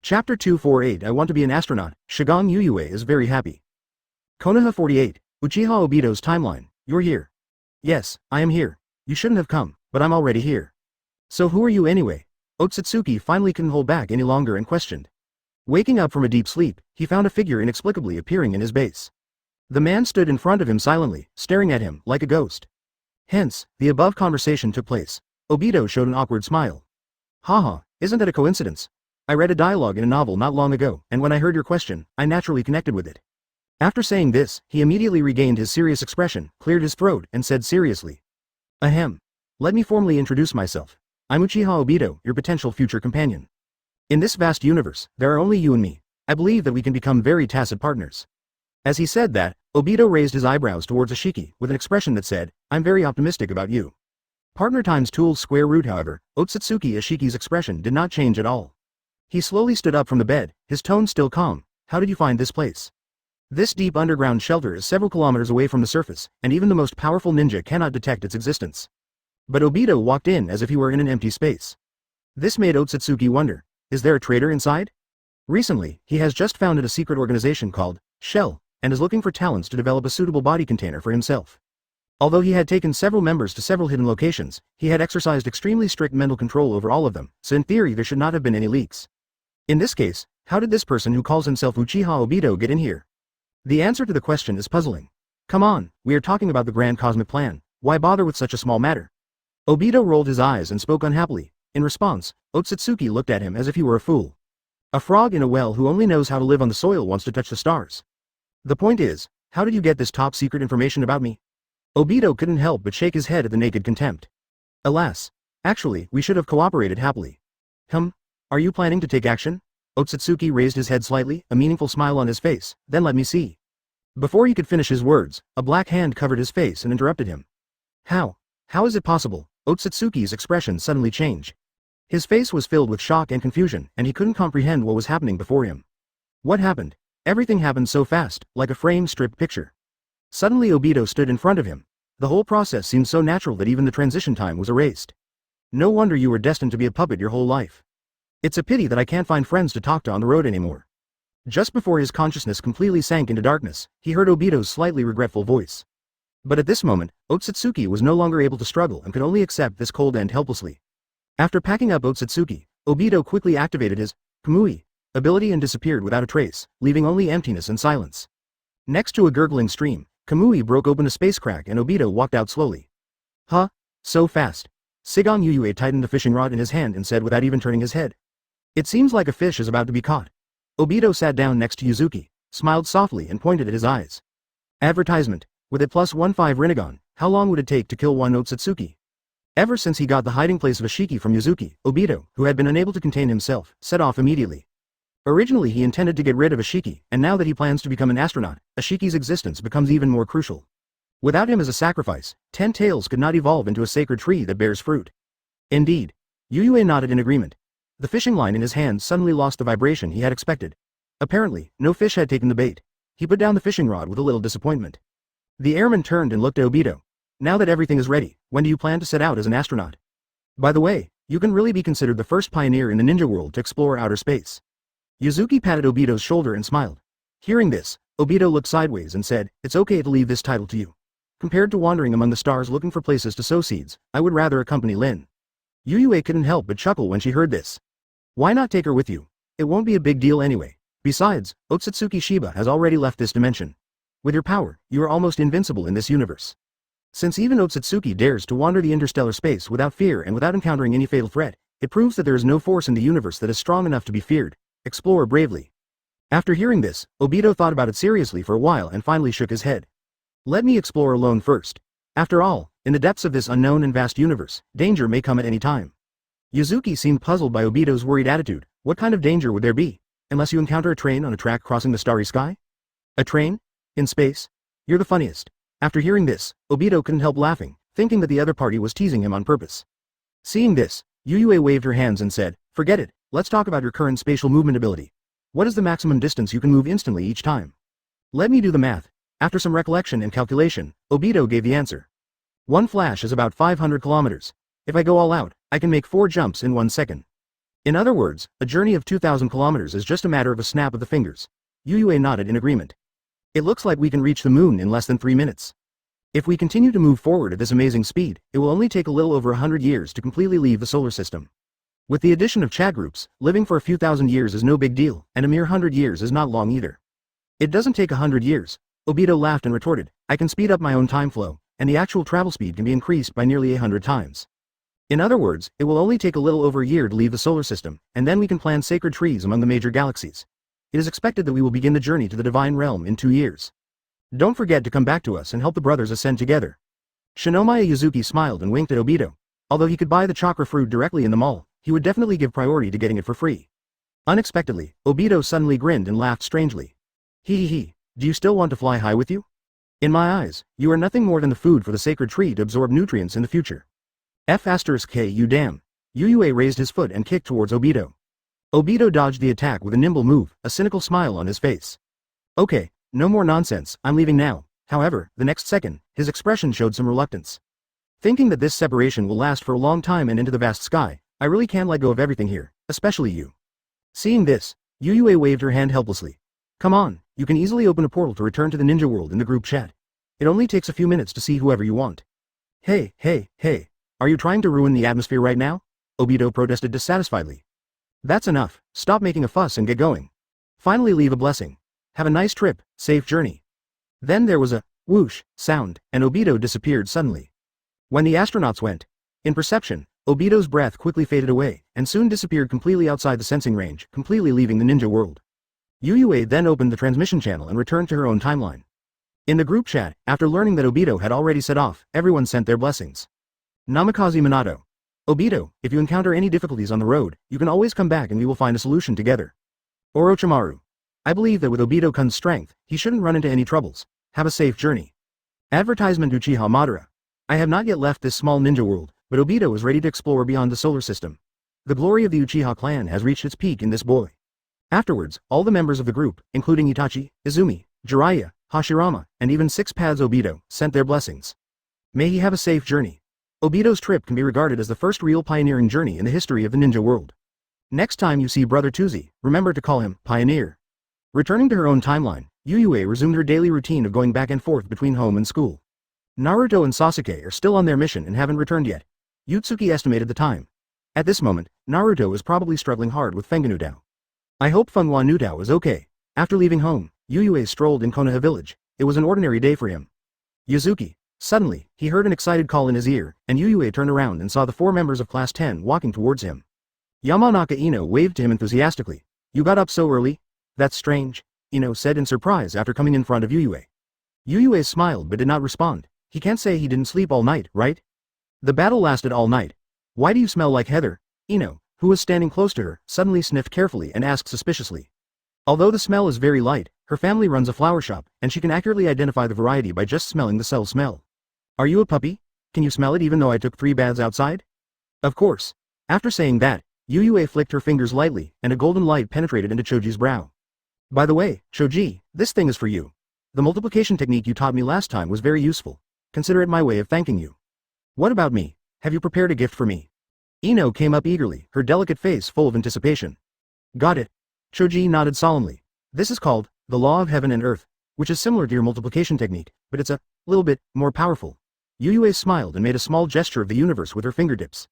Chapter 248 I want to be an astronaut. Shigang Yuyue is very happy. Konoha 48, Uchiha Obito's timeline. You're here. Yes, I am here. You shouldn't have come, but I'm already here. So who are you anyway? Ōtsutsuki finally couldn't hold back any longer and questioned. Waking up from a deep sleep, he found a figure inexplicably appearing in his base. The man stood in front of him silently, staring at him like a ghost. Hence, the above conversation took place. Obito showed an awkward smile. Haha, isn't that a coincidence? I read a dialogue in a novel not long ago, and when I heard your question, I naturally connected with it. After saying this, he immediately regained his serious expression, cleared his throat, and said seriously. Ahem. Let me formally introduce myself. I'm Uchiha Obito, your potential future companion. In this vast universe, there are only you and me. I believe that we can become very tacit partners. As he said that, Obito raised his eyebrows towards Ashiki, with an expression that said, I'm very optimistic about you. Partner times tools square root however, Ōtsutsuki Ashiki's expression did not change at all. He slowly stood up from the bed, his tone still calm. How did you find this place? This deep underground shelter is several kilometers away from the surface, and even the most powerful ninja cannot detect its existence. But Obito walked in as if he were in an empty space. This made Ōtsutsuki wonder, is there a traitor inside? Recently, he has just founded a secret organization called Shell, and is looking for talents to develop a suitable body container for himself. Although he had taken several members to several hidden locations, he had exercised extremely strict mental control over all of them, so in theory there should not have been any leaks. In this case, how did this person who calls himself Uchiha Obito get in here? The answer to the question is puzzling. Come on, we are talking about the grand cosmic plan, why bother with such a small matter? Obito rolled his eyes and spoke unhappily. In response, Ōtsutsuki looked at him as if he were a fool. A frog in a well who only knows how to live on the soil wants to touch the stars. The point is, how did you get this top secret information about me? Obito couldn't help but shake his head at the naked contempt. Alas. Actually, we should have cooperated happily. Are you planning to take action? Ōtsutsuki raised his head slightly, a meaningful smile on his face, then let me see. Before he could finish his words, a black hand covered his face and interrupted him. How is it possible? Ōtsutsuki's expression suddenly changed. His face was filled with shock and confusion, and he couldn't comprehend what was happening before him. What happened? Everything happened so fast, like a frame-stripped picture. Suddenly Obito stood in front of him. The whole process seemed so natural that even the transition time was erased. No wonder you were destined to be a puppet your whole life. It's a pity that I can't find friends to talk to on the road anymore. Just before his consciousness completely sank into darkness, he heard Obito's slightly regretful voice. But at this moment, Ōtsutsuki was no longer able to struggle and could only accept this cold end helplessly. After packing up Ōtsutsuki, Obito quickly activated his Kamui ability and disappeared without a trace, leaving only emptiness and silence. Next to a gurgling stream, Kamui broke open a space crack and Obito walked out slowly. Huh? So fast. Shigang Yuyue tightened the fishing rod in his hand and said without even turning his head. It seems like a fish is about to be caught. Obito sat down next to Yuzuki, smiled softly and pointed at his eyes. Advertisement. With a +15 Rinnegan, how long would it take to kill one Ōtsutsuki? Ever since he got the hiding place of Ashiki from Yuzuki, Obito, who had been unable to contain himself, set off immediately. Originally he intended to get rid of Ashiki, and now that he plans to become an astronaut, Ashiki's existence becomes even more crucial. Without him as a sacrifice, 10 Tails could not evolve into a sacred tree that bears fruit. Indeed. Yuyue nodded in agreement. The fishing line in his hand suddenly lost the vibration he had expected. Apparently, no fish had taken the bait. He put down the fishing rod with a little disappointment. The airman turned and looked at Obito. Now that everything is ready, when do you plan to set out as an astronaut? By the way, you can really be considered the first pioneer in the ninja world to explore outer space. Yuzuki patted Obito's shoulder and smiled. Hearing this, Obito looked sideways and said, it's okay to leave this title to you. Compared to wandering among the stars looking for places to sow seeds, I would rather accompany Lin. Yuyue couldn't help but chuckle when she heard this. Why not take her with you? It won't be a big deal anyway. Besides, Ōtsutsuki Shiba has already left this dimension. With your power, you are almost invincible in this universe. Since even Ōtsutsuki dares to wander the interstellar space without fear and without encountering any fatal threat, it proves that there is no force in the universe that is strong enough to be feared. Explore bravely. After hearing this, Obito thought about it seriously for a while and finally shook his head. Let me explore alone first. After all, in the depths of this unknown and vast universe, danger may come at any time. Yuzuki seemed puzzled by Obito's worried attitude. What kind of danger would there be? Unless you encounter a train on a track crossing the starry sky? A train? In space? You're the funniest. After hearing this, Obito couldn't help laughing, thinking that the other party was teasing him on purpose. Seeing this, Yuyue waved her hands and said, forget it, let's talk about your current spatial movement ability. What is the maximum distance you can move instantly each time? Let me do the math. After some recollection and calculation, Obito gave the answer. One flash is about 500 kilometers. If I go all out, I can make 4 jumps in 1 second. In other words, a journey of 2,000 kilometers is just a matter of a snap of the fingers. Yuyue nodded in agreement. It looks like we can reach the moon in less than 3 minutes. If we continue to move forward at this amazing speed, it will only take a little over 100 years to completely leave the solar system. With the addition of chat groups, living for a few thousand years is no big deal, and a mere 100 years is not long either. It doesn't take 100 years. Obito laughed and retorted, I can speed up my own time flow, and the actual travel speed can be increased by nearly 100 times. In other words, it will only take a little over a year to leave the solar system, and then we can plant sacred trees among the major galaxies. It is expected that we will begin the journey to the divine realm in 2 years. Don't forget to come back to us and help the brothers ascend together. Shinomiya Yuzuki smiled and winked at Obito. Although he could buy the chakra fruit directly in the mall, he would definitely give priority to getting it for free. Unexpectedly, Obito suddenly grinned and laughed strangely. Hee, do you still want to fly high with you? In my eyes, you are nothing more than the food for the sacred tree to absorb nutrients in the future. F*K you damn. Yuyue raised his foot and kicked towards Obito. Obito dodged the attack with a nimble move, a cynical smile on his face. Okay, no more nonsense, I'm leaving now. However, the next second, his expression showed some reluctance. Thinking that this separation will last for a long time and into the vast sky, I really can't let go of everything here, especially you. Seeing this, Yuyue waved her hand helplessly. Come on, you can easily open a portal to return to the ninja world in the group chat. It only takes a few minutes to see whoever you want. Hey, are you trying to ruin the atmosphere right now? Obito protested dissatisfiedly. That's enough, stop making a fuss and get going. Finally leave a blessing. Have a nice trip, safe journey. Then there was a whoosh sound, and Obito disappeared suddenly. When the astronauts went in perception, Obito's breath quickly faded away, and soon disappeared completely outside the sensing range, completely leaving the ninja world. Yuyue then opened the transmission channel and returned to her own timeline. In the group chat, after learning that Obito had already set off, everyone sent their blessings. Namikaze Minato. Obito, if you encounter any difficulties on the road, you can always come back and we will find a solution together. Orochimaru. I believe that with Obito-kun's strength, he shouldn't run into any troubles. Have a safe journey. Advertisement Uchiha Madara. I have not yet left this small ninja world, but Obito is ready to explore beyond the solar system. The glory of the Uchiha clan has reached its peak in this boy. Afterwards, all the members of the group, including Itachi, Izumi, Jiraiya, Hashirama, and even Six Paths Obito, sent their blessings. May he have a safe journey. Obito's trip can be regarded as the first real pioneering journey in the history of the ninja world. Next time you see Brother Tuzi, remember to call him Pioneer. Returning to her own timeline, Yuyue resumed her daily routine of going back and forth between home and school. Naruto and Sasuke are still on their mission and haven't returned yet. Ōtsutsuki estimated the time. At this moment, Naruto is probably struggling hard with Fenganudao. I hope Fenghua Nudao is okay. After leaving home, Yuyue strolled in Konoha village. It was an ordinary day for him. Yuzuki. Suddenly, he heard an excited call in his ear, and Yuyue turned around and saw the 4 members of Class 10 walking towards him. Yamanaka Ino waved to him enthusiastically. You got up so early? That's strange, Ino said in surprise after coming in front of Yuyue. Yuyue smiled but did not respond. He can't say he didn't sleep all night, right? The battle lasted all night. Why do you smell like heather? Ino, who was standing close to her, suddenly sniffed carefully and asked suspiciously. Although the smell is very light, her family runs a flower shop, and she can accurately identify the variety by just smelling the cell smell. Are you a puppy? Can you smell it even though I took 3 baths outside? Of course. After saying that, Yuyue flicked her fingers lightly, and a golden light penetrated into Choji's brow. By the way, Choji, this thing is for you. The multiplication technique you taught me last time was very useful. Consider it my way of thanking you. What about me? Have you prepared a gift for me? Ino came up eagerly, her delicate face full of anticipation. Got it. Choji nodded solemnly. This is called the Law of Heaven and Earth, which is similar to your multiplication technique, but it's a little bit more powerful. Yuyue smiled and made a small gesture of the universe with her fingertips.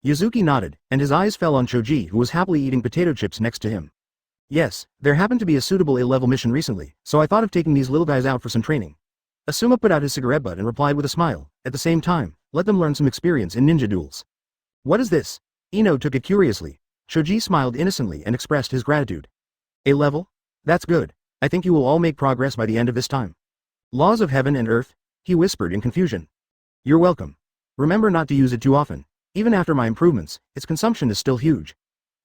Yuzuki nodded, and his eyes fell on Choji, who was happily eating potato chips next to him. Yes, there happened to be a suitable A-level mission recently, so I thought of taking these little guys out for some training. Asuma put out his cigarette butt and replied with a smile. At the same time, let them learn some experience in ninja duels. What is this? Ino took it curiously. Choji smiled innocently and expressed his gratitude. A-level? That's good. I think you will all make progress by the end of this time. Laws of heaven and earth? He whispered in confusion. You're welcome. Remember not to use it too often. Even after my improvements, its consumption is still huge.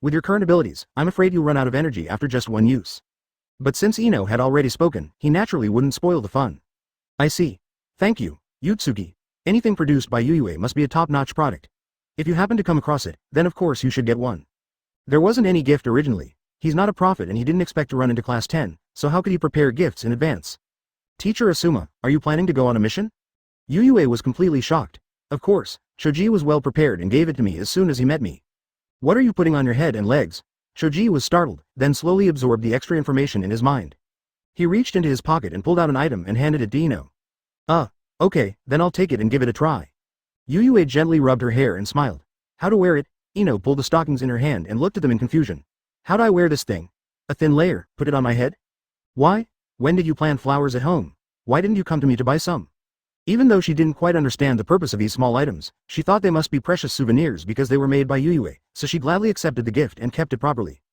With your current abilities, I'm afraid you'll run out of energy after just one use. But since Ino had already spoken, he naturally wouldn't spoil the fun. I see. Thank you, Ōtsutsuki. Anything produced by Yuyue must be a top-notch product. If you happen to come across it, then of course you should get one. There wasn't any gift originally. He's not a prophet and he didn't expect to run into Class 10, so how could he prepare gifts in advance? Teacher Asuma, are you planning to go on a mission? Yuyue was completely shocked. Of course, Shoji was well prepared and gave it to me as soon as he met me. What are you putting on your head and legs? Shoji was startled, then slowly absorbed the extra information in his mind. He reached into his pocket and pulled out an item and handed it to Ino. Okay, then I'll take it and give it a try. Yuyue gently rubbed her hair and smiled. How to wear it? Ino pulled the stockings in her hand and looked at them in confusion. How do I wear this thing? A thin layer, put it on my head? Why? When did you plant flowers at home? Why didn't you come to me to buy some? Even though she didn't quite understand the purpose of these small items, she thought they must be precious souvenirs because they were made by Yuyue, so she gladly accepted the gift and kept it properly.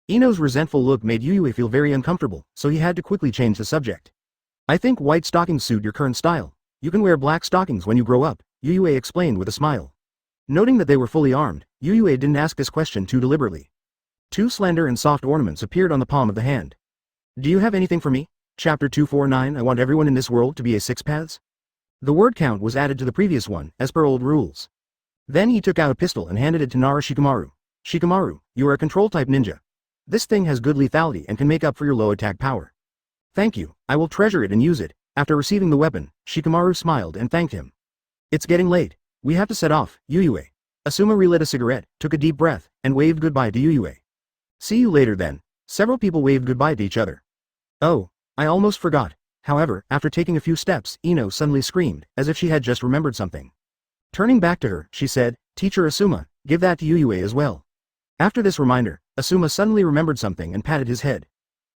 Ino's resentful look made Yuyue feel very uncomfortable, so he had to quickly change the subject. I think white stockings suit your current style. You can wear black stockings when you grow up, Yuyue explained with a smile. Noting that they were fully armed, Yuyue didn't ask this question too deliberately. Two slender and soft ornaments appeared on the palm of the hand. Do you have anything for me? Chapter 249 I want everyone in this world to be a six paths. The word count was added to the previous one, as per old rules. Then he took out a pistol and handed it to Nara Shikamaru. Shikamaru, you are a control-type ninja. This thing has good lethality and can make up for your low attack power. Thank you, I will treasure it and use it. After receiving the weapon, Shikamaru smiled and thanked him. It's getting late. We have to set off, Yuyue. Asuma relit a cigarette, took a deep breath, and waved goodbye to Yuyue. See you later then. Several people waved goodbye to each other. Oh, I almost forgot. However, after taking a few steps, Ino suddenly screamed, as if she had just remembered something. Turning back to her, she said, Teacher Asuma, give that to Yuyue as well. After this reminder, Asuma suddenly remembered something and patted his head.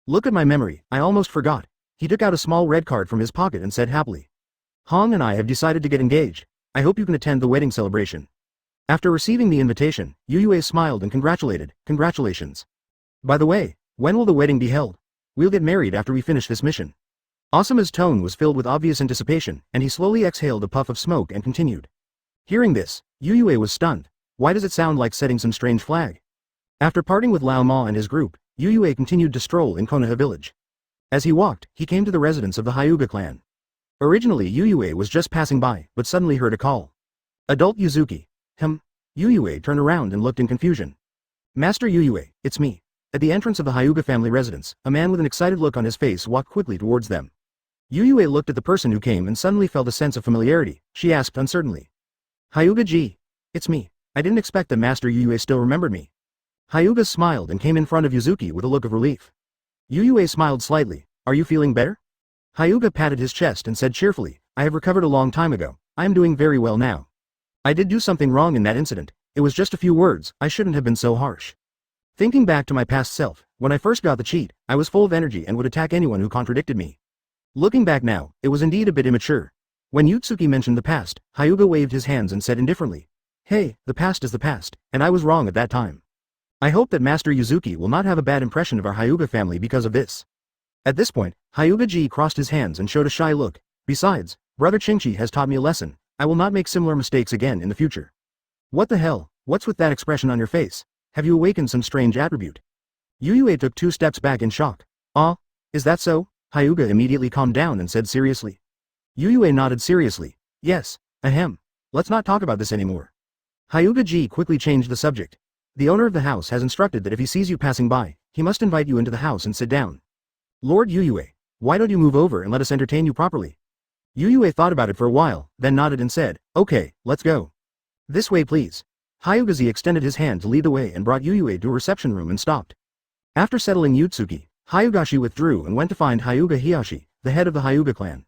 Look at my memory, I almost forgot. He took out a small red card from his pocket and said happily. Hong and I have decided to get engaged. I hope you can attend the wedding celebration. After receiving the invitation, Yuyue smiled and congratulated, Congratulations. By the way, when will the wedding be held? We'll get married after we finish this mission. Asuma's tone was filled with obvious anticipation, and he slowly exhaled a puff of smoke and continued. Hearing this, Yuyue was stunned. Why does it sound like setting some strange flag? After parting with Lao Ma and his group, Yuyue continued to stroll in Konoha village. As he walked, he came to the residence of the Hyuga clan. Originally Yuyue was just passing by, but suddenly heard a call. Adult Yuzuki. Yuyue turned around and looked in confusion. Master Yuyue, it's me. At the entrance of the Hyuga family residence, a man with an excited look on his face walked quickly towards them. Yuyue looked at the person who came and suddenly felt a sense of familiarity. She asked uncertainly. Hyuga-ji. It's me. I didn't expect that Master Yuyue still remembered me. Hyuga smiled and came in front of Yuzuki with a look of relief. Yuyue smiled slightly. Are you feeling better? Hyuga patted his chest and said cheerfully, I have recovered a long time ago. I am doing very well now. I did do something wrong in that incident. It was just a few words, I shouldn't have been so harsh. Thinking back to my past self, when I first got the cheat, I was full of energy and would attack anyone who contradicted me. Looking back now, it was indeed a bit immature. When Ōtsutsuki mentioned the past, Hyuga waved his hands and said indifferently, Hey, the past is the past, and I was wrong at that time. I hope that Master Yuzuki will not have a bad impression of our Hyuga family because of this. At this point, Hyuga-ji crossed his hands and showed a shy look. Besides, Brother Chingchi has taught me a lesson. I will not make similar mistakes again in the future. What the hell? What's with that expression on your face? Have you awakened some strange attribute? Yuyue took 2 steps back in shock. Is that so? Hyuga immediately calmed down and said seriously. Yuyue nodded seriously. Yes, ahem. Let's not talk about this anymore. Hyuga-ji quickly changed the subject. The owner of the house has instructed that if he sees you passing by, he must invite you into the house and sit down. Lord Yuyue, why don't you move over and let us entertain you properly? Yuyue thought about it for a while, then nodded and said, Okay, let's go. This way please. Hyuga-ji extended his hand to lead the way and brought Yuyue to a reception room and stopped. After settling Ōtsutsuki, Hyugashi withdrew and went to find Hyuga Hiyashi, the head of the Hyuga clan.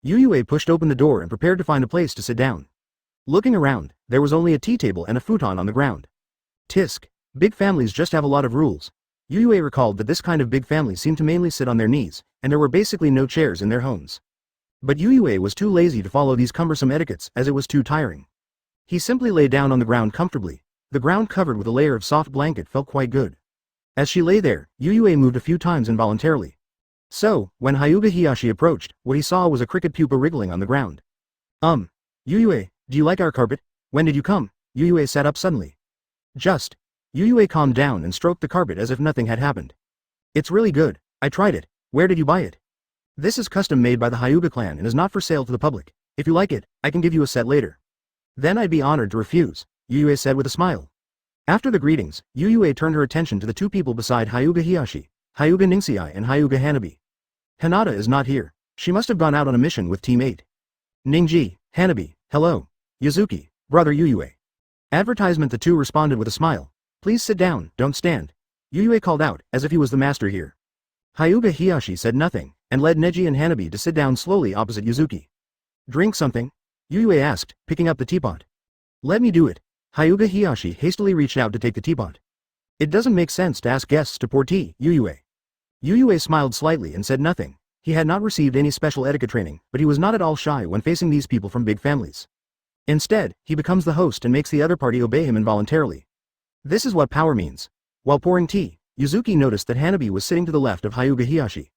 Yuyue pushed open the door and prepared to find a place to sit down. Looking around, there was only a tea table and a futon on the ground. Tisk. Big families just have a lot of rules. Yuyue recalled that this kind of big family seemed to mainly sit on their knees, and there were basically no chairs in their homes. But Yuyue was too lazy to follow these cumbersome etiquettes as it was too tiring. He simply lay down on the ground comfortably. The ground covered with a layer of soft blanket felt quite good. As she lay there, Yuyue moved a few times involuntarily. So, when Hyuga Hiyashi approached, what he saw was a cricket pupa wriggling on the ground. Yuyue, do you like our carpet? When did you come? Yuyue sat up suddenly. Just. Yuyue calmed down and stroked the carpet as if nothing had happened. It's really good. I tried it. Where did you buy it? This is custom made by the Hyuga clan and is not for sale to the public. If you like it, I can give you a set later. Then I'd be honored to refuse, Yuyue said with a smile. After the greetings, Yuyue turned her attention to the 2 people beside Hyuga Hiyashi, Hyuga Ningsei and Hyuga Hanabi. Hinata is not here. She must have gone out on a mission with Team 8. Ningji, Hanabi, hello. Yuzuki, brother Yuyue. Advertisement. The two responded with a smile. Please sit down, don't stand. Yuyue called out, as if he was the master here. Hyuga Hiyashi said nothing, and led Neji and Hanabi to sit down slowly opposite Yuzuki. Drink something? Yuyue asked, picking up the teapot. Let me do it. Hyuga Hiyashi hastily reached out to take the teapot. It doesn't make sense to ask guests to pour tea, Yuyue. Yuyue smiled slightly and said nothing. He had not received any special etiquette training, but he was not at all shy when facing these people from big families. Instead, he becomes the host and makes the other party obey him involuntarily. This is what power means. While pouring tea, Yuzuki noticed that Hanabi was sitting to the left of Hyuga Hiyashi.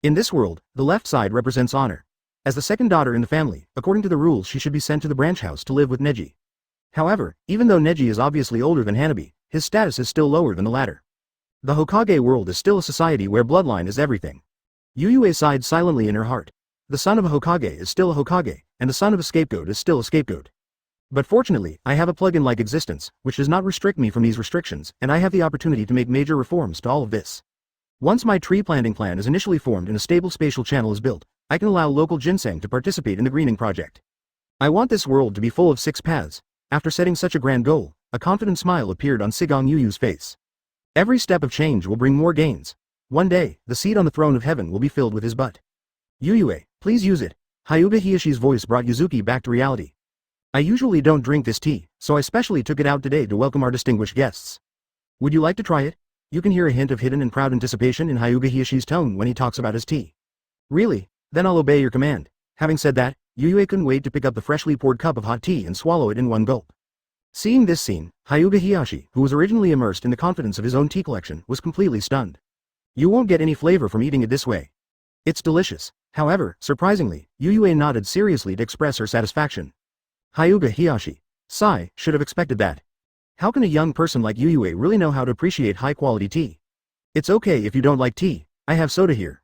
In this world, the left side represents honor. As the second daughter in the family, according to the rules she should be sent to the branch house to live with Neji. However, even though Neji is obviously older than Hanabi, his status is still lower than the latter. The Hokage world is still a society where bloodline is everything. Yuyue sighed silently in her heart. The son of a Hokage is still a Hokage, and the son of a scapegoat is still a scapegoat. But fortunately, I have a plug-in-like existence, which does not restrict me from these restrictions, and I have the opportunity to make major reforms to all of this. Once my tree planting plan is initially formed and a stable spatial channel is built, I can allow local ginseng to participate in the greening project. I want this world to be full of 6 paths. After setting such a grand goal, a confident smile appeared on Sigong Yuyu's face. Every step of change will bring more gains. One day, the seat on the throne of heaven will be filled with his butt. Yuyue, please use it. Hyuga Hiyashi's voice brought Yuzuki back to reality. I usually don't drink this tea, so I specially took it out today to welcome our distinguished guests. Would you like to try it? You can hear a hint of hidden and proud anticipation in Hyuga Hiyashi's tone when he talks about his tea. Really? Then I'll obey your command. Having said that, Yuyue couldn't wait to pick up the freshly poured cup of hot tea and swallow it in one gulp. Seeing this scene, Hyuga Hiyashi, who was originally immersed in the confidence of his own tea collection, was completely stunned. You won't get any flavor from eating it this way. It's delicious. However, surprisingly, Yuyue nodded seriously to express her satisfaction. Hyuga Hiyashi. Sigh, should have expected that. How can a young person like Yuyue really know how to appreciate high-quality tea? It's okay if you don't like tea, I have soda here.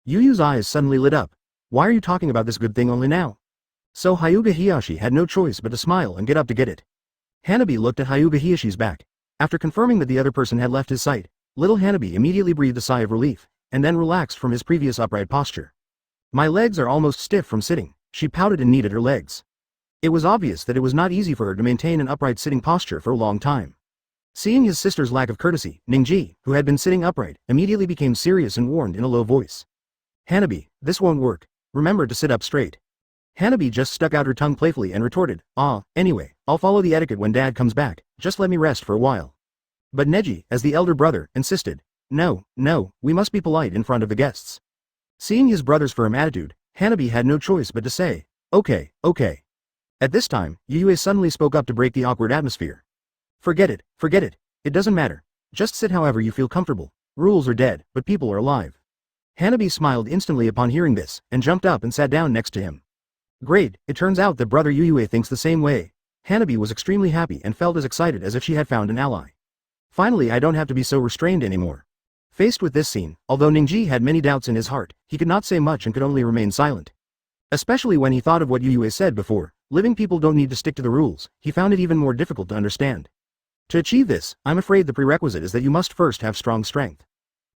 Yuyu's eyes suddenly lit up. Why are you talking about this good thing only now? So Hyuga Hiyashi had no choice but to smile and get up to get it. Hanabi looked at Hyuga Hiyashi's back. After confirming that the other person had left his sight, little Hanabi immediately breathed a sigh of relief, and then relaxed from his previous upright posture. My legs are almost stiff from sitting, she pouted and kneaded her legs. It was obvious that it was not easy for her to maintain an upright sitting posture for a long time. Seeing his sister's lack of courtesy, Ningji, who had been sitting upright, immediately became serious and warned in a low voice. Hanabi, this won't work. Remember to sit up straight. Hanabi just stuck out her tongue playfully and retorted, anyway, I'll follow the etiquette when Dad comes back, just let me rest for a while. But Neji, as the elder brother, insisted. No, we must be polite in front of the guests. Seeing his brother's firm attitude, Hanabi had no choice but to say, okay. At this time, Yuyue suddenly spoke up to break the awkward atmosphere. Forget it, it doesn't matter. Just sit however you feel comfortable. Rules are dead, but people are alive. Hanabi smiled instantly upon hearing this, and jumped up and sat down next to him. Great, it turns out that brother Yuyue thinks the same way. Hanabi was extremely happy and felt as excited as if she had found an ally. Finally, I don't have to be so restrained anymore. Faced with this scene, although Ningji had many doubts in his heart, he could not say much and could only remain silent. Especially when he thought of what Yuyue said before, living people don't need to stick to the rules, he found it even more difficult to understand. To achieve this, I'm afraid the prerequisite is that you must first have strong strength.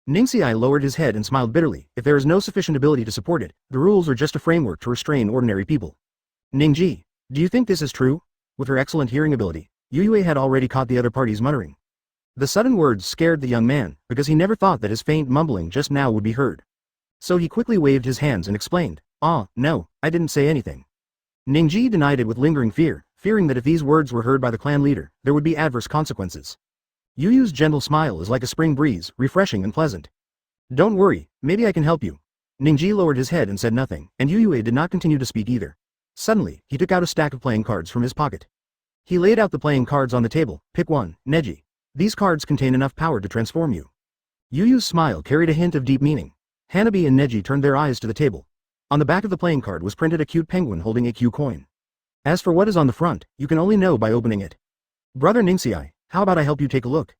Ningxiai lowered his head and smiled bitterly. If there is no sufficient ability to support it, the rules are just a framework to restrain ordinary people. Ningji, do you think this is true? With her excellent hearing ability, Yuyue had already caught the other party's muttering. The sudden words scared the young man, because he never thought that his faint mumbling just now would be heard. So he quickly waved his hands and explained, no, I didn't say anything. Ningji denied it with lingering fear, fearing that if these words were heard by the clan leader, there would be adverse consequences. Yuyu's gentle smile is like a spring breeze, refreshing and pleasant. Don't worry, maybe I can help you. Ningji lowered his head and said nothing, and Yuyue did not continue to speak either. Suddenly, he took out a stack of playing cards from his pocket. He laid out the playing cards on the table. Pick one, Neji. These cards contain enough power to transform you. Yuyu's smile carried a hint of deep meaning. Hanabi and Neji turned their eyes to the table. On the back of the playing card was printed a cute penguin holding a Q coin. As for what is on the front, you can only know by opening it. Brother Ningxiai, how about I help you take a look?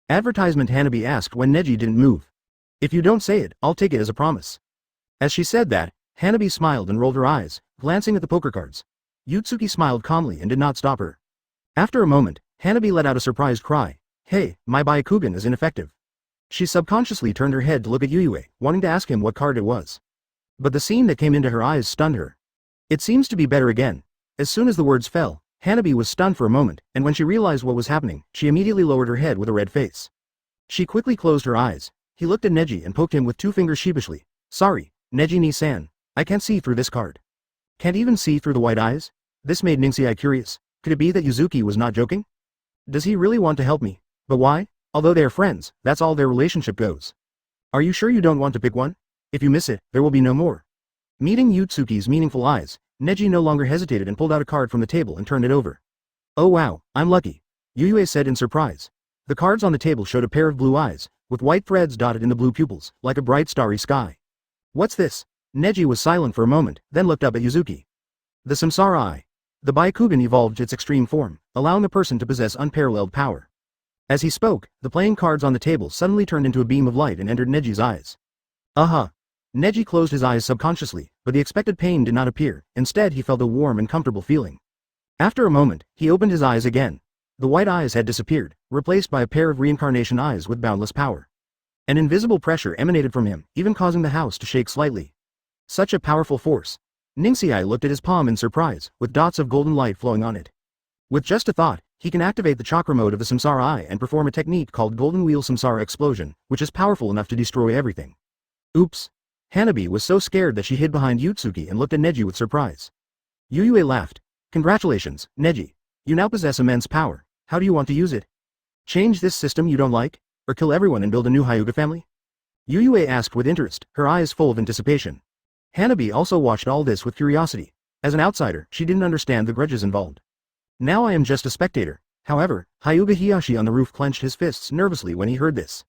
Advertisement Hanabi asked when Neji didn't move. If you don't say it, I'll take it as a promise. As she said that, Hanabi smiled and rolled her eyes, glancing at the poker cards. Ōtsutsuki smiled calmly and did not stop her. After a moment, Hanabi let out a surprised cry. Hey, my Byakugan is ineffective. She subconsciously turned her head to look at Yuyue, wanting to ask him what card it was. But the scene that came into her eyes stunned her. It seems to be better again. As soon as the words fell, Hanabi was stunned for a moment, and when she realized what was happening, she immediately lowered her head with a red face. She quickly closed her eyes. He looked at Neji and poked him with 2 fingers sheepishly. Sorry, Neji-ni-san. I can't see through this card. Can't even see through the white eyes? This made Ningxiai curious. Could it be that Yuzuki was not joking? Does he really want to help me? But why? Although they are friends, that's all their relationship goes. Are you sure you don't want to pick one? If you miss it, there will be no more. Meeting Ōtsutsuki's meaningful eyes, Neji no longer hesitated and pulled out a card from the table and turned it over. Oh wow, I'm lucky, Yuyue said in surprise. The cards on the table showed a pair of blue eyes, with white threads dotted in the blue pupils, like a bright starry sky. What's this? Neji was silent for a moment, then looked up at Yuzuki. The Samsara Eye. The Byakugan evolved its extreme form, allowing a person to possess unparalleled power. As he spoke, the playing cards on the table suddenly turned into a beam of light and entered Neji's eyes. Aha! Neji closed his eyes subconsciously, but the expected pain did not appear. Instead he felt a warm and comfortable feeling. After a moment, he opened his eyes again. The white eyes had disappeared, replaced by a pair of reincarnation eyes with boundless power. An invisible pressure emanated from him, even causing the house to shake slightly. Such a powerful force. Ningxiai looked at his palm in surprise, with dots of golden light flowing on it. With just a thought, he can activate the chakra mode of the Samsara Eye and perform a technique called Golden Wheel Samsara Explosion, which is powerful enough to destroy everything. Oops. Hanabi was so scared that she hid behind Ōtsutsuki and looked at Neji with surprise. Yuyue laughed. Congratulations, Neji. You now possess immense power. How do you want to use it? Change this system you don't like? Or kill everyone and build a new Hyuga family? Yuyue asked with interest, her eyes full of anticipation. Hanabi also watched all this with curiosity. As an outsider, she didn't understand the grudges involved. Now I am just a spectator. However, Hyuga Hiyashi on the roof clenched his fists nervously when he heard this.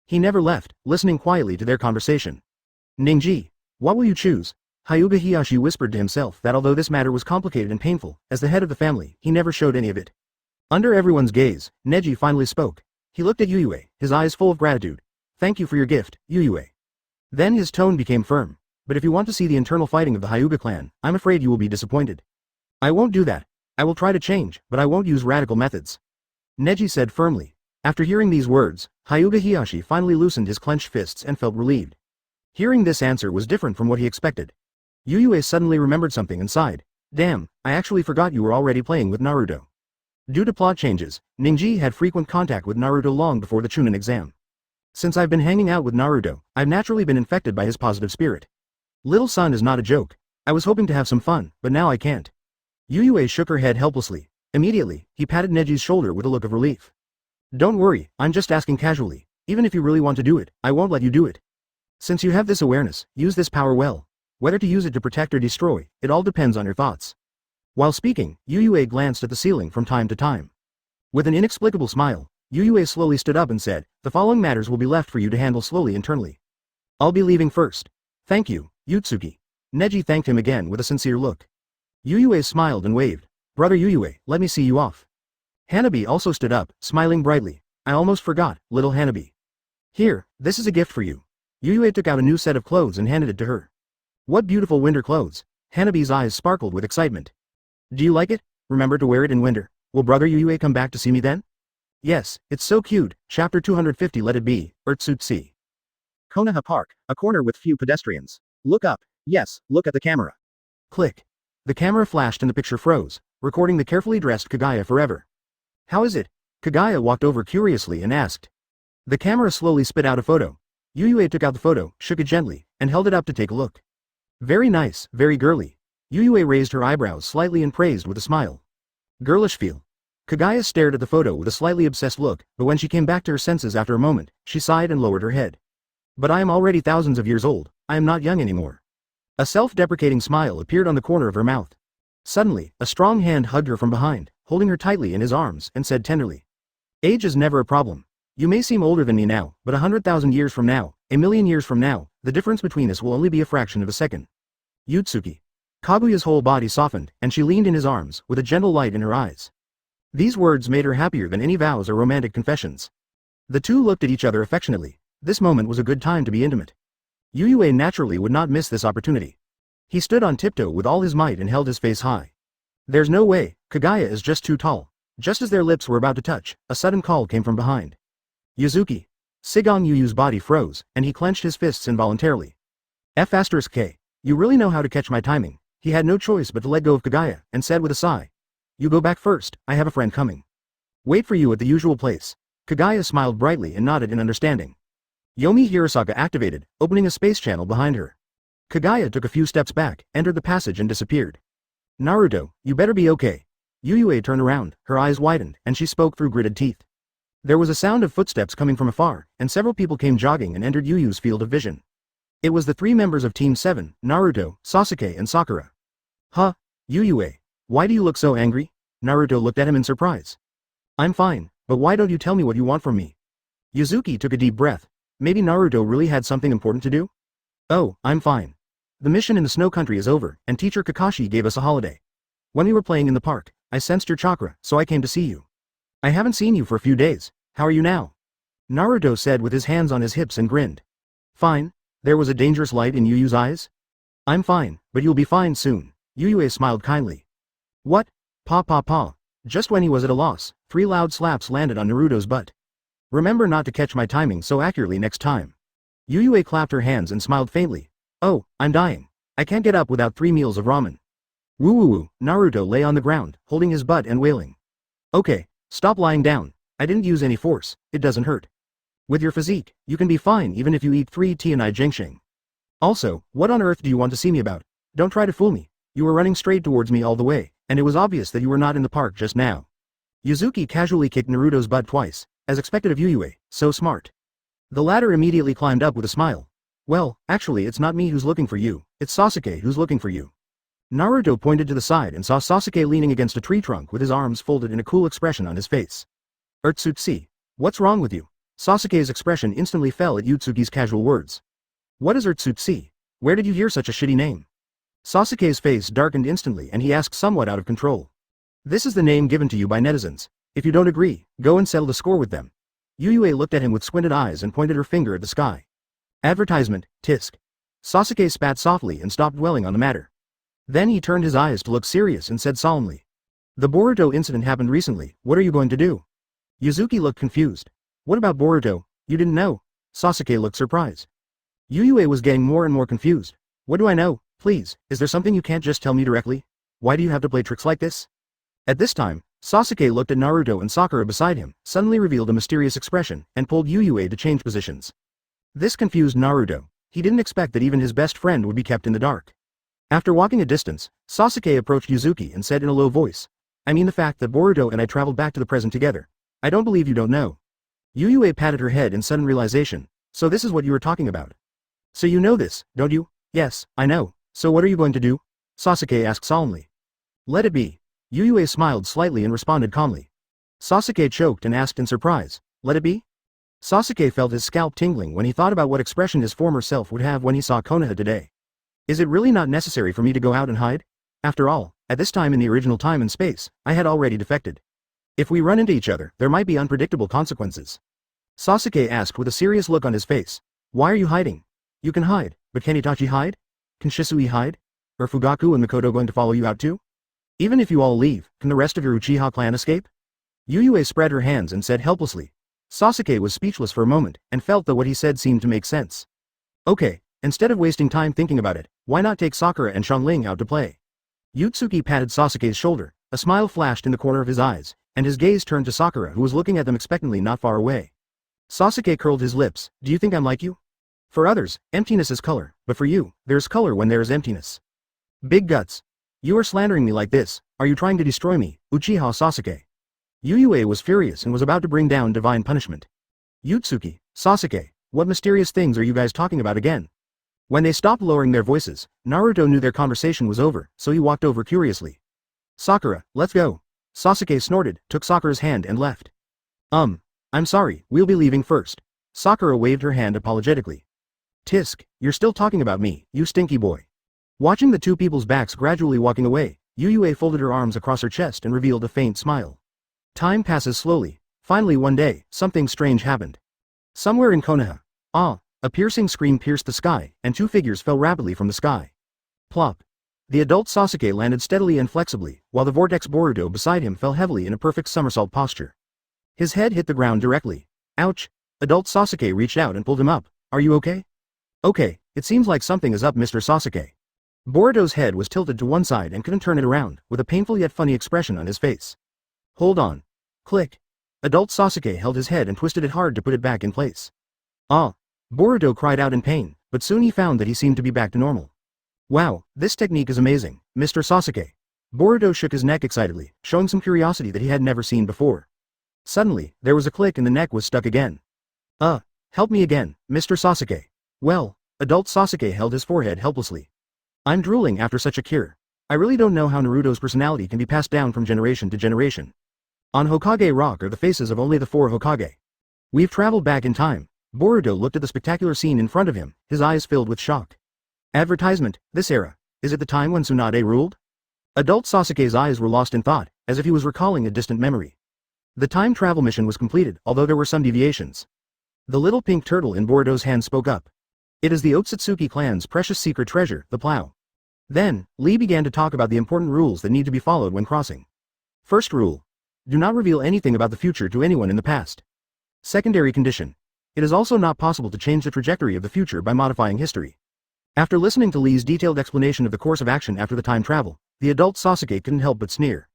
He never left, listening quietly to their conversation. Ningji, what will you choose? Hyuga Hiyashi whispered to himself that although this matter was complicated and painful, as the head of the family, he never showed any of it. Under everyone's gaze, Neji finally spoke. He looked at Yuyue, his eyes full of gratitude. Thank you for your gift, Yuyue. Then his tone became firm. But if you want to see the internal fighting of the Hyuga clan, I'm afraid you will be disappointed. I won't do that. I will try to change, but I won't use radical methods. Neji said firmly. After hearing these words, Hyuga Hiyashi finally loosened his clenched fists and felt relieved. Hearing this answer was different from what he expected. Yuyue suddenly remembered something and sighed. Damn, I actually forgot you were already playing with Naruto. Due to plot changes, Ningji had frequent contact with Naruto long before the Chunin exam. Since I've been hanging out with Naruto, I've naturally been infected by his positive spirit. Little son is not a joke. I was hoping to have some fun, but now I can't. Yuyue shook her head helplessly. Immediately, he patted Neji's shoulder with a look of relief. Don't worry, I'm just asking casually. Even if you really want to do it, I won't let you do it. Since you have this awareness, use this power well. Whether to use it to protect or destroy, it all depends on your thoughts. While speaking, Yuyue glanced at the ceiling from time to time. With an inexplicable smile, Yuyue slowly stood up and said, the following matters will be left for you to handle slowly internally. I'll be leaving first. Thank you, Ōtsutsuki. Neji thanked him again with a sincere look. Yuyue smiled and waved. Brother Yuyue, let me see you off. Hanabi also stood up, smiling brightly. I almost forgot, little Hanabi. Here, this is a gift for you. Yuyue took out a new set of clothes and handed it to her. What beautiful winter clothes. Hanabi's eyes sparkled with excitement. Do you like it? Remember to wear it in winter. Will brother Yuyue come back to see me then? Yes, it's so cute. Chapter 250. Let it be, Ōtsutsuki. Konoha Park, a corner with few pedestrians. Look up. Yes, look at the camera. Click. The camera flashed and the picture froze, recording the carefully dressed Kaguya forever. How is it? Kaguya walked over curiously and asked. The camera slowly spit out a photo. Yuyue took out the photo, shook it gently, and held it up to take a look. Very nice, very girly. Yuyue raised her eyebrows slightly and praised with a smile. Girlish feel. Kaguya stared at the photo with a slightly obsessed look, but when she came back to her senses after a moment, she sighed and lowered her head. But I am already thousands of years old, I am not young anymore. A self-deprecating smile appeared on the corner of her mouth. Suddenly, a strong hand hugged her from behind, holding her tightly in his arms, and said tenderly. Age is never a problem. You may seem older than me now, but 100,000 years from now, a million years from now, the difference between us will only be a fraction of a second. Ōtsutsuki. Kaguya's whole body softened, and she leaned in his arms, with a gentle light in her eyes. These words made her happier than any vows or romantic confessions. The two looked at each other affectionately. This moment was a good time to be intimate. Yuyue naturally would not miss this opportunity. He stood on tiptoe with all his might and held his face high. There's no way, Kaguya is just too tall. Just as their lips were about to touch, a sudden call came from behind. Yuzuki. Sigong Yuyu's body froze, and he clenched his fists involuntarily. F*K. You really know how to catch my timing. He had no choice but to let go of Kagaya, and said with a sigh. You go back first, I have a friend coming. Wait for you at the usual place. Kagaya smiled brightly and nodded in understanding. Yomi Hirasaka activated, opening a space channel behind her. Kagaya took a few steps back, entered the passage and disappeared. Naruto, you better be okay. Yuyue turned around, her eyes widened, and she spoke through gritted teeth. There was a sound of footsteps coming from afar, and several people came jogging and entered Yuyu's field of vision. It was the 3 members of Team 7, Naruto, Sasuke and Sakura. Huh? Yuyue. Why do you look so angry? Naruto looked at him in surprise. I'm fine, but why don't you tell me what you want from me? Yuzuki took a deep breath. Maybe Naruto really had something important to do? Oh, I'm fine. The mission in the snow country is over, and teacher Kakashi gave us a holiday. When we were playing in the park, I sensed your chakra, so I came to see you. I haven't seen you for a few days. How are you now? Naruto said with his hands on his hips and grinned. Fine. There was a dangerous light in Yuyu's eyes? I'm fine, but you'll be fine soon. Yuyue smiled kindly. What? Pa. Just when he was at a loss, 3 loud slaps landed on Naruto's butt. Remember not to catch my timing so accurately next time. Yuyue clapped her hands and smiled faintly. Oh, I'm dying. I can't get up without 3 meals of ramen. Woo. Naruto lay on the ground, holding his butt and wailing. Okay, stop lying down. I didn't use any force, it doesn't hurt. With your physique, you can be fine even if you eat 3 Tianai Jingxing. Also, what on earth do you want to see me about? Don't try to fool me. You were running straight towards me all the way, and it was obvious that you were not in the park just now. Yuzuki casually kicked Naruto's butt twice, as expected of Yuyue, so smart. The latter immediately climbed up with a smile. Well, actually it's not me who's looking for you, it's Sasuke who's looking for you. Naruto pointed to the side and saw Sasuke leaning against a tree trunk with his arms folded in a cool expression on his face. Ōtsutsuki. What's wrong with you? Sasuke's expression instantly fell at Ōtsutsuki's casual words. What is Ōtsutsuki? Where did you hear such a shitty name? Sasuke's face darkened instantly and he asked somewhat out of control. This is the name given to you by netizens. If you don't agree, go and settle the score with them. Yuyue looked at him with squinted eyes and pointed her finger at the sky. Advertisement, tisk. Sasuke spat softly and stopped dwelling on the matter. Then he turned his eyes to look serious and said solemnly. The Boruto incident happened recently, what are you going to do? Yuzuki looked confused. What about Boruto? You didn't know? Sasuke looked surprised. Yuyue was getting more and more confused. What do I know? Please, is there something you can't just tell me directly? Why do you have to play tricks like this? At this time, Sasuke looked at Naruto and Sakura beside him, suddenly revealed a mysterious expression, and pulled Yuyue to change positions. This confused Naruto. He didn't expect that even his best friend would be kept in the dark. After walking a distance, Sasuke approached Yuzuki and said in a low voice, I mean the fact that Boruto and I traveled back to the present together. I don't believe you don't know. Yuyue patted her head in sudden realization. So this is what you were talking about. So you know this, don't you? Yes, I know. So what are you going to do? Sasuke asked solemnly. Let it be. Yuyue smiled slightly and responded calmly. Sasuke choked and asked in surprise, let it be? Sasuke felt his scalp tingling when he thought about what expression his former self would have when he saw Konoha today. Is it really not necessary for me to go out and hide? After all, at this time in the original time and space, I had already defected. If we run into each other, there might be unpredictable consequences. Sasuke asked with a serious look on his face. Why are you hiding? You can hide, but can Itachi hide? Can Shisui hide? Are Fugaku and Mikoto going to follow you out too? Even if you all leave, can the rest of your Uchiha clan escape? Yuyue spread her hands and said helplessly. Sasuke was speechless for a moment, and felt that what he said seemed to make sense. Okay, instead of wasting time thinking about it, why not take Sakura and Xiangling out to play? Ōtsutsuki patted Sasuke's shoulder, a smile flashed in the corner of his eyes, and his gaze turned to Sakura who was looking at them expectantly not far away. Sasuke curled his lips, do you think I'm like you? For others, emptiness is color, but for you, there's color when there is emptiness. Big guts. You are slandering me like this, are you trying to destroy me, Uchiha Sasuke? Yuyue was furious and was about to bring down divine punishment. Ōtsutsuki, Sasuke, what mysterious things are you guys talking about again? When they stopped lowering their voices, Naruto knew their conversation was over, so he walked over curiously. Sakura, let's go. Sasuke snorted, took Sakura's hand and left. I'm sorry, we'll be leaving first. Sakura waved her hand apologetically. Tisk, you're still talking about me, you stinky boy. Watching the two people's backs gradually walking away, Yuyue folded her arms across her chest and revealed a faint smile. Time passes slowly. Finally one day, something strange happened. Somewhere in Konoha. A piercing scream pierced the sky, and 2 figures fell rapidly from the sky. Plop. The adult Sasuke landed steadily and flexibly, while the vortex Boruto beside him fell heavily in a perfect somersault posture. His head hit the ground directly. Ouch. Adult Sasuke reached out and pulled him up. Are you okay? Okay, it seems like something is up, Mr. Sasuke. Boruto's head was tilted to one side and couldn't turn it around, with a painful yet funny expression on his face. Hold on. Click. Adult Sasuke held his head and twisted it hard to put it back in place. Ah! Boruto cried out in pain, but soon he found that he seemed to be back to normal. Wow, this technique is amazing, Mr. Sasuke. Boruto shook his neck excitedly, showing some curiosity that he had never seen before. Suddenly, there was a click and the neck was stuck again. Help me again, Mr. Sasuke. Well, adult Sasuke held his forehead helplessly. I'm drooling after such a cure. I really don't know how Naruto's personality can be passed down from generation to generation. On Hokage Rock are the faces of only the 4 Hokage. We've traveled back in time. Boruto looked at the spectacular scene in front of him, his eyes filled with shock. Advertisement, this era. Is it the time when Tsunade ruled? Adult Sasuke's eyes were lost in thought, as if he was recalling a distant memory. The time travel mission was completed, although there were some deviations. The little pink turtle in Boruto's hand spoke up. It is the Ōtsutsuki clan's precious secret treasure, the plow. Then, Lee began to talk about the important rules that need to be followed when crossing. First rule. Do not reveal anything about the future to anyone in the past. Secondary condition. It is also not possible to change the trajectory of the future by modifying history. After listening to Lee's detailed explanation of the course of action after the time travel, the adult Sasuke couldn't help but sneer.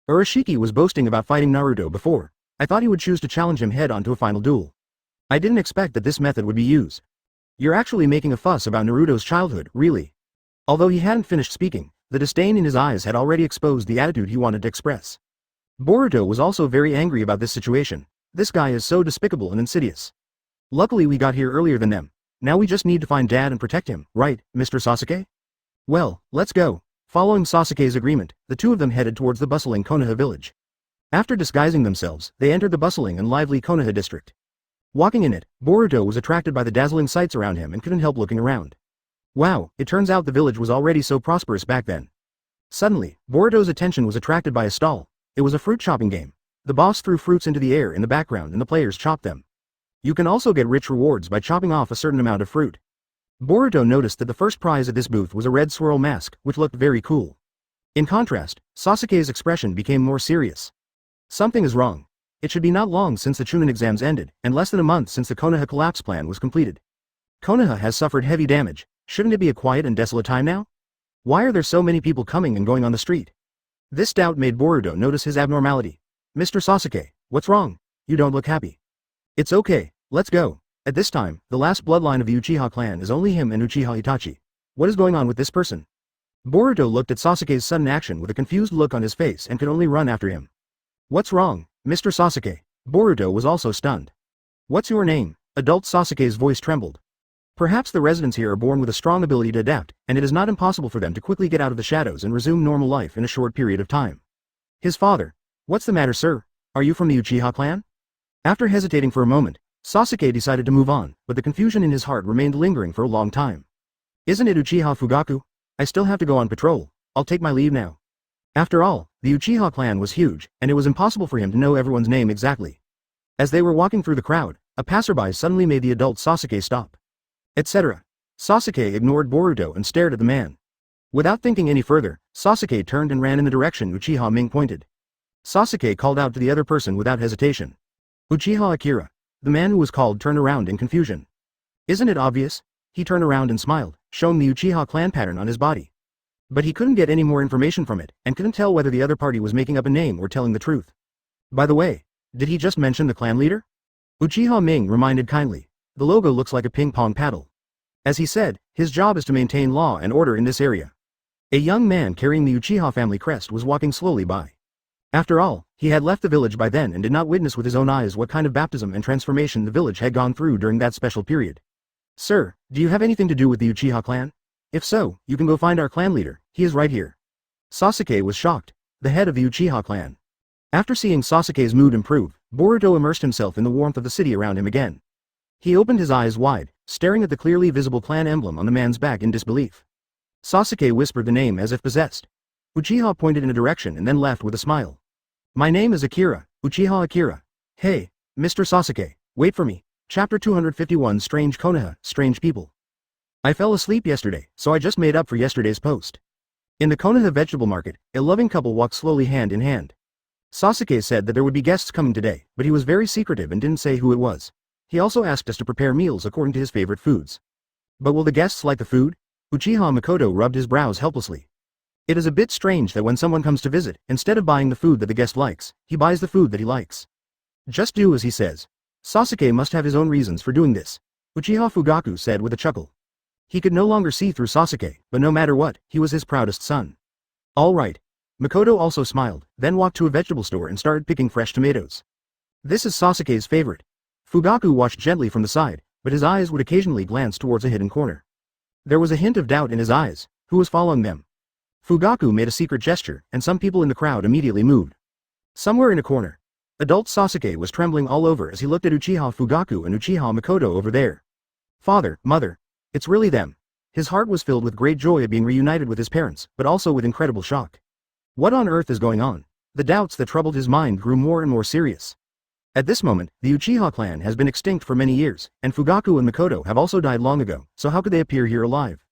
Urashiki was boasting about fighting Naruto before. I thought he would choose to challenge him head-on to a final duel. I didn't expect that this method would be used. You're actually making a fuss about Naruto's childhood, really. Although he hadn't finished speaking, the disdain in his eyes had already exposed the attitude he wanted to express. Boruto was also very angry about this situation. This guy is so despicable and insidious. Luckily we got here earlier than them. Now we just need to find Dad and protect him, right, Mr. Sasuke? Well, let's go. Following Sasuke's agreement, the two of them headed towards the bustling Konoha village. After disguising themselves, they entered the bustling and lively Konoha district. Walking in it, Boruto was attracted by the dazzling sights around him and couldn't help looking around. Wow, it turns out the village was already so prosperous back then. Suddenly, Boruto's attention was attracted by a stall. It was a fruit chopping game. The boss threw fruits into the air in the background and the players chopped them. You can also get rich rewards by chopping off a certain amount of fruit. Boruto noticed that the first prize at this booth was a red swirl mask, which looked very cool. In contrast, Sasuke's expression became more serious. Something is wrong. It should be not long since the Chunin exams ended, and less than a month since the Konoha collapse plan was completed. Konoha has suffered heavy damage. Shouldn't it be a quiet and desolate time now? Why are there so many people coming and going on the street? This doubt made Boruto notice his abnormality. Mr. Sasuke, what's wrong? You don't look happy. It's okay, let's go. At this time, the last bloodline of the Uchiha clan is only him and Uchiha Itachi. What is going on with this person? Boruto looked at Sasuke's sudden action with a confused look on his face and could only run after him. What's wrong, Mr. Sasuke? Boruto was also stunned. What's your name? Adult Sasuke's voice trembled. Perhaps the residents here are born with a strong ability to adapt, and it is not impossible for them to quickly get out of the shadows and resume normal life in a short period of time. His father. What's the matter, sir? Are you from the Uchiha clan? After hesitating for a moment, Sasuke decided to move on, but the confusion in his heart remained lingering for a long time. Isn't it Uchiha Fugaku? I still have to go on patrol. I'll take my leave now. After all, the Uchiha clan was huge, and it was impossible for him to know everyone's name exactly. As they were walking through the crowd, a passerby suddenly made the adult Sasuke stop. Etc. Sasuke ignored Boruto and stared at the man. Without thinking any further, Sasuke turned and ran in the direction Uchiha Ming pointed. Sasuke called out to the other person without hesitation. Uchiha Akira. The man who was called turned around in confusion. Isn't it obvious? He turned around and smiled, showing the Uchiha clan pattern on his body. But he couldn't get any more information from it, and couldn't tell whether the other party was making up a name or telling the truth. By the way, did he just mention the clan leader? Uchiha Ming reminded kindly. The logo looks like a ping-pong paddle. As he said, his job is to maintain law and order in this area. A young man carrying the Uchiha family crest was walking slowly by. After all, he had left the village by then and did not witness with his own eyes what kind of baptism and transformation the village had gone through during that special period. Sir, do you have anything to do with the Uchiha clan? If so, you can go find our clan leader, he is right here. Sasuke was shocked, the head of the Uchiha clan. After seeing Sasuke's mood improve, Boruto immersed himself in the warmth of the city around him again. He opened his eyes wide, staring at the clearly visible clan emblem on the man's back in disbelief. Sasuke whispered the name as if possessed. Uchiha pointed in a direction and then left with a smile. My name is Akira, Uchiha Akira. Hey, Mr. Sasuke, wait for me. Chapter 251 Strange Konoha, Strange People. I fell asleep yesterday, so I just made up for yesterday's post. In the Konoha vegetable market, a loving couple walked slowly hand in hand. Sasuke said that there would be guests coming today, but he was very secretive and didn't say who it was. He also asked us to prepare meals according to his favorite foods. But will the guests like the food? Uchiha Makoto rubbed his brows helplessly. It is a bit strange that when someone comes to visit, instead of buying the food that the guest likes, he buys the food that he likes. Just do as he says. Sasuke must have his own reasons for doing this, Uchiha Fugaku said with a chuckle. He could no longer see through Sasuke, but no matter what, he was his proudest son. All right. Makoto also smiled, then walked to a vegetable store and started picking fresh tomatoes. This is Sasuke's favorite. Fugaku watched gently from the side, but his eyes would occasionally glance towards a hidden corner. There was a hint of doubt in his eyes. Who was following them? Fugaku made a secret gesture, and some people in the crowd immediately moved. Somewhere in a corner, adult Sasuke was trembling all over as he looked at Uchiha Fugaku and Uchiha Makoto over there. Father, mother. It's really them. His heart was filled with great joy at being reunited with his parents, but also with incredible shock. What on earth is going on? The doubts that troubled his mind grew more and more serious. At this moment, the Uchiha clan has been extinct for many years, and Fugaku and Makoto have also died long ago, so how could they appear here alive?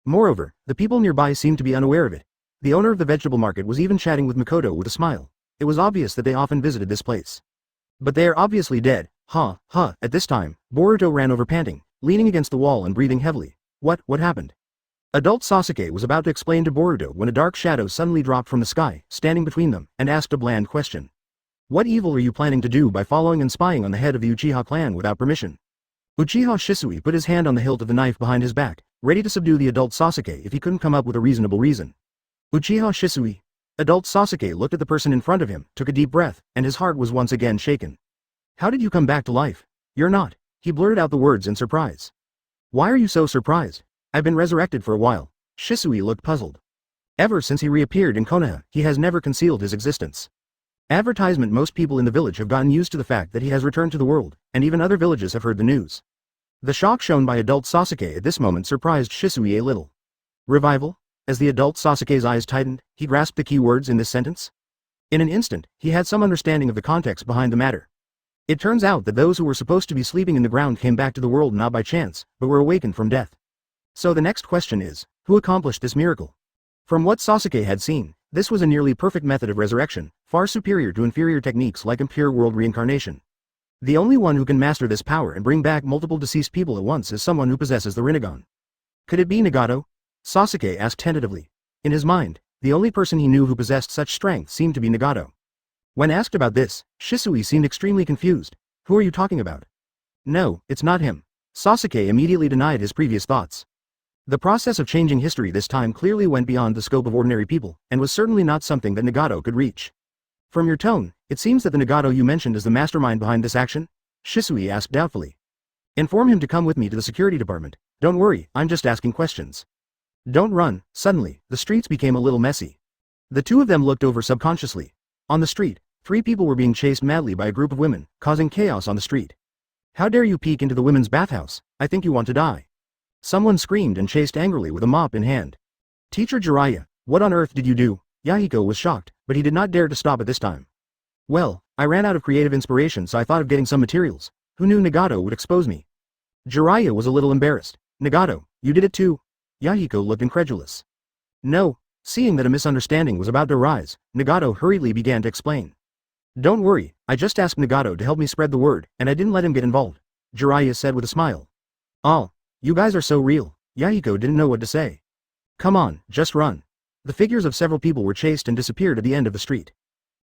Moreover, the people nearby seemed to be unaware of it. The owner of the vegetable market was even chatting with Makoto with a smile. It was obvious that they often visited this place. But they are obviously dead. At this time, Boruto ran over panting, leaning against the wall and breathing heavily. What happened? Adult Sasuke was about to explain to Boruto when a dark shadow suddenly dropped from the sky, standing between them, and asked a bland question. What evil are you planning to do by following and spying on the head of the Uchiha clan without permission? Uchiha Shisui put his hand on the hilt of the knife behind his back, ready to subdue the adult Sasuke if he couldn't come up with a reasonable reason. Uchiha Shisui. Adult Sasuke looked at the person in front of him, took a deep breath, and his heart was once again shaken. How did you come back to life? You're not. He blurted out the words in surprise. Why are you so surprised? I've been resurrected for a while. Shisui looked puzzled. Ever since he reappeared in Konoha, he has never concealed his existence. Advertisement. Most people in the village have gotten used to the fact that he has returned to the world, and even other villages have heard the news. The shock shown by adult Sasuke at this moment surprised Shisui a little. Revival? As the adult Sasuke's eyes tightened, he grasped the key words in this sentence. In an instant, he had some understanding of the context behind the matter. It turns out that those who were supposed to be sleeping in the ground came back to the world not by chance, but were awakened from death. So the next question is, who accomplished this miracle? From what Sasuke had seen, this was a nearly perfect method of resurrection, far superior to inferior techniques like impure world reincarnation. The only one who can master this power and bring back multiple deceased people at once is someone who possesses the Rinnegan. Could it be Nagato? Sasuke asked tentatively. In his mind, the only person he knew who possessed such strength seemed to be Nagato. When asked about this, Shisui seemed extremely confused. Who are you talking about? No, it's not him. Sasuke immediately denied his previous thoughts. The process of changing history this time clearly went beyond the scope of ordinary people, and was certainly not something that Nagato could reach. From your tone, it seems that the Nagato you mentioned is the mastermind behind this action? Shisui asked doubtfully. Inform him to come with me to the security department. Don't worry, I'm just asking questions. Don't run. Suddenly, the streets became a little messy. The two of them looked over subconsciously. On the street, 3 people were being chased madly by a group of women, causing chaos on the street. How dare you peek into the women's bathhouse? I think you want to die. Someone screamed and chased angrily with a mop in hand. Teacher Jiraiya, what on earth did you do? Yahiko was shocked, but he did not dare to stop at this time. Well, I ran out of creative inspiration, so I thought of getting some materials. Who knew Nagato would expose me? Jiraiya was a little embarrassed. Nagato, you did it too? Yahiko looked incredulous. No. Seeing that a misunderstanding was about to arise, Nagato hurriedly began to explain. Don't worry, I just asked Nagato to help me spread the word, and I didn't let him get involved, Jiraiya said with a smile. Oh, you guys are so real. Yahiko didn't know what to say. Come on, just run. The figures of several people were chased and disappeared at the end of the street.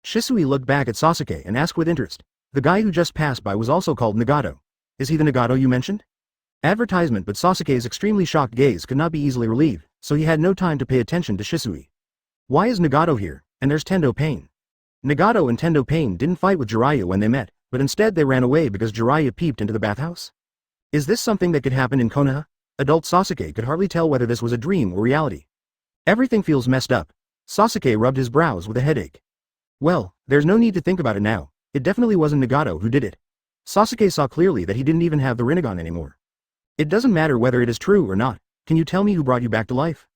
Shisui looked back at Sasuke and asked with interest. The guy who just passed by was also called Nagato. Is he the Nagato you mentioned? Advertisement, but Sasuke's extremely shocked gaze could not be easily relieved, so he had no time to pay attention to Shisui. Why is Nagato here? And there's Tendo Pain. Nagato and Tendo Pain didn't fight with Jiraiya when they met, but instead they ran away because Jiraiya peeped into the bathhouse. Is this something that could happen in Konoha? Adult Sasuke could hardly tell whether this was a dream or reality. Everything feels messed up. Sasuke rubbed his brows with a headache. Well, there's no need to think about it now. It definitely wasn't Nagato who did it. Sasuke saw clearly that he didn't even have the Rinnegan anymore. It doesn't matter whether it is true or not. Can you tell me who brought you back to life?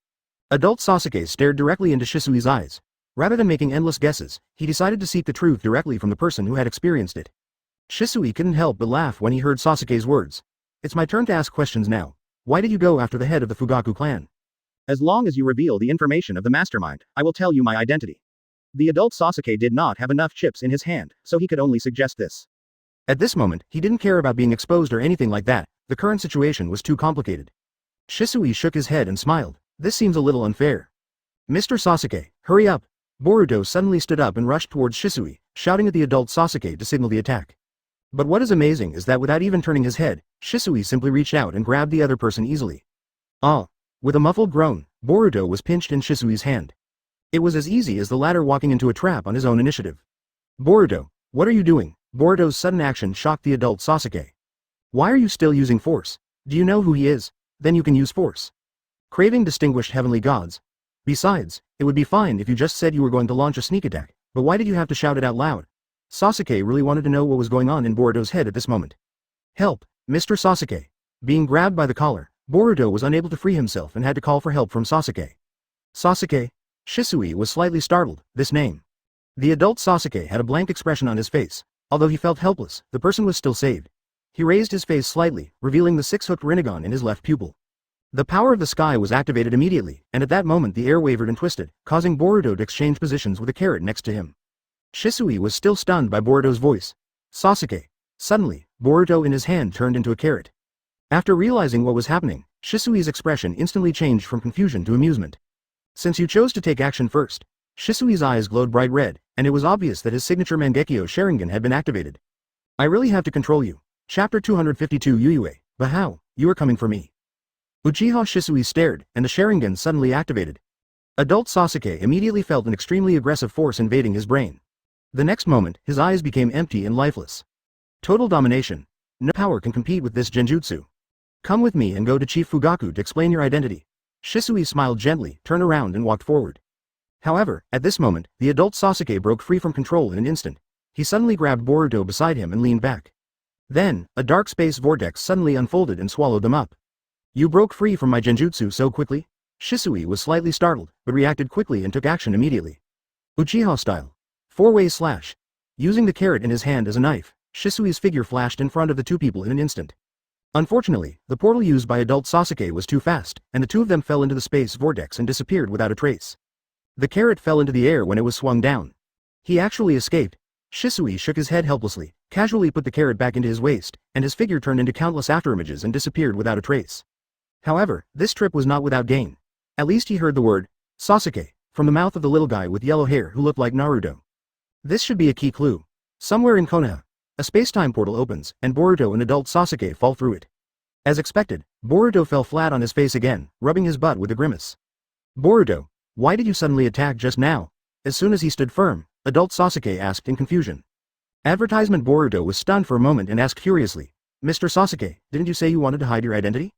Adult Sasuke stared directly into Shisui's eyes. Rather than making endless guesses, he decided to seek the truth directly from the person who had experienced it. Shisui couldn't help but laugh when he heard Sasuke's words. It's my turn to ask questions now. Why did you go after the head of the Fugaku clan? As long as you reveal the information of the mastermind, I will tell you my identity. The adult Sasuke did not have enough chips in his hand, so he could only suggest this. At this moment, he didn't care about being exposed or anything like that. The current situation was too complicated. Shisui shook his head and smiled. This seems a little unfair. Mr. Sasuke, hurry up. Boruto suddenly stood up and rushed towards Shisui, shouting at the adult Sasuke to signal the attack. But what is amazing is that without even turning his head, Shisui simply reached out and grabbed the other person easily. Ah! With a muffled groan, Boruto was pinched in Shisui's hand. It was as easy as the latter walking into a trap on his own initiative. Boruto, what are you doing? Boruto's sudden action shocked the adult Sasuke. Why are you still using force? Do you know who he is? Then you can use force. Craving distinguished heavenly gods. Besides, it would be fine if you just said you were going to launch a sneak attack, but why did you have to shout it out loud? Sasuke really wanted to know what was going on in Boruto's head at this moment. Help, Mr. Sasuke. Being grabbed by the collar, Boruto was unable to free himself and had to call for help from Sasuke. Sasuke? Shisui was slightly startled, this name. The adult Sasuke had a blank expression on his face. Although he felt helpless, the person was still saved. He raised his face slightly, revealing the six-hooked Rinnegan in his left pupil. The power of the sky was activated immediately, and at that moment the air wavered and twisted, causing Boruto to exchange positions with a carrot next to him. Shisui was still stunned by Boruto's voice. Sasuke. Suddenly, Boruto in his hand turned into a carrot. After realizing what was happening, Shisui's expression instantly changed from confusion to amusement. Since you chose to take action first, Shisui's eyes glowed bright red, and it was obvious that his signature Mangekyo Sharingan had been activated. I really have to control you. Chapter 252 Yuyue, but how? You are coming for me. Uchiha Shisui stared, and the Sharingan suddenly activated. Adult Sasuke immediately felt an extremely aggressive force invading his brain. The next moment, his eyes became empty and lifeless. Total domination. No power can compete with this genjutsu. Come with me and go to Chief Fugaku to explain your identity. Shisui smiled gently, turned around and walked forward. However, at this moment, the adult Sasuke broke free from control in an instant. He suddenly grabbed Boruto beside him and leaned back. Then, a dark space vortex suddenly unfolded and swallowed them up. You broke free from my genjutsu so quickly? Shisui was slightly startled, but reacted quickly and took action immediately. Uchiha style. Four-way slash. Using the carrot in his hand as a knife, Shisui's figure flashed in front of the two people in an instant. Unfortunately, the portal used by adult Sasuke was too fast, and the two of them fell into the space vortex and disappeared without a trace. The carrot fell into the air when it was swung down. He actually escaped. Shisui shook his head helplessly, casually put the carrot back into his waist, and his figure turned into countless afterimages and disappeared without a trace. However, this trip was not without gain. At least he heard the word, Sasuke, from the mouth of the little guy with yellow hair who looked like Naruto. This should be a key clue. Somewhere in Konoha, a space-time portal opens, and Boruto and adult Sasuke fall through it. As expected, Boruto fell flat on his face again, rubbing his butt with a grimace. Boruto, why did you suddenly attack just now? As soon as he stood firm, adult Sasuke asked in confusion. Advertisement Boruto was stunned for a moment and asked curiously, Mr. Sasuke, didn't you say you wanted to hide your identity?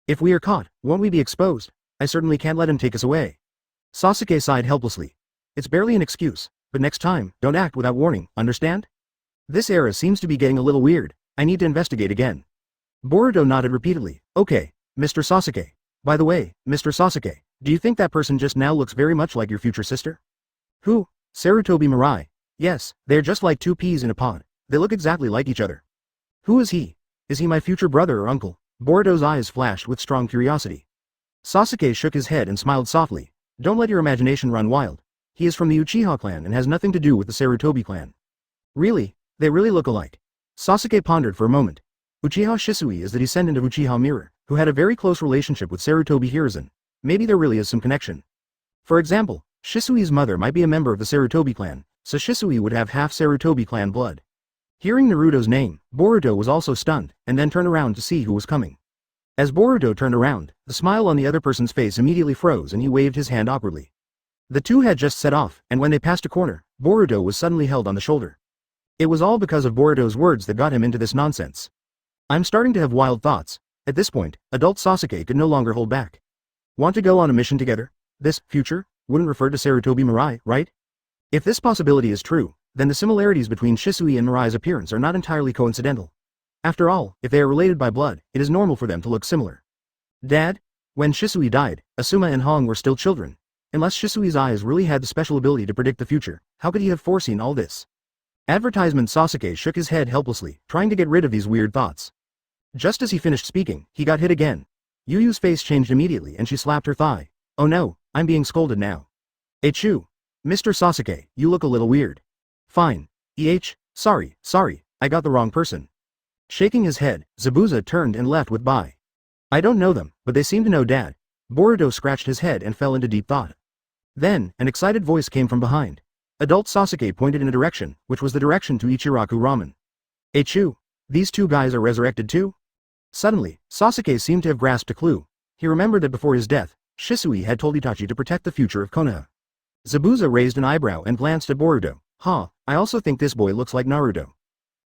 If we are caught, won't we be exposed? I certainly can't let him take us away. Sasuke sighed helplessly. It's barely an excuse, but next time, don't act without warning, understand? This era seems to be getting a little weird. I need to investigate again. Boruto nodded repeatedly. Okay, Mr. Sasuke. By the way, Mr. Sasuke, do you think that person just now looks very much like your future sister? Who? Sarutobi Mirai. Yes, they're just like two peas in a pod. They look exactly like each other. Who is he? Is he my future brother or uncle? Boruto's eyes flashed with strong curiosity. Sasuke shook his head and smiled softly. Don't let your imagination run wild. He is from the Uchiha clan and has nothing to do with the Sarutobi clan. Really? They really look alike. Sasuke pondered for a moment. Uchiha Shisui is the descendant of Uchiha Mirror, who had a very close relationship with Sarutobi Hiruzen. Maybe there really is some connection. For example, Shisui's mother might be a member of the Sarutobi clan, so Shisui would have half Sarutobi clan blood. Hearing Naruto's name, Boruto was also stunned, and then turned around to see who was coming. As Boruto turned around, the smile on the other person's face immediately froze and he waved his hand awkwardly. The two had just set off, and when they passed a corner, Boruto was suddenly held on the shoulder. It was all because of Boruto's words that got him into this nonsense. I'm starting to have wild thoughts. At this point, adult Sasuke could no longer hold back. Want to go on a mission together? This future wouldn't refer to Sarutobi Mirai, right? If this possibility is true, then the similarities between Shisui and Mirai's appearance are not entirely coincidental. After all, if they are related by blood, it is normal for them to look similar. Dad? When Shisui died, Asuma and Hong were still children. Unless Shisui's eyes really had the special ability to predict the future, how could he have foreseen all this? Advertisement Sasuke shook his head helplessly, trying to get rid of these weird thoughts. Just as he finished speaking, he got hit again. Yuyu's face changed immediately and she slapped her thigh. Oh no, I'm being scolded now. Achoo. Mr. Sasuke, you look a little weird. Fine. Sorry, I got the wrong person. Shaking his head, Zabuza turned and left with bye. I don't know them, but they seem to know Dad. Boruto scratched his head and fell into deep thought. Then, an excited voice came from behind. Adult Sasuke pointed in a direction, which was the direction to Ichiraku Ramen. Echu, these two guys are resurrected too? Suddenly, Sasuke seemed to have grasped a clue. He remembered that before his death, Shisui had told Itachi to protect the future of Konoha. Zabuza raised an eyebrow and glanced at Boruto. I also think this boy looks like Naruto.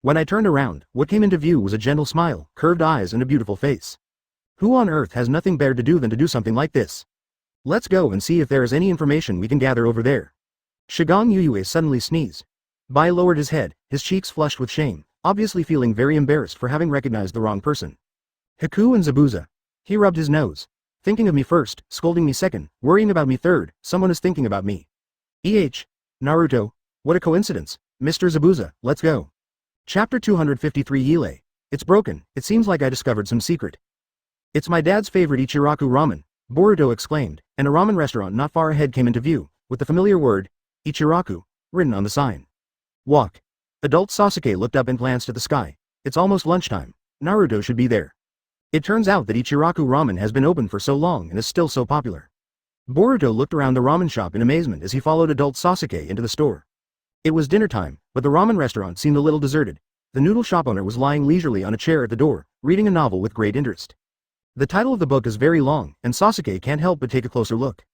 When I turned around, what came into view was a gentle smile, curved eyes and a beautiful face. Who on earth has nothing better to do than to do something like this? Let's go and see if there is any information we can gather over there. Shigang Yuyue suddenly sneezed. Bai lowered his head, his cheeks flushed with shame, obviously feeling very embarrassed for having recognized the wrong person. Haku and Zabuza. He rubbed his nose. Thinking of me first, scolding me second, worrying about me third, someone is thinking about me. Naruto. What a coincidence. Mr. Zabuza, let's go. Chapter 253 Yile. It's broken, it seems like I discovered some secret. It's my dad's favorite Ichiraku ramen, Boruto exclaimed, and a ramen restaurant not far ahead came into view, with the familiar word, Ichiraku, written on the sign. Walk. Adult Sasuke looked up and glanced at the sky. It's almost lunchtime. Naruto should be there. It turns out that Ichiraku ramen has been open for so long and is still so popular. Boruto looked around the ramen shop in amazement as he followed adult Sasuke into the store. It was dinner time, but the ramen restaurant seemed a little deserted. The noodle shop owner was lying leisurely on a chair at the door, reading a novel with great interest. The title of the book is very long, and Sasuke can't help but take a closer look.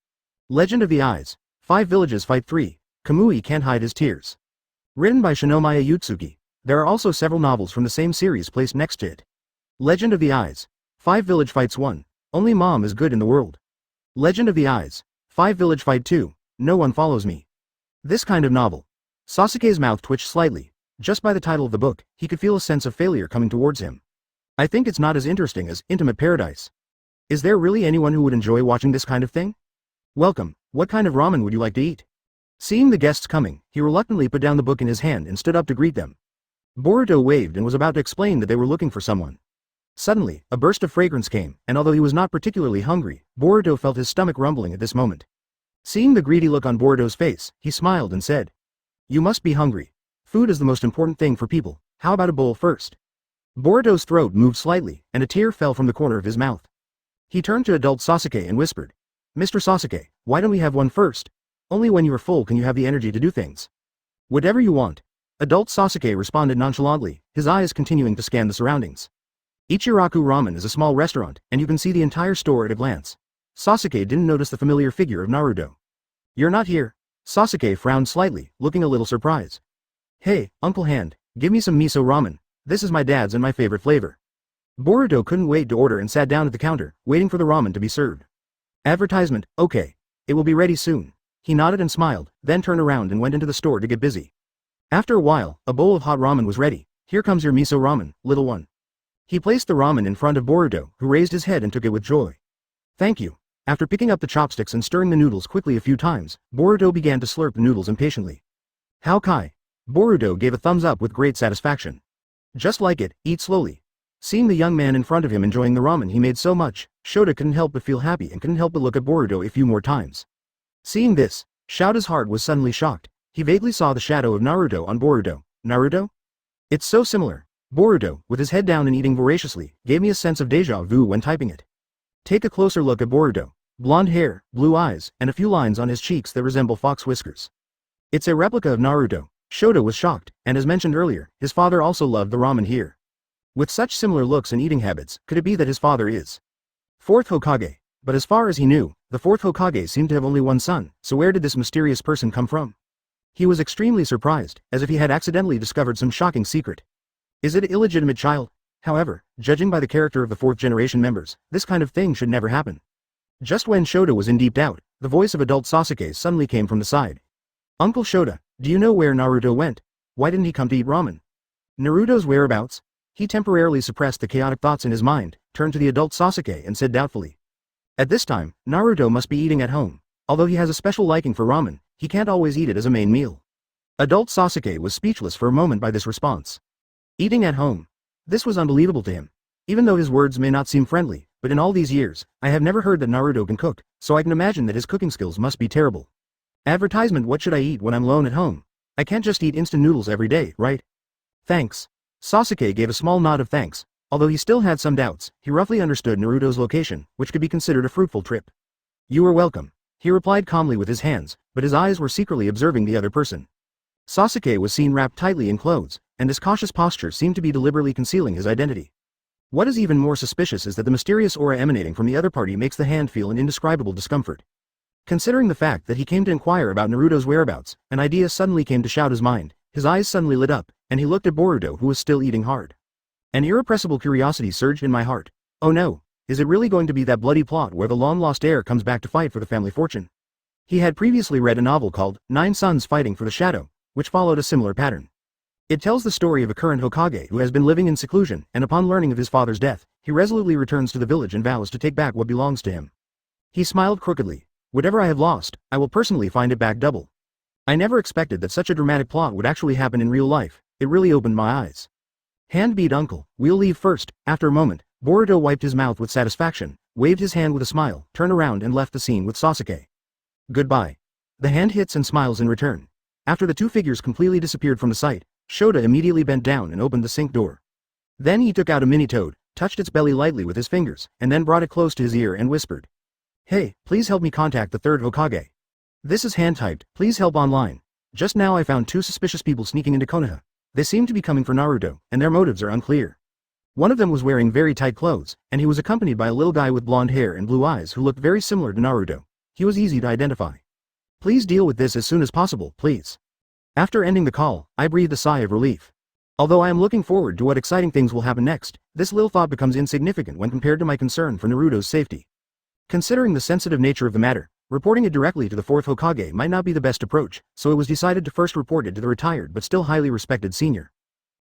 Legend of the Eyes. 5 Villages Fight 3. Kamui Can't Hide His Tears. Written by Shinomiya Ōtsutsuki. There are also several novels from the same series placed next to it. Legend of the Eyes. 5 Village Fights 1. Only Mom is good in the world. Legend of the Eyes. 5 Village Fight 2. No one follows me. This kind of novel. Sasuke's mouth twitched slightly. Just by the title of the book, he could feel a sense of failure coming towards him. I think it's not as interesting as Intimate Paradise. Is there really anyone who would enjoy watching this kind of thing? Welcome, what kind of ramen would you like to eat? Seeing the guests coming, he reluctantly put down the book in his hand and stood up to greet them. Boruto waved and was about to explain that they were looking for someone. Suddenly, a burst of fragrance came, and although he was not particularly hungry, Boruto felt his stomach rumbling at this moment. Seeing the greedy look on Boruto's face, he smiled and said, "You must be hungry. Food is the most important thing for people. How about a bowl first?" Boruto's throat moved slightly, and a tear fell from the corner of his mouth. He turned to adult Sasuke and whispered, "Mr. Sasuke, why don't we have one first? Only when you are full can you have the energy to do things." "Whatever you want." Adult Sasuke responded nonchalantly, his eyes continuing to scan the surroundings. Ichiraku Ramen is a small restaurant, and you can see the entire store at a glance. Sasuke didn't notice the familiar figure of Naruto. "You're not here." Sasuke frowned slightly, looking a little surprised. "Hey, Uncle Hand, give me some miso ramen. This is my dad's and my favorite flavor." Boruto couldn't wait to order and sat down at the counter, waiting for the ramen to be served. Advertisement, okay. It will be ready soon. He nodded and smiled, then turned around and went into the store to get busy. After a while, a bowl of hot ramen was ready. "Here comes your miso ramen, little one." He placed the ramen in front of Boruto, who raised his head and took it with joy. "Thank you." After picking up the chopsticks and stirring the noodles quickly a few times, Boruto began to slurp the noodles impatiently. "How kai?" Boruto gave a thumbs up with great satisfaction. "Just like it, eat slowly." Seeing the young man in front of him enjoying the ramen he made so much, Shota couldn't help but feel happy and couldn't help but look at Boruto a few more times. Seeing this, Shota's heart was suddenly shocked. He vaguely saw the shadow of Naruto on Boruto. Naruto? It's so similar. Boruto, with his head down and eating voraciously, gave me a sense of deja vu when typing it. Take a closer look at Boruto. Blonde hair, blue eyes, and a few lines on his cheeks that resemble fox whiskers. It's a replica of Naruto. Shota was shocked, and as mentioned earlier, his father also loved the ramen here. With such similar looks and eating habits, could it be that his father is fourth Hokage? But as far as he knew, the fourth Hokage seemed to have only one son, so where did this mysterious person come from? He was extremely surprised, as if he had accidentally discovered some shocking secret. Is it an illegitimate child? However, judging by the character of the fourth-generation members, this kind of thing should never happen. Just when Shota was in deep doubt, the voice of adult Sasuke suddenly came from the side. "Uncle Shota, do you know where Naruto went? Why didn't he come to eat ramen?" Naruto's whereabouts? He temporarily suppressed the chaotic thoughts in his mind, turned to the adult Sasuke and said doubtfully. At this time, Naruto must be eating at home. Although he has a special liking for ramen, he can't always eat it as a main meal. Adult Sasuke was speechless for a moment by this response. Eating at home. This was unbelievable to him. Even though his words may not seem friendly, but in all these years, I have never heard that Naruto can cook, so I can imagine that his cooking skills must be terrible. Advertisement: what should I eat when I'm alone at home? I can't just eat instant noodles every day, right? Thanks. Sasuke gave a small nod of thanks. Although he still had some doubts, he roughly understood Naruto's location, which could be considered a fruitful trip. You are welcome, he replied calmly with his hands, but his eyes were secretly observing the other person. Sasuke was seen wrapped tightly in clothes, and his cautious posture seemed to be deliberately concealing his identity. What is even more suspicious is that the mysterious aura emanating from the other party makes the hand feel an indescribable discomfort. Considering the fact that he came to inquire about Naruto's whereabouts, an idea suddenly came to shout his mind, his eyes suddenly lit up, and he looked at Boruto who was still eating hard. An irrepressible curiosity surged in my heart. Oh no, is it really going to be that bloody plot where the long-lost heir comes back to fight for the family fortune? He had previously read a novel called 9 Sons Fighting for the Shadow, which followed a similar pattern. It tells the story of a current Hokage who has been living in seclusion, and upon learning of his father's death, he resolutely returns to the village and vows to take back what belongs to him. He smiled crookedly. Whatever I have lost, I will personally find it back double. I never expected that such a dramatic plot would actually happen in real life. It really opened my eyes. Hand beat uncle, we'll leave first. After a moment, Boruto wiped his mouth with satisfaction, waved his hand with a smile, turned around and left the scene with Sasuke. Goodbye. The hand hits and smiles in return. After the two figures completely disappeared from the sight, Shota immediately bent down and opened the sink door. Then he took out a mini toad, touched its belly lightly with his fingers, and then brought it close to his ear and whispered. Hey, please help me contact the third Hokage. This is hand-typed, please help online. Just now I found 2 suspicious people sneaking into Konoha. They seem to be coming for Naruto, and their motives are unclear. One of them was wearing very tight clothes, and he was accompanied by a little guy with blonde hair and blue eyes who looked very similar to Naruto. He was easy to identify. Please deal with this as soon as possible, please. After ending the call, I breathed a sigh of relief. Although I am looking forward to what exciting things will happen next, this little thought becomes insignificant when compared to my concern for Naruto's safety. Considering the sensitive nature of the matter, reporting it directly to the 4th Hokage might not be the best approach, so it was decided to first report it to the retired but still highly respected senior.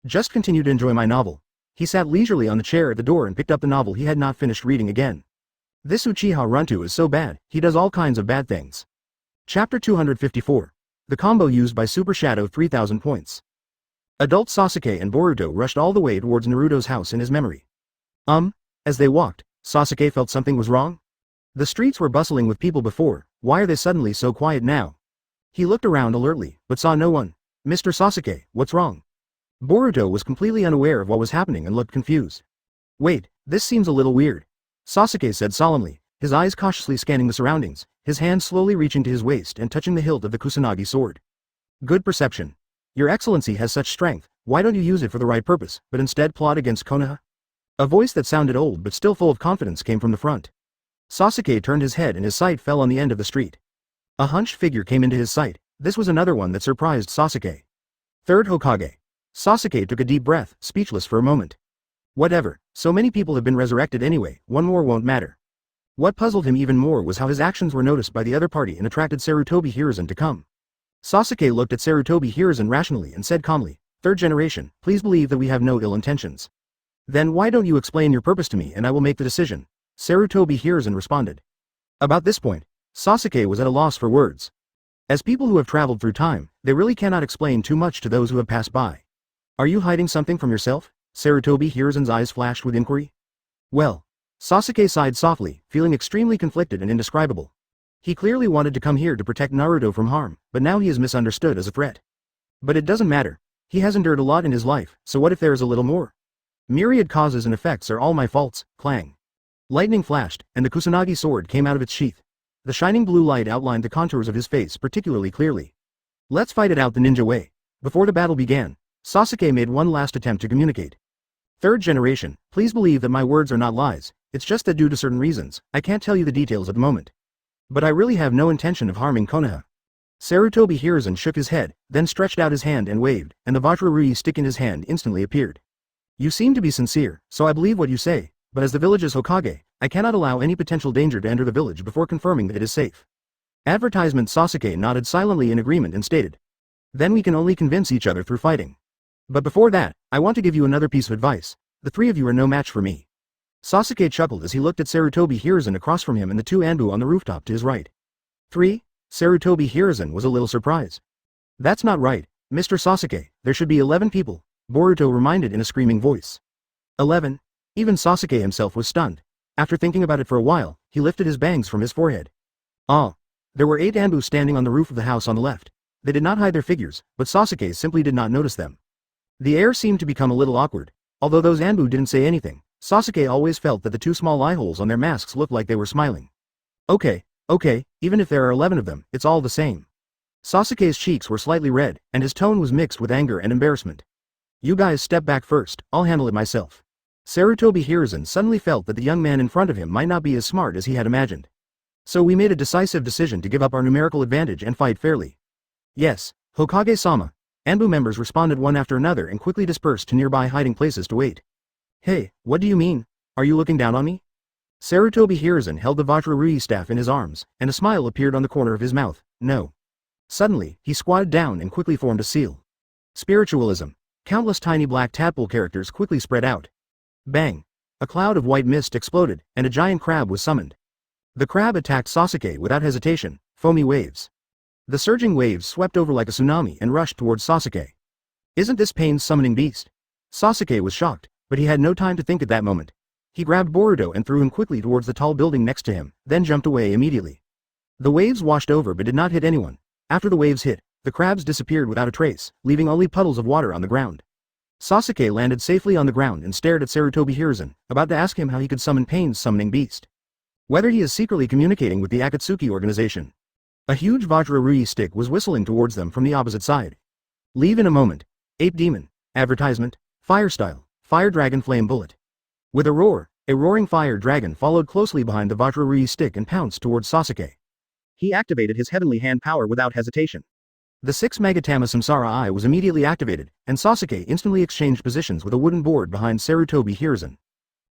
Just continue to enjoy my novel. He sat leisurely on the chair at the door and picked up the novel he had not finished reading again. This Uchiha Runtu is so bad, he does all kinds of bad things. Chapter 254. The combo used by Super Shadow 3000 points. Adult Sasuke and Boruto rushed all the way towards Naruto's house in his memory. As they walked, Sasuke felt something was wrong. The streets were bustling with people before, why are they suddenly so quiet now? He looked around alertly, but saw no one. Mr. Sasuke, what's wrong? Boruto was completely unaware of what was happening and looked confused. Wait, this seems a little weird. Sasuke said solemnly, his eyes cautiously scanning the surroundings, his hand slowly reaching to his waist and touching the hilt of the Kusanagi sword. Good perception. Your Excellency has such strength, why don't you use it for the right purpose, but instead plot against Konoha? A voice that sounded old but still full of confidence came from the front. Sasuke turned his head and his sight fell on the end of the street. A hunched figure came into his sight. This was another one that surprised Sasuke. Third Hokage. Sasuke took a deep breath, speechless for a moment. Whatever, so many people have been resurrected anyway, one more won't matter. What puzzled him even more was how his actions were noticed by the other party and attracted Sarutobi Hiruzen to come. Sasuke looked at Sarutobi Hiruzen rationally and said calmly, Third generation, please believe that we have no ill intentions. Then why don't you explain your purpose to me and I will make the decision, Sarutobi Hiruzen responded. About this point, Sasuke was at a loss for words. As people who have traveled through time, they really cannot explain too much to those who have passed by. Are you hiding something from yourself? Sarutobi Hiruzen's eyes flashed with inquiry. Well, Sasuke sighed softly, feeling extremely conflicted and indescribable. He clearly wanted to come here to protect Naruto from harm, but now he is misunderstood as a threat. But it doesn't matter. He has endured a lot in his life, so what if there is a little more? Myriad causes and effects are all my faults, clang. Lightning flashed, and the Kusanagi sword came out of its sheath. The shining blue light outlined the contours of his face particularly clearly. Let's fight it out the ninja way. Before the battle began, Sasuke made one last attempt to communicate. Third generation, please believe that my words are not lies, it's just that due to certain reasons, I can't tell you the details at the moment. But I really have no intention of harming Konoha. Sarutobi Hiruzen shook his head, then stretched out his hand and waved, and the Vajra-Rui stick in his hand instantly appeared. You seem to be sincere, so I believe what you say, but as the village's Hokage, I cannot allow any potential danger to enter the village before confirming that it is safe. Advertisement. Sasuke nodded silently in agreement and stated. Then we can only convince each other through fighting. But before that, I want to give you another piece of advice. The three of you are no match for me. Sasuke chuckled as he looked at Sarutobi Hiruzen across from him and the two Anbu on the rooftop to his right. 3? Sarutobi Hiruzen was a little surprised. That's not right, Mr. Sasuke, there should be 11 people, Boruto reminded in a screaming voice. 11? Even Sasuke himself was stunned. After thinking about it for a while, he lifted his bangs from his forehead. Ah. There were 8 Anbu standing on the roof of the house on the left. They did not hide their figures, but Sasuke simply did not notice them. The air seemed to become a little awkward. Although those Anbu didn't say anything, Sasuke always felt that the two small eye holes on their masks looked like they were smiling. Okay, even if there are 11 of them, it's all the same. Sasuke's cheeks were slightly red, and his tone was mixed with anger and embarrassment. You guys step back first, I'll handle it myself. Sarutobi Hiruzen suddenly felt that the young man in front of him might not be as smart as he had imagined. So we made a decisive decision to give up our numerical advantage and fight fairly. Yes, Hokage-sama. Anbu members responded one after another and quickly dispersed to nearby hiding places to wait. Hey, what do you mean? Are you looking down on me? Sarutobi Hiruzen held the Vajra-Rui staff in his arms, and a smile appeared on the corner of his mouth. No. Suddenly, he squatted down and quickly formed a seal. Spiritualism. Countless tiny black tadpole characters quickly spread out. Bang! A cloud of white mist exploded, and a giant crab was summoned. The crab attacked Sasuke without hesitation, foamy waves. The surging waves swept over like a tsunami and rushed towards Sasuke. Isn't this Pain's summoning beast? Sasuke was shocked, but he had no time to think at that moment. He grabbed Boruto and threw him quickly towards the tall building next to him, then jumped away immediately. The waves washed over but did not hit anyone. After the waves hit, the crabs disappeared without a trace, leaving only puddles of water on the ground. Sasuke landed safely on the ground and stared at Sarutobi Hiruzen, about to ask him how he could summon Pain's summoning beast. Whether he is secretly communicating with the Akatsuki organization. A huge Vajra-Rui stick was whistling towards them from the opposite side. Leave in a moment. Ape Demon. Advertisement. Fire Style. Fire Dragon Flame Bullet. With a roar, a roaring fire dragon followed closely behind the Vajra-Rui stick and pounced towards Sasuke. He activated his heavenly hand power without hesitation. The 6 Megatama Samsara Eye was immediately activated, and Sasuke instantly exchanged positions with a wooden board behind Sarutobi Hiruzen.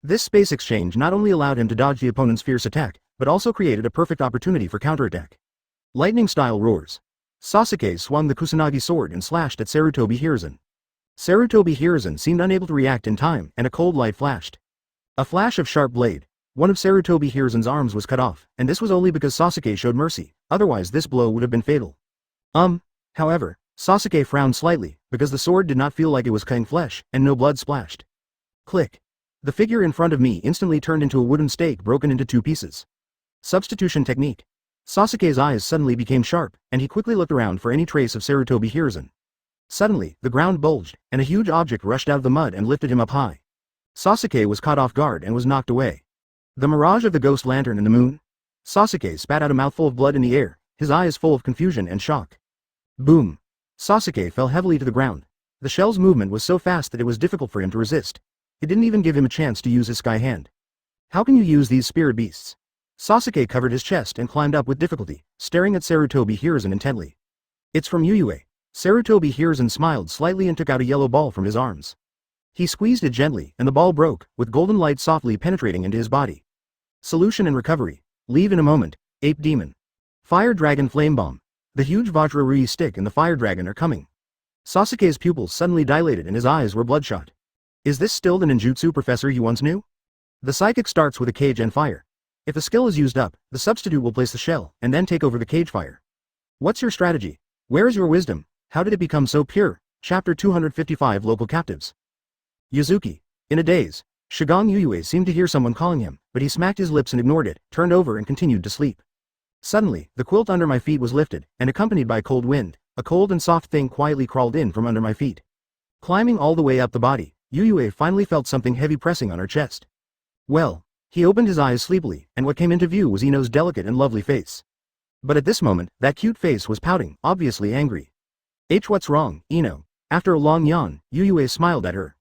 This space exchange not only allowed him to dodge the opponent's fierce attack, but also created a perfect opportunity for counterattack. Lightning-style roars. Sasuke swung the Kusanagi sword and slashed at Sarutobi Hiruzen. Sarutobi Hiruzen seemed unable to react in time, and a cold light flashed. A flash of sharp blade. One of Sarutobi Hiruzen's arms was cut off, and this was only because Sasuke showed mercy, otherwise this blow would have been fatal. However, Sasuke frowned slightly, because the sword did not feel like it was cutting flesh, and no blood splashed. Click. The figure in front of me instantly turned into a wooden stake broken into 2 pieces. Substitution technique. Sasuke's eyes suddenly became sharp, and he quickly looked around for any trace of Sarutobi Hiruzen. Suddenly, the ground bulged, and a huge object rushed out of the mud and lifted him up high. Sasuke was caught off guard and was knocked away. The mirage of the ghost lantern in the moon? Sasuke spat out a mouthful of blood in the air, his eyes full of confusion and shock. Boom! Sasuke fell heavily to the ground. The shell's movement was so fast that it was difficult for him to resist. It didn't even give him a chance to use his sky hand. How can you use these spirit beasts? Sasuke covered his chest and climbed up with difficulty, staring at Sarutobi Hiruzen intently. It's from Yuyue. Sarutobi Hiruzen smiled slightly and took out a yellow ball from his arms. He squeezed it gently, and the ball broke, with golden light softly penetrating into his body. Solution and recovery. Leave in a moment. Ape Demon. Fire Dragon Flame Bomb. The huge Vajra-Rui stick and the Fire Dragon are coming. Sasuke's pupils suddenly dilated and his eyes were bloodshot. Is this still the ninjutsu professor you once knew? The psychic starts with a cage and fire. If the skill is used up, the substitute will place the shell, and then take over the cage fire. What's your strategy? Where is your wisdom? How did it become so pure? Chapter 255 Local Captives. Yuzuki. In a daze, Shigong Yuyue seemed to hear someone calling him, but he smacked his lips and ignored it, turned over and continued to sleep. Suddenly, the quilt under my feet was lifted, and accompanied by cold wind, a cold and soft thing quietly crawled in from under my feet. Climbing all the way up the body, Yuyue finally felt something heavy pressing on her chest. Well, he opened his eyes sleepily, and what came into view was Ino's delicate and lovely face. But at this moment, that cute face was pouting, obviously angry. What's wrong, Ino? After a long yawn, Yuyue smiled at her.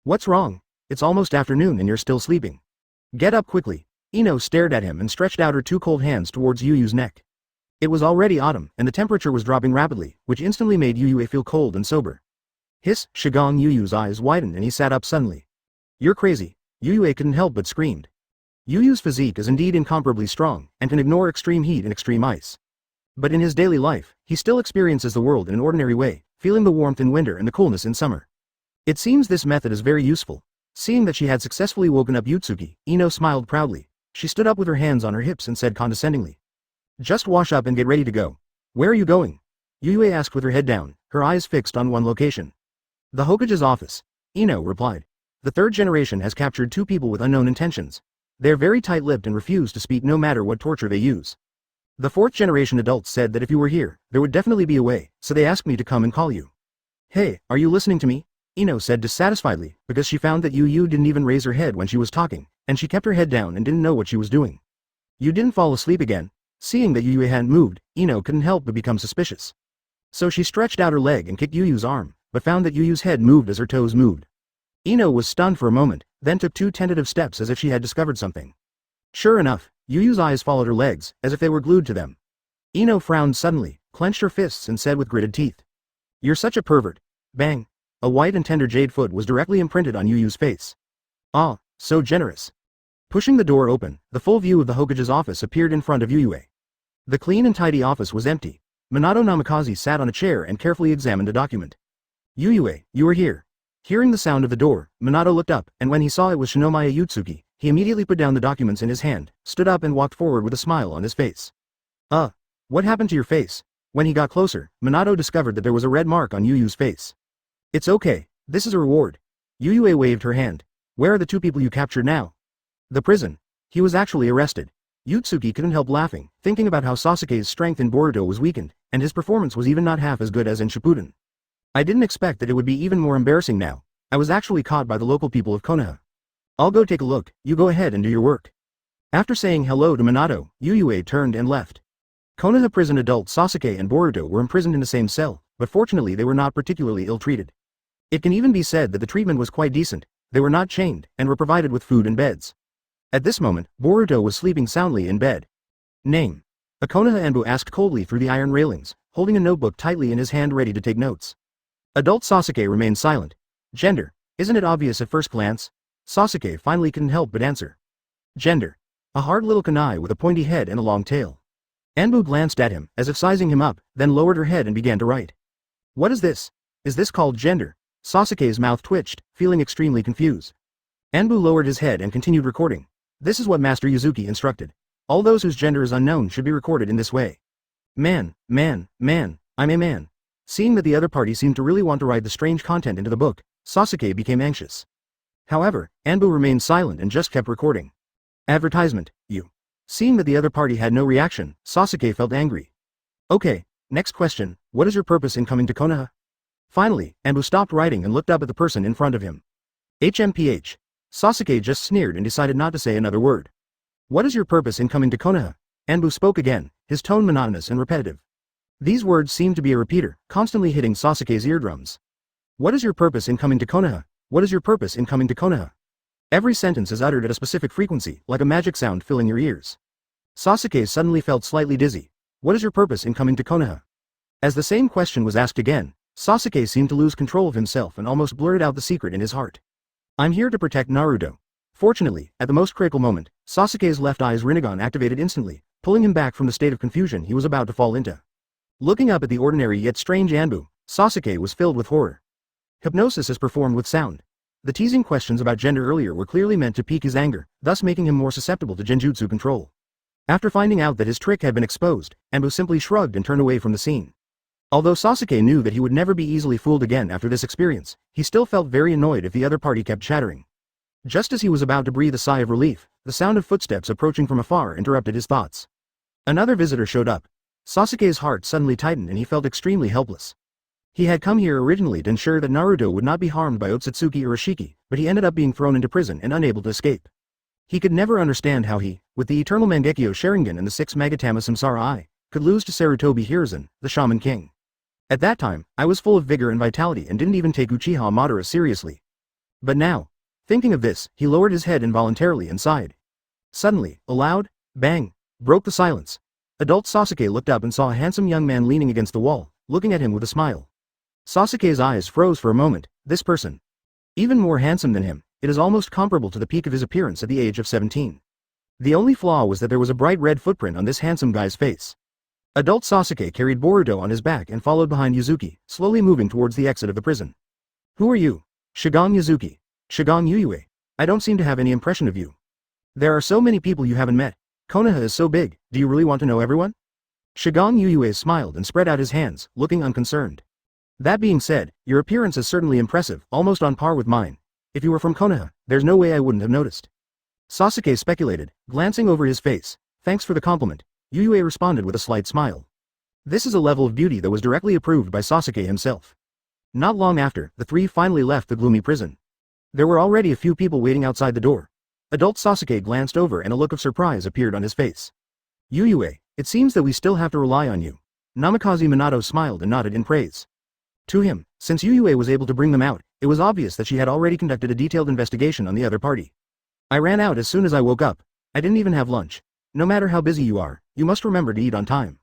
What's wrong? It's almost afternoon and you're still sleeping. Get up quickly. Ino stared at him and stretched out her 2 cold hands towards Yuyu's neck. It was already autumn, and the temperature was dropping rapidly, which instantly made Yuyue feel cold and sober. Hiss! Shigong Yuyu's eyes widened and he sat up suddenly. You're crazy. Yuyue couldn't help but screamed. Yuyu's physique is indeed incomparably strong, and can ignore extreme heat and extreme ice. But in his daily life, he still experiences the world in an ordinary way, feeling the warmth in winter and the coolness in summer. It seems this method is very useful. Seeing that she had successfully woken up Ōtsutsuki, Ino smiled proudly. She stood up with her hands on her hips and said condescendingly. Just wash up and get ready to go. Where are you going? Yuyue asked with her head down, her eyes fixed on one location. The Hokage's office. Ino replied. The 3rd generation has captured 2 people with unknown intentions. They're very tight-lipped and refuse to speak no matter what torture they use. The 4th generation adults said that if you were here, there would definitely be a way, so they asked me to come and call you. Hey, are you listening to me? Ino said dissatisfiedly, because she found that Yu didn't even raise her head when she was talking, and she kept her head down and didn't know what she was doing. You didn't fall asleep again? Seeing that Yu hadn't moved, Ino couldn't help but become suspicious. So she stretched out her leg and kicked Yu's arm, but found that Yu's head moved as her toes moved. Ino was stunned for a moment, then took 2 tentative steps as if she had discovered something. Sure enough, Yu's eyes followed her legs, as if they were glued to them. Ino frowned suddenly, clenched her fists and said with gritted teeth. You're such a pervert. Bang. A white and tender jade foot was directly imprinted on Yu's face. Ah, so generous. Pushing the door open, the full view of the Hokage's office appeared in front of Yue. The clean and tidy office was empty. Minato Namikaze sat on a chair and carefully examined a document. Yue, you are here. Hearing the sound of the door, Minato looked up, and when he saw it was Shinomiya Ōtsutsuki, he immediately put down the documents in his hand, stood up and walked forward with a smile on his face. What happened to your face? When he got closer, Minato discovered that there was a red mark on Yu's face. It's okay, this is a reward. Yue waved her hand. Where are the 2 people you captured now? The prison. He was actually arrested. Ōtsutsuki couldn't help laughing, thinking about how Sasuke's strength in Boruto was weakened, and his performance was even not half as good as in Shippuden. I didn't expect that it would be even more embarrassing now. I was actually caught by the local people of Konoha. I'll go take a look, you go ahead and do your work. After saying hello to Minato, Yue turned and left. Konoha prison adult Sasuke and Boruto were imprisoned in the same cell, but fortunately they were not particularly ill-treated. It can even be said that the treatment was quite decent. They were not chained, and were provided with food and beds. At this moment, Boruto was sleeping soundly in bed. Name. A Konoha Anbu asked coldly through the iron railings, holding a notebook tightly in his hand ready to take notes. Adult Sasuke remained silent. Gender. Isn't it obvious at first glance? Sasuke finally couldn't help but answer. Gender. A hard little kunai with a pointy head and a long tail. Anbu glanced at him, as if sizing him up, then lowered her head and began to write. What is this? Is this called gender? Sasuke's mouth twitched, feeling extremely confused. Anbu lowered his head and continued recording. This is what Master Uzuki instructed. All those whose gender is unknown should be recorded in this way. Man, I'm a man. Seeing that the other party seemed to really want to write the strange content into the book, Sasuke became anxious. However, Anbu remained silent and just kept recording. Advertisement, you. Seeing that the other party had no reaction, Sasuke felt angry. Okay, next question, what is your purpose in coming to Konoha? Finally, Anbu stopped writing and looked up at the person in front of him. HMPH. Sasuke just sneered and decided not to say another word. What is your purpose in coming to Konoha? Anbu spoke again, his tone monotonous and repetitive. These words seemed to be a repeater, constantly hitting Sasuke's eardrums. What is your purpose in coming to Konoha? What is your purpose in coming to Konoha? Every sentence is uttered at a specific frequency, like a magic sound filling your ears. Sasuke suddenly felt slightly dizzy. What is your purpose in coming to Konoha? As the same question was asked again, Sasuke seemed to lose control of himself and almost blurted out the secret in his heart. I'm here to protect Naruto. Fortunately, at the most critical moment, Sasuke's left eye's Rinnegan activated instantly, pulling him back from the state of confusion he was about to fall into. Looking up at the ordinary yet strange Anbu, Sasuke was filled with horror. Hypnosis is performed with sound. The teasing questions about gender earlier were clearly meant to pique his anger, thus making him more susceptible to genjutsu control. After finding out that his trick had been exposed, Anbu simply shrugged and turned away from the scene. Although Sasuke knew that he would never be easily fooled again after this experience, he still felt very annoyed if the other party kept chattering. Just as he was about to breathe a sigh of relief, the sound of footsteps approaching from afar interrupted his thoughts. Another visitor showed up. Sasuke's heart suddenly tightened and he felt extremely helpless. He had come here originally to ensure that Naruto would not be harmed by Ōtsutsuki or Ishiki, but he ended up being thrown into prison and unable to escape. He could never understand how he, with the eternal Mangekyo Sharingan and the 6 Magatama Samsara Eye, could lose to Sarutobi Hiruzen, the Shaman King. At that time, I was full of vigor and vitality and didn't even take Uchiha Madara seriously. But now, thinking of this, he lowered his head involuntarily and sighed. Suddenly, a loud bang broke the silence. Adult Sasuke looked up and saw a handsome young man leaning against the wall, looking at him with a smile. Sasuke's eyes froze for a moment. This person. Even more handsome than him, it is almost comparable to the peak of his appearance at the age of 17. The only flaw was that there was a bright red footprint on this handsome guy's face. Adult Sasuke carried Boruto on his back and followed behind Uzuki, slowly moving towards the exit of the prison. Who are you? Shigan Uzuki. Shigan Yue. I don't seem to have any impression of you. There are so many people you haven't met. Konoha is so big, do you really want to know everyone? Shigan Yue smiled and spread out his hands, looking unconcerned. That being said, your appearance is certainly impressive, almost on par with mine. If you were from Konoha, there's no way I wouldn't have noticed. Sasuke speculated, glancing over his face. Thanks for the compliment. Yue responded with a slight smile. This is a level of beauty that was directly approved by Sasuke himself. Not long after, the three finally left the gloomy prison. There were already a few people waiting outside the door. Adult Sasuke glanced over and a look of surprise appeared on his face. Yuyue, it seems that we still have to rely on you. Namikaze Minato smiled and nodded in praise. To him, since Yuyue was able to bring them out, it was obvious that she had already conducted a detailed investigation on the other party. I ran out as soon as I woke up. I didn't even have lunch. No matter how busy you are, you must remember to eat on time.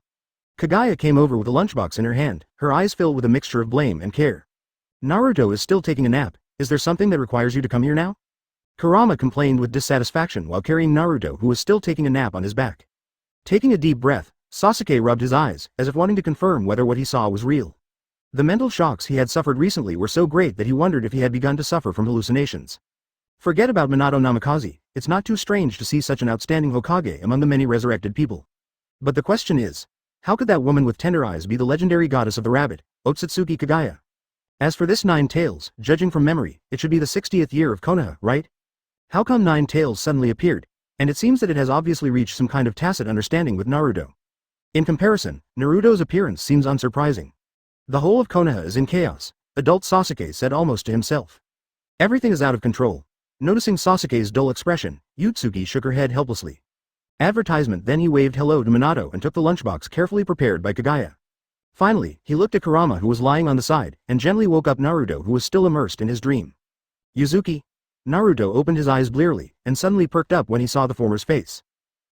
Kaguya came over with a lunchbox in her hand, her eyes filled with a mixture of blame and care. Naruto is still taking a nap. Is there something that requires you to come here now? Kurama complained with dissatisfaction while carrying Naruto, who was still taking a nap on his back. Taking a deep breath, Sasuke rubbed his eyes, as if wanting to confirm whether what he saw was real. The mental shocks he had suffered recently were so great that he wondered if he had begun to suffer from hallucinations. Forget about Minato Namikaze, it's not too strange to see such an outstanding Hokage among the many resurrected people. But the question is, how could that woman with tender eyes be the legendary goddess of the rabbit, Ōtsutsuki Kaguya? As for this Nine Tails, judging from memory, it should be the 60th year of Konoha, right? How come Nine Tails suddenly appeared? And it seems that it has obviously reached some kind of tacit understanding with Naruto. In comparison, Naruto's appearance seems unsurprising. The whole of Konoha is in chaos, adult Sasuke said almost to himself. Everything is out of control. Noticing Sasuke's dull expression, Ōtsutsuki shook her head helplessly. Advertisement. Then he waved hello to Minato and took the lunchbox carefully prepared by Kaguya. Finally, he looked at Kurama, who was lying on the side, and gently woke up Naruto, who was still immersed in his dream. Yuzuki? Naruto opened his eyes blearily, and suddenly perked up when he saw the former's face.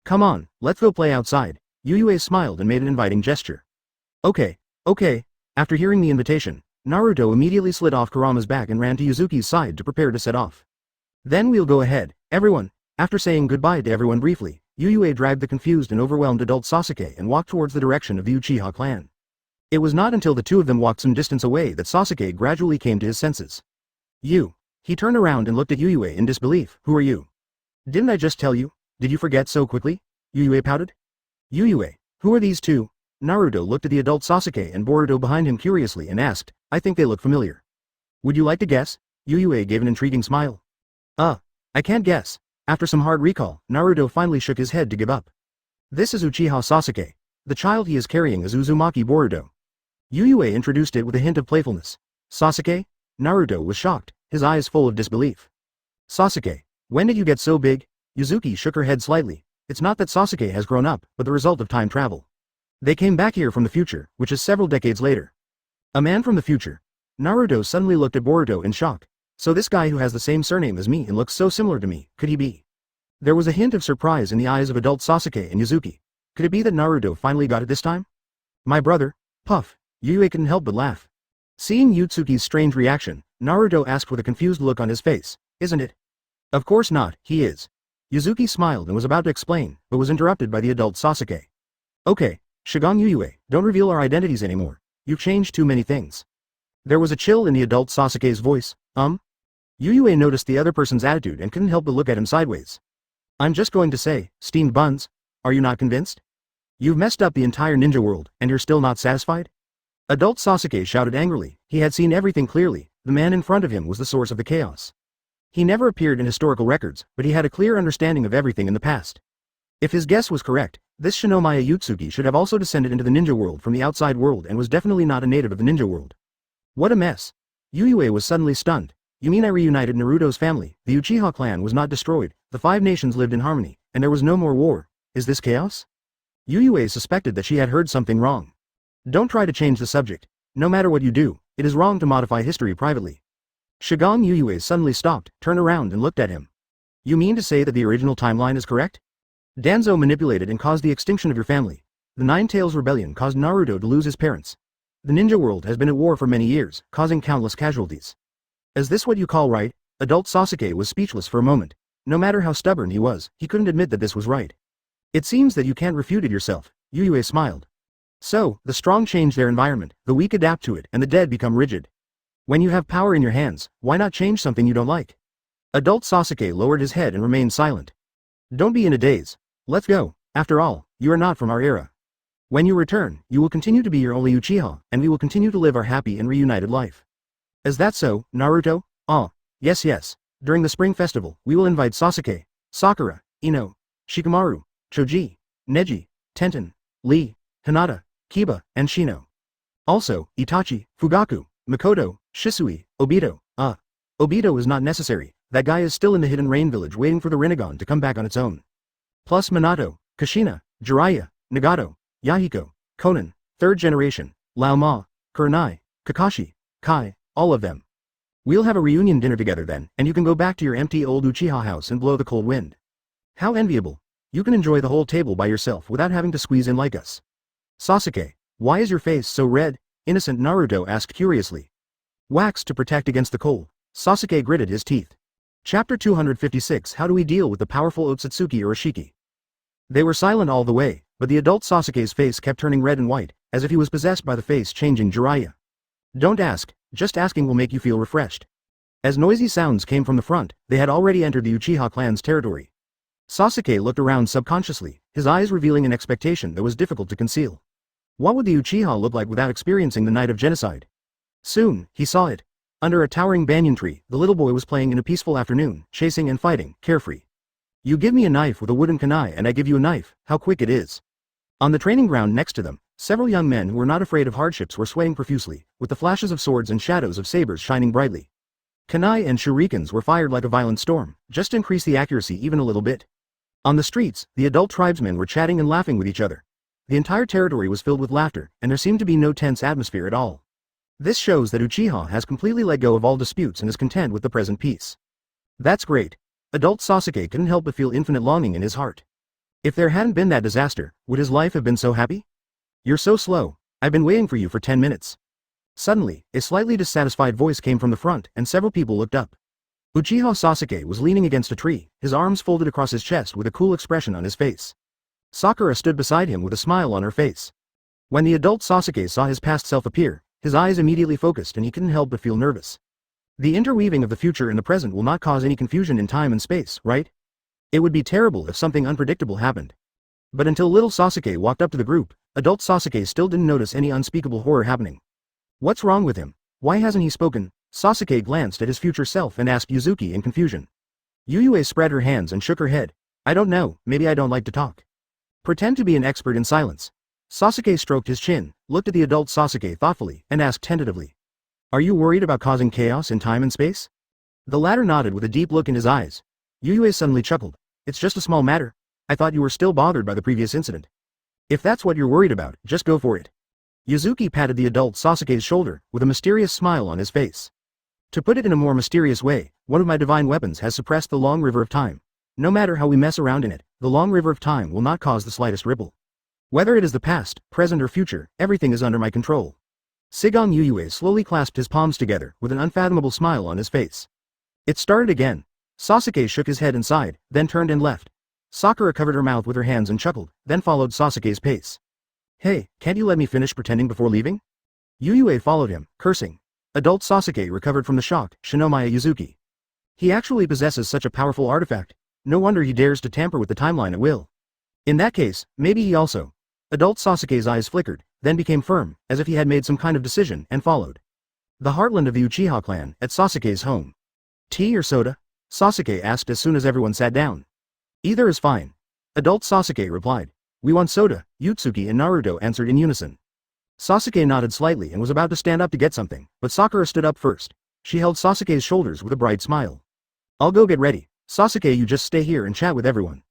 Come on, let's go play outside. Yuyue smiled and made an inviting gesture. Okay. After hearing the invitation, Naruto immediately slid off Kurama's back and ran to Yuzuki's side to prepare to set off. Then we'll go ahead, everyone. After saying goodbye to everyone briefly, Yuyue dragged the confused and overwhelmed adult Sasuke and walked towards the direction of the Uchiha clan. It was not until the two of them walked some distance away that Sasuke gradually came to his senses. You. He turned around and looked at Yuyue in disbelief. Who are you? Didn't I just tell you? Did you forget so quickly? Yuyue pouted. Yuyue, who are these two? Naruto looked at the adult Sasuke and Boruto behind him curiously and asked, I think they look familiar. Would you like to guess? Yuyue gave an intriguing smile. I can't guess. After some hard recall, Naruto finally shook his head to give up. This is Uchiha Sasuke. The child he is carrying is Uzumaki Boruto. Yuyue introduced it with a hint of playfulness. Sasuke? Naruto was shocked, his eyes full of disbelief. Sasuke, when did you get so big? Yuzuki shook her head slightly. It's not that Sasuke has grown up, but the result of time travel. They came back here from the future, which is several decades later. A man from the future. Naruto suddenly looked at Boruto in shock. So this guy who has the same surname as me and looks so similar to me, could he be? There was a hint of surprise in the eyes of adult Sasuke and Yuzuki. Could it be that Naruto finally got it this time? My brother? Puff. Yuyue couldn't help but laugh. Seeing Ōtsutsuki's strange reaction, Naruto asked with a confused look on his face, isn't it? Of course not, he is. Yuzuki smiled and was about to explain, but was interrupted by the adult Sasuke. Okay, Shigang Yuyue, don't reveal our identities anymore. You've changed too many things. There was a chill in the adult Sasuke's voice. Yuyue noticed the other person's attitude and couldn't help but look at him sideways. I'm just going to say, steamed buns. Are you not convinced? You've messed up the entire ninja world, and you're still not satisfied? Adult Sasuke shouted angrily. He had seen everything clearly. The man in front of him was the source of the chaos. He never appeared in historical records, but he had a clear understanding of everything in the past. If his guess was correct, this Shinomiya Ōtsutsuki should have also descended into the ninja world from the outside world and was definitely not a native of the ninja world. What a mess. Yuyue was suddenly stunned. You mean I reunited Naruto's family, the Uchiha clan was not destroyed, the 5 nations lived in harmony, and there was no more war? Is this chaos? Yuyue suspected that she had heard something wrong. Don't try to change the subject. No matter what you do, it is wrong to modify history privately. Shigang Yuyue suddenly stopped, turned around and looked at him. You mean to say that the original timeline is correct? Danzo manipulated and caused the extinction of your family. The Nine Tails Rebellion caused Naruto to lose his parents. The ninja world has been at war for many years, causing countless casualties. Is this what you call right? Adult Sasuke was speechless for a moment. No matter how stubborn he was, he couldn't admit that this was right. It seems that you can't refute it yourself. Yuyue smiled. So, the strong change their environment, the weak adapt to it, and the dead become rigid. When you have power in your hands, why not change something you don't like? Adult Sasuke lowered his head and remained silent. Don't be in a daze. Let's go. After all, you are not from our era. When you return, you will continue to be your only Uchiha, and we will continue to live our happy and reunited life. Is that so, Naruto? Yes. During the spring festival, we will invite Sasuke, Sakura, Ino, Shikamaru, Choji, Neji, Tenten, Lee, Hinata, Kiba, and Shino. Also, Itachi, Fugaku, Makoto, Shisui, Obito, Obito is not necessary, that guy is still in the Hidden Rain village waiting for the Rinnegan to come back on its own. Plus Minato, Kushina, Jiraiya, Nagato, Yahiko, Konan, third generation, Lao Ma, Kurenai, Kakashi, Kai, all of them. We'll have a reunion dinner together then, and you can go back to your empty old Uchiha house and blow the cold wind. How enviable. You can enjoy the whole table by yourself without having to squeeze in like us. Sasuke, why is your face so red? Innocent Naruto asked curiously. Wax to protect against the cold. Sasuke gritted his teeth. Chapter 256 How do we deal with the powerful Ōtsutsuki Urashiki? They were silent all the way, but the adult Sasuke's face kept turning red and white, as if he was possessed by the face-changing Jiraiya. Don't ask, just asking will make you feel refreshed. As noisy sounds came from the front, they had already entered the Uchiha clan's territory. Sasuke looked around subconsciously, his eyes revealing an expectation that was difficult to conceal. What would the Uchiha look like without experiencing the night of genocide? Soon, he saw it. Under a towering banyan tree, the little boy was playing in a peaceful afternoon, chasing and fighting, carefree. You give me a knife with a wooden kunai and I give you a knife, how quick it is. On the training ground next to them, several young men who were not afraid of hardships were swaying profusely, with the flashes of swords and shadows of sabers shining brightly. Kunai and shurikens were fired like a violent storm, just to increase the accuracy even a little bit. On the streets, the adult tribesmen were chatting and laughing with each other. The entire territory was filled with laughter, and there seemed to be no tense atmosphere at all. This shows that Uchiha has completely let go of all disputes and is content with the present peace. That's great. Adult Sasuke couldn't help but feel infinite longing in his heart. If there hadn't been that disaster, would his life have been so happy? You're so slow, I've been waiting for you for 10 minutes. Suddenly, a slightly dissatisfied voice came from the front, and several people looked up. Uchiha Sasuke was leaning against a tree, his arms folded across his chest with a cool expression on his face. Sakura stood beside him with a smile on her face. When the adult Sasuke saw his past self appear, his eyes immediately focused and he couldn't help but feel nervous. The interweaving of the future and the present will not cause any confusion in time and space, right? It would be terrible if something unpredictable happened. But until little Sasuke walked up to the group, adult Sasuke still didn't notice any unspeakable horror happening. What's wrong with him? Why hasn't he spoken? Sasuke glanced at his future self and asked Uzuki in confusion. Yuyue spread her hands and shook her head. I don't know, maybe I don't like to talk. Pretend to be an expert in silence. Sasuke stroked his chin, looked at the adult Sasuke thoughtfully, and asked tentatively. Are you worried about causing chaos in time and space? The latter nodded with a deep look in his eyes. Yuyue suddenly chuckled. It's just a small matter. I thought you were still bothered by the previous incident. If that's what you're worried about, just go for it. Uzuki patted the adult Sasuke's shoulder, with a mysterious smile on his face. To put it in a more mysterious way, one of my divine weapons has suppressed the long river of time. No matter how we mess around in it, the long river of time will not cause the slightest ripple. Whether it is the past, present or future, everything is under my control. Sigong Yuyue slowly clasped his palms together, with an unfathomable smile on his face. It started again. Sasuke shook his head and sighed, then turned and left. Sakura covered her mouth with her hands and chuckled, then followed Sasuke's pace. Hey, can't you let me finish pretending before leaving? Yuyue followed him, cursing. Adult Sasuke recovered from the shock, Shinomiya Uzuki. He actually possesses such a powerful artifact. No wonder he dares to tamper with the timeline at will. In that case, maybe he also. Adult Sasuke's eyes flickered, then became firm, as if he had made some kind of decision, and followed. The heartland of the Uchiha clan, at Sasuke's home. Tea or soda? Sasuke asked as soon as everyone sat down. Either is fine. Adult Sasuke replied. We want soda, Ōtsutsuki and Naruto answered in unison. Sasuke nodded slightly and was about to stand up to get something, but Sakura stood up first. She held Sasuke's shoulders with a bright smile. I'll go get ready. Sasuke, you just stay here and chat with everyone.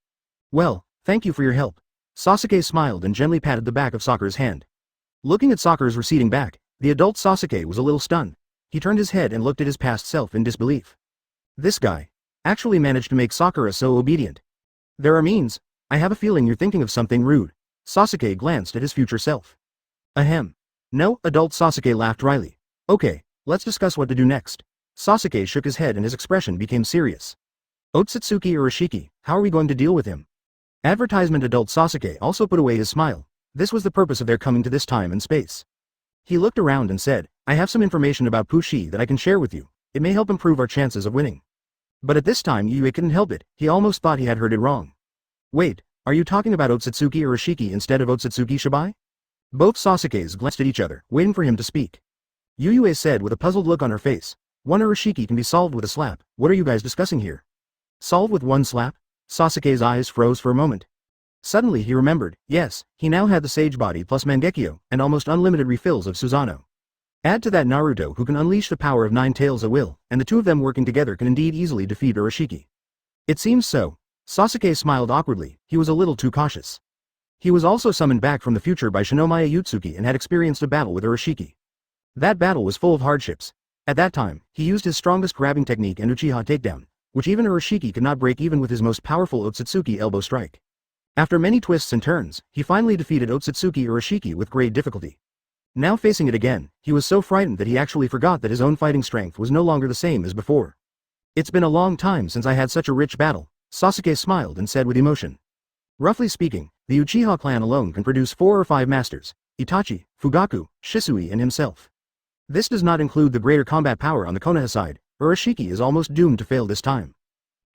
Well, thank you for your help. Sasuke smiled and gently patted the back of Sakura's hand. Looking at Sakura's receding back, the adult Sasuke was a little stunned. He turned his head and looked at his past self in disbelief. This guy actually managed to make Sakura so obedient. There are means. I have a feeling you're thinking of something rude. Sasuke glanced at his future self. Ahem. No, adult Sasuke laughed dryly. Okay, let's discuss what to do next. Sasuke shook his head and his expression became serious. Ōtsutsuki Urashiki, how are we going to deal with him? Advertisement adult Sasuke also put away his smile. This was the purpose of their coming to this time and space. He looked around and said, I have some information about Pushi that I can share with you. It may help improve our chances of winning. But at this time Yue couldn't help it, he almost thought he had heard it wrong. Wait, are you talking about Ōtsutsuki Urashiki instead of Ōtsutsuki Shibai? Both Sasukes glanced at each other, waiting for him to speak. Yue said with a puzzled look on her face, one Urashiki can be solved with a slap, what are you guys discussing here? Solved with one slap? Sasuke's eyes froze for a moment. Suddenly he remembered, yes, he now had the Sage Body plus Mangekyo, and almost unlimited refills of Susanoo. Add to that Naruto, who can unleash the power of 9 tails at will, and the two of them working together can indeed easily defeat Urashiki. It seems so. Sasuke smiled awkwardly, he was a little too cautious. He was also summoned back from the future by Shinomiya Ōtsutsuki and had experienced a battle with Urashiki. That battle was full of hardships. At that time, he used his strongest grabbing technique and Uchiha takedown, which even Urashiki could not break even with his most powerful Ōtsutsuki elbow strike. After many twists and turns, he finally defeated Ōtsutsuki Urashiki with great difficulty. Now facing it again, he was so frightened that he actually forgot that his own fighting strength was no longer the same as before. It's been a long time since I had such a rich battle, Sasuke smiled and said with emotion. Roughly speaking, the Uchiha clan alone can produce 4 or 5 masters, Itachi, Fugaku, Shisui and himself. This does not include the greater combat power on the Konoha side. Urashiki is almost doomed to fail this time.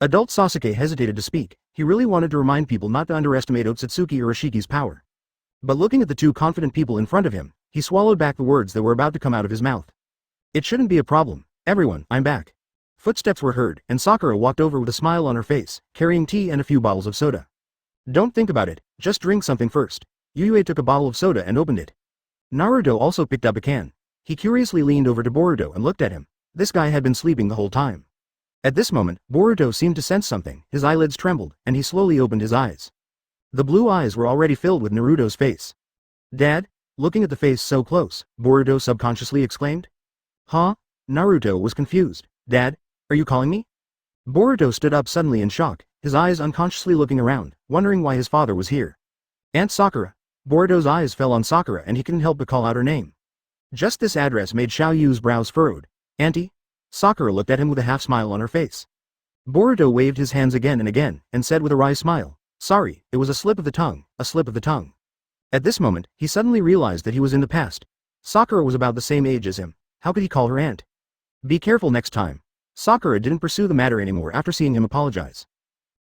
Adult Sasuke hesitated to speak, he really wanted to remind people not to underestimate Ōtsutsuki Urashiki's power. But looking at the two confident people in front of him, he swallowed back the words that were about to come out of his mouth. It shouldn't be a problem. Everyone, I'm back. Footsteps were heard, and Sakura walked over with a smile on her face, carrying tea and a few bottles of soda. Don't think about it, just drink something first. Yuyue took a bottle of soda and opened it. Naruto also picked up a can. He curiously leaned over to Boruto and looked at him. This guy had been sleeping the whole time. At this moment, Boruto seemed to sense something, his eyelids trembled, and he slowly opened his eyes. The blue eyes were already filled with Naruto's face. Dad? Looking at the face so close, Boruto subconsciously exclaimed. Huh? Naruto was confused. Dad, are you calling me? Boruto stood up suddenly in shock, his eyes unconsciously looking around, wondering why his father was here. Aunt Sakura. Boruto's eyes fell on Sakura and he couldn't help but call out her name. Just this address made Xiao Yu's brows furrowed. Auntie? Sakura looked at him with a half-smile on her face. Boruto waved his hands again and said with a wry smile, sorry, it was a slip of the tongue, a slip of the tongue. At this moment, he suddenly realized that he was in the past. Sakura was about the same age as him, how could he call her aunt? Be careful next time. Sakura didn't pursue the matter anymore after seeing him apologize.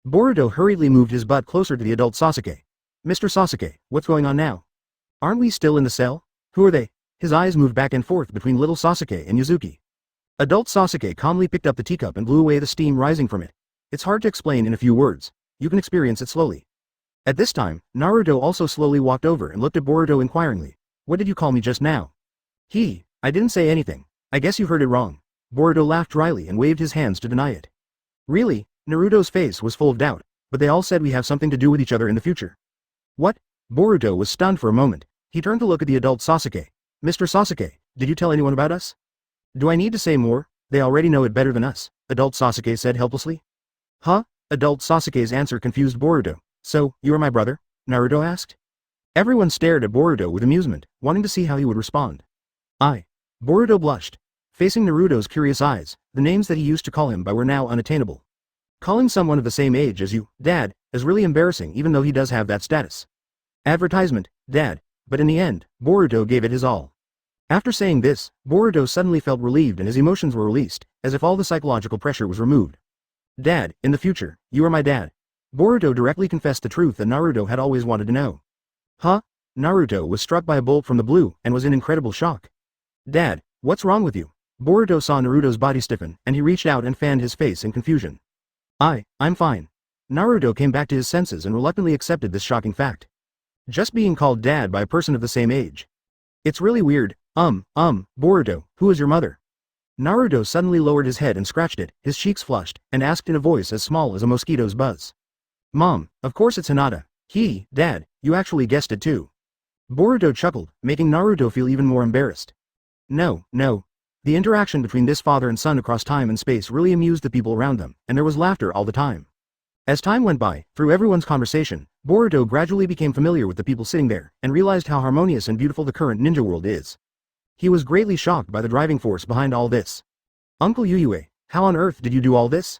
Boruto hurriedly moved his butt closer to the adult Sasuke. Mr. Sasuke, what's going on now? Aren't we still in the cell? Who are they? His eyes moved back and forth between little Sasuke and Yuzuki. Adult Sasuke calmly picked up the teacup and blew away the steam rising from it. It's hard to explain in a few words. You can experience it slowly. At this time, Naruto also slowly walked over and looked at Boruto inquiringly. What did you call me just now? I didn't say anything. I guess you heard it wrong. Boruto laughed dryly and waved his hands to deny it. Really? Naruto's face was full of doubt, but they all said we have something to do with each other in the future. What? Boruto was stunned for a moment. He turned to look at the adult Sasuke. Mr. Sasuke, did you tell anyone about us? Do I need to say more? They already know it better than us, adult Sasuke said helplessly. Huh? Adult Sasuke's answer confused Boruto. So, you are my brother? Naruto asked. Everyone stared at Boruto with amusement, wanting to see how he would respond. Boruto blushed. Facing Naruto's curious eyes, the names that he used to call him by were now unattainable. Calling someone of the same age as you, Dad, is really embarrassing even though he does have that status. Advertisement, Dad, but in the end, Boruto gave it his all. After saying this, Boruto suddenly felt relieved and his emotions were released, as if all the psychological pressure was removed. Dad, in the future, you are my dad. Boruto directly confessed the truth that Naruto had always wanted to know. Huh? Naruto was struck by a bolt from the blue and was in incredible shock. Dad, what's wrong with you? Boruto saw Naruto's body stiffen, and he reached out and fanned his face in confusion. I'm fine. Naruto came back to his senses and reluctantly accepted this shocking fact. Just being called dad by a person of the same age. It's really weird. Boruto, who is your mother? Naruto suddenly lowered his head and scratched it, his cheeks flushed, and asked in a voice as small as a mosquito's buzz. Mom, of course it's Hinata. Dad, you actually guessed it too. Boruto chuckled, making Naruto feel even more embarrassed. No. The interaction between this father and son across time and space really amused the people around them, and there was laughter all the time. As time went by, through everyone's conversation, Boruto gradually became familiar with the people sitting there, and realized how harmonious and beautiful the current ninja world is. He was greatly shocked by the driving force behind all this. Uncle Yuyue, how on earth did you do all this?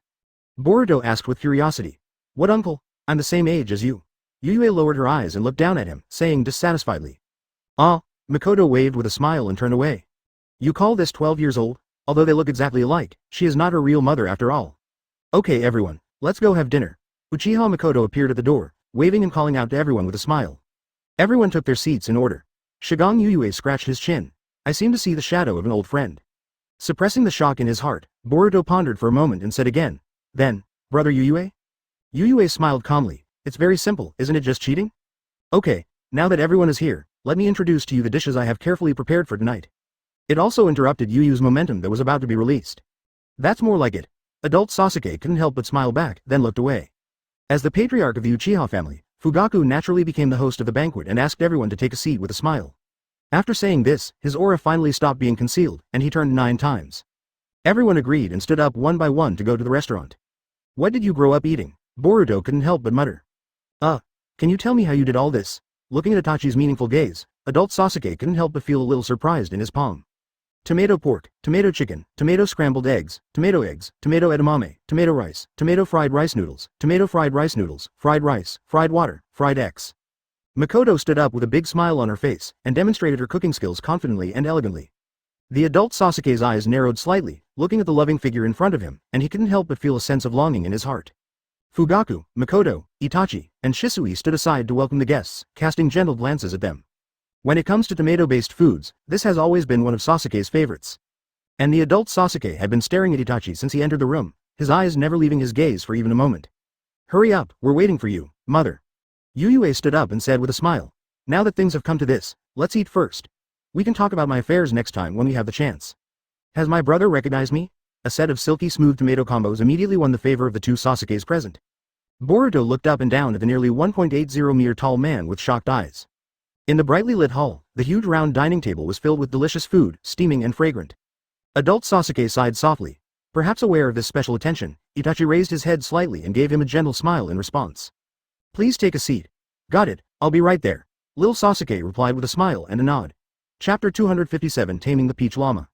Boruto asked with curiosity. What uncle? I'm the same age as you. Yuyue lowered her eyes and looked down at him, saying dissatisfiedly. Mikoto waved with a smile and turned away. You call this 12 years old? Although they look exactly alike, she is not her real mother after all. Okay everyone, let's go have dinner. Uchiha Mikoto appeared at the door, waving and calling out to everyone with a smile. Everyone took their seats in order. Shigang Yuyue scratched his chin. I seem to see the shadow of an old friend. Suppressing the shock in his heart, Boruto pondered for a moment and said again, then, brother Yuyue? Yuyue smiled calmly. It's very simple, isn't it just cheating? Okay, now that everyone is here, let me introduce to you the dishes I have carefully prepared for tonight. It also interrupted Yu Yu's momentum that was about to be released. That's more like it. Adult Sasuke couldn't help but smile back, then looked away. As the patriarch of the Uchiha family, Fugaku naturally became the host of the banquet and asked everyone to take a seat with a smile. After saying this, his aura finally stopped being concealed, and he turned 9 times. Everyone agreed and stood up one by one to go to the restaurant. What did you grow up eating? Boruto couldn't help but mutter. Can you tell me how you did all this? Looking at Itachi's meaningful gaze, adult Sasuke couldn't help but feel a little surprised in his palm. Tomato pork, tomato chicken, tomato scrambled eggs, tomato edamame, tomato fried rice noodles, fried rice, fried water, fried X. Makoto stood up with a big smile on her face, and demonstrated her cooking skills confidently and elegantly. The adult Sasuke's eyes narrowed slightly, looking at the loving figure in front of him, and he couldn't help but feel a sense of longing in his heart. Fugaku, Makoto, Itachi, and Shisui stood aside to welcome the guests, casting gentle glances at them. When it comes to tomato-based foods, this has always been one of Sasuke's favorites. And the adult Sasuke had been staring at Itachi since he entered the room, his eyes never leaving his gaze for even a moment. Hurry up, we're waiting for you, mother. Yuyue stood up and said with a smile. Now that things have come to this, let's eat first. We can talk about my affairs next time when we have the chance. Has my brother recognized me? A set of silky smooth tomato combos immediately won the favor of the 2 Sasukes present. Boruto looked up and down at the nearly 1.80 meter tall man with shocked eyes. In the brightly lit hall, the huge round dining table was filled with delicious food, steaming and fragrant. Adult Sasuke sighed softly. Perhaps aware of this special attention, Itachi raised his head slightly and gave him a gentle smile in response. Please take a seat. Got it, I'll be right there. Lil Sasuke replied with a smile and a nod. Chapter 257 Taming the Peach Llama.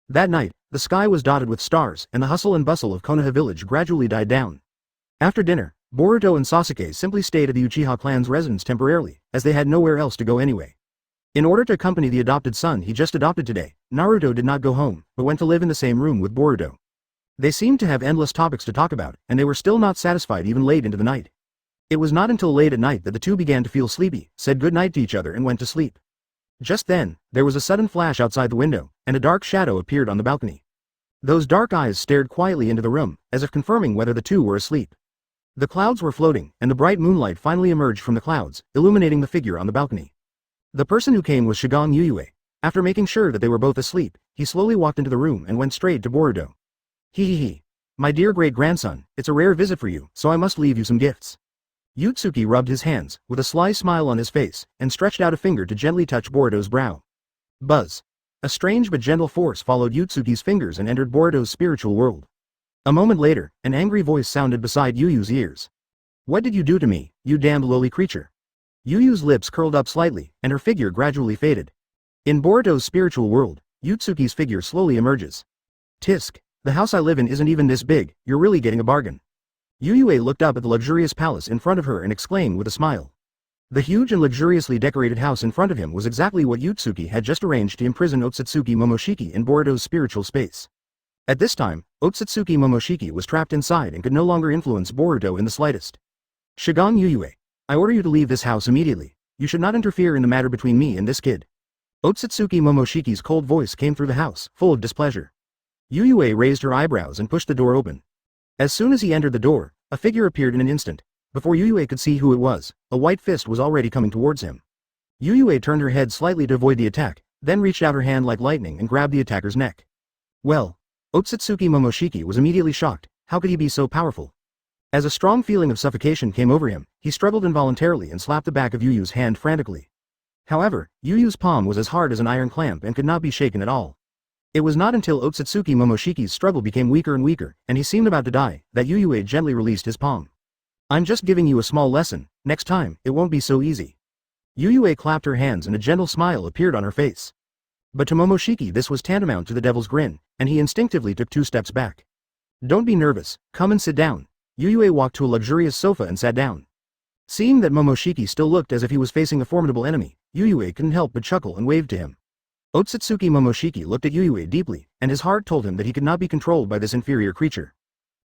That night, the sky was dotted with stars, and the hustle and bustle of Konoha village gradually died down. After dinner, Boruto and Sasuke simply stayed at the Uchiha clan's residence temporarily, as they had nowhere else to go anyway. In order to accompany the adopted son he just adopted today, Naruto did not go home, but went to live in the same room with Boruto. They seemed to have endless topics to talk about, and they were still not satisfied even late into the night. It was not until late at night that the two began to feel sleepy, said good night to each other and went to sleep. Just then, there was a sudden flash outside the window, and a dark shadow appeared on the balcony. Those dark eyes stared quietly into the room, as if confirming whether the two were asleep. The clouds were floating, and the bright moonlight finally emerged from the clouds, illuminating the figure on the balcony. The person who came was Shigang Yuyue. After making sure that they were both asleep, he slowly walked into the room and went straight to Boruto. Hee. My dear great-grandson, it's a rare visit for you, so I must leave you some gifts. Ōtsutsuki rubbed his hands, with a sly smile on his face, and stretched out a finger to gently touch Boruto's brow. Buzz. A strange but gentle force followed Ōtsuki's fingers and entered Boruto's spiritual world. A moment later, an angry voice sounded beside Yuyu's ears. What did you do to me, you damned lowly creature? Yuyu's lips curled up slightly, and her figure gradually faded. In Boruto's spiritual world, Ōtsuki's figure slowly emerges. Tisk, the house I live in isn't even this big, you're really getting a bargain. Yuyue looked up at the luxurious palace in front of her and exclaimed with a smile. The huge and luxuriously decorated house in front of him was exactly what Ōtsuki had just arranged to imprison Ōtsutsuki Momoshiki in Boruto's spiritual space. At this time, Ōtsutsuki Momoshiki was trapped inside and could no longer influence Boruto in the slightest. Shigang Yuyue, I order you to leave this house immediately. You should not interfere in the matter between me and this kid. Ōtsutsuki Momoshiki's cold voice came through the house, full of displeasure. Yuyue raised her eyebrows and pushed the door open. As soon as he entered the door, a figure appeared in an instant. Before Yuyue could see who it was, a white fist was already coming towards him. Yuyue turned her head slightly to avoid the attack, then reached out her hand like lightning and grabbed the attacker's neck. Well, Ōtsutsuki Momoshiki was immediately shocked. How could he be so powerful? As a strong feeling of suffocation came over him, he struggled involuntarily and slapped the back of Yuyu's hand frantically. However, Yuyu's palm was as hard as an iron clamp and could not be shaken at all. It was not until Ōtsutsuki Momoshiki's struggle became weaker and weaker, and he seemed about to die, that Yuyue gently released his palm. I'm just giving you a small lesson, next time, it won't be so easy. Yuyue clapped her hands and a gentle smile appeared on her face. But to Momoshiki this was tantamount to the devil's grin, and he instinctively took 2 steps back. Don't be nervous, come and sit down. Yuyue walked to a luxurious sofa and sat down. Seeing that Momoshiki still looked as if he was facing a formidable enemy, Yuyue couldn't help but chuckle and waved to him. Ōtsutsuki Momoshiki looked at Yuyue deeply, and his heart told him that he could not be controlled by this inferior creature.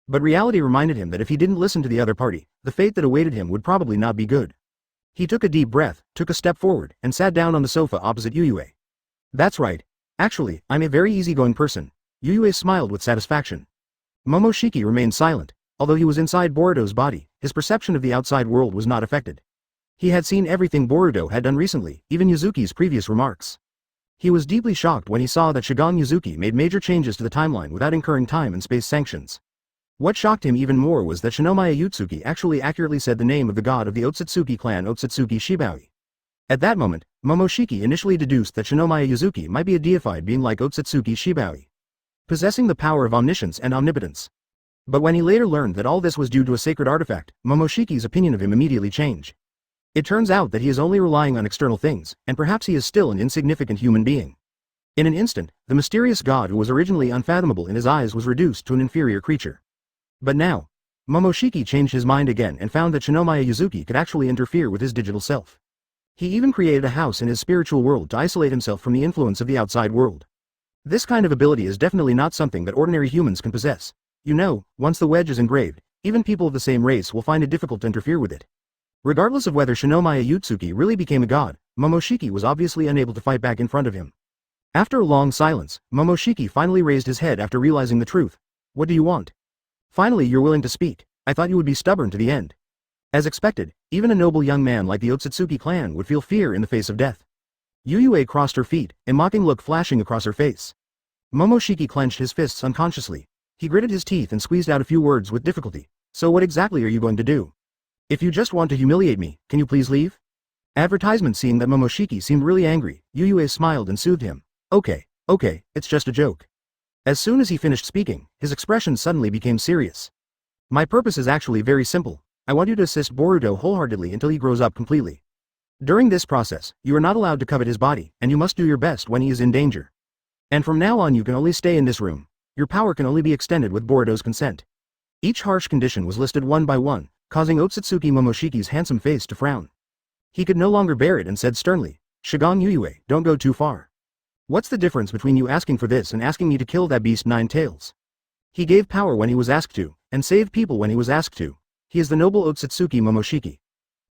But reality reminded him that if he didn't listen to the other party, the fate that awaited him would probably not be good. He took a deep breath, took a step forward, and sat down on the sofa opposite Yuyue. That's right. Actually, I'm a very easygoing person. Yuyue smiled with satisfaction. Momoshiki remained silent. Although he was inside Boruto's body, his perception of the outside world was not affected. He had seen everything Boruto had done recently, even Yuzuki's previous remarks. He was deeply shocked when he saw that Shigang Yuzuki made major changes to the timeline without incurring time and space sanctions. What shocked him even more was that Shinomiya Ōtsutsuki actually accurately said the name of the god of the Ōtsutsuki clan, Ōtsutsuki Shibaui. At that moment, Momoshiki initially deduced that Shinomiya Yuzuki might be a deified being like Ōtsutsuki Shibaui, possessing the power of omniscience and omnipotence. But when he later learned that all this was due to a sacred artifact, Momoshiki's opinion of him immediately changed. It turns out that he is only relying on external things, and perhaps he is still an insignificant human being. In an instant, the mysterious god who was originally unfathomable in his eyes was reduced to an inferior creature. But now, Momoshiki changed his mind again and found that Shinomiya Yuzuki could actually interfere with his digital self. He even created a house in his spiritual world to isolate himself from the influence of the outside world. This kind of ability is definitely not something that ordinary humans can possess. You know, once the wedge is engraved, even people of the same race will find it difficult to interfere with it. Regardless of whether Shinomiya Ōtsutsuki really became a god, Momoshiki was obviously unable to fight back in front of him. After a long silence, Momoshiki finally raised his head after realizing the truth. What do you want? Finally, you're willing to speak. I thought you would be stubborn to the end. As expected, even a noble young man like the Ōtsutsuki clan would feel fear in the face of death. Yuyue crossed her feet, a mocking look flashing across her face. Momoshiki clenched his fists unconsciously. He gritted his teeth and squeezed out a few words with difficulty. So what exactly are you going to do? If you just want to humiliate me, can you please leave? Advertisement. Seeing that Momoshiki seemed really angry, Yuyue smiled and soothed him. Okay, it's just a joke. As soon as he finished speaking, his expression suddenly became serious. My purpose is actually very simple. I want you to assist Boruto wholeheartedly until he grows up completely. During this process, you are not allowed to covet his body, and you must do your best when he is in danger. And from now on you can only stay in this room. Your power can only be extended with Boruto's consent. Each harsh condition was listed one by one, causing Ōtsutsuki Momoshiki's handsome face to frown. He could no longer bear it and said sternly, Shigang Yuyue, don't go too far. What's the difference between you asking for this and asking me to kill that beast 9 tails? He gave power when he was asked to, and saved people when he was asked to. He is the noble Ōtsutsuki Momoshiki.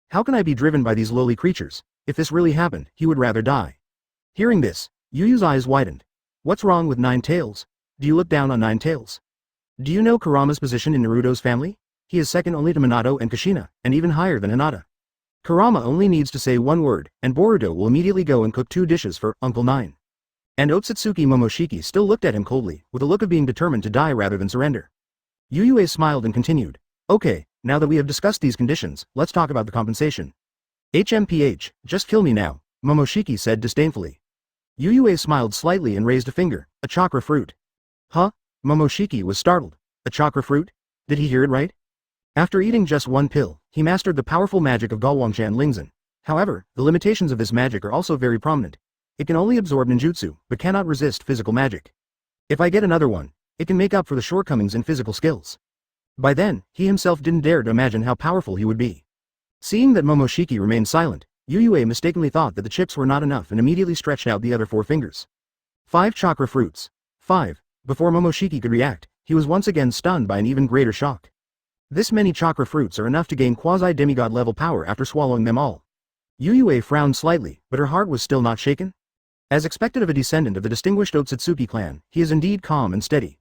How can I be driven by these lowly creatures? If this really happened, he would rather die. Hearing this, Yuyu's eyes widened. What's wrong with 9 tails? Do you look down on 9 tails? Do you know Kurama's position in Naruto's family? He is second only to Minato and Kushina, and even higher than Hinata. Kurama only needs to say one word, and Boruto will immediately go and cook 2 dishes for Uncle 9. And Ōtsutsuki Momoshiki still looked at him coldly, with a look of being determined to die rather than surrender. Yuyue smiled and continued. Okay, now that we have discussed these conditions, let's talk about the compensation. HMPH, just kill me now, Momoshiki said disdainfully. Yuyue smiled slightly and raised a finger, a chakra fruit. Huh? Momoshiki was startled. A chakra fruit? Did he hear it right? After eating just 1 pill, he mastered the powerful magic of Galwangshan Lingzhen. However, the limitations of this magic are also very prominent. It can only absorb ninjutsu, but cannot resist physical magic. If I get another one, it can make up for the shortcomings in physical skills. By then, he himself didn't dare to imagine how powerful he would be. Seeing that Momoshiki remained silent, Yuyue mistakenly thought that the chips were not enough and immediately stretched out the other 4 fingers. 5 chakra fruits. 5. Before Momoshiki could react, he was once again stunned by an even greater shock. This many chakra fruits are enough to gain quasi-demigod level power after swallowing them all. Yuyue frowned slightly, but her heart was still not shaken. As expected of a descendant of the distinguished Ōtsutsuki clan, he is indeed calm and steady.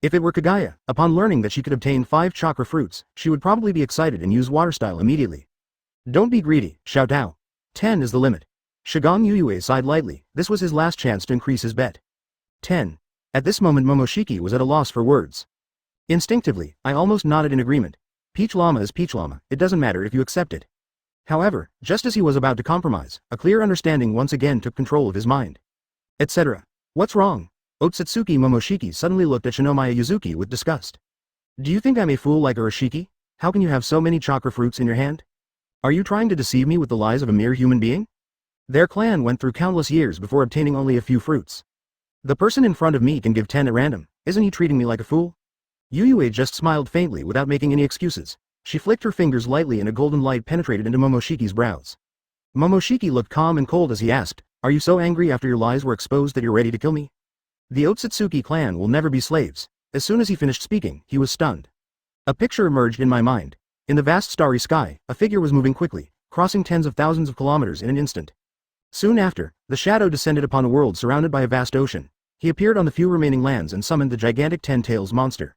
If it were Kaguya, upon learning that she could obtain 5 chakra fruits, she would probably be excited and use water style immediately. Don't be greedy, Xiao Tao. 10 is the limit. Shigang Yuyue sighed lightly. This was his last chance to increase his bet. 10. At this moment Momoshiki was at a loss for words. Instinctively, I almost nodded in agreement. Peach Llama is Peach Llama, it doesn't matter if you accept it. However, just as he was about to compromise, a clear understanding once again took control of his mind. Etc. What's wrong? Ōtsutsuki Momoshiki suddenly looked at Shinomiya Yuzuki with disgust. Do you think I'm a fool like Arashiki? How can you have so many chakra fruits in your hand? Are you trying to deceive me with the lies of a mere human being? Their clan went through countless years before obtaining only a few fruits. The person in front of me can give 10 at random, isn't he treating me like a fool? Yuyue just smiled faintly without making any excuses. She flicked her fingers lightly and a golden light penetrated into Momoshiki's brows. Momoshiki looked calm and cold as he asked, Are you so angry after your lies were exposed that you're ready to kill me? The Ōtsutsuki clan will never be slaves. As soon as he finished speaking, he was stunned. A picture emerged in my mind. In the vast starry sky, a figure was moving quickly, crossing tens of thousands of kilometers in an instant. Soon after, the shadow descended upon a world surrounded by a vast ocean. He appeared on the few remaining lands and summoned the gigantic 10-tails monster.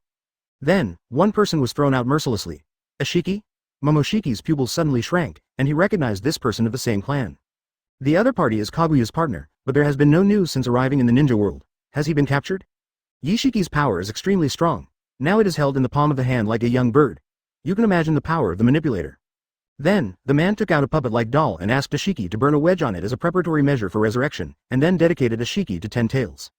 Then, one person was thrown out mercilessly. Ashiki? Momoshiki's pupils suddenly shrank, and he recognized this person of the same clan. The other party is Kaguya's partner, but there has been no news since arriving in the ninja world. Has he been captured? Yishiki's power is extremely strong. Now it is held in the palm of the hand like a young bird. You can imagine the power of the manipulator. Then, the man took out a puppet-like doll and asked Ashiki to burn a wedge on it as a preparatory measure for resurrection, and then dedicated Ashiki to 10 tails.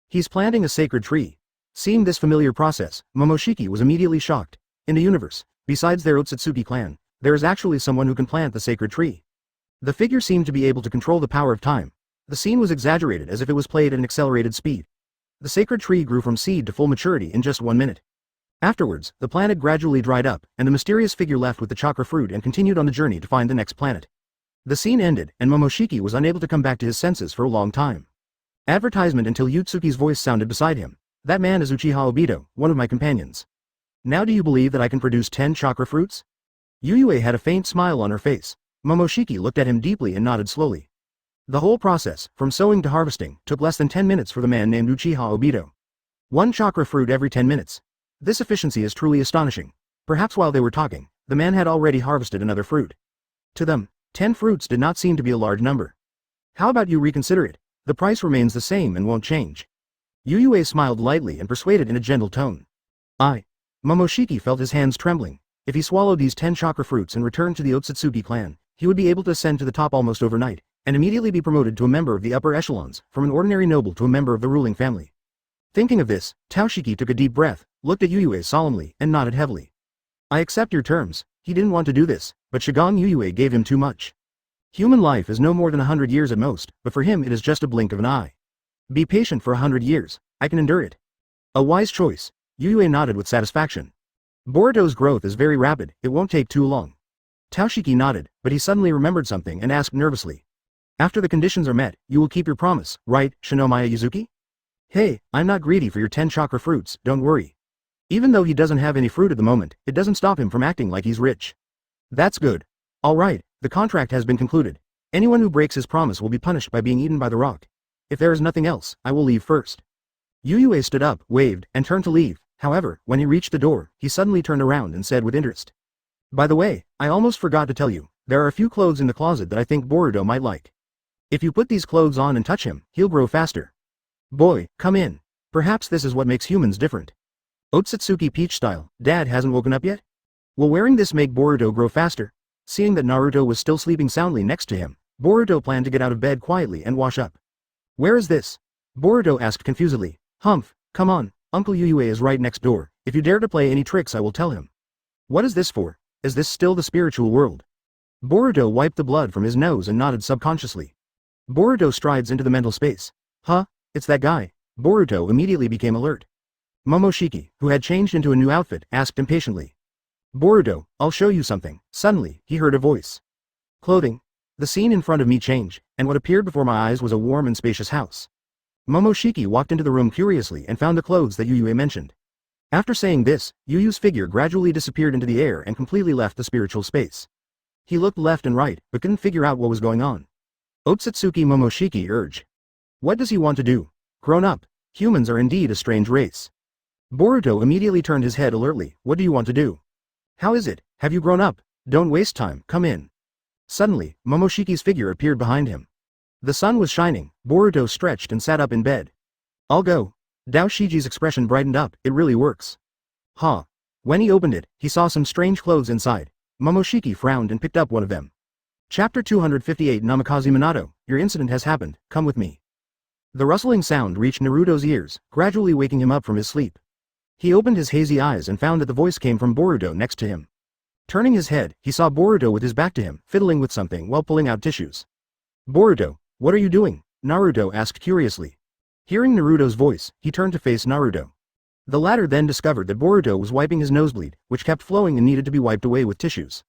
He's planting a sacred tree. Seeing this familiar process, Momoshiki was immediately shocked. In the universe, besides their Ōtsutsuki clan, there is actually someone who can plant the sacred tree. The figure seemed to be able to control the power of time. The scene was exaggerated as if it was played at an accelerated speed. The sacred tree grew from seed to full maturity in just 1 minute. Afterwards, the planet gradually dried up, and the mysterious figure left with the chakra fruit and continued on the journey to find the next planet. The scene ended, and Momoshiki was unable to come back to his senses for a long time. Advertisement until Ōtsutsuki's voice sounded beside him. That man is Uchiha Obito, one of my companions. Now do you believe that I can produce 10 chakra fruits? Yuyue had a faint smile on her face. Momoshiki looked at him deeply and nodded slowly. The whole process, from sowing to harvesting, took less than 10 minutes for the man named Uchiha Obito. 1 chakra fruit every 10 minutes. This efficiency is truly astonishing. Perhaps while they were talking, the man had already harvested another fruit. To them, 10 fruits did not seem to be a large number. How about you reconsider it? The price remains the same and won't change. Yuyue smiled lightly and persuaded in a gentle tone. Momoshiki felt his hands trembling. If he swallowed these 10 chakra fruits and returned to the Ōtsutsuki clan, he would be able to ascend to the top almost overnight, and immediately be promoted to a member of the upper echelons, from an ordinary noble to a member of the ruling family. Thinking of this, Taoshiki took a deep breath, looked at Yuyue solemnly, and nodded heavily. I accept your terms. He didn't want to do this, but Shigong Yuyue gave him too much. Human life is no more than 100 years at most, but for him it is just a blink of an eye. Be patient for 100 years, I can endure it. A wise choice. Yuyue nodded with satisfaction. Boruto's growth is very rapid, it won't take too long. Taoshiki nodded, but he suddenly remembered something and asked nervously. After the conditions are met, you will keep your promise, right, Shinomiya Yuzuki? Hey, I'm not greedy for your 10 chakra fruits, don't worry. Even though he doesn't have any fruit at the moment, it doesn't stop him from acting like he's rich. That's good. Alright, the contract has been concluded. Anyone who breaks his promise will be punished by being eaten by the rock. If there is nothing else, I will leave first. Yuyue stood up, waved, and turned to leave. However, when he reached the door, he suddenly turned around and said with interest. By the way, I almost forgot to tell you, there are a few clothes in the closet that I think Boruto might like. If you put these clothes on and touch him, he'll grow faster. Boy, come in. Perhaps this is what makes humans different. Ōtsutsuki Peach style, Dad hasn't woken up yet? Will wearing this make Boruto grow faster? Seeing that Naruto was still sleeping soundly next to him, Boruto planned to get out of bed quietly and wash up. Where is this? Boruto asked confusedly. Humph, come on, Uncle Yuyue is right next door. If you dare to play any tricks I will tell him. What is this for? Is this still the spiritual world? Boruto wiped the blood from his nose and nodded subconsciously. Boruto strides into the mental space. Huh? It's that guy. Boruto immediately became alert. Momoshiki, who had changed into a new outfit, asked impatiently. Boruto, I'll show you something. Suddenly, he heard a voice. Clothing. The scene in front of me changed, and what appeared before my eyes was a warm and spacious house. Momoshiki walked into the room curiously and found the clothes that Yuyue mentioned. After saying this, Yuyu's figure gradually disappeared into the air and completely left the spiritual space. He looked left and right, but couldn't figure out what was going on. Ōtsutsuki Momoshiki urged. What does he want to do? Grown up. Humans are indeed a strange race. Boruto immediately turned his head alertly. What do you want to do? How is it? Have you grown up? Don't waste time, come in. Suddenly, Momoshiki's figure appeared behind him. The sun was shining. Boruto stretched and sat up in bed. I'll go. Dao Shiji's expression brightened up. It really works. Huh. When he opened it, he saw some strange clothes inside. Momoshiki frowned and picked up one of them. Chapter 258 Namikaze Minato, your incident has happened, come with me. The rustling sound reached Naruto's ears, gradually waking him up from his sleep. He opened his hazy eyes and found that the voice came from Boruto next to him. Turning his head, he saw Boruto with his back to him, fiddling with something while pulling out tissues. Boruto, what are you doing? Naruto asked curiously. Hearing Naruto's voice, he turned to face Naruto. The latter then discovered that Boruto was wiping his nosebleed, which kept flowing and needed to be wiped away with tissues.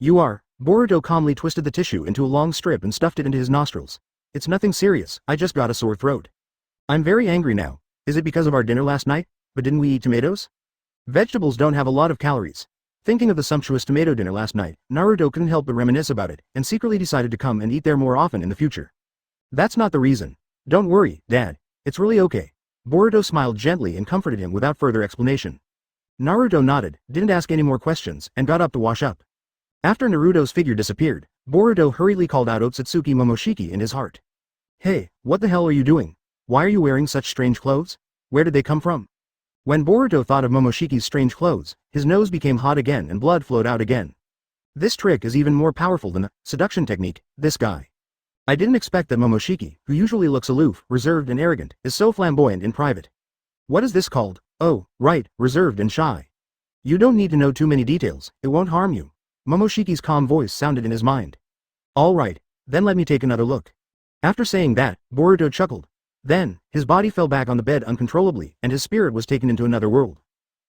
You are. Boruto calmly twisted the tissue into a long strip and stuffed it into his nostrils. It's nothing serious, I just got a sore throat. I'm very angry now. Is it because of our dinner last night? But didn't we eat tomatoes? Vegetables don't have a lot of calories. Thinking of the sumptuous tomato dinner last night, Naruto couldn't help but reminisce about it, and secretly decided to come and eat there more often in the future. That's not the reason. Don't worry, Dad. It's really okay. Boruto smiled gently and comforted him without further explanation. Naruto nodded, didn't ask any more questions, and got up to wash up. After Naruto's figure disappeared, Boruto hurriedly called out Ōtsutsuki Momoshiki in his heart. Hey, what the hell are you doing? Why are you wearing such strange clothes? Where did they come from? When Boruto thought of Momoshiki's strange clothes, his nose became hot again and blood flowed out again. This trick is even more powerful than the seduction technique, this guy. I didn't expect that Momoshiki, who usually looks aloof, reserved and arrogant, is so flamboyant in private. What is this called? Oh, right, reserved and shy. You don't need to know too many details, it won't harm you. Momoshiki's calm voice sounded in his mind. All right, then let me take another look. After saying that, Boruto chuckled. Then, his body fell back on the bed uncontrollably, and his spirit was taken into another world.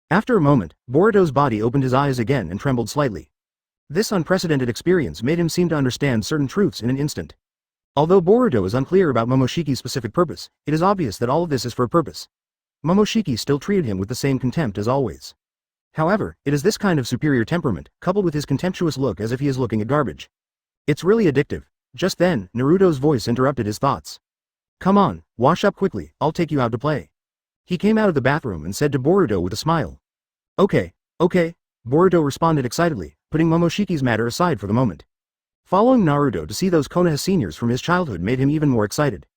After a moment, Boruto's body opened his eyes again and trembled slightly. This unprecedented experience made him seem to understand certain truths in an instant. Although Boruto is unclear about Momoshiki's specific purpose, it is obvious that all of this is for a purpose. Momoshiki still treated him with the same contempt as always. However, it is this kind of superior temperament, coupled with his contemptuous look as if he is looking at garbage. It's really addictive. Just then, Naruto's voice interrupted his thoughts. Come on, wash up quickly, I'll take you out to play. He came out of the bathroom and said to Boruto with a smile. Okay, Boruto responded excitedly, putting Momoshiki's matter aside for the moment. Following Naruto to see those Konoha seniors from his childhood made him even more excited.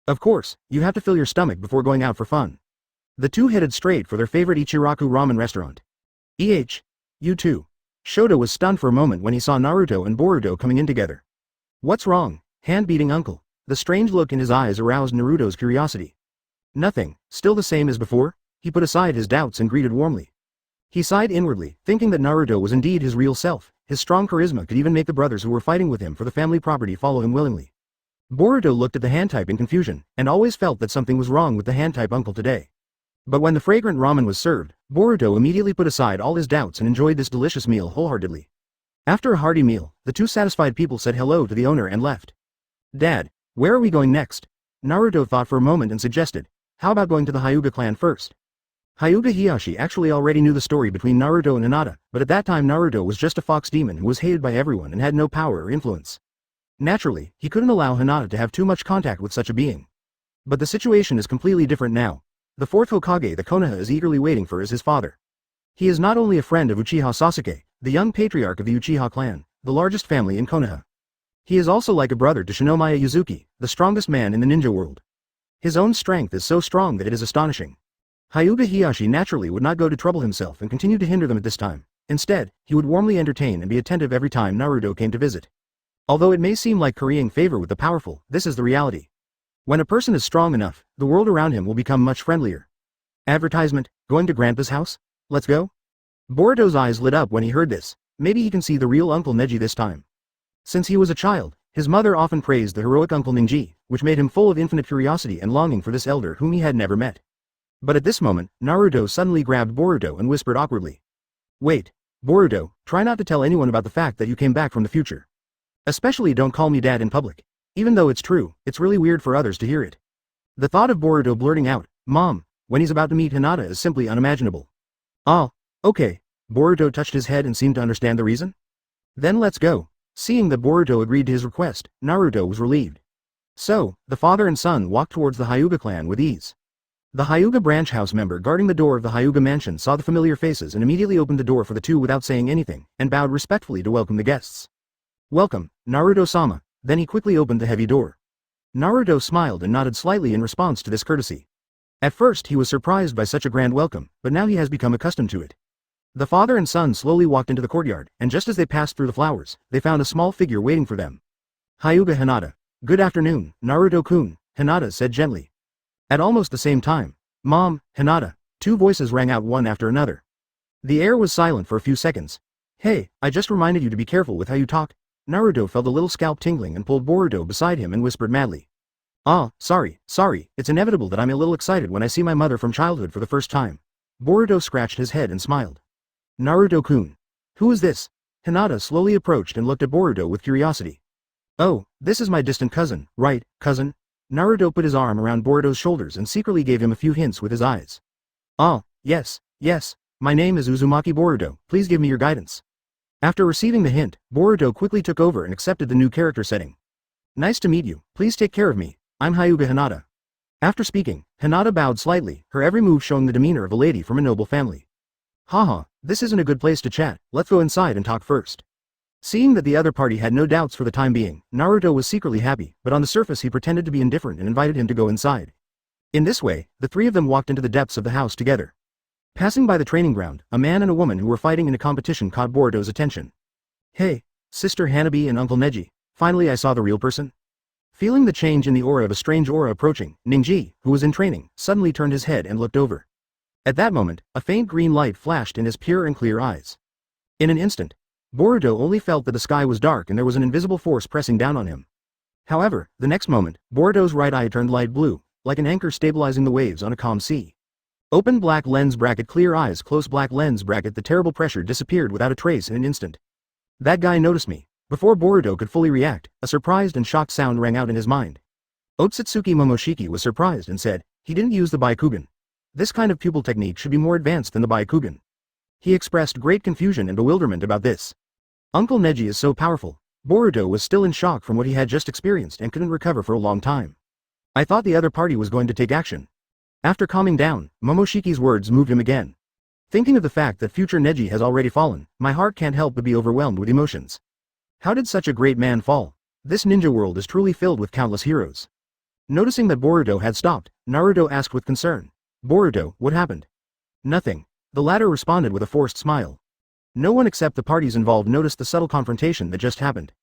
Of course, you have to fill your stomach before going out for fun. The two headed straight for their favorite Ichiraku ramen restaurant. You too. Shoto was stunned for a moment when he saw Naruto and Boruto coming in together. What's wrong, hand-beating uncle? The strange look in his eyes aroused Naruto's curiosity. Nothing, still the same as before? He put aside his doubts and greeted warmly. He sighed inwardly, thinking that Naruto was indeed his real self. His strong charisma could even make the brothers who were fighting with him for the family property follow him willingly. Boruto looked at the hand-type in confusion, and always felt that something was wrong with the hand-type uncle today. But when the fragrant ramen was served, Boruto immediately put aside all his doubts and enjoyed this delicious meal wholeheartedly. After a hearty meal, the two satisfied people said hello to the owner and left. Dad, where are we going next? Naruto thought for a moment and suggested, how about going to the Hyuga clan first? Hyuga Hiyashi actually already knew the story between Naruto and Hinata, but at that time Naruto was just a fox demon who was hated by everyone and had no power or influence. Naturally, he couldn't allow Hinata to have too much contact with such a being. But the situation is completely different now. The fourth Hokage that Konoha is eagerly waiting for is his father. He is not only a friend of Uchiha Sasuke, the young patriarch of the Uchiha clan, the largest family in Konoha. He is also like a brother to Shinomiya Yuzuki, the strongest man in the ninja world. His own strength is so strong that it is astonishing. Hyuga Hiyashi naturally would not go to trouble himself and continue to hinder them at this time. Instead, he would warmly entertain and be attentive every time Naruto came to visit. Although it may seem like currying favor with the powerful, this is the reality. When a person is strong enough, the world around him will become much friendlier. Advertisement, going to Grandpa's house? Let's go? Boruto's eyes lit up when he heard this. Maybe he can see the real Uncle Neji this time. Since he was a child, his mother often praised the heroic Uncle Ninji, which made him full of infinite curiosity and longing for this elder whom he had never met. But at this moment, Naruto suddenly grabbed Boruto and whispered awkwardly. Wait, Boruto, try not to tell anyone about the fact that you came back from the future. Especially don't call me dad in public. Even though it's true, it's really weird for others to hear it. The thought of Boruto blurting out, Mom, when he's about to meet Hinata is simply unimaginable. Ah, okay. Boruto touched his head and seemed to understand the reason. Then let's go. Seeing that Boruto agreed to his request, Naruto was relieved. So, the father and son walked towards the Hyuga clan with ease. The Hyuga branch house member guarding the door of the Hyuga mansion saw the familiar faces and immediately opened the door for the two without saying anything, and bowed respectfully to welcome the guests. Welcome, Naruto-sama. Then he quickly opened the heavy door. Naruto smiled and nodded slightly in response to this courtesy. At first he was surprised by such a grand welcome, but now he has become accustomed to it. The father and son slowly walked into the courtyard, and just as they passed through the flowers, they found a small figure waiting for them. Hyuga Hinata. Good afternoon, Naruto-kun, Hinata said gently. At almost the same time, Mom, Hinata, two voices rang out one after another. The air was silent for a few seconds. Hey, I just reminded you to be careful with how you talk. Naruto felt a little scalp tingling and pulled Boruto beside him and whispered madly. Ah, sorry, it's inevitable that I'm a little excited when I see my mother from childhood for the first time. Boruto scratched his head and smiled. Naruto-kun. Who is this? Hinata slowly approached and looked at Boruto with curiosity. Oh, this is my distant cousin, right, cousin? Naruto put his arm around Boruto's shoulders and secretly gave him a few hints with his eyes. Ah, yes, my name is Uzumaki Boruto, please give me your guidance. After receiving the hint, Boruto quickly took over and accepted the new character setting. Nice to meet you, please take care of me, I'm Hyuga Hinata. After speaking, Hinata bowed slightly, her every move showing the demeanor of a lady from a noble family. Haha, this isn't a good place to chat, let's go inside and talk first. Seeing that the other party had no doubts for the time being, Naruto was secretly happy, but on the surface he pretended to be indifferent and invited him to go inside. In this way, the three of them walked into the depths of the house together. Passing by the training ground, a man and a woman who were fighting in a competition caught Boruto's attention. "Hey, Sister Hanabi and Uncle Neji, finally I saw the real person." Feeling the change in the aura of a strange aura approaching, Ninji, who was in training, suddenly turned his head and looked over. At that moment, a faint green light flashed in his pure and clear eyes. In an instant, Boruto only felt that the sky was dark and there was an invisible force pressing down on him. However, the next moment, Boruto's right eye turned light blue, like an anchor stabilizing the waves on a calm sea. Open black lens bracket, clear eyes, close black lens bracket. The terrible pressure disappeared without a trace in an instant. That guy noticed me. Before Boruto could fully react, a surprised and shocked sound rang out in his mind. Ōtsutsuki Momoshiki was surprised and said, "He didn't use the Byakugan. This kind of pupil technique should be more advanced than the Byakugan." He expressed great confusion and bewilderment about this. Uncle Neji is so powerful. Boruto was still in shock from what he had just experienced and couldn't recover for a long time. "I thought the other party was going to take action." After calming down, Momoshiki's words moved him again. "Thinking of the fact that future Neji has already fallen, my heart can't help but be overwhelmed with emotions. How did such a great man fall? This ninja world is truly filled with countless heroes." Noticing that Boruto had stopped, Naruto asked with concern, "Boruto, what happened?" "Nothing." The latter responded with a forced smile. No one except the parties involved noticed the subtle confrontation that just happened.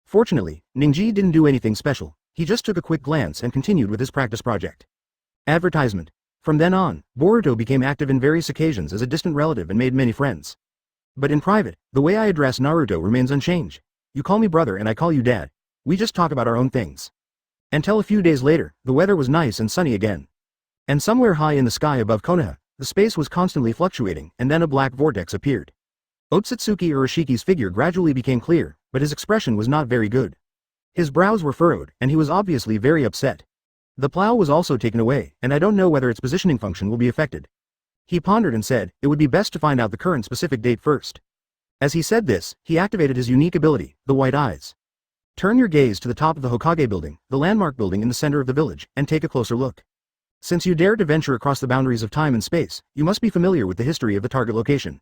Fortunately, Ninji didn't do anything special. He just took a quick glance and continued with his practice project. Advertisement. From then on, Boruto became active in various occasions as a distant relative and made many friends. But in private, the way I address Naruto remains unchanged. You call me brother and I call you dad. We just talk about our own things. Until a few days later, the weather was nice and sunny again. And somewhere high in the sky above Konoha, the space was constantly fluctuating, and then a black vortex appeared. Ōtsutsuki Urashiki's figure gradually became clear, but his expression was not very good. His brows were furrowed, and he was obviously very upset. The plow was also taken away, and I don't know whether its positioning function will be affected. He pondered and said, it would be best to find out the current specific date first. As he said this, he activated his unique ability, the white eyes. Turn your gaze to the top of the Hokage building, the landmark building in the center of the village, and take a closer look. Since you dare to venture across the boundaries of time and space, you must be familiar with the history of the target location.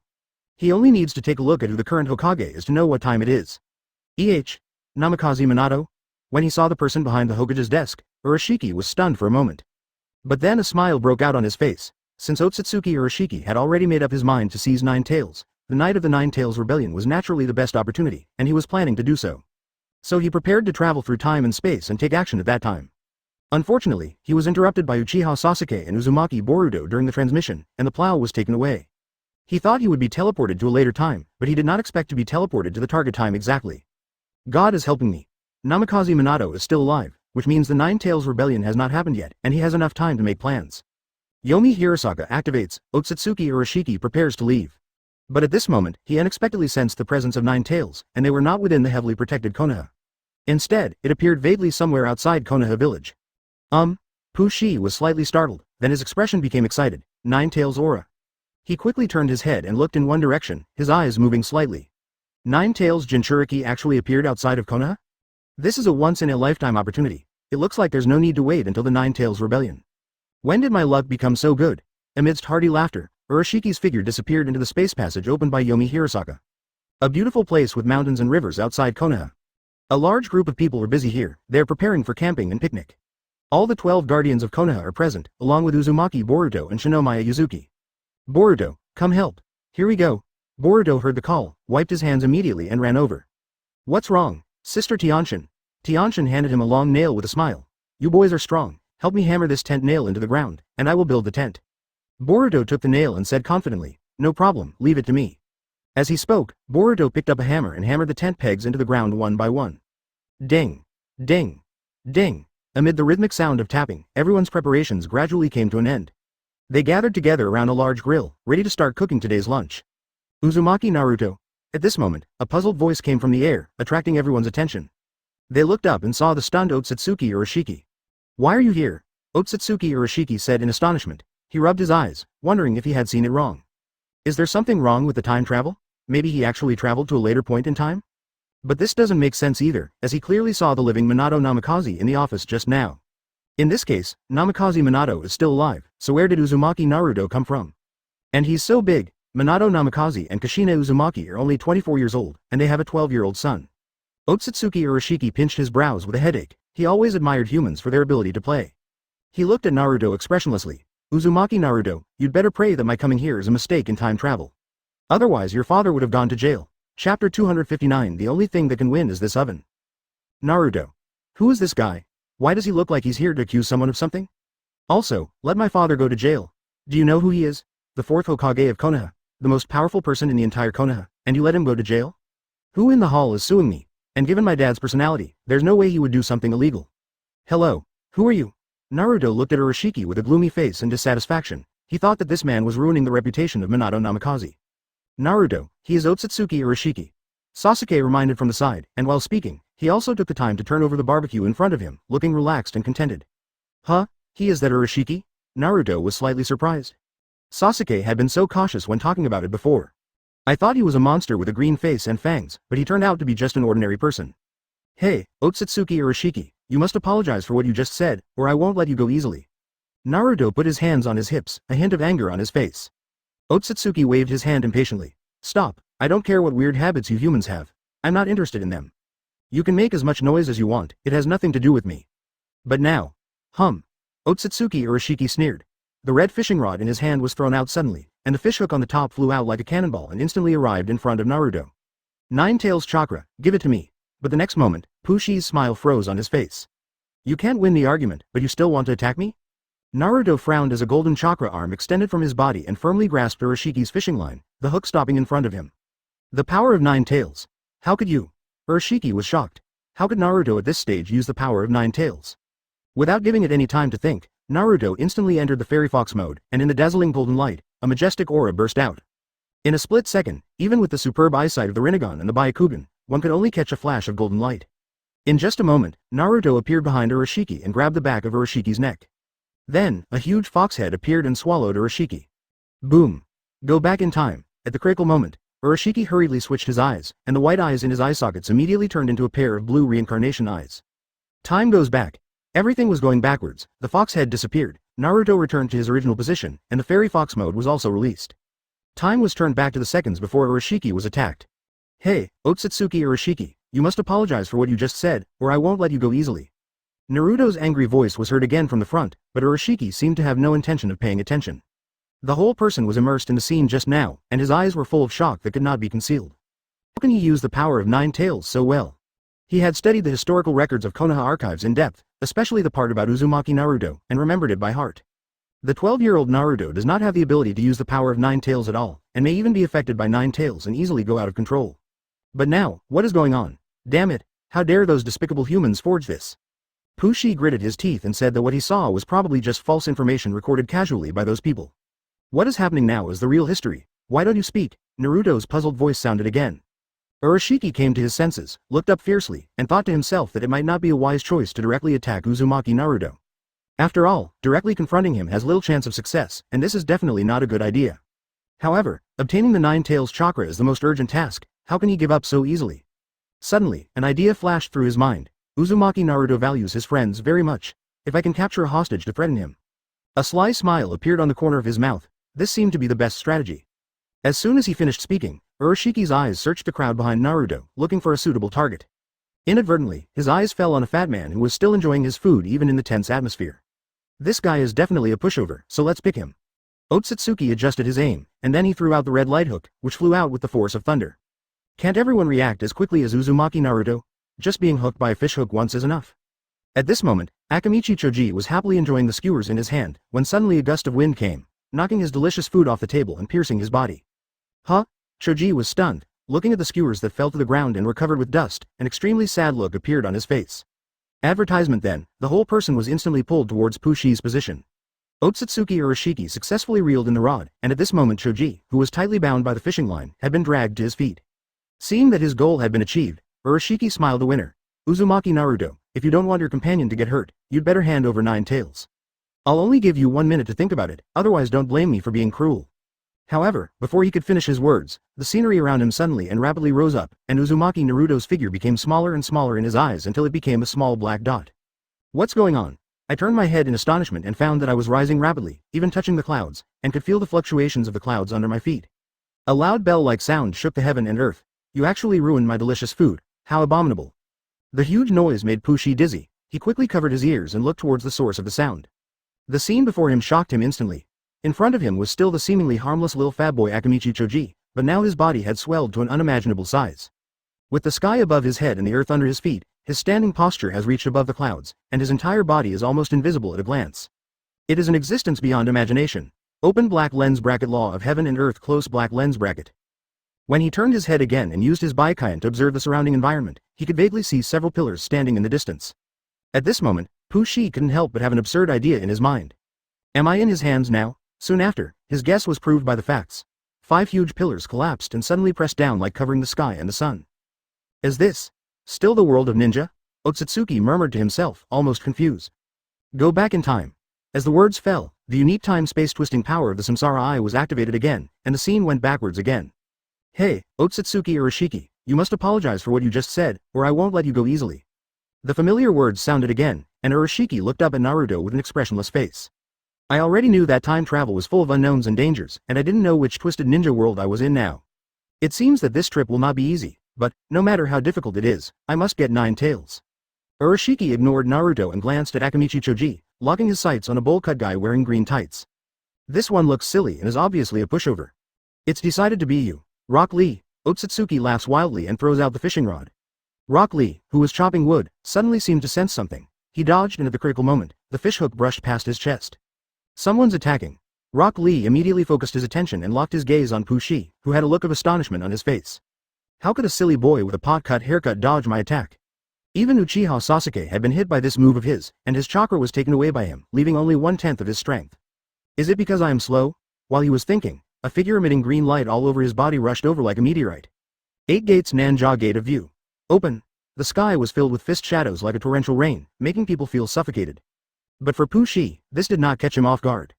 He only needs to take a look at who the current Hokage is to know what time it is. Namikaze Minato? When he saw the person behind the Hokage's desk, Urashiki was stunned for a moment. But then a smile broke out on his face. Since Ōtsutsuki Urashiki had already made up his mind to seize Nine Tails, the night of the Nine Tails Rebellion was naturally the best opportunity, and he was planning to do so. So he prepared to travel through time and space and take action at that time. Unfortunately, he was interrupted by Uchiha Sasuke and Uzumaki Boruto during the transmission, and the plow was taken away. He thought he would be teleported to a later time, but he did not expect to be teleported to the target time exactly. God is helping me. Namikaze Minato is still alive, which means the Nine Tails Rebellion has not happened yet, and he has enough time to make plans. Yomi Hirasaka activates, Ōtsutsuki Urashiki prepares to leave. But at this moment, he unexpectedly sensed the presence of Nine Tails, and they were not within the heavily protected Konoha. Instead, it appeared vaguely somewhere outside Konoha village. Pushi was slightly startled, then his expression became excited. Nine Tails aura. He quickly turned his head and looked in one direction, his eyes moving slightly. Nine Tails Jinchūriki actually appeared outside of Konoha? This is a once-in-a-lifetime opportunity. It looks like there's no need to wait until the Nine Tails Rebellion. When did my luck become so good? Amidst hearty laughter, Urashiki's figure disappeared into the space passage opened by Yomi Hirasaka. A beautiful place with mountains and rivers outside Konoha. A large group of people are busy here, they are preparing for camping and picnic. All the 12 guardians of Konoha are present, along with Uzumaki Boruto and Shinomiya Yuzuki. Boruto, come help. Here we go. Boruto heard the call, wiped his hands immediately and ran over. What's wrong? Sister Tianshin. Tianshin handed him a long nail with a smile. You boys are strong, help me hammer this tent nail into the ground, and I will build the tent. Boruto took the nail and said confidently, no problem, leave it to me. As he spoke, Boruto picked up a hammer and hammered the tent pegs into the ground one by one. Ding! Ding! Ding! Amid the rhythmic sound of tapping, everyone's preparations gradually came to an end. They gathered together around a large grill, ready to start cooking today's lunch. Uzumaki Naruto. At this moment, a puzzled voice came from the air, attracting everyone's attention. They looked up and saw the stunned Ōtsutsuki Urashiki. Why are you here? Ōtsutsuki Urashiki said in astonishment. He rubbed his eyes, wondering if he had seen it wrong. Is there something wrong with the time travel? Maybe he actually traveled to a later point in time? But this doesn't make sense either, as he clearly saw the living Minato Namikaze in the office just now. In this case, Namikaze Minato is still alive, so where did Uzumaki Naruto come from? And he's so big, Minato Namikaze and Kushina Uzumaki are only 24 years old, and they have a 12-year-old son. Ōtsutsuki Urashiki pinched his brows with a headache. He always admired humans for their ability to play. He looked at Naruto expressionlessly. Uzumaki Naruto, you'd better pray that my coming here is a mistake in time travel. Otherwise your father would have gone to jail. Chapter 259. The only thing that can win is this oven. Naruto. Who is this guy? Why does he look like he's here to accuse someone of something? Also, let my father go to jail. Do you know who he is? The fourth Hokage of Konoha. The most powerful person in the entire Konoha, and you let him go to jail? Who in the hall is suing me? And given my dad's personality, there's no way he would do something illegal. Hello. Who are you? Naruto looked at Urashiki with a gloomy face and dissatisfaction. He thought that this man was ruining the reputation of Minato Namikaze. Naruto, he is Ōtsutsuki Urashiki. Sasuke reminded from the side, and while speaking, he also took the time to turn over the barbecue in front of him, looking relaxed and contented. Huh? He is that Urashiki? Naruto was slightly surprised. Sasuke had been so cautious when talking about it before. I thought he was a monster with a green face and fangs, but he turned out to be just an ordinary person. Hey, Ōtsutsuki Urashiki, you must apologize for what you just said, or I won't let you go easily. Naruto put his hands on his hips, a hint of anger on his face. Ōtsutsuki waved his hand impatiently. Stop, I don't care what weird habits you humans have. I'm not interested in them. You can make as much noise as you want, it has nothing to do with me. But now. Ōtsutsuki Urashiki sneered. The red fishing rod in his hand was thrown out suddenly, and the fishhook on the top flew out like a cannonball and instantly arrived in front of Naruto. Nine Tails chakra, give it to me. But the next moment, Pushi's smile froze on his face. You can't win the argument, but you still want to attack me? Naruto frowned as a golden chakra arm extended from his body and firmly grasped Urashiki's fishing line, the hook stopping in front of him. The power of Nine Tails. How could you? Urashiki was shocked. How could Naruto at this stage use the power of Nine Tails? Without giving it any time to think, Naruto instantly entered the Fairy Fox mode, and in the dazzling golden light, a majestic aura burst out. In a split second, even with the superb eyesight of the Rinnegan and the Byakugan, one could only catch a flash of golden light. In just a moment, Naruto appeared behind Urashiki and grabbed the back of Urashiki's neck. Then, a huge fox head appeared and swallowed Urashiki. Boom. Go back in time. At the critical moment, Urashiki hurriedly switched his eyes, and the white eyes in his eye sockets immediately turned into a pair of blue reincarnation eyes. Time goes back. Everything was going backwards, the fox head disappeared, Naruto returned to his original position, and the Fairy Fox mode was also released. Time was turned back to the seconds before Urashiki was attacked. Hey, Ōtsutsuki Urashiki, you must apologize for what you just said, or I won't let you go easily. Naruto's angry voice was heard again from the front, but Urashiki seemed to have no intention of paying attention. The whole person was immersed in the scene just now, and his eyes were full of shock that could not be concealed. How can he use the power of Nine Tails so well? He had studied the historical records of Konoha archives in depth, especially the part about Uzumaki Naruto, and remembered it by heart. The 12-year-old Naruto does not have the ability to use the power of Nine Tails at all, and may even be affected by Nine Tails and easily go out of control. But now, what is going on? Damn it, how dare those despicable humans forge this? Pushi gritted his teeth and said that what he saw was probably just false information recorded casually by those people. What is happening now is the real history. Why don't you speak? Naruto's puzzled voice sounded again. Urashiki came to his senses, looked up fiercely, and thought to himself that it might not be a wise choice to directly attack Uzumaki Naruto. After all, directly confronting him has little chance of success, and this is definitely not a good idea. However, obtaining the Nine Tails chakra is the most urgent task. How can he give up so easily? Suddenly, an idea flashed through his mind. Uzumaki Naruto values his friends very much. If I can capture a hostage to threaten him. A sly smile appeared on the corner of his mouth. This seemed to be the best strategy. As soon as he finished speaking, Urashiki's eyes searched the crowd behind Naruto, looking for a suitable target. Inadvertently, his eyes fell on a fat man who was still enjoying his food even in the tense atmosphere. This guy is definitely a pushover, so let's pick him. Ōtsutsuki adjusted his aim, and then he threw out the red light hook, which flew out with the force of thunder. Can't everyone react as quickly as Uzumaki Naruto? Just being hooked by a fishhook once is enough. At this moment, Akamichi Choji was happily enjoying the skewers in his hand, when suddenly a gust of wind came, knocking his delicious food off the table and piercing his body. Huh? Choji was stunned, looking at the skewers that fell to the ground and were covered with dust. An extremely sad look appeared on his face. Advertisement then, the whole person was instantly pulled towards Pushi's position. Ōtsutsuki Urashiki successfully reeled in the rod, and at this moment Choji, who was tightly bound by the fishing line, had been dragged to his feet. Seeing that his goal had been achieved, Urashiki smiled a winner. Uzumaki Naruto, if you don't want your companion to get hurt, you'd better hand over Nine Tails. I'll only give you 1 minute to think about it, otherwise don't blame me for being cruel. However, before he could finish his words, the scenery around him suddenly and rapidly rose up, and Uzumaki Naruto's figure became smaller and smaller in his eyes until it became a small black dot. What's going on? I turned my head in astonishment and found that I was rising rapidly, even touching the clouds, and could feel the fluctuations of the clouds under my feet. A loud bell-like sound shook the heaven and earth. You actually ruined my delicious food. How abominable. The huge noise made Pushi dizzy. He quickly covered his ears and looked towards the source of the sound. The scene before him shocked him instantly. In front of him was still the seemingly harmless little fat boy Akamichi Choji, but now his body had swelled to an unimaginable size. With the sky above his head and the earth under his feet, his standing posture has reached above the clouds, and his entire body is almost invisible at a glance. It is an existence beyond imagination. Open black lens bracket law of heaven and earth close black lens bracket. When he turned his head again and used his Baikaian to observe the surrounding environment, he could vaguely see several pillars standing in the distance. At this moment, Pushi couldn't help but have an absurd idea in his mind. Am I in his hands now? Soon after, his guess was proved by the facts. 5 huge pillars collapsed and suddenly pressed down like covering the sky and the sun. Is this still the world of ninja? Ōtsutsuki murmured to himself, almost confused. Go back in time. As the words fell, the unique time-space twisting power of the Samsara Eye was activated again, and the scene went backwards again. Hey, Ōtsutsuki Urashiki, you must apologize for what you just said, or I won't let you go easily. The familiar words sounded again, and Urashiki looked up at Naruto with an expressionless face. I already knew that time travel was full of unknowns and dangers, and I didn't know which twisted ninja world I was in now. It seems that this trip will not be easy, but, no matter how difficult it is, I must get 9 tails. Urashiki ignored Naruto and glanced at Akamichi Choji, locking his sights on a bowl-cut guy wearing green tights. This one looks silly and is obviously a pushover. It's decided to be you. Rock Lee. Ōtsutsuki laughs wildly and throws out the fishing rod. Rock Lee, who was chopping wood, suddenly seemed to sense something. He dodged and at the critical moment, the fishhook brushed past his chest. Someone's attacking. Rock Lee immediately focused his attention and locked his gaze on Pushi, who had a look of astonishment on his face. How could a silly boy with a pot-cut haircut dodge my attack? Even Uchiha Sasuke had been hit by this move of his, and his chakra was taken away by him, leaving only 1/10 of his strength. Is it because I am slow? While he was thinking, a figure emitting green light all over his body rushed over like a meteorite. 8 gates Nanja Gate of View. Open. The sky was filled with fist shadows like a torrential rain, making people feel suffocated. But for Pushi, this did not catch him off guard.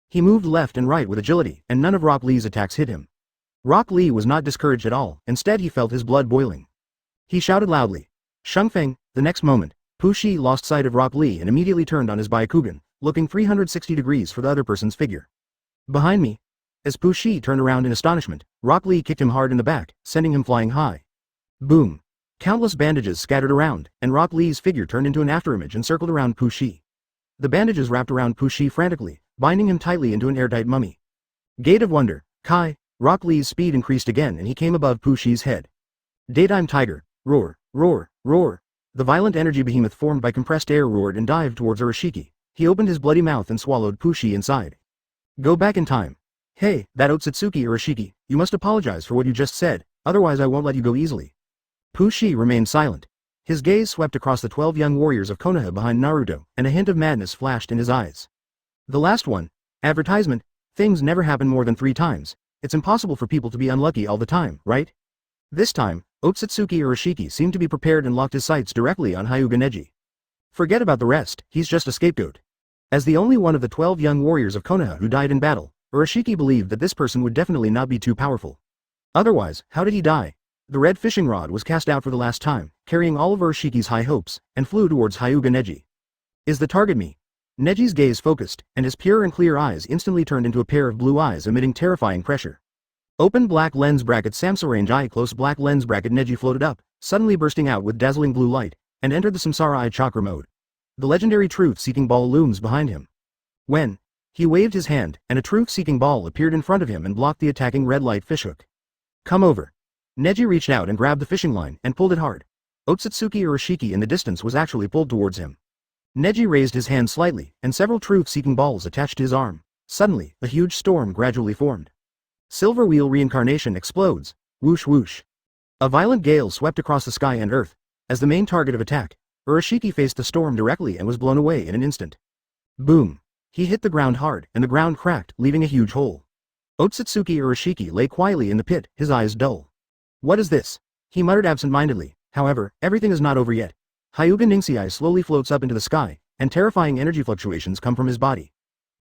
He moved left and right with agility, and none of Rock Lee's attacks hit him. Rock Lee was not discouraged at all, instead he felt his blood boiling. He shouted loudly, Shungfeng. The next moment, Pushi lost sight of Rock Lee and immediately turned on his Byakugan, looking 360 degrees for the other person's figure. Behind me. As Pushi turned around in astonishment, Rock Lee kicked him hard in the back, sending him flying high. Boom. Countless bandages scattered around, and Rock Lee's figure turned into an afterimage and circled around Pushi. The bandages wrapped around Pushi frantically, binding him tightly into an airtight mummy. Gate of Wonder. Kai. Rock Lee's speed increased again and he came above Pushi's head. Daytime Tiger. Roar, roar, roar. The violent energy behemoth formed by compressed air roared and dived towards Urashiki. He opened his bloody mouth and swallowed Pushi inside. Go back in time. Hey, that Ōtsutsuki Urashiki, you must apologize for what you just said, otherwise I won't let you go easily. Pushi remained silent. His gaze swept across the 12 young warriors of Konoha behind Naruto, and a hint of madness flashed in his eyes. The last one. Advertisement. Things never happen more than 3 times. It's impossible for people to be unlucky all the time, right? This time, Ōtsutsuki Urashiki seemed to be prepared and locked his sights directly on Hyuga Neji. Forget about the rest, he's just a scapegoat. As the only one of the 12 young warriors of Konoha who died in battle, Urashiki believed that this person would definitely not be too powerful. Otherwise, how did he die? The red fishing rod was cast out for the last time, carrying all of Urashiki's high hopes, and flew towards Hyuga Neji. Is the target me? Neji's gaze focused, and his pure and clear eyes instantly turned into a pair of blue eyes emitting terrifying pressure. Open black lens bracket Samsa range eye close black lens bracket Neji floated up, suddenly bursting out with dazzling blue light, and entered the Samsara Eye chakra mode. The legendary truth-seeking ball looms behind him. When he waved his hand, and a truth-seeking ball appeared in front of him and blocked the attacking red light fishhook. Come over. Neji reached out and grabbed the fishing line and pulled it hard. Ōtsutsuki Urashiki in the distance was actually pulled towards him. Neji raised his hand slightly, and several truth-seeking balls attached to his arm. Suddenly, a huge storm gradually formed. Silver Wheel Reincarnation explodes. Whoosh whoosh. A violent gale swept across the sky and earth. As the main target of attack, Urashiki faced the storm directly and was blown away in an instant. Boom. He hit the ground hard, and the ground cracked, leaving a huge hole. Ōtsutsuki Urashiki lay quietly in the pit, his eyes dull. What is this? He muttered absent-mindedly. However, everything is not over yet. Hyuga Ningsii slowly floats up into the sky, and terrifying energy fluctuations come from his body.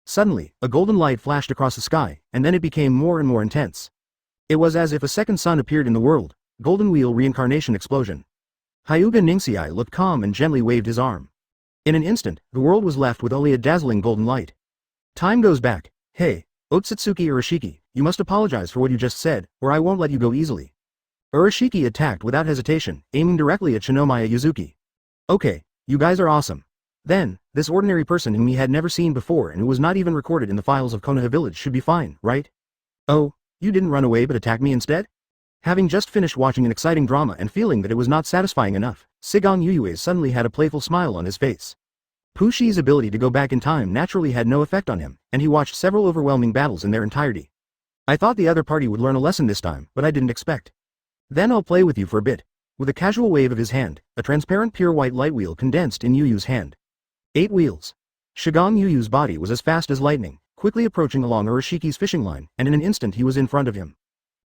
Suddenly, a golden light flashed across the sky, and then it became more and more intense. It was as if a second sun appeared in the world. Golden Wheel Reincarnation explosion. Hyuga Ningsii looked calm and gently waved his arm. In an instant, the world was left with only a dazzling golden light. Time goes back. Hey, Ōtsutsuki Urashiki, you must apologize for what you just said, or I won't let you go easily. Urashiki attacked without hesitation, aiming directly at Shinomiya Yuzuki. Okay, you guys are awesome. Then, this ordinary person whom he had never seen before and who was not even recorded in the files of Konoha Village should be fine, right? Oh, you didn't run away but attacked me instead? Having just finished watching an exciting drama and feeling that it was not satisfying enough, Sigong Yuyue suddenly had a playful smile on his face. Pushi's ability to go back in time naturally had no effect on him, and he watched several overwhelming battles in their entirety. I thought the other party would learn a lesson this time, but I didn't expect. Then I'll play with you for a bit. With a casual wave of his hand, a transparent pure white light wheel condensed in Yuyu's hand. 8 wheels. Shigong Yuyu's body was as fast as lightning, quickly approaching along Urashiki's fishing line, and in an instant he was in front of him.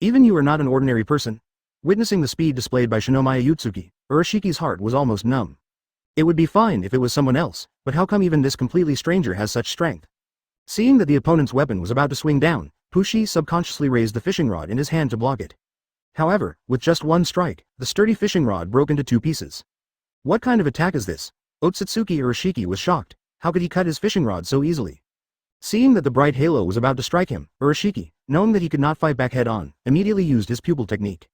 Even you are not an ordinary person. Witnessing the speed displayed by Shinomiya Yuzuki, Urashiki's heart was almost numb. It would be fine if it was someone else, but how come even this completely stranger has such strength? Seeing that the opponent's weapon was about to swing down, Pushi subconsciously raised the fishing rod in his hand to block it. However, with just one strike, the sturdy fishing rod broke into 2 pieces. What kind of attack is this? Ōtsutsuki Urashiki was shocked. How could he cut his fishing rod so easily? Seeing that the bright halo was about to strike him, Urashiki, knowing that he could not fight back head-on, immediately used his pupil technique.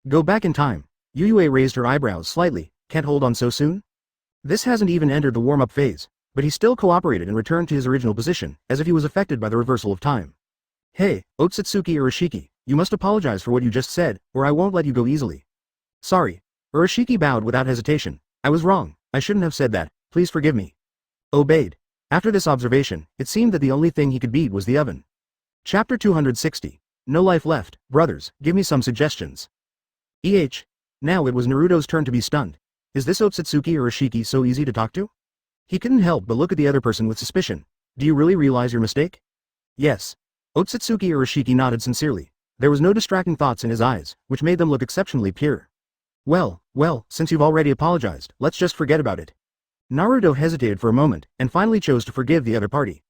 Go back in time. Yuyue raised her eyebrows slightly. Can't hold on so soon? This hasn't even entered the warm-up phase, but he still cooperated and returned to his original position, as if he was affected by the reversal of time. Hey, Ōtsutsuki Urashiki, you must apologize for what you just said, or I won't let you go easily. Sorry. Urashiki bowed without hesitation. I was wrong, I shouldn't have said that, please forgive me. Obeyed. After this observation, it seemed that the only thing he could beat was the oven. Chapter 260. No life left, brothers, give me some suggestions. Now it was Naruto's turn to be stunned. Is this Ōtsutsuki Urashiki so easy to talk to? He couldn't help but look at the other person with suspicion. Do you really realize your mistake? Yes. Ōtsutsuki Urashiki nodded sincerely. There was no distracting thoughts in his eyes, which made them look exceptionally pure. Well, since you've already apologized, let's just forget about it. Naruto hesitated for a moment, and finally chose to forgive the other party.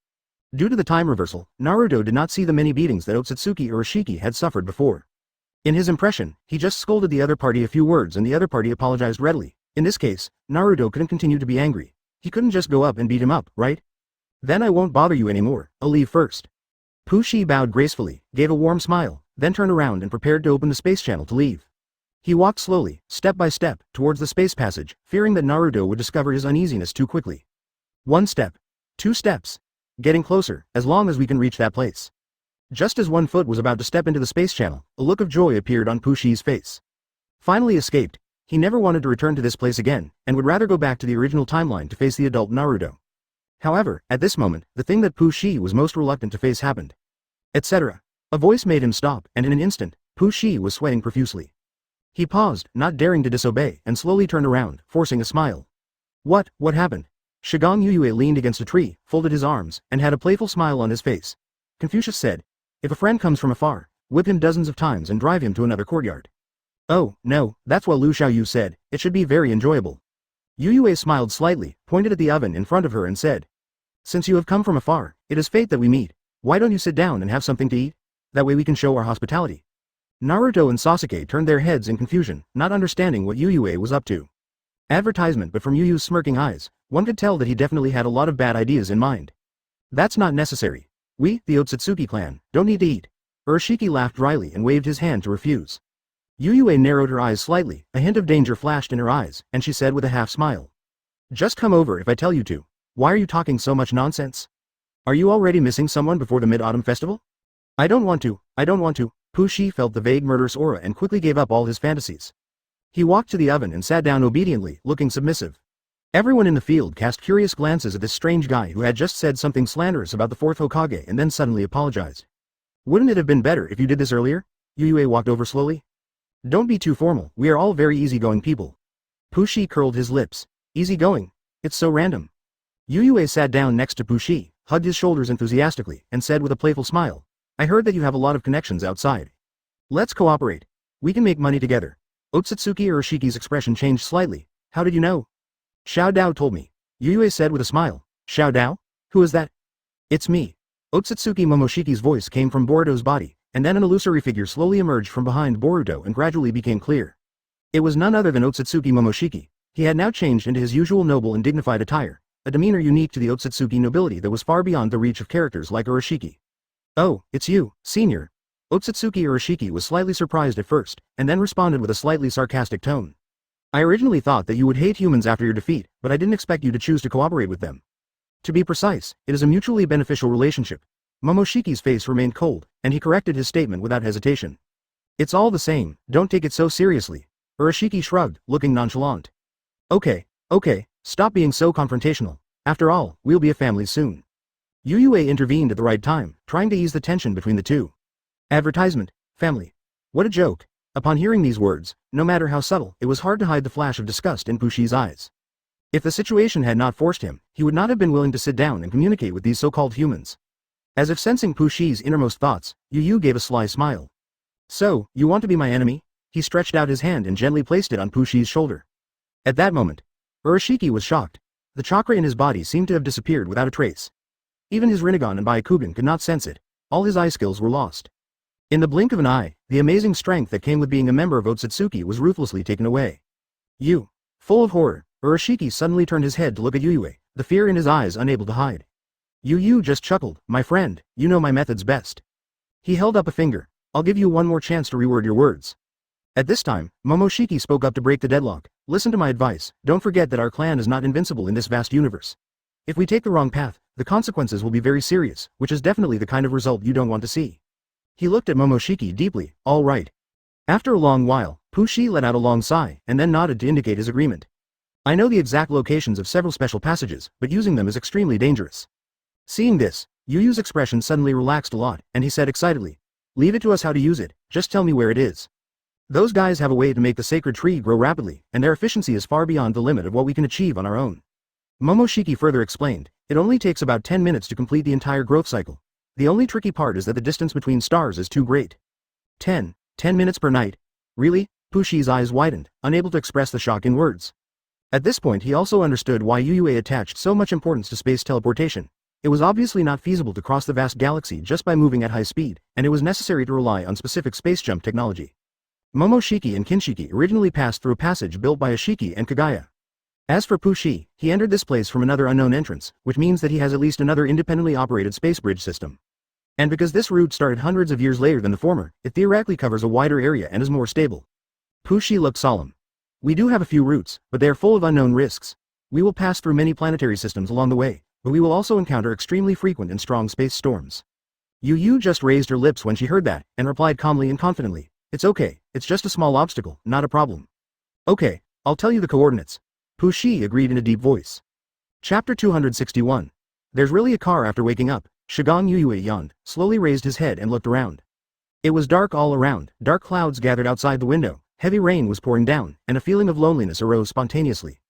Due to the time reversal, Naruto did not see the many beatings that Ōtsutsuki Urashiki had suffered before. In his impression, he just scolded the other party a few words and the other party apologized readily. In this case, Naruto couldn't continue to be angry. He couldn't just go up and beat him up, right? Then I won't bother you anymore, I'll leave first. Pushi bowed gracefully, gave a warm smile, then turned around and prepared to open the space channel to leave. He walked slowly, step by step, towards the space passage, fearing that Naruto would discover his uneasiness too quickly. 1 step. 2 steps. Getting closer, as long as we can reach that place. Just as 1 foot was about to step into the space channel, a look of joy appeared on Pushi's face. Finally escaped. He never wanted to return to this place again, and would rather go back to the original timeline to face the adult Naruto. However, at this moment, the thing that Pushi was most reluctant to face happened. Etc. A voice made him stop, and in an instant, Pushi was sweating profusely. He paused, not daring to disobey, and slowly turned around, forcing a smile. What happened? Shigong Yuyue leaned against a tree, folded his arms, and had a playful smile on his face. Confucius said, if a friend comes from afar, whip him dozens of times and drive him to another courtyard. Oh, no, that's what Lu Xiaoyu said, it should be very enjoyable. Yuyue smiled slightly, pointed at the oven in front of her and said, since you have come from afar, it is fate that we meet. Why don't you sit down and have something to eat? That way we can show our hospitality. Naruto and Sasuke turned their heads in confusion, not understanding what Yuyue was up to. Advertisement, but from Yuyu's smirking eyes, one could tell that he definitely had a lot of bad ideas in mind. That's not necessary. We, the Ōtsutsuki clan, don't need to eat. Urashiki laughed dryly and waved his hand to refuse. Yuyue narrowed her eyes slightly, a hint of danger flashed in her eyes, and she said with a half smile. Just come over if I tell you to. Why are you talking so much nonsense? Are you already missing someone before the Mid-Autumn Festival? I don't want to. Pushi felt the vague murderous aura and quickly gave up all his fantasies. He walked to the oven and sat down obediently, looking submissive. Everyone in the field cast curious glances at this strange guy who had just said something slanderous about the 4th Hokage and then suddenly apologized. Wouldn't it have been better if you did this earlier? Yuyue walked over slowly. Don't be too formal, we are all very easygoing people. Pushi curled his lips. Easygoing? It's so random. Yuyue sat down next to Pushi, hugged his shoulders enthusiastically, and said with a playful smile, I heard that you have a lot of connections outside. Let's cooperate. We can make money together. Ōtsutsuki Urashiki's expression changed slightly. How did you know? Xiao Dao told me. Yuyue said with a smile. Xiao Dao? Who is that? It's me. Ōtsutsuki Momoshiki's voice came from Boruto's body, and then an illusory figure slowly emerged from behind Boruto and gradually became clear. It was none other than Ōtsutsuki Momoshiki. He had now changed into his usual noble and dignified attire, a demeanor unique to the Ōtsutsuki nobility that was far beyond the reach of characters like Urashiki. Oh, it's you, senior. Ōtsutsuki Urashiki was slightly surprised at first, and then responded with a slightly sarcastic tone. I originally thought that you would hate humans after your defeat, but I didn't expect you to choose to cooperate with them. To be precise, it is a mutually beneficial relationship. Momoshiki's face remained cold, and he corrected his statement without hesitation. It's all the same, don't take it so seriously. Urashiki shrugged, looking nonchalant. Okay, stop being so confrontational. After all, we'll be a family soon. Yuyue intervened at the right time, trying to ease the tension between the two. Advertisement, family. What a joke. Upon hearing these words, no matter how subtle, it was hard to hide the flash of disgust in Pushi's eyes. If the situation had not forced him, he would not have been willing to sit down and communicate with these so-called humans. As if sensing Pushi's innermost thoughts, Yu gave a sly smile. So, you want to be my enemy? He stretched out his hand and gently placed it on Pushi's shoulder. At that moment, Urashiki was shocked. The chakra in his body seemed to have disappeared without a trace. Even his Rinnegan and Byakugan could not sense it. All his eye skills were lost. In the blink of an eye, the amazing strength that came with being a member of Ōtsutsuki was ruthlessly taken away. Full of horror, Urashiki suddenly turned his head to look at Yuyue, the fear in his eyes unable to hide. Yu just chuckled, my friend, you know my methods best. He held up a finger. I'll give you one more chance to reword your words. At this time, Momoshiki spoke up to break the deadlock. Listen to my advice, don't forget that our clan is not invincible in this vast universe. If we take the wrong path, the consequences will be very serious, which is definitely the kind of result you don't want to see. He looked at Momoshiki deeply, all right. After a long while, Pushi let out a long sigh, and then nodded to indicate his agreement. I know the exact locations of several special passages, but using them is extremely dangerous. Seeing this, Yuyu's expression suddenly relaxed a lot, and he said excitedly, leave it to us how to use it, just tell me where it is. Those guys have a way to make the sacred tree grow rapidly, and their efficiency is far beyond the limit of what we can achieve on our own. Momoshiki further explained, it only takes about 10 minutes to complete the entire growth cycle. The only tricky part is that the distance between stars is too great. 10 minutes per night? Really? Pushi's eyes widened, unable to express the shock in words. At this point he also understood why Yuyue attached so much importance to space teleportation. It was obviously not feasible to cross the vast galaxy just by moving at high speed, and it was necessary to rely on specific space jump technology. Momoshiki and Kinshiki originally passed through a passage built by Ashiki and Kagaya. As for Pushi, he entered this place from another unknown entrance, which means that he has at least another independently operated space bridge system. And because this route started hundreds of years later than the former, it theoretically covers a wider area and is more stable. Pushi looked solemn. We do have a few routes, but they are full of unknown risks. We will pass through many planetary systems along the way, but we will also encounter extremely frequent and strong space storms. Yu just raised her lips when she heard that, and replied calmly and confidently, it's okay, it's just a small obstacle, not a problem. Okay, I'll tell you the coordinates. Pushi agreed in a deep voice. Chapter 261. There's really a car after waking up. Shigang Yuyue yawned, slowly raised his head and looked around. It was dark all around, dark clouds gathered outside the window, heavy rain was pouring down, and a feeling of loneliness arose spontaneously.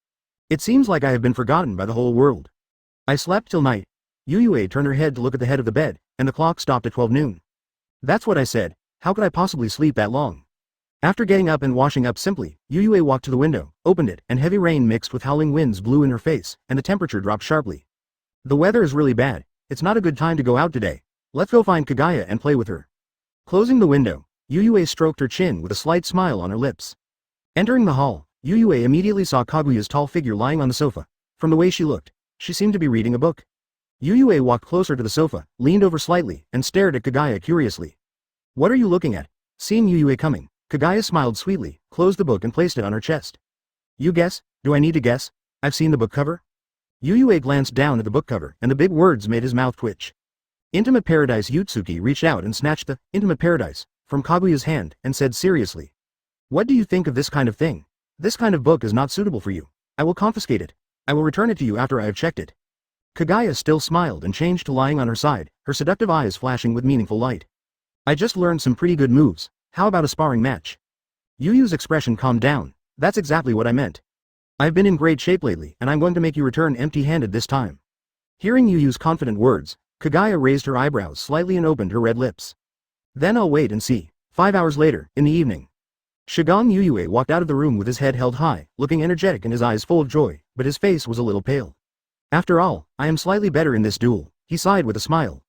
It seems like I have been forgotten by the whole world. I slept till night. Yuyue turned her head to look at the head of the bed, and the clock stopped at 12 noon. That's what I said, how could I possibly sleep that long? After getting up and washing up simply, Yuyue walked to the window, opened it, and heavy rain mixed with howling winds blew in her face, and the temperature dropped sharply. The weather is really bad, it's not a good time to go out today. Let's go find Kagaya and play with her. Closing the window, Yuyue stroked her chin with a slight smile on her lips. Entering the hall, Yuyue immediately saw Kaguya's tall figure lying on the sofa. From the way she looked, she seemed to be reading a book. Yuyue walked closer to the sofa, leaned over slightly, and stared at Kagaya curiously. What are you looking at? Seeing Yuyue coming, Kagaya smiled sweetly, closed the book and placed it on her chest. You guess? Do I need to guess? I've seen the book cover? Yuyue glanced down at the book cover, and the big words made his mouth twitch. Intimate Paradise. Ōtsutsuki reached out and snatched the Intimate Paradise from Kaguya's hand, and said seriously. What do you think of this kind of thing? This kind of book is not suitable for you. I will confiscate it. I will return it to you after I have checked it. Kagaya still smiled and changed to lying on her side, her seductive eyes flashing with meaningful light. I just learned some pretty good moves, how about a sparring match? Yuyu's expression calmed down. That's exactly what I meant. I've been in great shape lately, and I'm going to make you return empty-handed this time. Hearing Yuyu's confident words, Kagaya raised her eyebrows slightly and opened her red lips. Then I'll wait and see. 5 hours later, in the evening. Shigang Yuyue walked out of the room with his head held high, looking energetic and his eyes full of joy, but his face was a little pale. After all, I am slightly better in this duel, he sighed with a smile.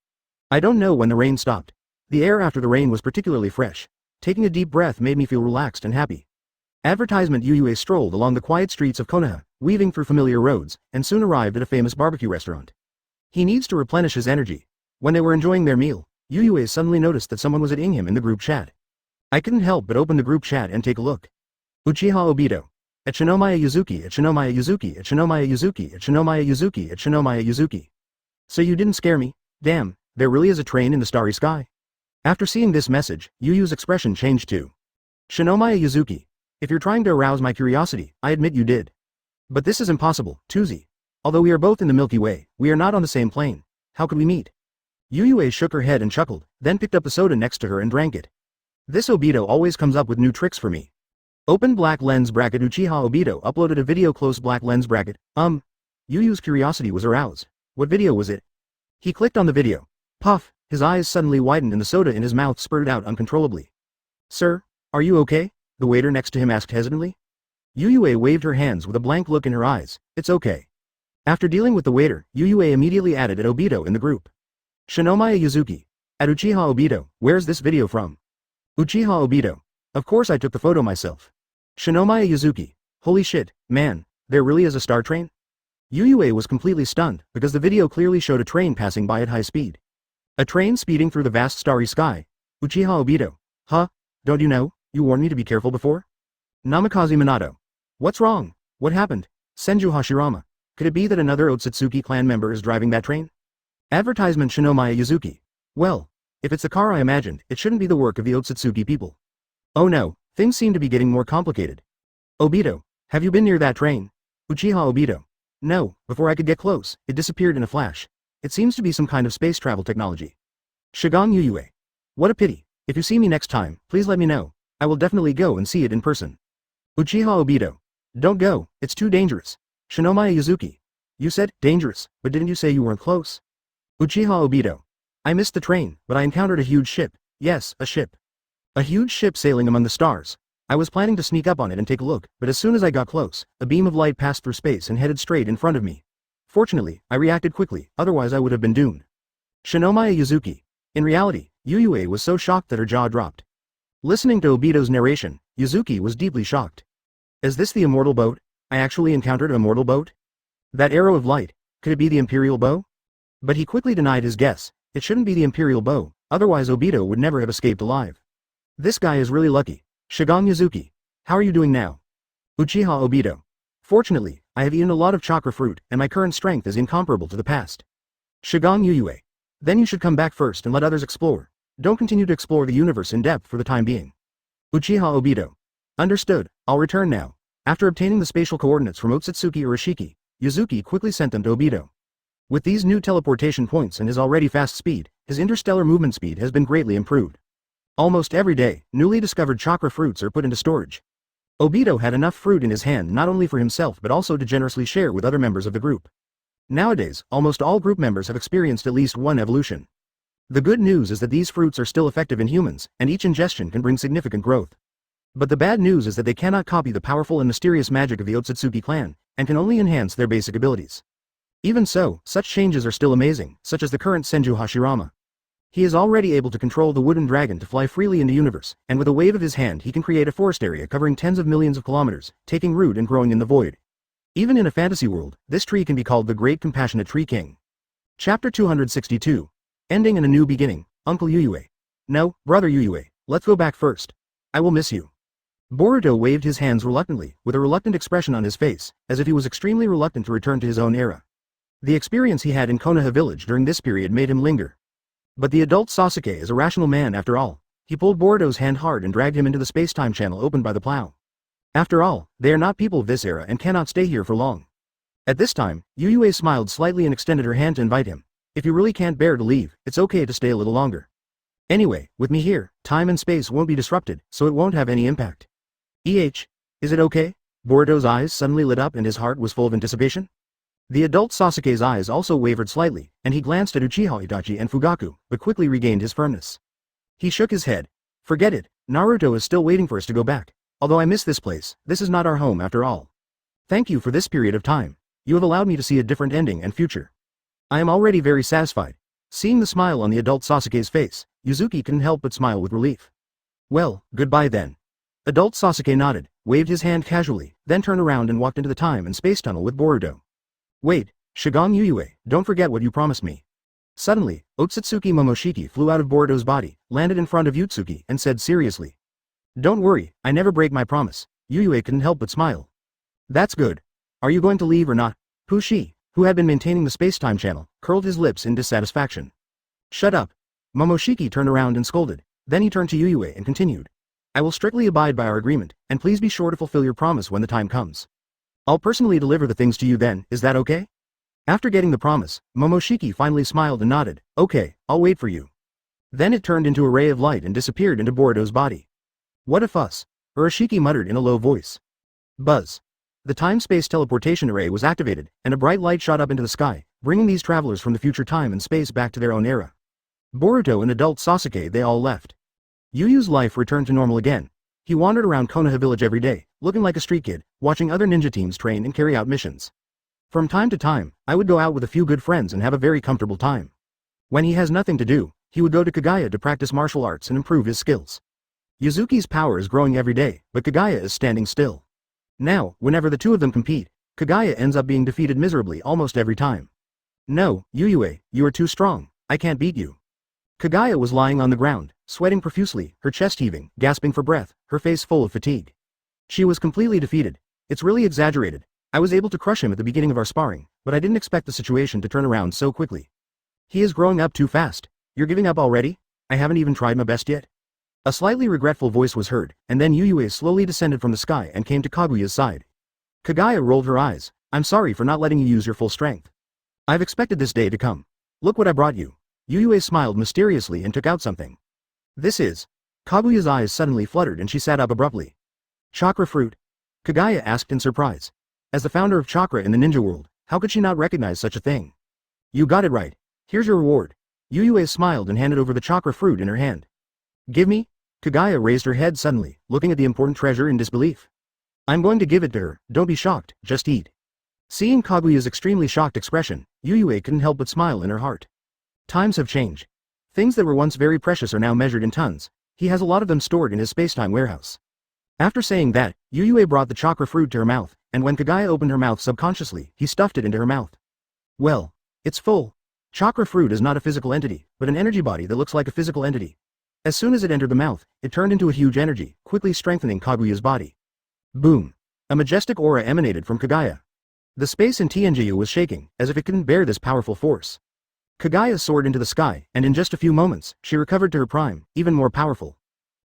I don't know when the rain stopped. The air after the rain was particularly fresh. Taking a deep breath made me feel relaxed and happy. Advertisement. Yuyue strolled along the quiet streets of Konoha, weaving through familiar roads, and soon arrived at a famous barbecue restaurant. He needs to replenish his energy. When they were enjoying their meal, Yuyue suddenly noticed that someone was adding him in the group chat. I couldn't help but open the group chat and take a look. Uchiha Obito. At Shinomiya Yuzuki, at Shinomiya Yuzuki, at Shinomiya Yuzuki, at Shinomiya Yuzuki, at Shinomiya Yuzuki. So you didn't scare me? Damn, there really is a train in the starry sky? After seeing this message, Yuyu's expression changed to Shinomiya Yuzuki. If you're trying to arouse my curiosity, I admit you did. But this is impossible, Tuzi. Although we are both in the Milky Way, we are not on the same plane. How could we meet? Yuyue shook her head and chuckled, then picked up the soda next to her and drank it. This Obito always comes up with new tricks for me. Open black lens bracket. Uchiha Obito uploaded a video. Close black lens bracket. Yuyu's curiosity was aroused. What video was it? He clicked on the video. Puff, his eyes suddenly widened and the soda in his mouth spurted out uncontrollably. Sir, are you okay? The waiter next to him asked hesitantly. Yuyue waved her hands with a blank look in her eyes. It's okay. After dealing with the waiter, Yuyue immediately added at Obito in the group. Shinomiya Yuzuki. At Uchiha Obito, where's this video from? Uchiha Obito. Of course I took the photo myself. Shinomiya Yuzuki. Holy shit, man, there really is a star train? Yuyue was completely stunned, because the video clearly showed a train passing by at high speed. A train speeding through the vast starry sky. Uchiha Obito. Huh? Don't you know? You warned me to be careful before? Namikaze Minato. What's wrong? What happened? Senju Hashirama. Could it be that another Ōtsutsuki clan member is driving that train? Advertisement. Shinomiya Yuzuki. Well, if it's the car I imagined, it shouldn't be the work of the Ōtsutsuki people. Oh no, things seem to be getting more complicated. Obito, have you been near that train? Uchiha Obito. No, before I could get close, it disappeared in a flash. It seems to be some kind of space travel technology. Shigang Yuyue. What a pity. If you see me next time, please let me know. I will definitely go and see it in person. Uchiha Obito. Don't go, it's too dangerous. Shinomiya Yuzuki. You said, dangerous, but didn't you say you weren't close? Uchiha Obito. I missed the train, but I encountered a huge ship. Yes, a ship. A huge ship sailing among the stars. I was planning to sneak up on it and take a look, but as soon as I got close, a beam of light passed through space and headed straight in front of me. Fortunately, I reacted quickly, otherwise I would have been doomed. Shinomiya Yuzuki. In reality, Yuyue was so shocked that her jaw dropped. Listening to Obito's narration, Yuzuki was deeply shocked. Is this the immortal boat? I actually encountered a mortal boat? That arrow of light, could it be the Imperial bow? But he quickly denied his guess. It shouldn't be the Imperial bow, otherwise Obito would never have escaped alive. This guy is really lucky. Shigang Yuzuki. How are you doing now? Uchiha Obito. Fortunately, I have eaten a lot of chakra fruit, and my current strength is incomparable to the past. Shigang Yuyue. Then you should come back first and let others explore. Don't continue to explore the universe in depth for the time being. Uchiha Obito. Understood, I'll return now. After obtaining the spatial coordinates from Ōtsutsuki Urashiki, Yuzuki quickly sent them to Obito. With these new teleportation points and his already fast speed, his interstellar movement speed has been greatly improved. Almost every day, newly discovered chakra fruits are put into storage. Obito had enough fruit in his hand not only for himself but also to generously share with other members of the group. Nowadays, almost all group members have experienced at least one evolution. The good news is that these fruits are still effective in humans, and each ingestion can bring significant growth. But the bad news is that they cannot copy the powerful and mysterious magic of the Ōtsutsuki clan, and can only enhance their basic abilities. Even so, such changes are still amazing, such as the current Senju Hashirama. He is already able to control the wooden dragon to fly freely in the universe, and with a wave of his hand he can create a forest area covering tens of millions of kilometers, taking root and growing in the void. Even in a fantasy world, this tree can be called the Great Compassionate Tree King. Chapter 262. Ending and a New Beginning, Uncle Yuyue. No, Brother Yuyue, let's go back first. I will miss you. Boruto waved his hands reluctantly, with a reluctant expression on his face, as if he was extremely reluctant to return to his own era. The experience he had in Konoha village during this period made him linger. But the adult Sasuke is a rational man after all. He pulled Boruto's hand hard and dragged him into the space-time channel opened by the plow. After all, they are not people of this era and cannot stay here for long. At this time, Yuyue smiled slightly and extended her hand to invite him. If you really can't bear to leave, it's okay to stay a little longer. Anyway, with me here, time and space won't be disrupted, so it won't have any impact. Is it okay? Boruto's eyes suddenly lit up and his heart was full of anticipation. The adult Sasuke's eyes also wavered slightly, and he glanced at Uchiha Itachi and Fugaku, but quickly regained his firmness. He shook his head. Forget it, Naruto is still waiting for us to go back. Although I miss this place, this is not our home after all. Thank you for this period of time. You have allowed me to see a different ending and future. I am already very satisfied. Seeing the smile on the adult Sasuke's face, Yuzuki couldn't help but smile with relief. Well, goodbye then. Adult Sasuke nodded, waved his hand casually, then turned around and walked into the time and space tunnel with Boruto. Wait, Shigang Yuyue, don't forget what you promised me. Suddenly, Ōtsutsuki Momoshiki flew out of Boruto's body, landed in front of Ōtsutsuki, and said seriously. Don't worry, I never break my promise. Yuyue couldn't help but smile. That's good. Are you going to leave or not? Pushi, who had been maintaining the space-time channel, curled his lips in dissatisfaction. Shut up. Momoshiki turned around and scolded. Then he turned to Yuyue and continued. I will strictly abide by our agreement, and please be sure to fulfill your promise when the time comes. I'll personally deliver the things to you then, is that okay? After getting the promise, Momoshiki finally smiled and nodded. Okay, I'll wait for you. Then it turned into a ray of light and disappeared into Boruto's body. What a fuss, Urashiki muttered in a low voice. Buzz. The time-space teleportation array was activated, and a bright light shot up into the sky, bringing these travelers from the future time and space back to their own era. Boruto and adult Sasuke, they all left. Yuyu's life returned to normal again. He wandered around Konoha village every day, looking like a street kid, watching other ninja teams train and carry out missions. From time to time, I would go out with a few good friends and have a very comfortable time. When he has nothing to do, he would go to Kagaya to practice martial arts and improve his skills. Yuzuki's power is growing every day, but Kagaya is standing still. Now, whenever the two of them compete, Kagaya ends up being defeated miserably almost every time. No, Yuyue, you are too strong, I can't beat you. Kagaya was lying on the ground, sweating profusely, her chest heaving, gasping for breath, her face full of fatigue. She was completely defeated. It's really exaggerated. I was able to crush him at the beginning of our sparring, but I didn't expect the situation to turn around so quickly. He is growing up too fast. You're giving up already? I haven't even tried my best yet. A slightly regretful voice was heard, and then Yuyue slowly descended from the sky and came to Kaguya's side. Kagaya rolled her eyes. I'm sorry for not letting you use your full strength. I've expected this day to come. Look what I brought you. Yuyue smiled mysteriously and took out something. This is. Kaguya's eyes suddenly fluttered and she sat up abruptly. Chakra fruit? Kagaya asked in surprise. As the founder of chakra in the ninja world, how could she not recognize such a thing? You got it right. Here's your reward. Yuyue smiled and handed over the chakra fruit in her hand. Give me? Kagaya raised her head suddenly, looking at the important treasure in disbelief. I'm going to give it to her, don't be shocked, just eat. Seeing Kaguya's extremely shocked expression, Yuyue couldn't help but smile in her heart. Times have changed. Things that were once very precious are now measured in tons. He has a lot of them stored in his space-time warehouse. After saying that, Yuyue brought the chakra fruit to her mouth, and when Kagaya opened her mouth subconsciously, he stuffed it into her mouth. Well, it's full. Chakra fruit is not a physical entity, but an energy body that looks like a physical entity. As soon as it entered the mouth, it turned into a huge energy, quickly strengthening Kaguya's body. Boom! A majestic aura emanated from Kagaya. The space in Tianjiu was shaking, as if it couldn't bear this powerful force. Kagaya soared into the sky, and in just a few moments, she recovered to her prime, even more powerful.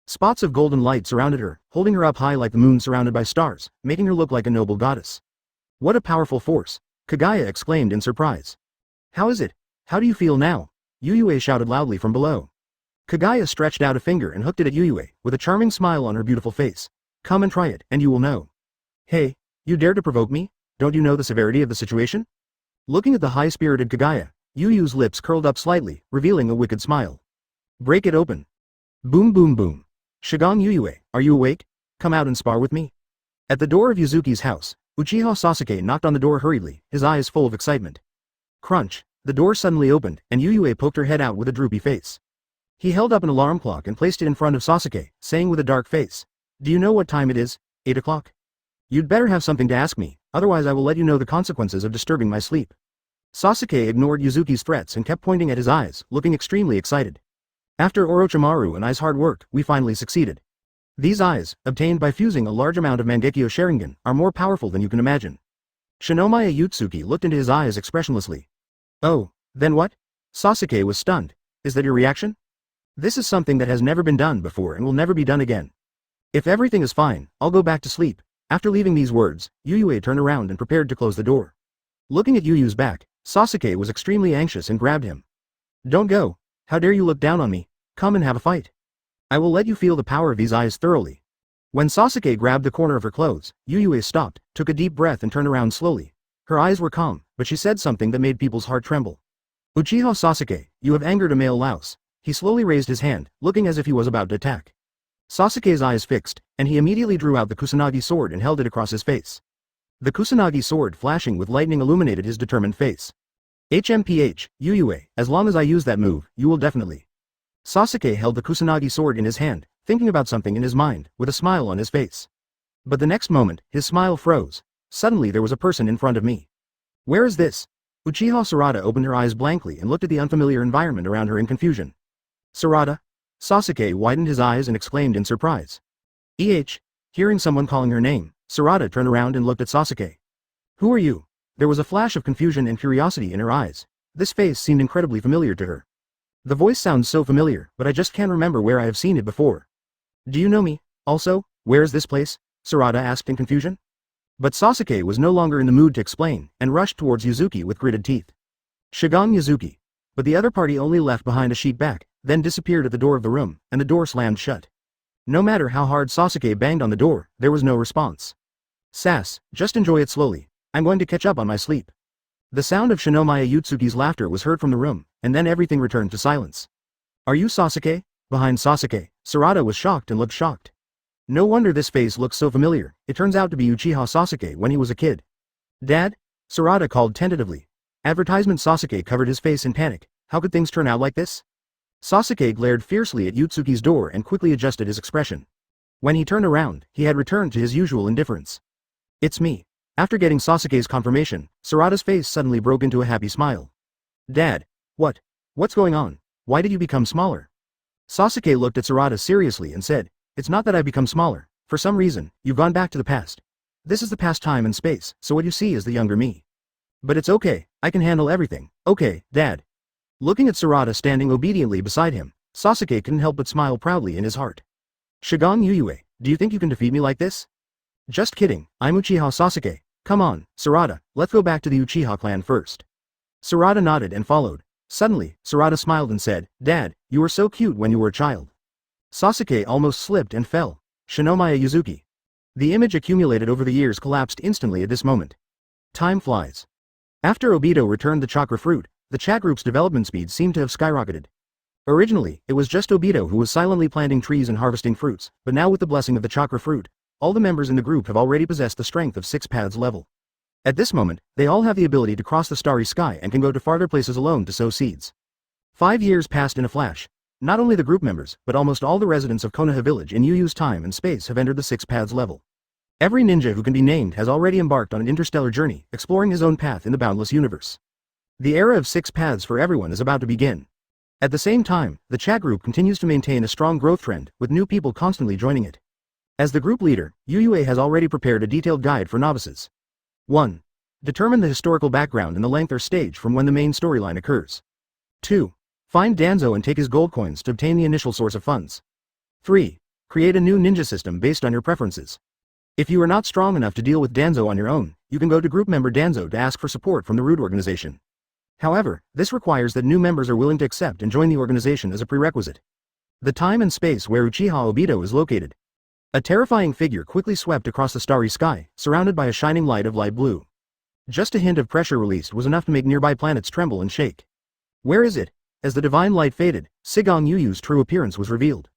Spots of golden light surrounded her, holding her up high like the moon surrounded by stars, making her look like a noble goddess. What a powerful force! Kagaya exclaimed in surprise. How is it? How do you feel now? Yuyue shouted loudly from below. Kagaya stretched out a finger and hooked it at Yuyue, with a charming smile on her beautiful face. Come and try it, and you will know. Hey, you dare to provoke me? Don't you know the severity of the situation? Looking at the high-spirited Kagaya, Yuyu's lips curled up slightly, revealing a wicked smile. Break it open. Boom boom boom. Shigong Yuyue, are you awake? Come out and spar with me. At the door of Yuzuki's house, Uchiha Sasuke knocked on the door hurriedly, his eyes full of excitement. Crunch, the door suddenly opened, and Yuyue poked her head out with a droopy face. He held up an alarm clock and placed it in front of Sasuke, saying with a dark face, Do you know what time it is? 8 o'clock? You'd better have something to ask me, otherwise I will let you know the consequences of disturbing my sleep. Sasuke ignored Yuzuki's threats and kept pointing at his eyes, looking extremely excited. After Orochimaru and I's hard work, we finally succeeded. These eyes, obtained by fusing a large amount of Mangekyo Sharingan, are more powerful than you can imagine. Shinomiya Ōtsutsuki looked into his eyes expressionlessly. Oh, then what? Sasuke was stunned. Is that your reaction? This is something that has never been done before and will never be done again. If everything is fine, I'll go back to sleep. After leaving these words, Yuyue turned around and prepared to close the door. Looking at Yuyu's back, Sasuke was extremely anxious and grabbed him. Don't go. How dare you look down on me? Come and have a fight. I will let you feel the power of these eyes thoroughly. When Sasuke grabbed the corner of her clothes, Yuyue stopped, took a deep breath and turned around slowly. Her eyes were calm, but she said something that made people's heart tremble. Uchiha Sasuke, you have angered a male louse. He slowly raised his hand, looking as if he was about to attack. Sasuke's eyes fixed, and he immediately drew out the Kusanagi sword and held it across his face. The Kusanagi sword flashing with lightning illuminated his determined face. HMPH, Yuyue, as long as I use that move, you will definitely. Sasuke held the Kusanagi sword in his hand, thinking about something in his mind, with a smile on his face. But the next moment, his smile froze. Suddenly there was a person in front of me. Where is this? Uchiha Sarada opened her eyes blankly and looked at the unfamiliar environment around her in confusion. Sarada? Sasuke widened his eyes and exclaimed in surprise. Hearing someone calling her name, Sarada turned around and looked at Sasuke. Who are you? There was a flash of confusion and curiosity in her eyes. This face seemed incredibly familiar to her. The voice sounds so familiar, but I just can't remember where I have seen it before. Do you know me? Also, where is this place? Sarada asked in confusion. But Sasuke was no longer in the mood to explain, and rushed towards Yuzuki with gritted teeth. Shigan Yuzuki. But the other party only left behind a sheet back, then disappeared at the door of the room, and the door slammed shut. No matter how hard Sasuke banged on the door, there was no response. Sass, just enjoy it slowly. I'm going to catch up on my sleep. The sound of Shinomiya Yutsuki's laughter was heard from the room, and then everything returned to silence. Are you Sasuke? Behind Sasuke, Sarada was shocked and looked shocked. No wonder this face looks so familiar. It turns out to be Uchiha Sasuke when he was a kid. Dad? Sarada called tentatively. Advertisement Sasuke covered his face in panic. How could things turn out like this? Sasuke glared fiercely at Yutsuki's door and quickly adjusted his expression. When he turned around, he had returned to his usual indifference. It's me. After getting Sasuke's confirmation, Sarada's face suddenly broke into a happy smile. Dad. What's going on? Why did you become smaller? Sasuke looked at Sarada seriously and said, It's not that I've become smaller. For some reason, you've gone back to the past. This is the past time and space, so what you see is the younger me. But it's okay, I can handle everything. Okay, Dad. Looking at Sarada standing obediently beside him, Sasuke couldn't help but smile proudly in his heart. Shigan Yuyue, do you think you can defeat me like this? Just kidding, I'm Uchiha Sasuke. Come on, Sarada, let's go back to the Uchiha clan first. Sarada nodded and followed. Suddenly, Sarada smiled and said, Dad, you were so cute when you were a child. Sasuke almost slipped and fell. Shinomiya Yuzuki. The image accumulated over the years collapsed instantly at this moment. Time flies. After Obito returned the chakra fruit, the chat group's development speed seemed to have skyrocketed. Originally, it was just Obito who was silently planting trees and harvesting fruits, but now with the blessing of the chakra fruit, all the members in the group have already possessed the strength of 6 paths level. At this moment, they all have the ability to cross the starry sky and can go to farther places alone to sow seeds. 5 years passed in a flash. Not only the group members, but almost all the residents of Konoha village in Yuyu's time and space have entered the 6 paths level. Every ninja who can be named has already embarked on an interstellar journey, exploring his own path in the boundless universe. The era of 6 paths for everyone is about to begin. At the same time, the chat group continues to maintain a strong growth trend, with new people constantly joining it. As the group leader, Yuyue has already prepared a detailed guide for novices. 1. Determine the historical background and the length or stage from when the main storyline occurs. 2. Find Danzo and take his gold coins to obtain the initial source of funds. 3. Create a new ninja system based on your preferences. If you are not strong enough to deal with Danzo on your own, you can go to group member Danzo to ask for support from the Root organization. However, this requires that new members are willing to accept and join the organization as a prerequisite. The time and space where Uchiha Obito is located. A terrifying figure quickly swept across the starry sky, surrounded by a shining light of light blue. Just a hint of pressure released was enough to make nearby planets tremble and shake. Where is it? As the divine light faded, Shigan Yuyu's true appearance was revealed.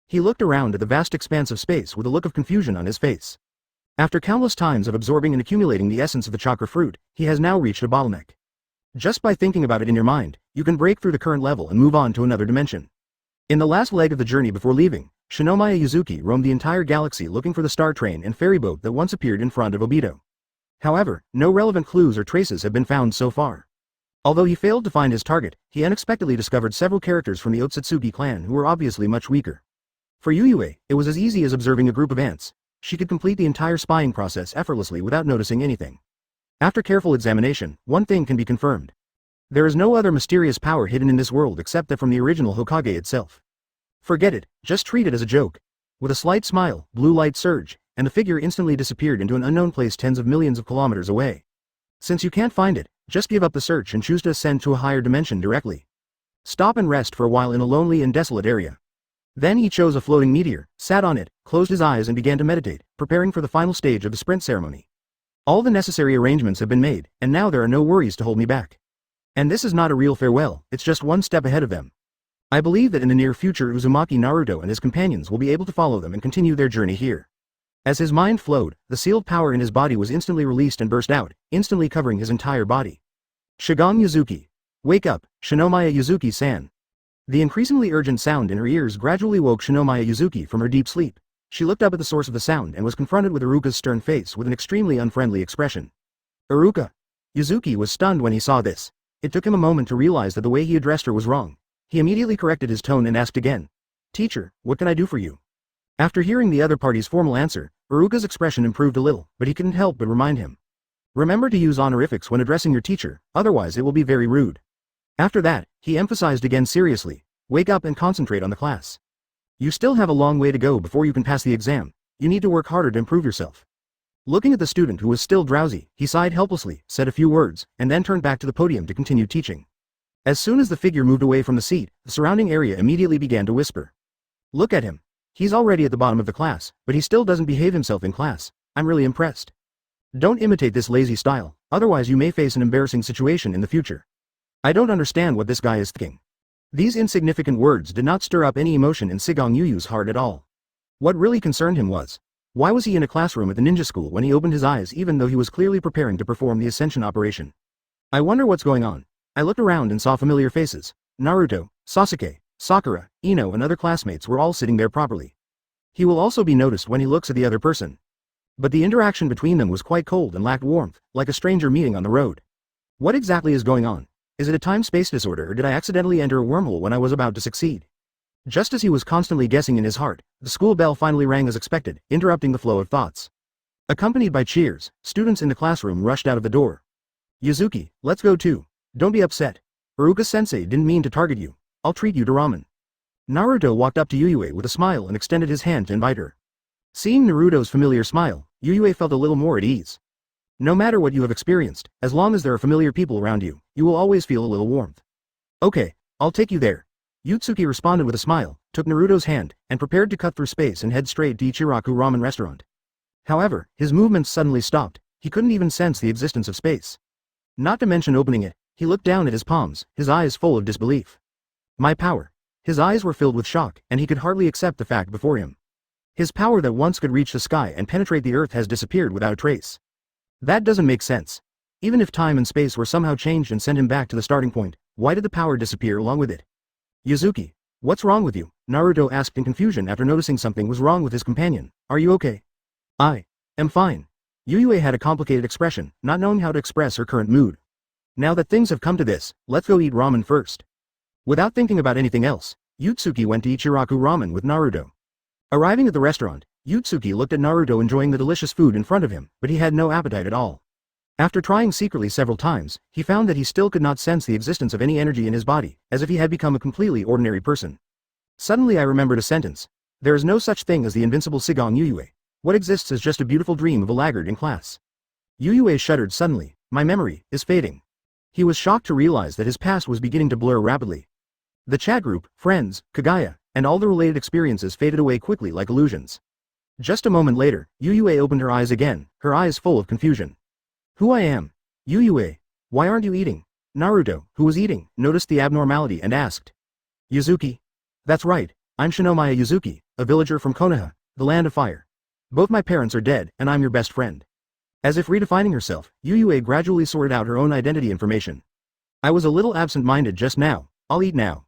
He looked around at the vast expanse of space with a look of confusion on his face. After countless times of absorbing and accumulating the essence of the chakra fruit, he has now reached a bottleneck. Just by thinking about it in your mind, you can break through the current level and move on to another dimension. In the last leg of the journey before leaving, Shinomiya Yuzuki roamed the entire galaxy looking for the star train and ferry boat that once appeared in front of Obito. However, no relevant clues or traces have been found so far. Although he failed to find his target, he unexpectedly discovered several characters from the Ōtsutsuki clan who were obviously much weaker. For Yuyue, it was as easy as observing a group of ants. She could complete the entire spying process effortlessly without noticing anything. After careful examination, one thing can be confirmed. There is no other mysterious power hidden in this world except that from the original Hokage itself. Forget it, just treat it as a joke. With a slight smile, blue light surged, and the figure instantly disappeared into an unknown place tens of millions of kilometers away. Since you can't find it, just give up the search and choose to ascend to a higher dimension directly. Stop and rest for a while in a lonely and desolate area. Then he chose a floating meteor, sat on it, closed his eyes and began to meditate, preparing for the final stage of the sprint ceremony. All the necessary arrangements have been made, and now there are no worries to hold me back. And this is not a real farewell, it's just one step ahead of them. I believe that in the near future Uzumaki Naruto and his companions will be able to follow them and continue their journey here. As his mind flowed, the sealed power in his body was instantly released and burst out, instantly covering his entire body. Shigan Yuzuki. Wake up, Shinomiya Yuzuki-san. The increasingly urgent sound in her ears gradually woke Shinomiya Yuzuki from her deep sleep. She looked up at the source of the sound and was confronted with Iruka's stern face with an extremely unfriendly expression. Iruka. Yuzuki was stunned when he saw this. It took him a moment to realize that the way he addressed her was wrong. He immediately corrected his tone and asked again. Teacher, what can I do for you? After hearing the other party's formal answer, Iruka's expression improved a little, but he couldn't help but remind him. Remember to use honorifics when addressing your teacher, otherwise it will be very rude. After that, he emphasized again seriously, wake up and concentrate on the class. You still have a long way to go before you can pass the exam. You need to work harder to improve yourself. Looking at the student who was still drowsy, he sighed helplessly, said a few words, and then turned back to the podium to continue teaching. As soon as the figure moved away from the seat, the surrounding area immediately began to whisper. Look at him. He's already at the bottom of the class, but he still doesn't behave himself in class. I'm really impressed. Don't imitate this lazy style, otherwise you may face an embarrassing situation in the future. I don't understand what this guy is thinking. These insignificant words did not stir up any emotion in Sigong Yuyu's heart at all. What really concerned him was, why was he in a classroom at the ninja school when he opened his eyes even though he was clearly preparing to perform the ascension operation? I wonder what's going on. I looked around and saw familiar faces. Naruto, Sasuke, Sakura, Ino and other classmates were all sitting there properly. He will also be noticed when he looks at the other person. But the interaction between them was quite cold and lacked warmth, like a stranger meeting on the road. What exactly is going on? Is it a time-space disorder or did I accidentally enter a wormhole when I was about to succeed? Just as he was constantly guessing in his heart, the school bell finally rang as expected, interrupting the flow of thoughts. Accompanied by cheers, students in the classroom rushed out of the door. Yuzuki, let's go too. Don't be upset. Iruka-sensei didn't mean to target you. I'll treat you to ramen. Naruto walked up to Yuyue with a smile and extended his hand to invite her. Seeing Naruto's familiar smile, Yuyue felt a little more at ease. No matter what you have experienced, as long as there are familiar people around you, you will always feel a little warmth. Okay, I'll take you there. Ōtsutsuki responded with a smile, took Naruto's hand, and prepared to cut through space and head straight to Ichiraku Ramen Restaurant. However, his movements suddenly stopped. He couldn't even sense the existence of space. Not to mention opening it, he looked down at his palms, his eyes full of disbelief. My power. His eyes were filled with shock, and he could hardly accept the fact before him. His power that once could reach the sky and penetrate the earth has disappeared without a trace. That doesn't make sense. Even if time and space were somehow changed and sent him back to the starting point, why did the power disappear along with it? Yuzuki, what's wrong with you? Naruto asked in confusion after noticing something was wrong with his companion. Are you okay? I am fine. Yuyue had a complicated expression, not knowing how to express her current mood. Now that things have come to this, let's go eat ramen first. Without thinking about anything else, Ōtsutsuki went to Ichiraku Ramen with Naruto. Arriving at the restaurant, Ōtsutsuki looked at Naruto enjoying the delicious food in front of him, but he had no appetite at all. After trying secretly several times, he found that he still could not sense the existence of any energy in his body, as if he had become a completely ordinary person. Suddenly I remembered a sentence. There is no such thing as the invincible Sigong Yuyue. What exists is just a beautiful dream of a laggard in class. Yuyue shuddered suddenly. My memory is fading. He was shocked to realize that his past was beginning to blur rapidly. The chat group, friends, Kagaya, and all the related experiences faded away quickly like illusions. Just a moment later, Yuyue opened her eyes again, her eyes full of confusion. Who I am? Yuyue. Why aren't you eating? Naruto, who was eating, noticed the abnormality and asked. Yuzuki? That's right, I'm Shinomiya Yuzuki, a villager from Konoha, the land of fire. Both my parents are dead, and I'm your best friend. As if redefining herself, Yuyue gradually sorted out her own identity information. I was a little absent-minded just now, I'll eat now.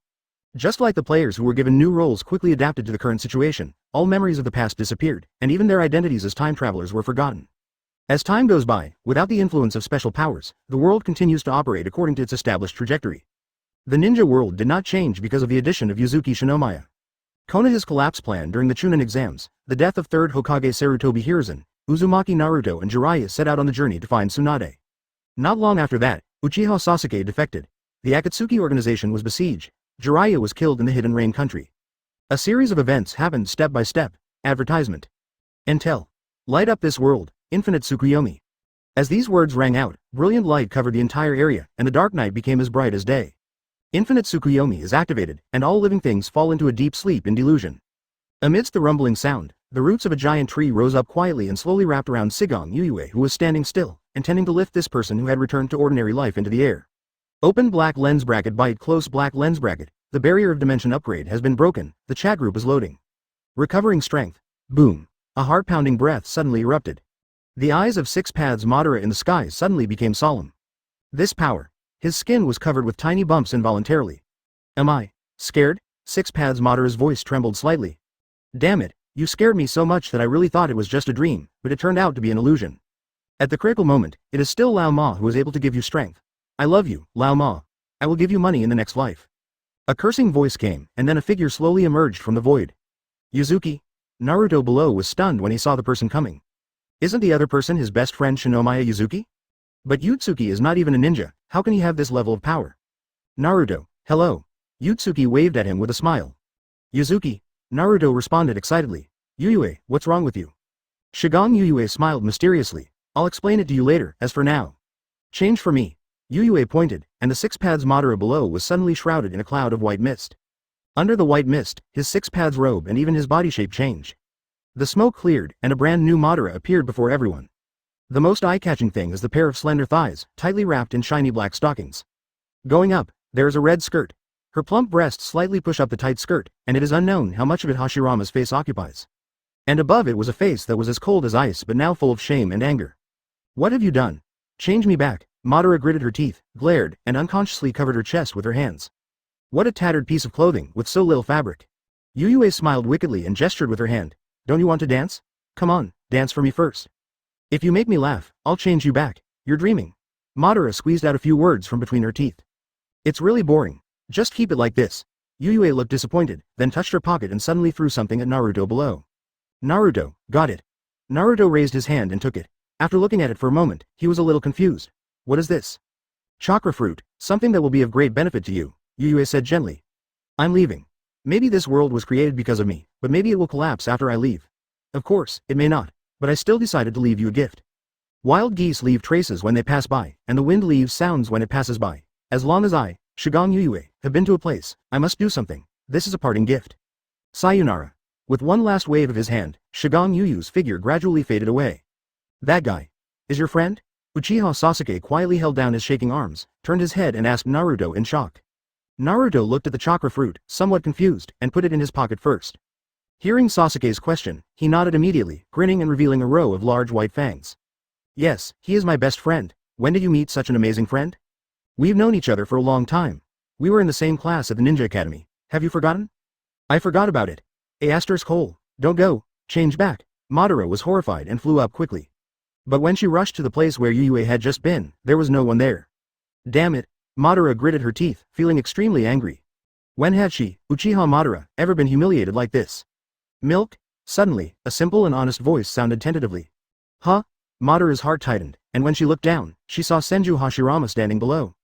Just like the players who were given new roles quickly adapted to the current situation, all memories of the past disappeared, and even their identities as time travelers were forgotten. As time goes by, without the influence of special powers, the world continues to operate according to its established trajectory. The ninja world did not change because of the addition of Yuzuki Shinomiya. Konoha's collapse plan during the Chunin exams, the death of 3rd Hokage Sarutobi Hiruzen, Uzumaki Naruto and Jiraiya set out on the journey to find Tsunade. Not long after that, Uchiha Sasuke defected. The Akatsuki organization was besieged. Jiraiya was killed in the Hidden Rain country. A series of events happened step by step. Advertisement. Intel. Light up this world, Infinite Tsukuyomi. As these words rang out, brilliant light covered the entire area, and the dark night became as bright as day. Infinite Tsukuyomi is activated, and all living things fall into a deep sleep in delusion. Amidst the rumbling sound, the roots of a giant tree rose up quietly and slowly wrapped around Sigong Yuyue, who was standing still, intending to lift this person who had returned to ordinary life into the air. Open black lens bracket byte close black lens bracket. The barrier of dimension upgrade has been broken, the chat group is loading. Recovering strength. Boom. A heart-pounding breath suddenly erupted. The eyes of Six Paths Madara in the sky suddenly became solemn. This power. His skin was covered with tiny bumps involuntarily. Am I scared? Six Paths Madara's voice trembled slightly. Damn it, you scared me so much that I really thought it was just a dream, but it turned out to be an illusion. At the critical moment, it is still Lao Ma who is able to give you strength. I love you, Lao Ma. I will give you money in the next life. A cursing voice came, and then a figure slowly emerged from the void. Yuzuki? Naruto below was stunned when he saw the person coming. Isn't the other person his best friend Shinomiya Yuzuki? But Ōtsutsuki is not even a ninja, how can he have this level of power? Naruto, hello. Ōtsutsuki waved at him with a smile. Yuzuki? Naruto responded excitedly. Yuyue, what's wrong with you? Shigang Yuyue smiled mysteriously. I'll explain it to you later, as for now. Change for me. Yuyue pointed, and the six pads Madara below was suddenly shrouded in a cloud of white mist. Under the white mist, his six pads robe and even his body shape changed. The smoke cleared, and a brand new Madara appeared before everyone. The most eye-catching thing is the pair of slender thighs, tightly wrapped in shiny black stockings. Going up, there is a red skirt. Her plump breasts slightly push up the tight skirt, and it is unknown how much of it Hashirama's face occupies. And above it was a face that was as cold as ice but now full of shame and anger. What have you done? Change me back. Madara gritted her teeth, glared, and unconsciously covered her chest with her hands. What a tattered piece of clothing, with so little fabric. Yuyue smiled wickedly and gestured with her hand. Don't you want to dance? Come on, dance for me first. If you make me laugh, I'll change you back. You're dreaming. Madara squeezed out a few words from between her teeth. It's really boring. Just keep it like this. Yuyue looked disappointed, then touched her pocket and suddenly threw something at Naruto below. Naruto, got it. Naruto raised his hand and took it. After looking at it for a moment, he was a little confused. What is this? Chakra fruit, something that will be of great benefit to you, Yuyue said gently. I'm leaving. Maybe this world was created because of me, but maybe it will collapse after I leave. Of course, it may not, but I still decided to leave you a gift. Wild geese leave traces when they pass by, and the wind leaves sounds when it passes by. As long as I, Shigang Yuyue, have been to a place, I must do something. This is a parting gift. Sayonara. With one last wave of his hand, Shigang Yuyu's figure gradually faded away. That guy. Is your friend? Uchiha Sasuke quietly held down his shaking arms, turned his head and asked Naruto in shock. Naruto looked at the chakra fruit, somewhat confused, and put it in his pocket first. Hearing Sasuke's question, he nodded immediately, grinning and revealing a row of large white fangs. Yes, he is my best friend. When did you meet such an amazing friend? We've known each other for a long time. We were in the same class at the Ninja Academy. Have you forgotten? I forgot about it. Hole. Don't go. Change back. Madara was horrified and flew up quickly. But when she rushed to the place where Yuyue had just been, there was no one there. Damn it. Madara gritted her teeth, feeling extremely angry. When had she, Uchiha Madara, ever been humiliated like this? Milk? Suddenly, a simple and honest voice sounded tentatively. Huh? Madara's heart tightened, and when she looked down, she saw Senju Hashirama standing below.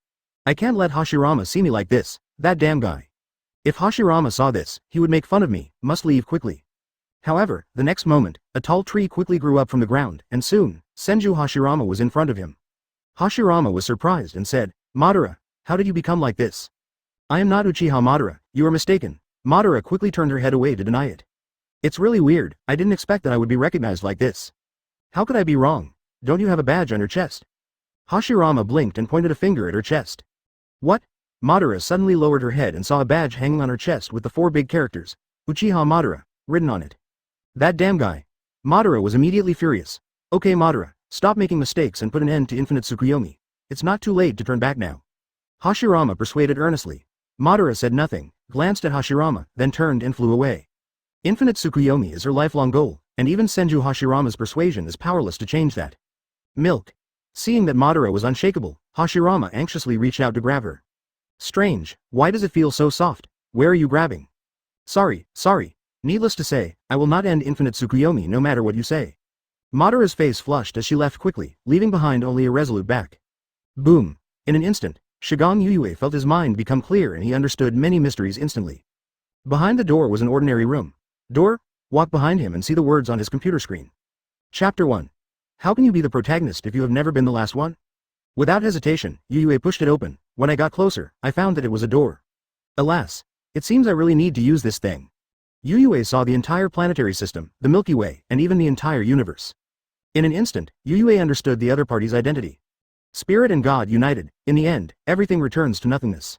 I can't let Hashirama see me like this, that damn guy. If Hashirama saw this, he would make fun of me, must leave quickly. However, the next moment, a tall tree quickly grew up from the ground, and soon, Senju Hashirama was in front of him. Hashirama was surprised and said, Madara, how did you become like this? I am not Uchiha Madara, you are mistaken. Madara quickly turned her head away to deny it. It's really weird, I didn't expect that I would be recognized like this. How could I be wrong? Don't you have a badge on your chest? Hashirama blinked and pointed a finger at her chest. What? Madara suddenly lowered her head and saw a badge hanging on her chest with the 4 big characters, Uchiha Madara, written on it. That damn guy. Madara was immediately furious. Okay Madara, stop making mistakes and put an end to Infinite Tsukuyomi. It's not too late to turn back now. Hashirama persuaded earnestly. Madara said nothing, glanced at Hashirama, then turned and flew away. Infinite Tsukuyomi is her lifelong goal, and even Senju Hashirama's persuasion is powerless to change that. Milk. Seeing that Madara was unshakable, Hashirama anxiously reached out to grab her. Strange, why does it feel so soft? Where are you grabbing? Sorry. Needless to say, I will not end Infinite Tsukuyomi no matter what you say. Madara's face flushed as she left quickly, leaving behind only a resolute back. Boom. In an instant, Shigang Yuyue felt his mind become clear and he understood many mysteries instantly. Behind the door was an ordinary room. Door? Walk behind him and see the words on his computer screen. Chapter 1. How can you be the protagonist if you have never been the last one? Without hesitation, Yuyue pushed it open. When I got closer, I found that it was a door. Alas. It seems I really need to use this thing. Yuyue saw the entire planetary system, the Milky Way, and even the entire universe. In an instant, Yuyue understood the other party's identity. Spirit and God united, in the end, everything returns to nothingness.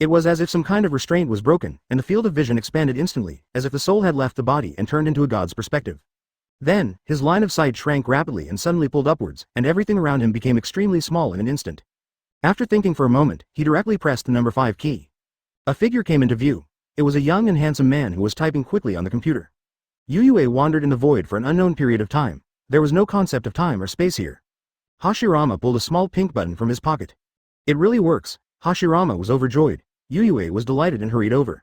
It was as if some kind of restraint was broken, and the field of vision expanded instantly, as if the soul had left the body and turned into a god's perspective. Then, his line of sight shrank rapidly and suddenly pulled upwards, and everything around him became extremely small in an instant. After thinking for a moment, he directly pressed the number 5 key. A figure came into view. It was a young and handsome man who was typing quickly on the computer. Yuyue wandered in the void for an unknown period of time. There was no concept of time or space here. Hashirama pulled a small pink button from his pocket. It really works. Hashirama was overjoyed. Yuyue was delighted and hurried over.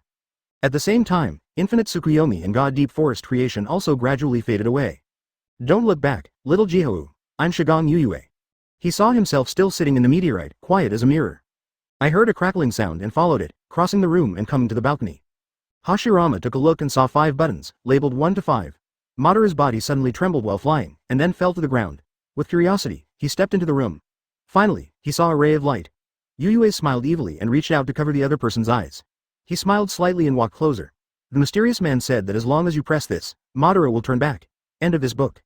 At the same time, Infinite Tsukuyomi and God Deep Forest creation also gradually faded away. Don't look back, little Jihou. I'm Shigong Yuyue. He saw himself still sitting in the meteorite, quiet as a mirror. I heard a crackling sound and followed it, crossing the room and coming to the balcony. Hashirama took a look and saw 5 buttons, labeled 1 to 5. Madara's body suddenly trembled while flying, and then fell to the ground. With curiosity, he stepped into the room. Finally, he saw a ray of light. Yuyue smiled evilly and reached out to cover the other person's eyes. He smiled slightly and walked closer. The mysterious man said that as long as you press this, Madara will turn back. End of this book.